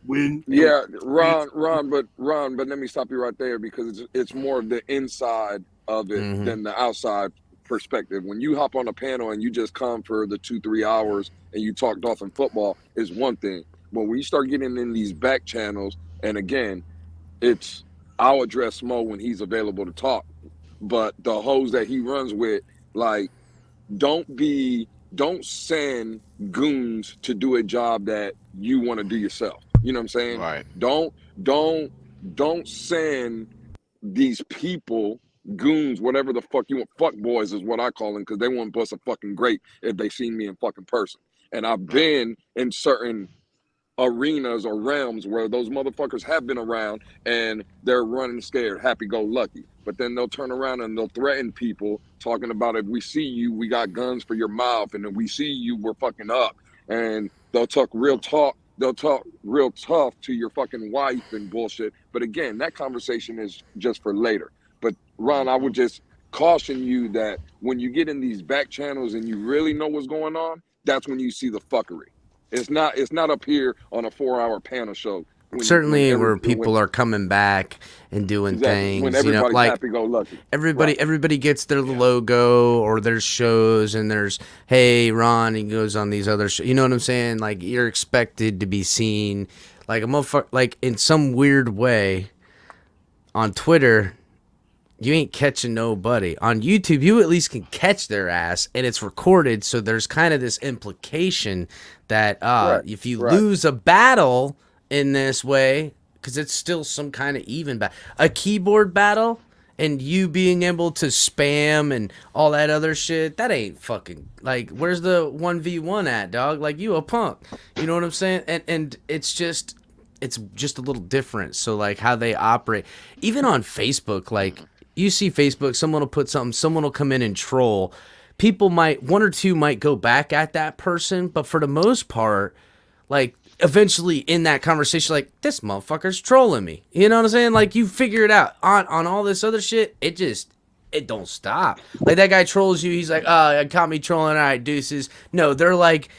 win. Yeah, Ron, but let me stop you right there, because it's more of the inside of it than the outside perspective. When you hop on a panel and you just come for the 2-3 hours and you talk Dolphin football is one thing. But when you start getting in these back channels, and again, I'll address Mo when he's available to talk. But the hoes that he runs with, like, don't send goons to do a job that you want to do yourself. You know what I'm saying? Right. Don't send these people, goons, whatever the fuck you want. Fuck boys is what I call them, because they won't bust a fucking grape if they see me in fucking person. And I've been in certain arenas or realms where those motherfuckers have been around and they're running scared, happy-go-lucky. But then they'll turn around and they'll threaten people, talking about, if we see you, we got guns for your mouth, and if we see you, we're fucking up. And they'll talk real tough to your fucking wife and bullshit, But again, that conversation is just for later. But Ron, I would just caution you that when you get in these back channels and you really know what's going on, that's when you see the fuckery. It's not up here on a 4-hour panel show. Certainly where people are coming back and doing exactly, when things, you know, everybody's like happy-go-lucky. everybody gets their logo or their shows, and there's, hey, Ron, he goes on these other shows. You know what I'm saying? Like, you're expected to be seen like a motherfucker, like in some weird way. On Twitter, you ain't catching nobody. On YouTube, you at least can catch their ass, and it's recorded, so there's kind of this implication that if you lose a battle in this way, because it's still some kind of even battle, a keyboard battle, and you being able to spam and all that other shit, that ain't fucking, like, where's the 1v1 at, dog? Like, you a punk. You know what I'm saying? And it's just a little different. So, like, how they operate. Even on Facebook, like, you see Facebook, someone will put something, someone will come in and troll. People might, one or two might go back at that person, but for the most part, like, eventually in that conversation, like, this motherfucker's trolling me. You know what I'm saying? Like, you figure it out. On all this other shit, it don't stop. Like, that guy trolls you, he's like, oh, it caught me trolling, all right, deuces. No, they're like,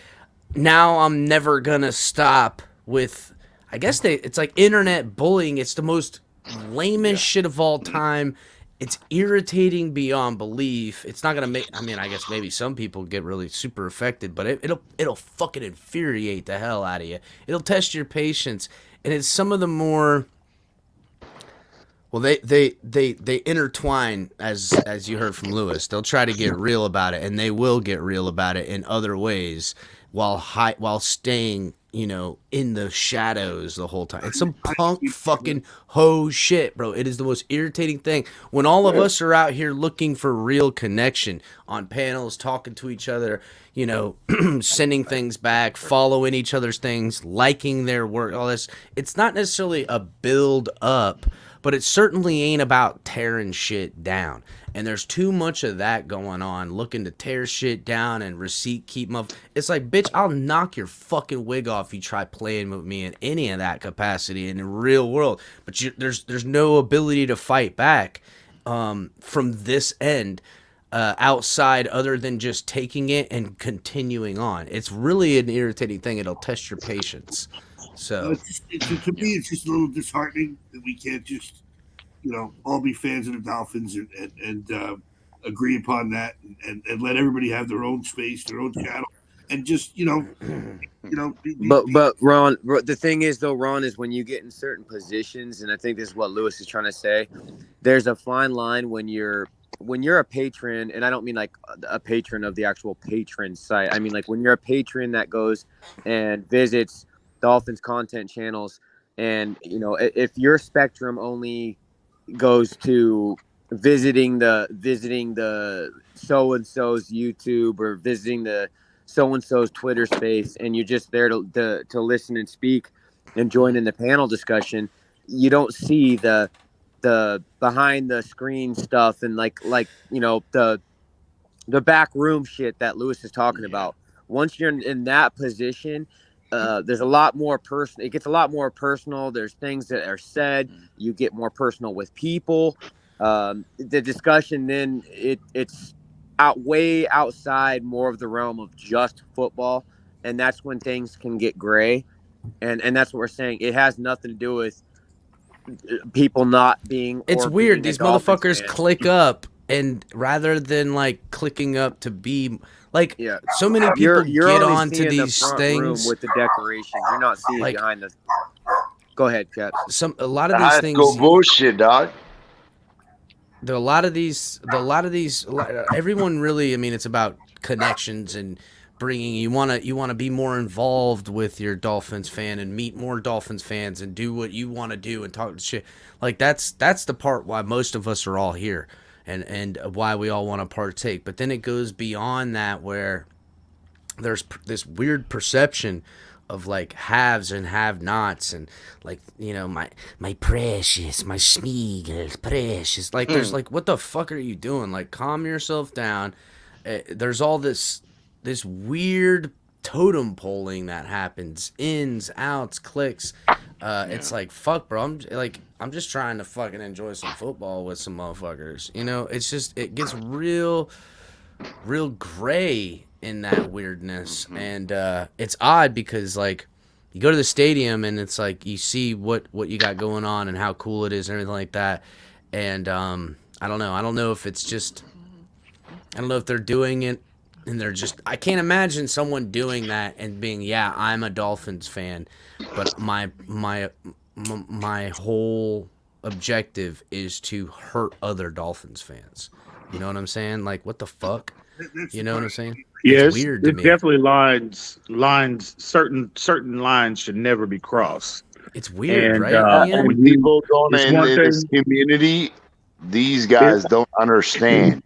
now I'm never gonna stop with, I guess it's like internet bullying. It's the most lamest shit of all time. It's irritating beyond belief. It's not gonna make. I mean, I guess maybe some people get really super affected, but it'll fucking infuriate the hell out of you. It'll test your patience, and it's some of the more. Well, they intertwine, as you heard from Lewis. They'll try to get real about it, and they will get real about it in other ways, while staying, you know, in the shadows the whole time. It's some punk fucking hoe shit, bro. It is the most irritating thing when all of us are out here looking for real connection on panels, talking to each other, you know, sending things back, following each other's things, liking their work, all this. It's not necessarily a build up, but it certainly ain't about tearing shit down. And there's too much of that going on, looking to tear shit down and receipt keep them up. It's like, bitch, I'll knock your fucking wig off if you try playing with me in any of that capacity in the real world. But there's no ability to fight back from this end outside other than just taking it and continuing on. It's really an irritating thing. It'll test your patience. So to me, it's just a little disheartening that we can't just, you know, all be fans of the Dolphins and agree upon that and let everybody have their own space, their own channel, and just, you know. But Ron, the thing is though, Ron, is when you get in certain positions, and I think this is what Lewis is trying to say. There's a fine line when you're a patron, and I don't mean like a patron of the actual patron site. I mean like when you're a patron that goes and visits Dolphins content channels, and you know, if your spectrum only goes to visiting the so and so's YouTube or visiting the so and so's Twitter space, and you're just there to listen and speak and join in the panel discussion, you don't see the behind the screen stuff and like you know, the back room shit that Lewis is talking about. Once you're in that position, there's a lot more personal. It gets a lot more personal. There's things that are said. You get more personal with people. The discussion then it's way outside more of the realm of just football, and that's when things can get gray. And that's what we're saying. It has nothing to do with people not being. It's weird. These motherfuckers click up, and rather than like clicking up to be. Like, so many people get onto these things with the decorations. You're not seeing like, behind the. Go ahead, Cap. A lot of these things. Go bullshit, dog. A lot of these. Everyone really. I mean, it's about connections and bringing. You wanna be more involved with your Dolphins fan and meet more Dolphins fans and do what you want to do and talk shit. Like that's the part why most of us are all here. And why we all want to partake. But then it goes beyond that, where there's this weird perception of like haves and have-nots, and like, you know, my precious, my Schmiegel, precious. Like there's like, what the fuck are you doing? Like, calm yourself down. There's all this weird totem polling that happens, ins, outs, clicks. It's like, fuck, bro. I'm just trying to fucking enjoy some football with some motherfuckers. You know, it's just, it gets real gray in that weirdness. And it's odd because, like, you go to the stadium and it's like you see what you got going on and how cool it is and everything like that. And I don't know. I don't know if it's just, I don't know if they're doing it and they're just, I can't imagine someone doing that and being, yeah, I'm a Dolphins fan, but my whole objective is to hurt other Dolphins fans. You know what I'm saying? Like, what the fuck? You know what I'm saying? Yeah, it's weird to me. Definitely lines. Certain lines should never be crossed. It's weird, And, right? Ian? When people don't it's in one this thing- community, these guys don't understand.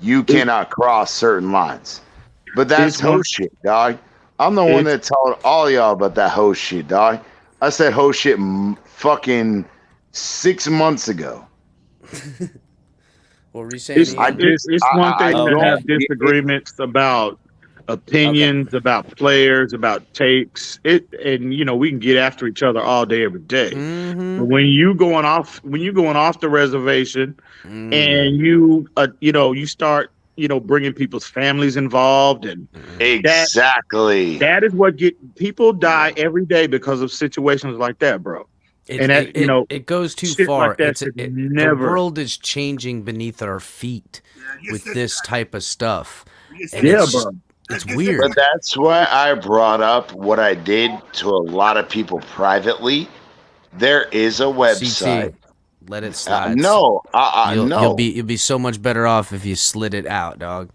You cannot cross certain lines. But that's It's one- host shit, dog. I'm the one that told all y'all about that host shit, dog. I said host shit fucking 6 months ago. What were you saying? It's one thing to have disagreements about opinions, about players, about takes. And we can get after each other all day, every day. Mm-hmm. But when you going off the reservation, and you start bringing people's families involved, and exactly that is what people die every day because of situations like that, bro. It goes too shit far. like that should never. The world is changing beneath our feet with this type of stuff. And Yeah, it's, bro. It's weird. But that's why I brought up what I did to a lot of people privately. There is a website. CT, let it slide. No. You'll be so much better off if you slid it out, dog.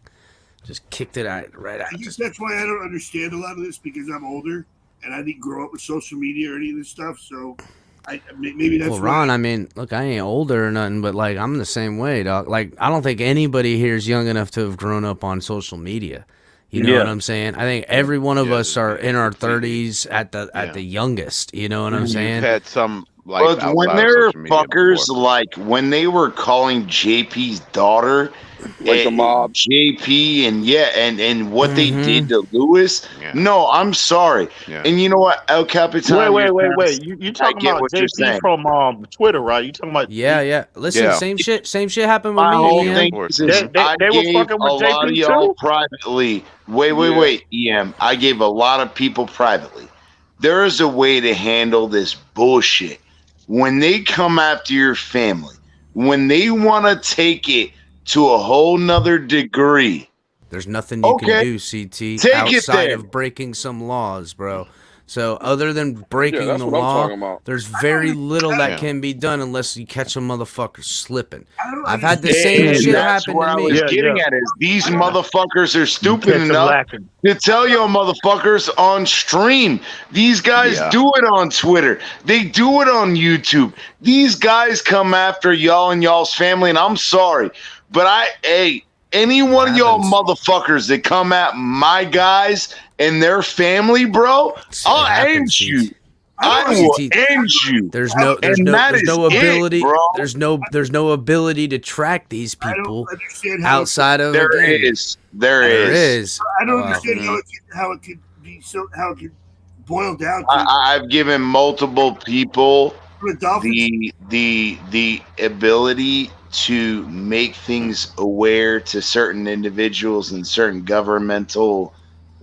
Just kicked it out right out. I guess that's why I don't understand a lot of this, because I'm older and I didn't grow up with social media or any of this stuff. So maybe that's Well, Ron, I mean, look, I ain't older or nothing, but like I'm the same way, dog. Like I don't think anybody here is young enough to have grown up on social media. You know what I'm saying? I think every one of us are in our 30s at the youngest. You know what I'm saying? You've had some life But when outside of they're social media fuckers, before. like when they were calling JP's daughter like a mob, JP, and what they did to Lewis. No, I'm sorry. And you know what, El Capitan? Wait. You talking about what you're JP saying. from Twitter, right? You talking about? Yeah. Listen, same shit happened with My me. whole Ian. thing is I they were gave fucking with a lot of JP y'all too? privately. Wait, EM. I gave a lot of people privately. There is a way to handle this bullshit. When they come after your family, when they want to take it to a whole nother degree, there's nothing you can do, CT, outside of breaking some laws, bro. So other than breaking that's the what I'm law, talking about. there's very little that can be done unless you catch a motherfucker slipping. I've had the same shit that's happen where to I me. was getting at is these motherfuckers are stupid enough to tell y'all motherfuckers on stream. These guys do it on Twitter. They do it on YouTube. These guys come after y'all and y'all's family, and I'm sorry, but any one of y'all motherfuckers that come at my guys and their family, bro, I'll end you. I will end you. There's no ability. There's no ability to track these people outside of There a game. is. There is. I don't understand how it could be how it could boil down to. I've given multiple people the ability to make things aware to certain individuals and certain governmental.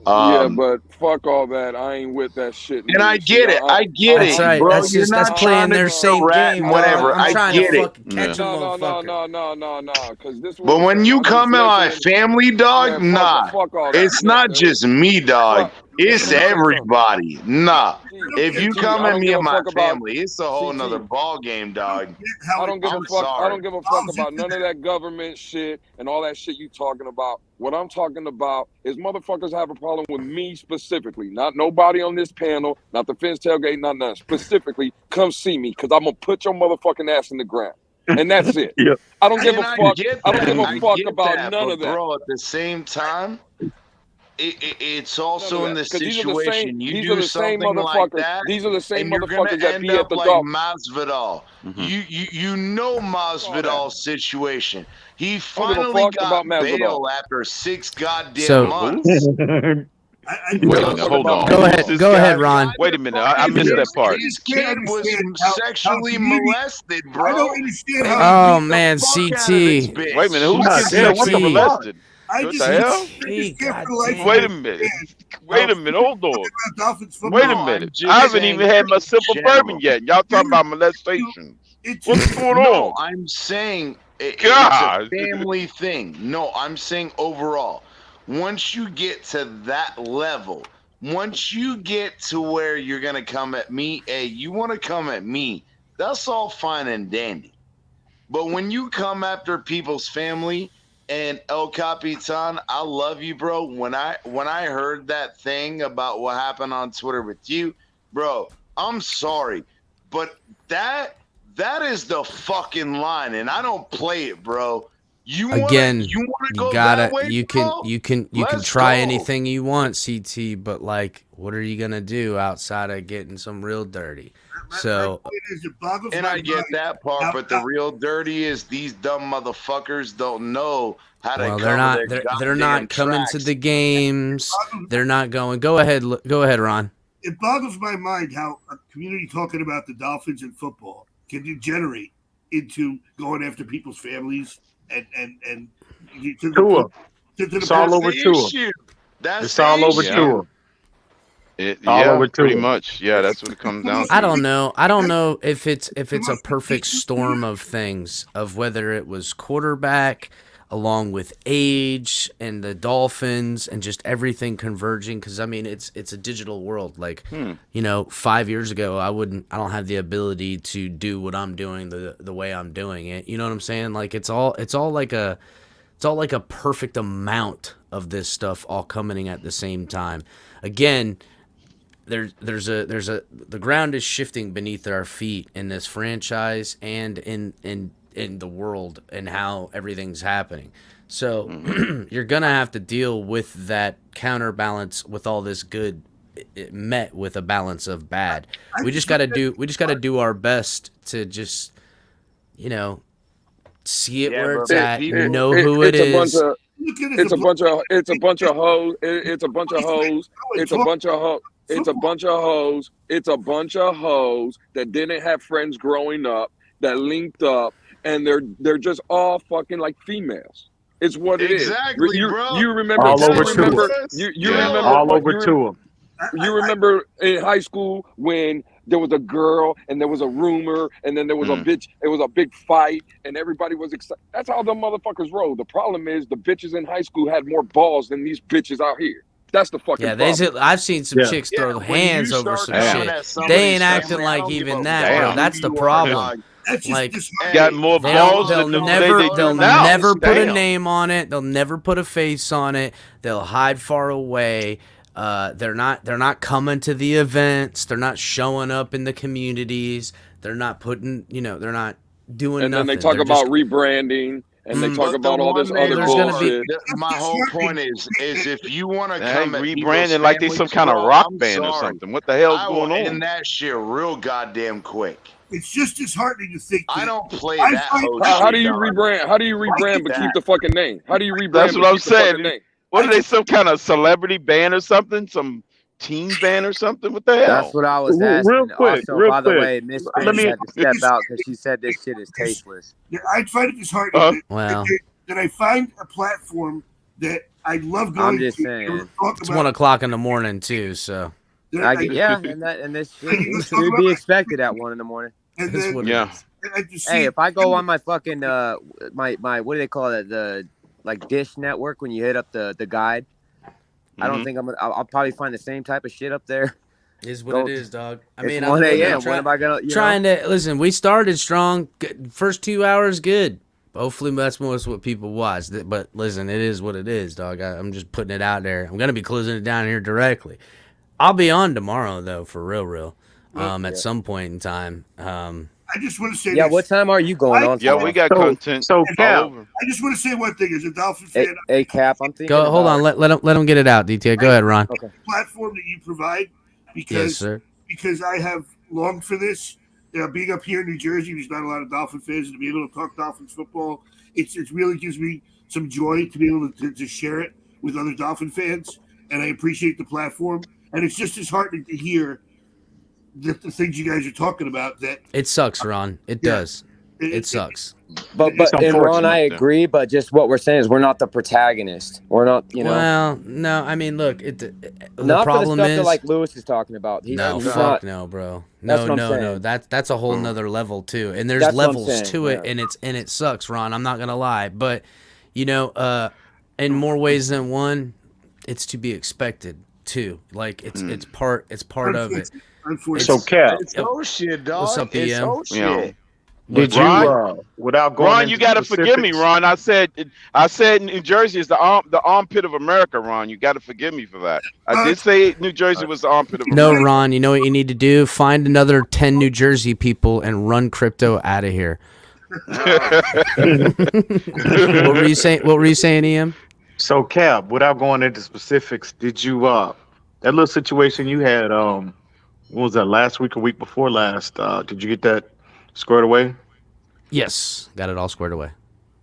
But fuck all that. I ain't with that shit. And I get it. I get That's it, right. bro. That's You're just not playing their same game. whatever. I'm trying I get to it. fucking catch a motherfucker. No. Because this. But when you come at my family, dog, fuck all that. it's not just me, dog. It's everybody. Nah. If you come at me and my family, it's a whole nother ball game, dog. I don't give a fuck. I don't give a fuck about none of that government shit and all that shit you talking about. What I'm talking about is motherfuckers have a problem with me specifically, not nobody on this panel, not the Fins Tailgate, not none. Specifically, come see me because I'm gonna put your motherfucking ass in the ground, and that's it. I don't give a fuck. I don't give a fuck about none of that. Bro, at the same time, it's also in the 'Cause situation. You these do are the same something like motherfuckers. that, These are the same and you're gonna motherfuckers that end be at up the like Dolphins. Masvidal. You know Masvidal's situation. He I don't give a finally fuck got about Masvidal. bail after 6 goddamn months. Wait a minute, hold on. Go ahead, This go guy- ahead, Ron. Wait a minute, I missed that part. His kid was sexually molested, bro. I don't understand how. Oh man, CT. Wait a minute, who's God getting damn, what sexually the molested? I What just, the hell? Wait a minute. Wait a minute, hold on. Dolphins Wait a football. minute. just I haven't even saying had my in simple general. bourbon yet. Y'all talking about molestation. What's going No, on? I'm saying it's God. a family thing. No, I'm saying overall. Once you get to that level, once you get to where you're gonna come at me, hey, you want to come at me, that's all fine and dandy. But when you come after people's family, and El Capitan, I love you, bro. When I heard that thing about what happened on Twitter with you, bro, I'm sorry, but that is the fucking line, and I don't play it, bro. You Again, wanna you go gotta, that way, you bro? can Let's try go. anything you want, CT, but like, what are you gonna do outside of getting some real dirty? So, And I get that part, but the real dirty is these dumb motherfuckers don't know how to well, cover they're not, their they're goddamn not coming to tracks. the games. They're not going. Go ahead, Ron. It boggles my mind how a community talking about the Dolphins and football can degenerate into going after people's families and to Tua. the It's all over Tua. It's all over Tua. All Yeah, over pretty Tua. much. Yeah, that's what it comes down to. I don't know if it's a perfect storm of things, of whether it was quarterback along with age and the Dolphins and just everything converging, because I mean it's a digital world. Like 5 years ago I don't have the ability to do what I'm doing the way I'm doing it. You know what I'm saying? Like it's all like a perfect amount of this stuff all coming at the same time. Again, the ground is shifting beneath our feet in this franchise and in the world and how everything's happening. So you're gonna have to deal with that counterbalance with all this good met with a balance of bad. We just gotta do our best to just see it where it's at, know who it is. It's a bunch of hoes. It's a bunch of hoes. It's a bunch of hoes. It's a bunch of hoes that didn't have friends growing up that linked up, and they're just all fucking like females. It's what it is. Exactly, bro. You remember? All over You remember? Tua. You remember? All over Tua. You remember in high school when there was a girl and there was a rumor and then there was a bitch. It was a big fight and everybody was excited. That's how the motherfuckers roll. The problem is the bitches in high school had more balls than these bitches out here. That's the fucking problem. I've seen some chicks throw hands over some shit. They ain't acting like even that, bro. That's the problem. Like, got more balls they'll than never now. never put a Damn. name on it. They'll never put a face on it. They'll hide far away. They're not coming to the events. They're not showing up in the communities. They're not putting, they're not doing And nothing. then they talk They're about just- rebranding and they talk about all this other bullshit. My whole point is if you want to come at rebranding like they some kind of rock band or something. What the hell's going on? And that shit real goddamn quick. It's just disheartening to think. I don't play that. How do you rebrand? How do you rebrand but keep the fucking name? How do you rebrand? That's what but I'm keep the fucking saying. name? What are they, some kind of celebrity band or something? Some teen band or something? What the hell? That's what I was asking. Real quick, Also, real by the quick. way, Miss Let Finch me- had to step out because she said this shit is tasteless. Yeah, I find it disheartening Well. that I find a platform that I love going I'm just to. saying. Talk It's about, 1 o'clock in the morning too, so Yeah, and this should be expected at 1 a.m. And that's then, what it Yeah. is. I just Hey, see- if I go on my fucking my what do they call it, the like Dish Network, when you hit up the guide, I don't think I'll probably find the same type of shit up there. Is what it is, dog. I It's mean, 1 a.m. When am I gonna trying to listen? We started strong. First 2 hours, good. Hopefully, that's most what people watch. But listen, it is what it is, dog. I'm just putting it out there. I'm gonna be closing it down here directly. I'll be on tomorrow though, for real. At some point in time. I just want to say. Yeah, this. what time are you going on? Yeah, tomorrow? we got content So all Cap, over. I just want to say one thing as a Dolphin Hey, fan. hey, Cap, I'm thinking. Hold on. Let him get it out. DT, go ahead, Ron. Okay. Platform that you provide because Yes, sir. because I have longed for this. Being up here in New Jersey, there's not a lot of Dolphin fans, and to be able to talk Dolphins football, it really gives me some joy to be able to share it with other Dolphin fans. and I appreciate the platform. And it's just disheartening to hear the things you guys are talking about. That it sucks, Ron. It does. It sucks. But and Ron, I agree. But just what we're saying is we're not the protagonist. We're not, you know. Well, no, I mean, look, the Not problem for the stuff is that like Lewis is talking about. He's no, he's fuck not, no, bro. That's No, what I'm no, saying. no. That's a whole nother level too. And there's That's what I'm levels saying, to it, yeah. and it sucks, Ron. I'm not gonna lie, but you know, in more ways than one, it's to be expected too. Like it's part of it. So, Cap, It's shit, dog. What's up, It's EM? shit. did you, Ron? without going Ron, into you got to forgive me, specifics- Ron. I said New Jersey is the armpit of America, Ron. You got to forgive me for that. I did say New Jersey was the armpit of No, America. Ron. You know what you need to do? Find another 10 New Jersey people and run crypto out of here. What were you saying? What were you saying, EM? So, Cap, without going into specifics, did you that little situation you had what was that, last week or week before last? Did you get that squared away? Yes, got it all squared away.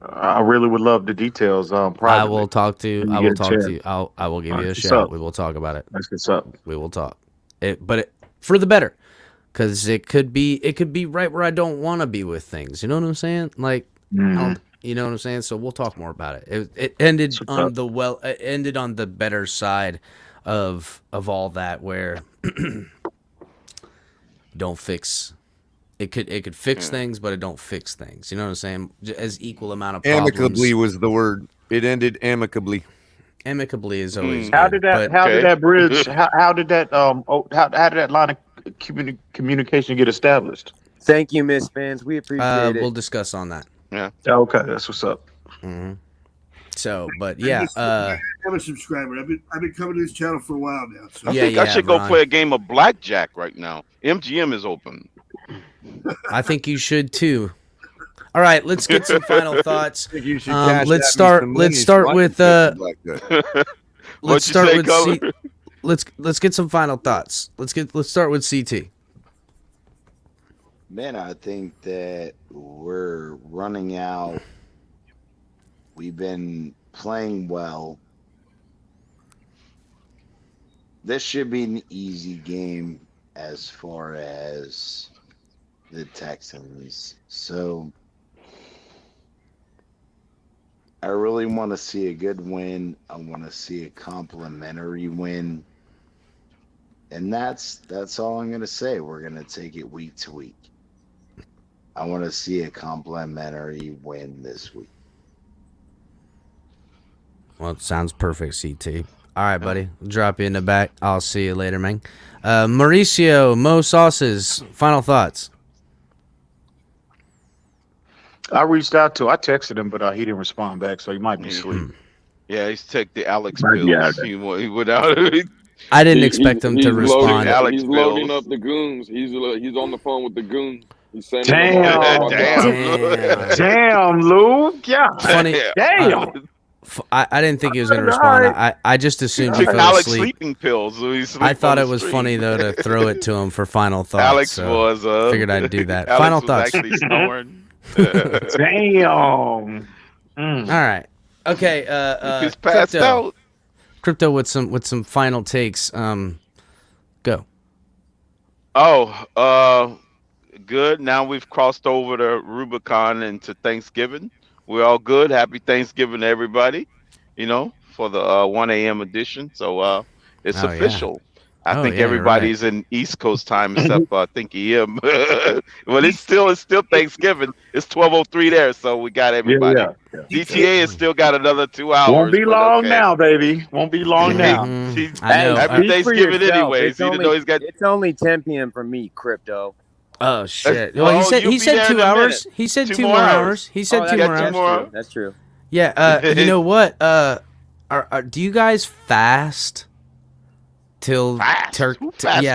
I really would love the details. Privately. I will talk to When I you will get a talk chance. to you. I will give All you right, a what's shout. up? We will talk about it. That's what's up. We will talk. But for the better, because it could be right where I don't want to be with things. You know what I'm saying? Like, you know what I'm saying? So we'll talk more about it. It ended on it ended on the better side of all that, where don't fix. It could fix things, but it don't fix things. You know what I'm saying? As equal amount of problems. Amicably was the word. It ended amicably. Amicably is always How good, did that? but- How did that bridge? How did that? How did that line of communication get established? Thank you, Miss Fans. We appreciate it. We'll discuss on that. Yeah. Okay, that's what's up. Mm-hmm. So, but yeah, I'm a subscriber. I've been coming to this channel for a while now. So. I think I should go play a game of blackjack right now. MGM is open. I think you should too. All right, let's get some final thoughts. You should cash Let's at me start. some Let's money start so I with. can play blackjack. Let's you start say, with. Color? Let's get some final thoughts. Let's start with CT. Man, I think that we're running out. We've been playing well. This should be an easy game as far as the Texans. So I really want to see a good win. I want to see a complimentary win. And that's all I'm going to say. We're going to take it week to week. I want to see a complimentary win this week. Well, it sounds perfect, CT. All right, buddy. I'll drop you in the back. I'll see you later, man. Mauricio, Mo Sauces, final thoughts. I reached out to. I texted him, but he didn't respond back, so he might be asleep. Yeah, he's took the Alex Might be out pills. there. He went out. I didn't expect him to respond. He's loading up the goons. He's on the phone with the goons. He's sending Damn, damn, Lou. Yeah. Funny. Damn. I didn't think he was going to respond. I just assumed he took fell Alex asleep. sleeping pills. So he slept I thought on it the was street. funny though to throw it to him for final thoughts. Alex so was. figured I'd do that. Alex Final was thoughts. actually snoring. Damn. All right. Okay. He's passed Crypto. out. Crypto with some final takes. Go. Oh, good. Now we've crossed over the Rubicon into Thanksgiving. We're all good. Happy Thanksgiving to everybody. You know, for the 1 a.m. edition. So it's Oh, yeah. official. I Oh, think yeah, you're everybody's in East Coast time except I think EM. But it's still Thanksgiving. It's 12:03 there, so we got everybody. Yeah. GTA has still got another 2 hours. Won't be but long okay. now, baby. Won't be long now. I know. Happy Speak for Thanksgiving yourself. anyways. It's Even only, though he's got it's only 10 p.m. for me, Crypto. Oh shit! Oh, Well, he you'll be said there 2 in a hours. minute. He said 2 2 more more hours. hours. He said Oh, 2 that's more hours. true. That's true. Yeah. You know what? Do you guys fast till yeah?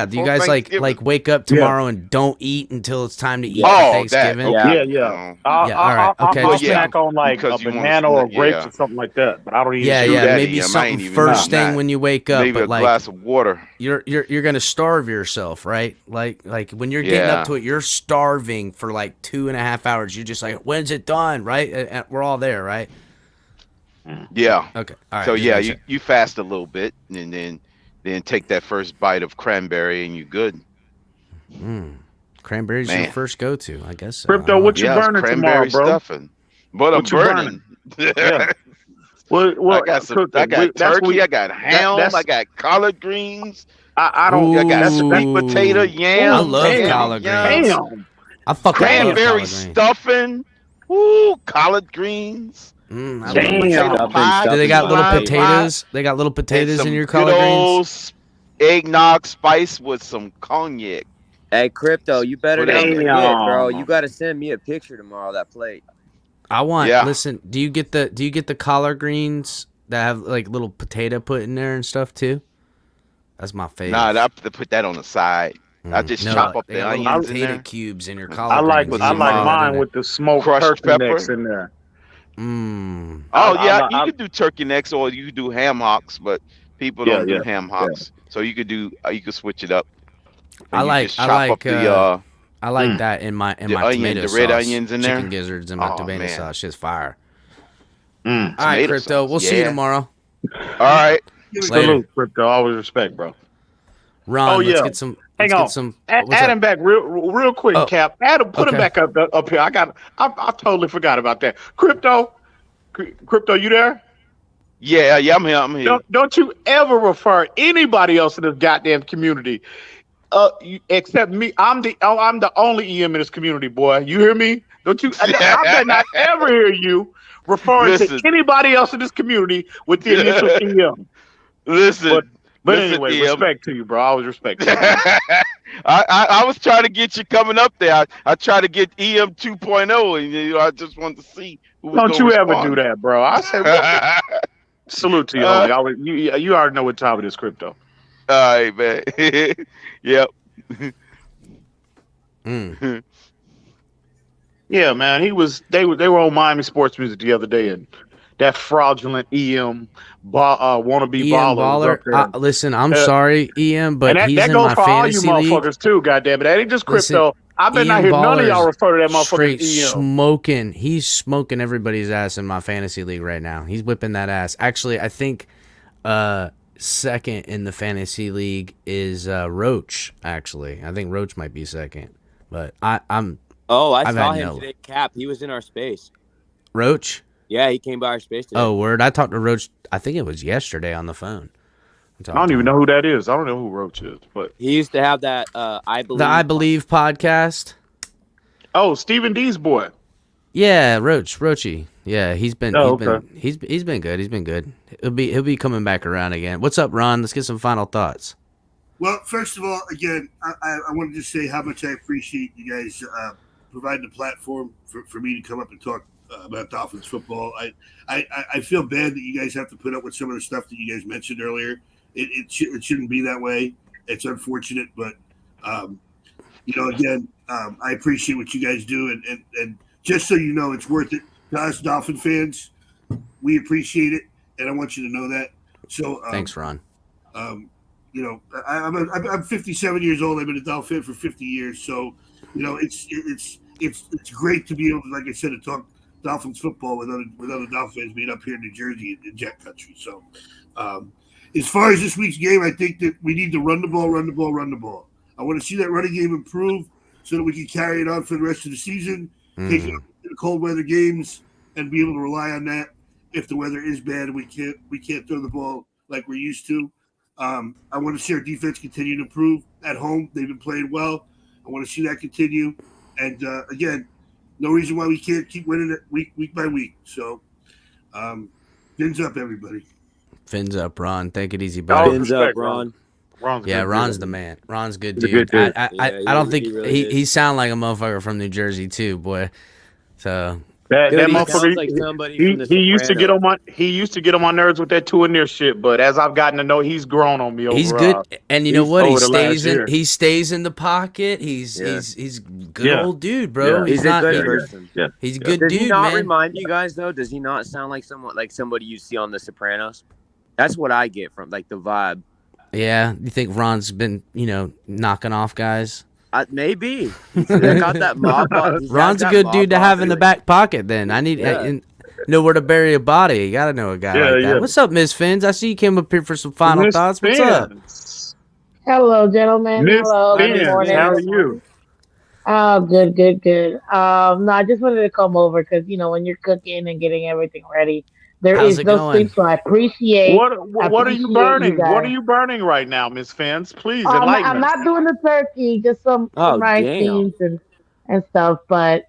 Do you before guys Thanksgiving? like wake up tomorrow and don't eat until it's time to eat for Oh, Thanksgiving? that. Yeah. all right. Okay. I'll just snack on like a because you wanna banana or snack, grapes yeah. or something like that. But I don't eat. Yeah, do yeah. that, Maybe EM. I something ain't even first doing thing that. when you wake up, Maybe but a like glass of water. you're gonna starve yourself, right? Like when you're getting Yeah. up to it, you're starving for like 2.5 hours. You're just like, when's it done, right? And we're all there, right? Yeah. Okay. All right. So just yeah, making you fast a little bit, and then take that first bite of cranberry, and you good. sure. Cranberry's your Man. first go-to, I guess. So. Crypto, I don't what know. you Yeah, it's burning tomorrow, cranberry bro? stuffing. But I'm What you burning? burning. Yeah. Well, I got Crypto, I got that's what turkey, I got ham, that's I got collard greens, I don't. I got That's sweet potato, Ooh. yams, I love damn, collard yams, greens. damn. I fucking love cranberry collard greens. stuffing, ooh, collard greens, I sweet love potato Damn. pie, Do they key got little lime pie, potatoes? They got little and potatoes in some your good collard greens? old eggnog spice with some cognac. Hey, Crypto, you better Put it not in there. forget, bro. Damn. You got to send me a picture tomorrow of that plate. I want. Yeah. Listen, do you get the collard greens that have like little potato put in there and stuff too? That's my favorite. Nah, I have to put that on the side. I just No, chop up they the got little onions in potato there. cubes in your I collard I like greens. Put You some, throw that in mine there. with the smoked crushed turkey pepper. necks in there. Mmm. Oh yeah, I you could do turkey necks or you could do ham hocks, but people yeah, don't do yeah, ham yeah. hocks. So you could switch it up. I And you like just chop up I like that in my the onion, tomato the red sauce. onions in Chicken there. gizzards in my Oh tomato man, sauce. Shit's fire. Mm. All right, tomato Crypto. sauce. We'll see you Yeah. tomorrow. All right. Later. Salute, Crypto. Always respect, bro. Ron, Oh, let's yeah. get some. Hang Let's on. get some. Add What's him up? back real quick, Oh, Cap. Add him, put him okay. back up here. I totally forgot about that. Crypto, you there? Yeah, I'm here. I'm here. Don't you ever refer anybody else in this goddamn community, except me. I'm the only EM in this community, boy. You hear me? Don't you? I better not ever hear you referring to anybody else in this community with the initial EM. Listen. But listen, anyway, EM. respect to you, bro. I always respect you. I was trying to get you coming up there. I tried to get EM 2.0, and I just wanted to see who was Don't you ever respond. do that, bro? I said, salute to you, homie. You already know what time it is, Crypto. All right, man. Yep. Yeah, man. They were on Miami Sports Music the other day, and that fraudulent EM wannabe Ian baller. was up there. Listen, I'm sorry, Ian, but and he's that in goes my for all you fantasy league. motherfuckers too, goddamn it. That ain't just Crypto. Listen, I better not Ian hear none of y'all Baller's refer to that motherfucker straight as EM. smoking. He's smoking everybody's ass in my fantasy league right now. He's whipping that ass. Actually, I think second in the fantasy league is Roach. Actually, I think Roach might be second, but I'm. Oh, I I've saw had him no- today, Cap. He was in our space. Roach. Yeah, he came by our space today. Oh, word! I talked to Roach. I think it was yesterday on the phone. I don't even know who that is. I don't know who Roach is, but he used to have that I Believe. The I Believe podcast. Oh, Stephen D's boy. Yeah, Roachy. Yeah, he's been Oh, he's okay. been he's been good. He's been good. He'll be coming back around again. What's up, Ron? Let's get some final thoughts. Well, first of all, again, I wanted to say how much I appreciate you guys providing a platform for me to come up and talk about Dolphins football. I feel bad that you guys have to put up with some of the stuff that you guys mentioned earlier. It shouldn't be that way. It's unfortunate, but again, I appreciate what you guys do, and just so you know, it's worth it to us Dolphin fans. We appreciate it, and I want you to know that. So Thanks, Ron. I'm 57 years old. I've been a Dolphin for 50 years, so it's great to be able to, like I said, to talk Dolphins football with other Dolphins being up here in New Jersey in Jet Country. So, as far as this week's game, I think that we need to run the ball. I want to see that running game improve so that we can carry it on for the rest of the season, take it up to the cold weather games, and be able to rely on that if the weather is bad and we can't throw the ball like we're used to. I want to see our defense continue to improve at home. They've been playing well. I want to see that continue. And again, no reason why we can't keep winning it week by week. So, fins up, everybody. Fins up, Ron. Take it easy, buddy. Fins up, Ron. Ron's the man. Ron's good He's a dude. good dude. I don't think he sound like a motherfucker from New Jersey too, boy. So that Dude, he motherfucker, sounds like somebody from The he used to get Sopranos. on my nerves with that 2 and near shit, but as I've gotten to know, he's grown on me over. he's good, and you know what? over the last year. He stays in the pocket. He's good old dude, bro. Yeah. He's a good person. Yeah. He's a good Does dude, he not man. remind you guys though? Does he not sound like somebody you see on The Sopranos? That's what I get from the vibe. Yeah, you think Ron's been knocking off guys? Maybe. They got that mob. Ron's a good dude to have in the back pocket. Then I need. Yeah. know where to bury a body. You gotta know a guy like that. What's up, Miss Fins? I see you came up here for some final thoughts. What's up? Hello, gentlemen. Miss Hello. Good Fins, morning. how are Good morning. you? Oh, good. No, I just wanted to come over because when you're cooking and getting everything ready, there How's is it no going? sleep. So I appreciate. What are you you burning? What are guys. you burning right now, Miss Fins? Please I'm enlighten us. not doing the turkey, just some Oh, rice damn. beans and stuff. But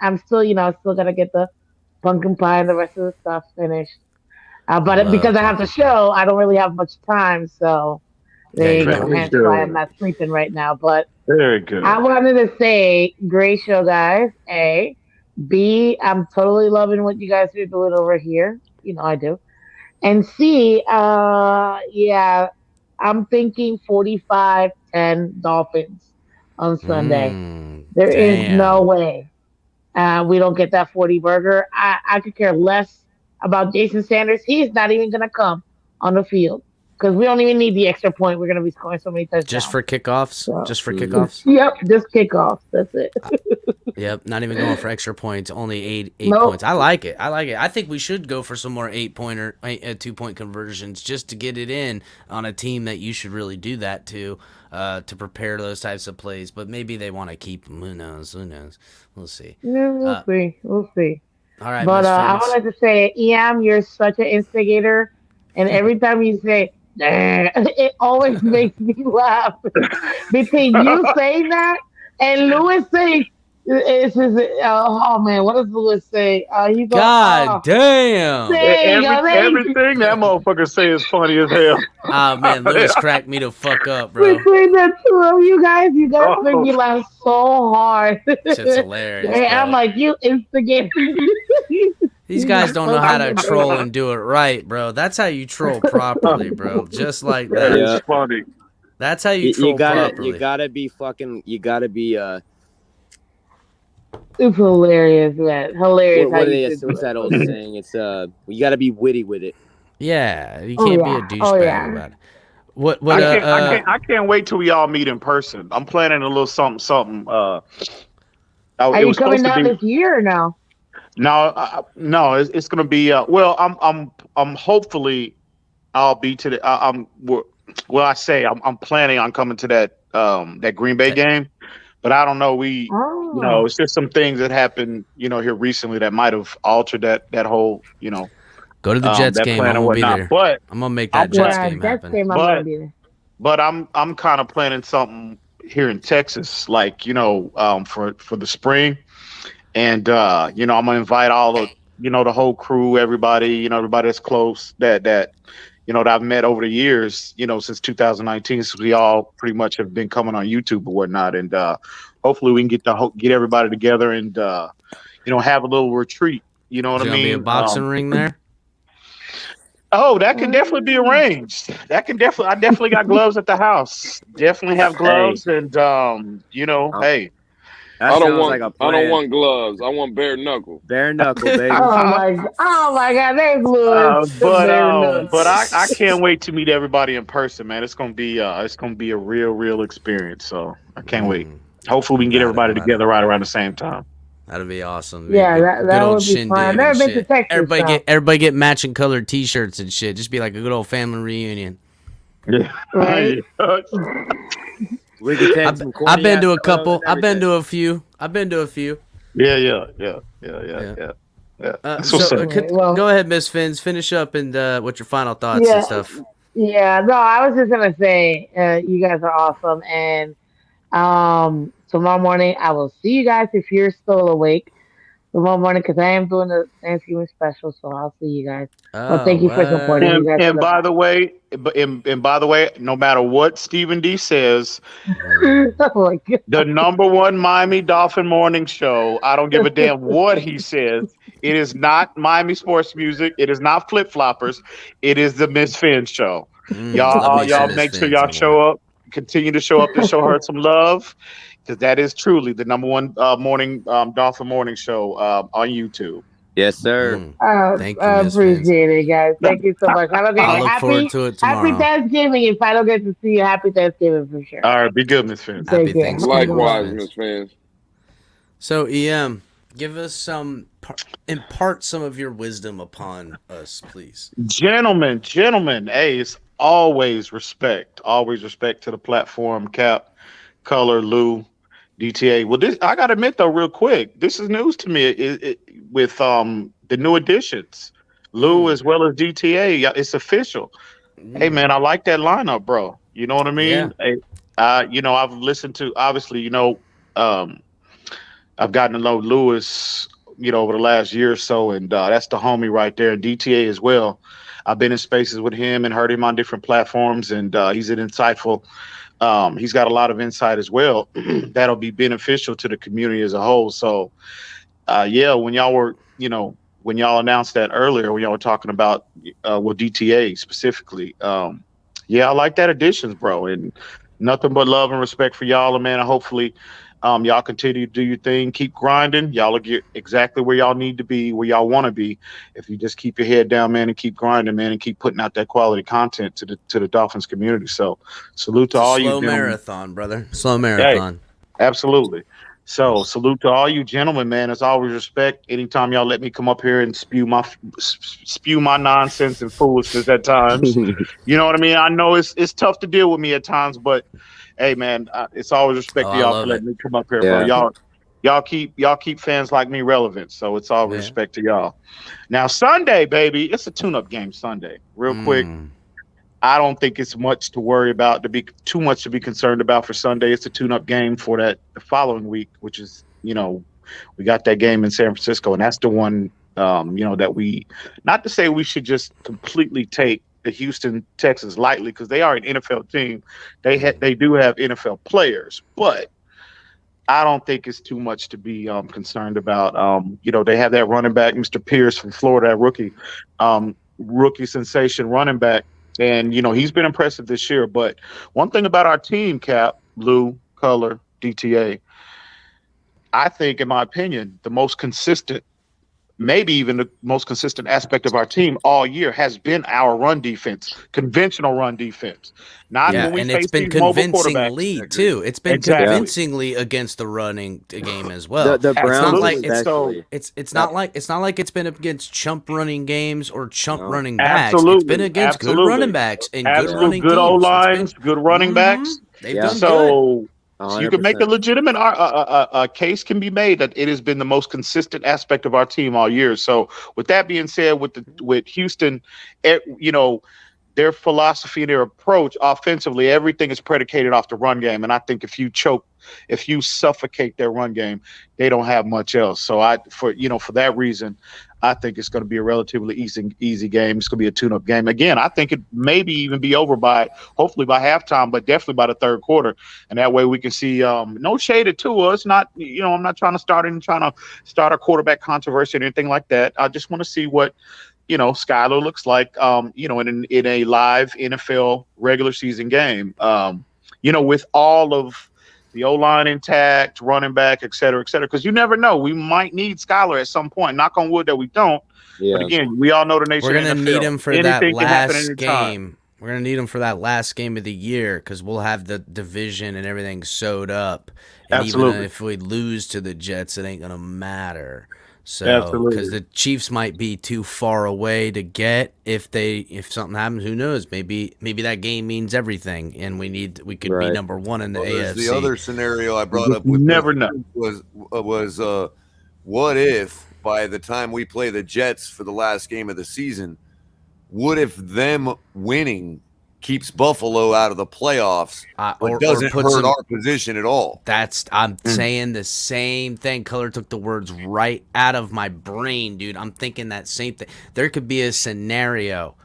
I'm still I still gotta get the pumpkin pie and the rest of the stuff finished. But because I have the show, I don't really have much time. So there you go. Very Hence why I'm good. not sleeping right now. But Very good. I wanted to say, great show, guys. A. B. I'm totally loving what you guys are doing over here. I do. And C. Yeah, I'm thinking 45-10 Dolphins on Sunday. There is no way we don't get that 40 burger. I could care less about Jason Sanders. He's not even going to come on the field because we don't even need the extra point. We're going to be scoring so many touchdowns. Just for kickoffs? So- Just for kickoffs? Yep, just kickoffs. That's it. Yep, not even going for extra points. Only eight Nope. points. I like it. I think we should go for some more 2-point conversions just to get it in on a team that you should really do that to prepare those types of plays. But maybe they want to keep them. Who knows? We'll see. Yeah, we'll see. All right, But Miss I Fins. wanted to say, Ian, you're such an instigator, and every time you say, "Nah," it always makes me laugh. Between you saying that and Lewis saying, "It's just, oh man, what does Lewis say?" You go, God damn. There you go, there you go. Everything that motherfucker say is funny as hell. Oh man, Lewis cracked me the fuck up, bro. Between the two of you guys make me laugh so hard. Shit's hilarious, Yeah, I'm bro. like, you instigator. These guys don't know how to troll and do it right, bro. That's how you troll properly, bro. Just like that. That is funny. That's how you troll properly. You gotta be fucking. You gotta be. It's hilarious, man. Hilarious. What's that old saying? It's you gotta be witty with it. Yeah, you Oh, can't yeah. be a Oh, douchebag yeah. about it. What? I can't wait till we all meet in person. I'm planning a little something. Are you coming down this year or no? No, it's gonna be. Well, I'm hopefully I'll be to the. I'm planning on coming to that Green Bay game, but I don't know. It's just some things that happened, here recently that might have altered that whole, Go to the Jets that game. plan I'm and gonna be whatnot. there. But I'm gonna make that Jets game happen. I'm gonna be there. But I'm kind of planning something here in Texas, like for the spring, and I'm gonna invite all the the whole crew, everybody, everybody that's close that I've met over the years, since 2019, since we all pretty much have been coming on YouTube or whatnot, and hopefully we can get everybody together and have a little retreat. You know what I mean? Be a boxing ring there. Oh, that can definitely be arranged. I definitely got gloves at the house. Definitely have gloves, and hey. I don't want gloves. I want bare knuckle. Bare knuckle, baby. Oh my God, there's Lewis. But I can't wait to meet everybody in person, man. It's gonna be a real experience. So I can't wait. Hopefully we can get everybody together right around the same time. That'd be awesome. Yeah, Good that old would be shindig fun. I've and never been to shit. Texas. Everybody get matching colored T-shirts and shit. Just be like a good old family reunion. Yeah. Right? We could take some I've been to a corny-ass couple. photos and I've been to a few. Yeah. Go ahead, Miss Fins. Finish up and what's your final thoughts and stuff. Yeah, no, I was just gonna say, you guys are awesome, and tomorrow morning I will see you guys if you're still awake tomorrow morning because I am doing the Thanksgiving special, so I'll see you guys. Well, thank you for supporting you guys. And by the way, no matter what Stephen D says, Oh my God. the #1 Miami Dolphin morning show, I don't give a damn what he says. It is not Miami sports music. It is not Flip Floppers. It is the Miss Finn show. Y'all make sure y'all show up. Continue to show up and show her some love, because that is truly the #1 morning Dolphin morning show on YouTube. Yes, sir. Thank you, I Miss appreciate it, guys. Thank you so much. I look forward to it tomorrow. Happy Thanksgiving. If I don't get to see you, happy Thanksgiving for sure. All right, be good, Miss Finn. Happy Thanksgiving. Likewise, Miss Fans. So, EM, Give us impart some of your wisdom upon us, please. Gentlemen, hey, it's always respect to the platform. Cap, Color, Lou, DTA. Well, this I gotta admit though, real quick, this is news to me. With the new additions, Lou as well as DTA. It's official. Hey man, I like that lineup, bro. You know what I mean? Yeah. Hey, you know, I've listened to obviously, you know, I've gotten to know Lewis, you know, over the last year or so, and that's the homie right there, and DTA as well. I've been in spaces with him and heard him on different platforms, and he's an insightful. He's got a lot of insight as well that'll be beneficial to the community as a whole. So, yeah, when y'all were, you know, when y'all announced that earlier, when y'all were talking about DTA specifically, yeah, I like that additions, bro, and nothing but love and respect for y'all, and man. Hopefully, y'all continue to do your thing, keep grinding. Y'all will get exactly where y'all need to be, where y'all want to be, if you just keep your head down, man, and keep grinding, man, and keep putting out that quality content to the Dolphins community. So, salute to all you Slow gentlemen. marathon, brother. Slow marathon. Hey, absolutely. So, salute to all you gentlemen, man. As always, respect. Anytime y'all let me come up here and spew my nonsense and foolishness at times, you know what I mean. I know it's tough to deal with me at times, but hey, man, it's always respect to y'all for letting me come up here, bro. Y'all keep fans like me relevant, so it's all respect to y'all. Now, Sunday, baby, it's a tune-up game Sunday. Real quick, I don't think it's much to worry about, too much to be concerned about for Sunday. It's a tune-up game for the following week, which is, you know, we got that game in San Francisco, and that's the one, you know, that not to say we should just completely take the Houston Texans lightly, because they are an NFL team. They do have NFL players, but I don't think it's too much to be concerned about. You know, they have that running back, Mr. Pierce from Florida, rookie sensation running back. And, you know, he's been impressive this year. But one thing about our team, Cap, Lou, Color, DTA, I think, in my opinion, the most consistent, maybe even the most consistent aspect of our team all year has been our run defense, conventional run defense. Not when we and face it's been these mobile convincingly quarterbacks. too. It's been convincingly against the running game as well. The Browns, it's not like it's been against chump running games or chump running backs. Absolutely. It's been against good running backs and good running good teams. O lines, good running backs. They've done good. So you can make a legitimate case can be made that it has been the most consistent aspect of our team all year. So with that being said, with Houston, you know, their philosophy and their approach offensively, everything is predicated off the run game. And I think if you suffocate their run game, they don't have much else. So for that reason, I think it's going to be a relatively easy game. It's going to be a tune-up game. Again, I think it maybe even be over hopefully by halftime, but definitely by the third quarter. And that way we can see no shade at Tua. It's not, you know, I'm not trying to start a quarterback controversy or anything like that. I just want to see what, you know, Skylar looks like, you know, in a live NFL regular season game, you know, with all of the O-line intact, running back, et cetera, because you never know. We might need Skylar at some point. Knock on wood that we don't. Yeah. But again, we all know the nation. We're going to need him for that last game. Time. We're going to need him for that last game of the year because we'll have the division and everything sewed up. And Absolutely. Even if we lose to the Jets, it ain't going to matter. So, because the Chiefs might be too far away to get if something happens, who knows? Maybe that game means everything, and we could be number one in the AFC. The other scenario I brought up was what if by the time we play the Jets for the last game of the season, what if them winning keeps Buffalo out of the playoffs, but doesn't hurt our position at all? I'm saying the same thing. Color took the words right out of my brain, dude. I'm thinking that same thing. There could be a scenario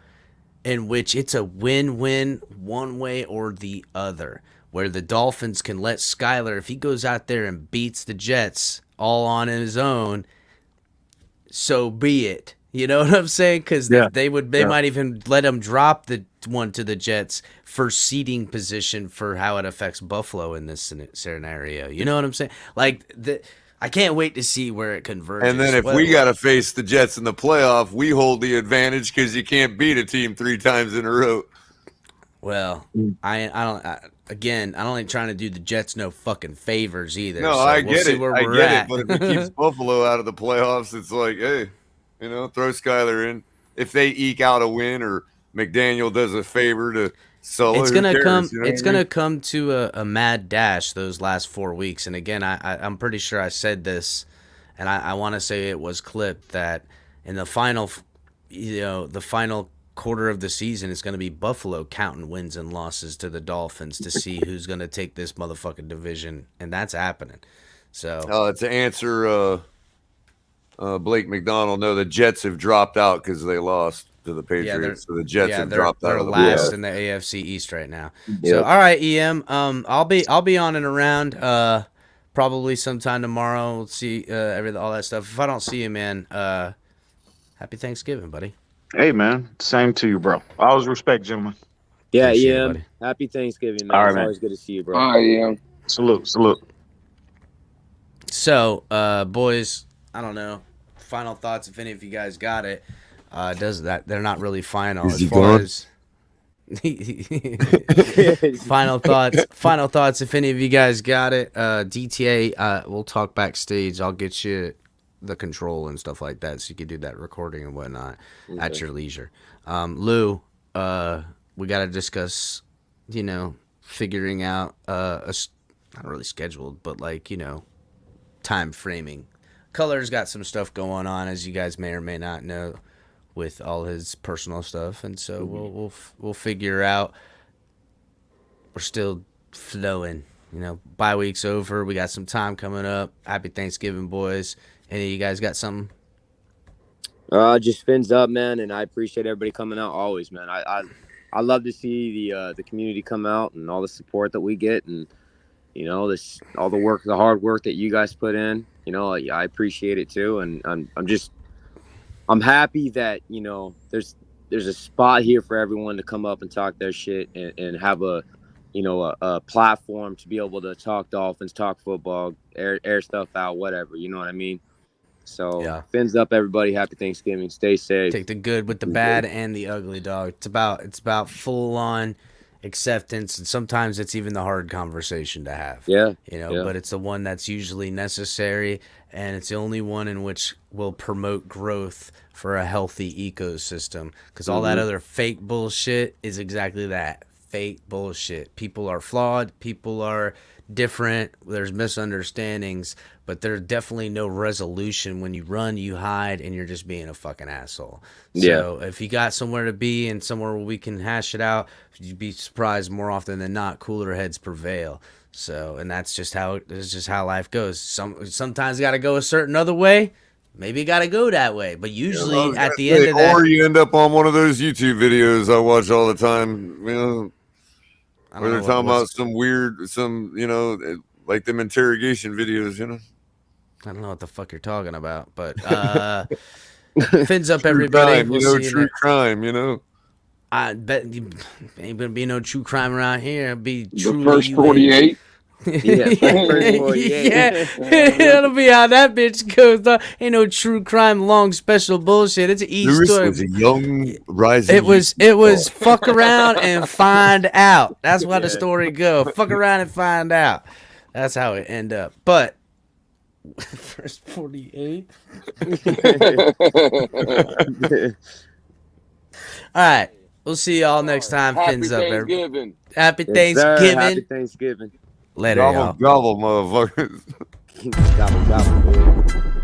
in which it's a win-win one way or the other, where the Dolphins can let Skylar, if he goes out there and beats the Jets all on his own, so be it. You know what I'm saying? Because they might even let him drop the one to the Jets for seeding position for how it affects Buffalo in this scenario. You know what I'm saying? Like, I can't wait to see where it converges. And then if we got to face the Jets in the playoff, we hold the advantage because you can't beat a team 3 times in a row. Well, I don't ain't trying to do the Jets no fucking favors either. No, so I we'll get see it. where I we're get at. it. But if it keeps Buffalo out of the playoffs, it's like, hey, throw Skyler in. If they eke out a win or McDaniel does a favor to Sulla, It's who gonna cares, come. you know It's what I mean? gonna come to a mad dash those last 4 weeks. And again, I'm pretty sure I said this, and I want to say it was clipped that in the final, the final quarter of the season is going to be Buffalo counting wins and losses to the Dolphins to see who's going to take this motherfucking division, and that's happening. So To answer Blake McDonald, no, the Jets have dropped out because they lost to the Patriots. So the Jets have dropped out they're of the last playoffs. in the AFC East right now. Yep. So all right, EM, I'll be on and around probably sometime tomorrow. We'll see all that stuff. If I don't see you, man, happy Thanksgiving, buddy. Hey, man. Same to you, bro. Always respect, gentlemen. Yeah, Appreciate it, Ian. buddy. Happy Thanksgiving, man. All right, It's man. always good to see you, bro. All right, Ian. Salute. So, boys, I don't know. Final thoughts, if any of you guys got it. Does that? They're not really final Is as he far gone? as. Final thoughts. If any of you guys got it, DTA, we'll talk backstage. I'll get you the control and stuff like that, so you can do that recording and whatnot at your leisure. Lou, we got to discuss, figuring out not really scheduled, but time framing. Color's got some stuff going on, as you guys may or may not know, with all his personal stuff, and so we'll figure out. We're still flowing, bye week's over. We got some time coming up. Happy Thanksgiving, boys. Any of you guys got something? Just fins up, man, and I appreciate everybody coming out always, man. I love to see the community come out and all the support that we get, and all the hard work that you guys put in. I appreciate it too, and I'm happy that there's a spot here for everyone to come up and talk their shit and have a platform to be able to talk Dolphins, talk football, air stuff out, whatever. You know what I mean? So Yeah. Fins up, everybody. Happy Thanksgiving. Stay safe. Take the good with the bad and the ugly, dog. It's about full on acceptance, and sometimes it's even the hard conversation to have. Yeah. But it's the one that's usually necessary, and it's the only one in which will promote growth for a healthy ecosystem, because all that other fake bullshit is exactly that, fake bullshit. People are flawed, people are different, there's misunderstandings, but there's definitely no resolution when you run, you hide, and you're just being a fucking asshole. So if you got somewhere to be and somewhere where we can hash it out, you'd be surprised more often than not, cooler heads prevail. So, and that's just how life goes. Sometimes got to go a certain other way. Maybe you got to go that way, but usually at the end of that, or you end up on one of those YouTube videos I watch all the time. Where they're talking about some weird, like them interrogation videos. I don't know what the fuck you're talking about, but fins up, True everybody. crime, We'll see true crime. I bet ain't gonna be no true crime around here. It'll be The truly first 48. Yeah, first 48. Yeah, that'll be how that bitch goes. Dog. Ain't no true crime, long special bullshit. It's an Lewis story. was a young rising. It was fuck around and find out. That's why the story go. Fuck around and find out. That's how it end up. But first 48. All right. We'll see y'all next time. Happy Fins up, everybody. Thanksgiving. Happy Yes, sir. Thanksgiving. Happy Thanksgiving. Later, y'all. Gobble, motherfuckers. Gobble, gobble.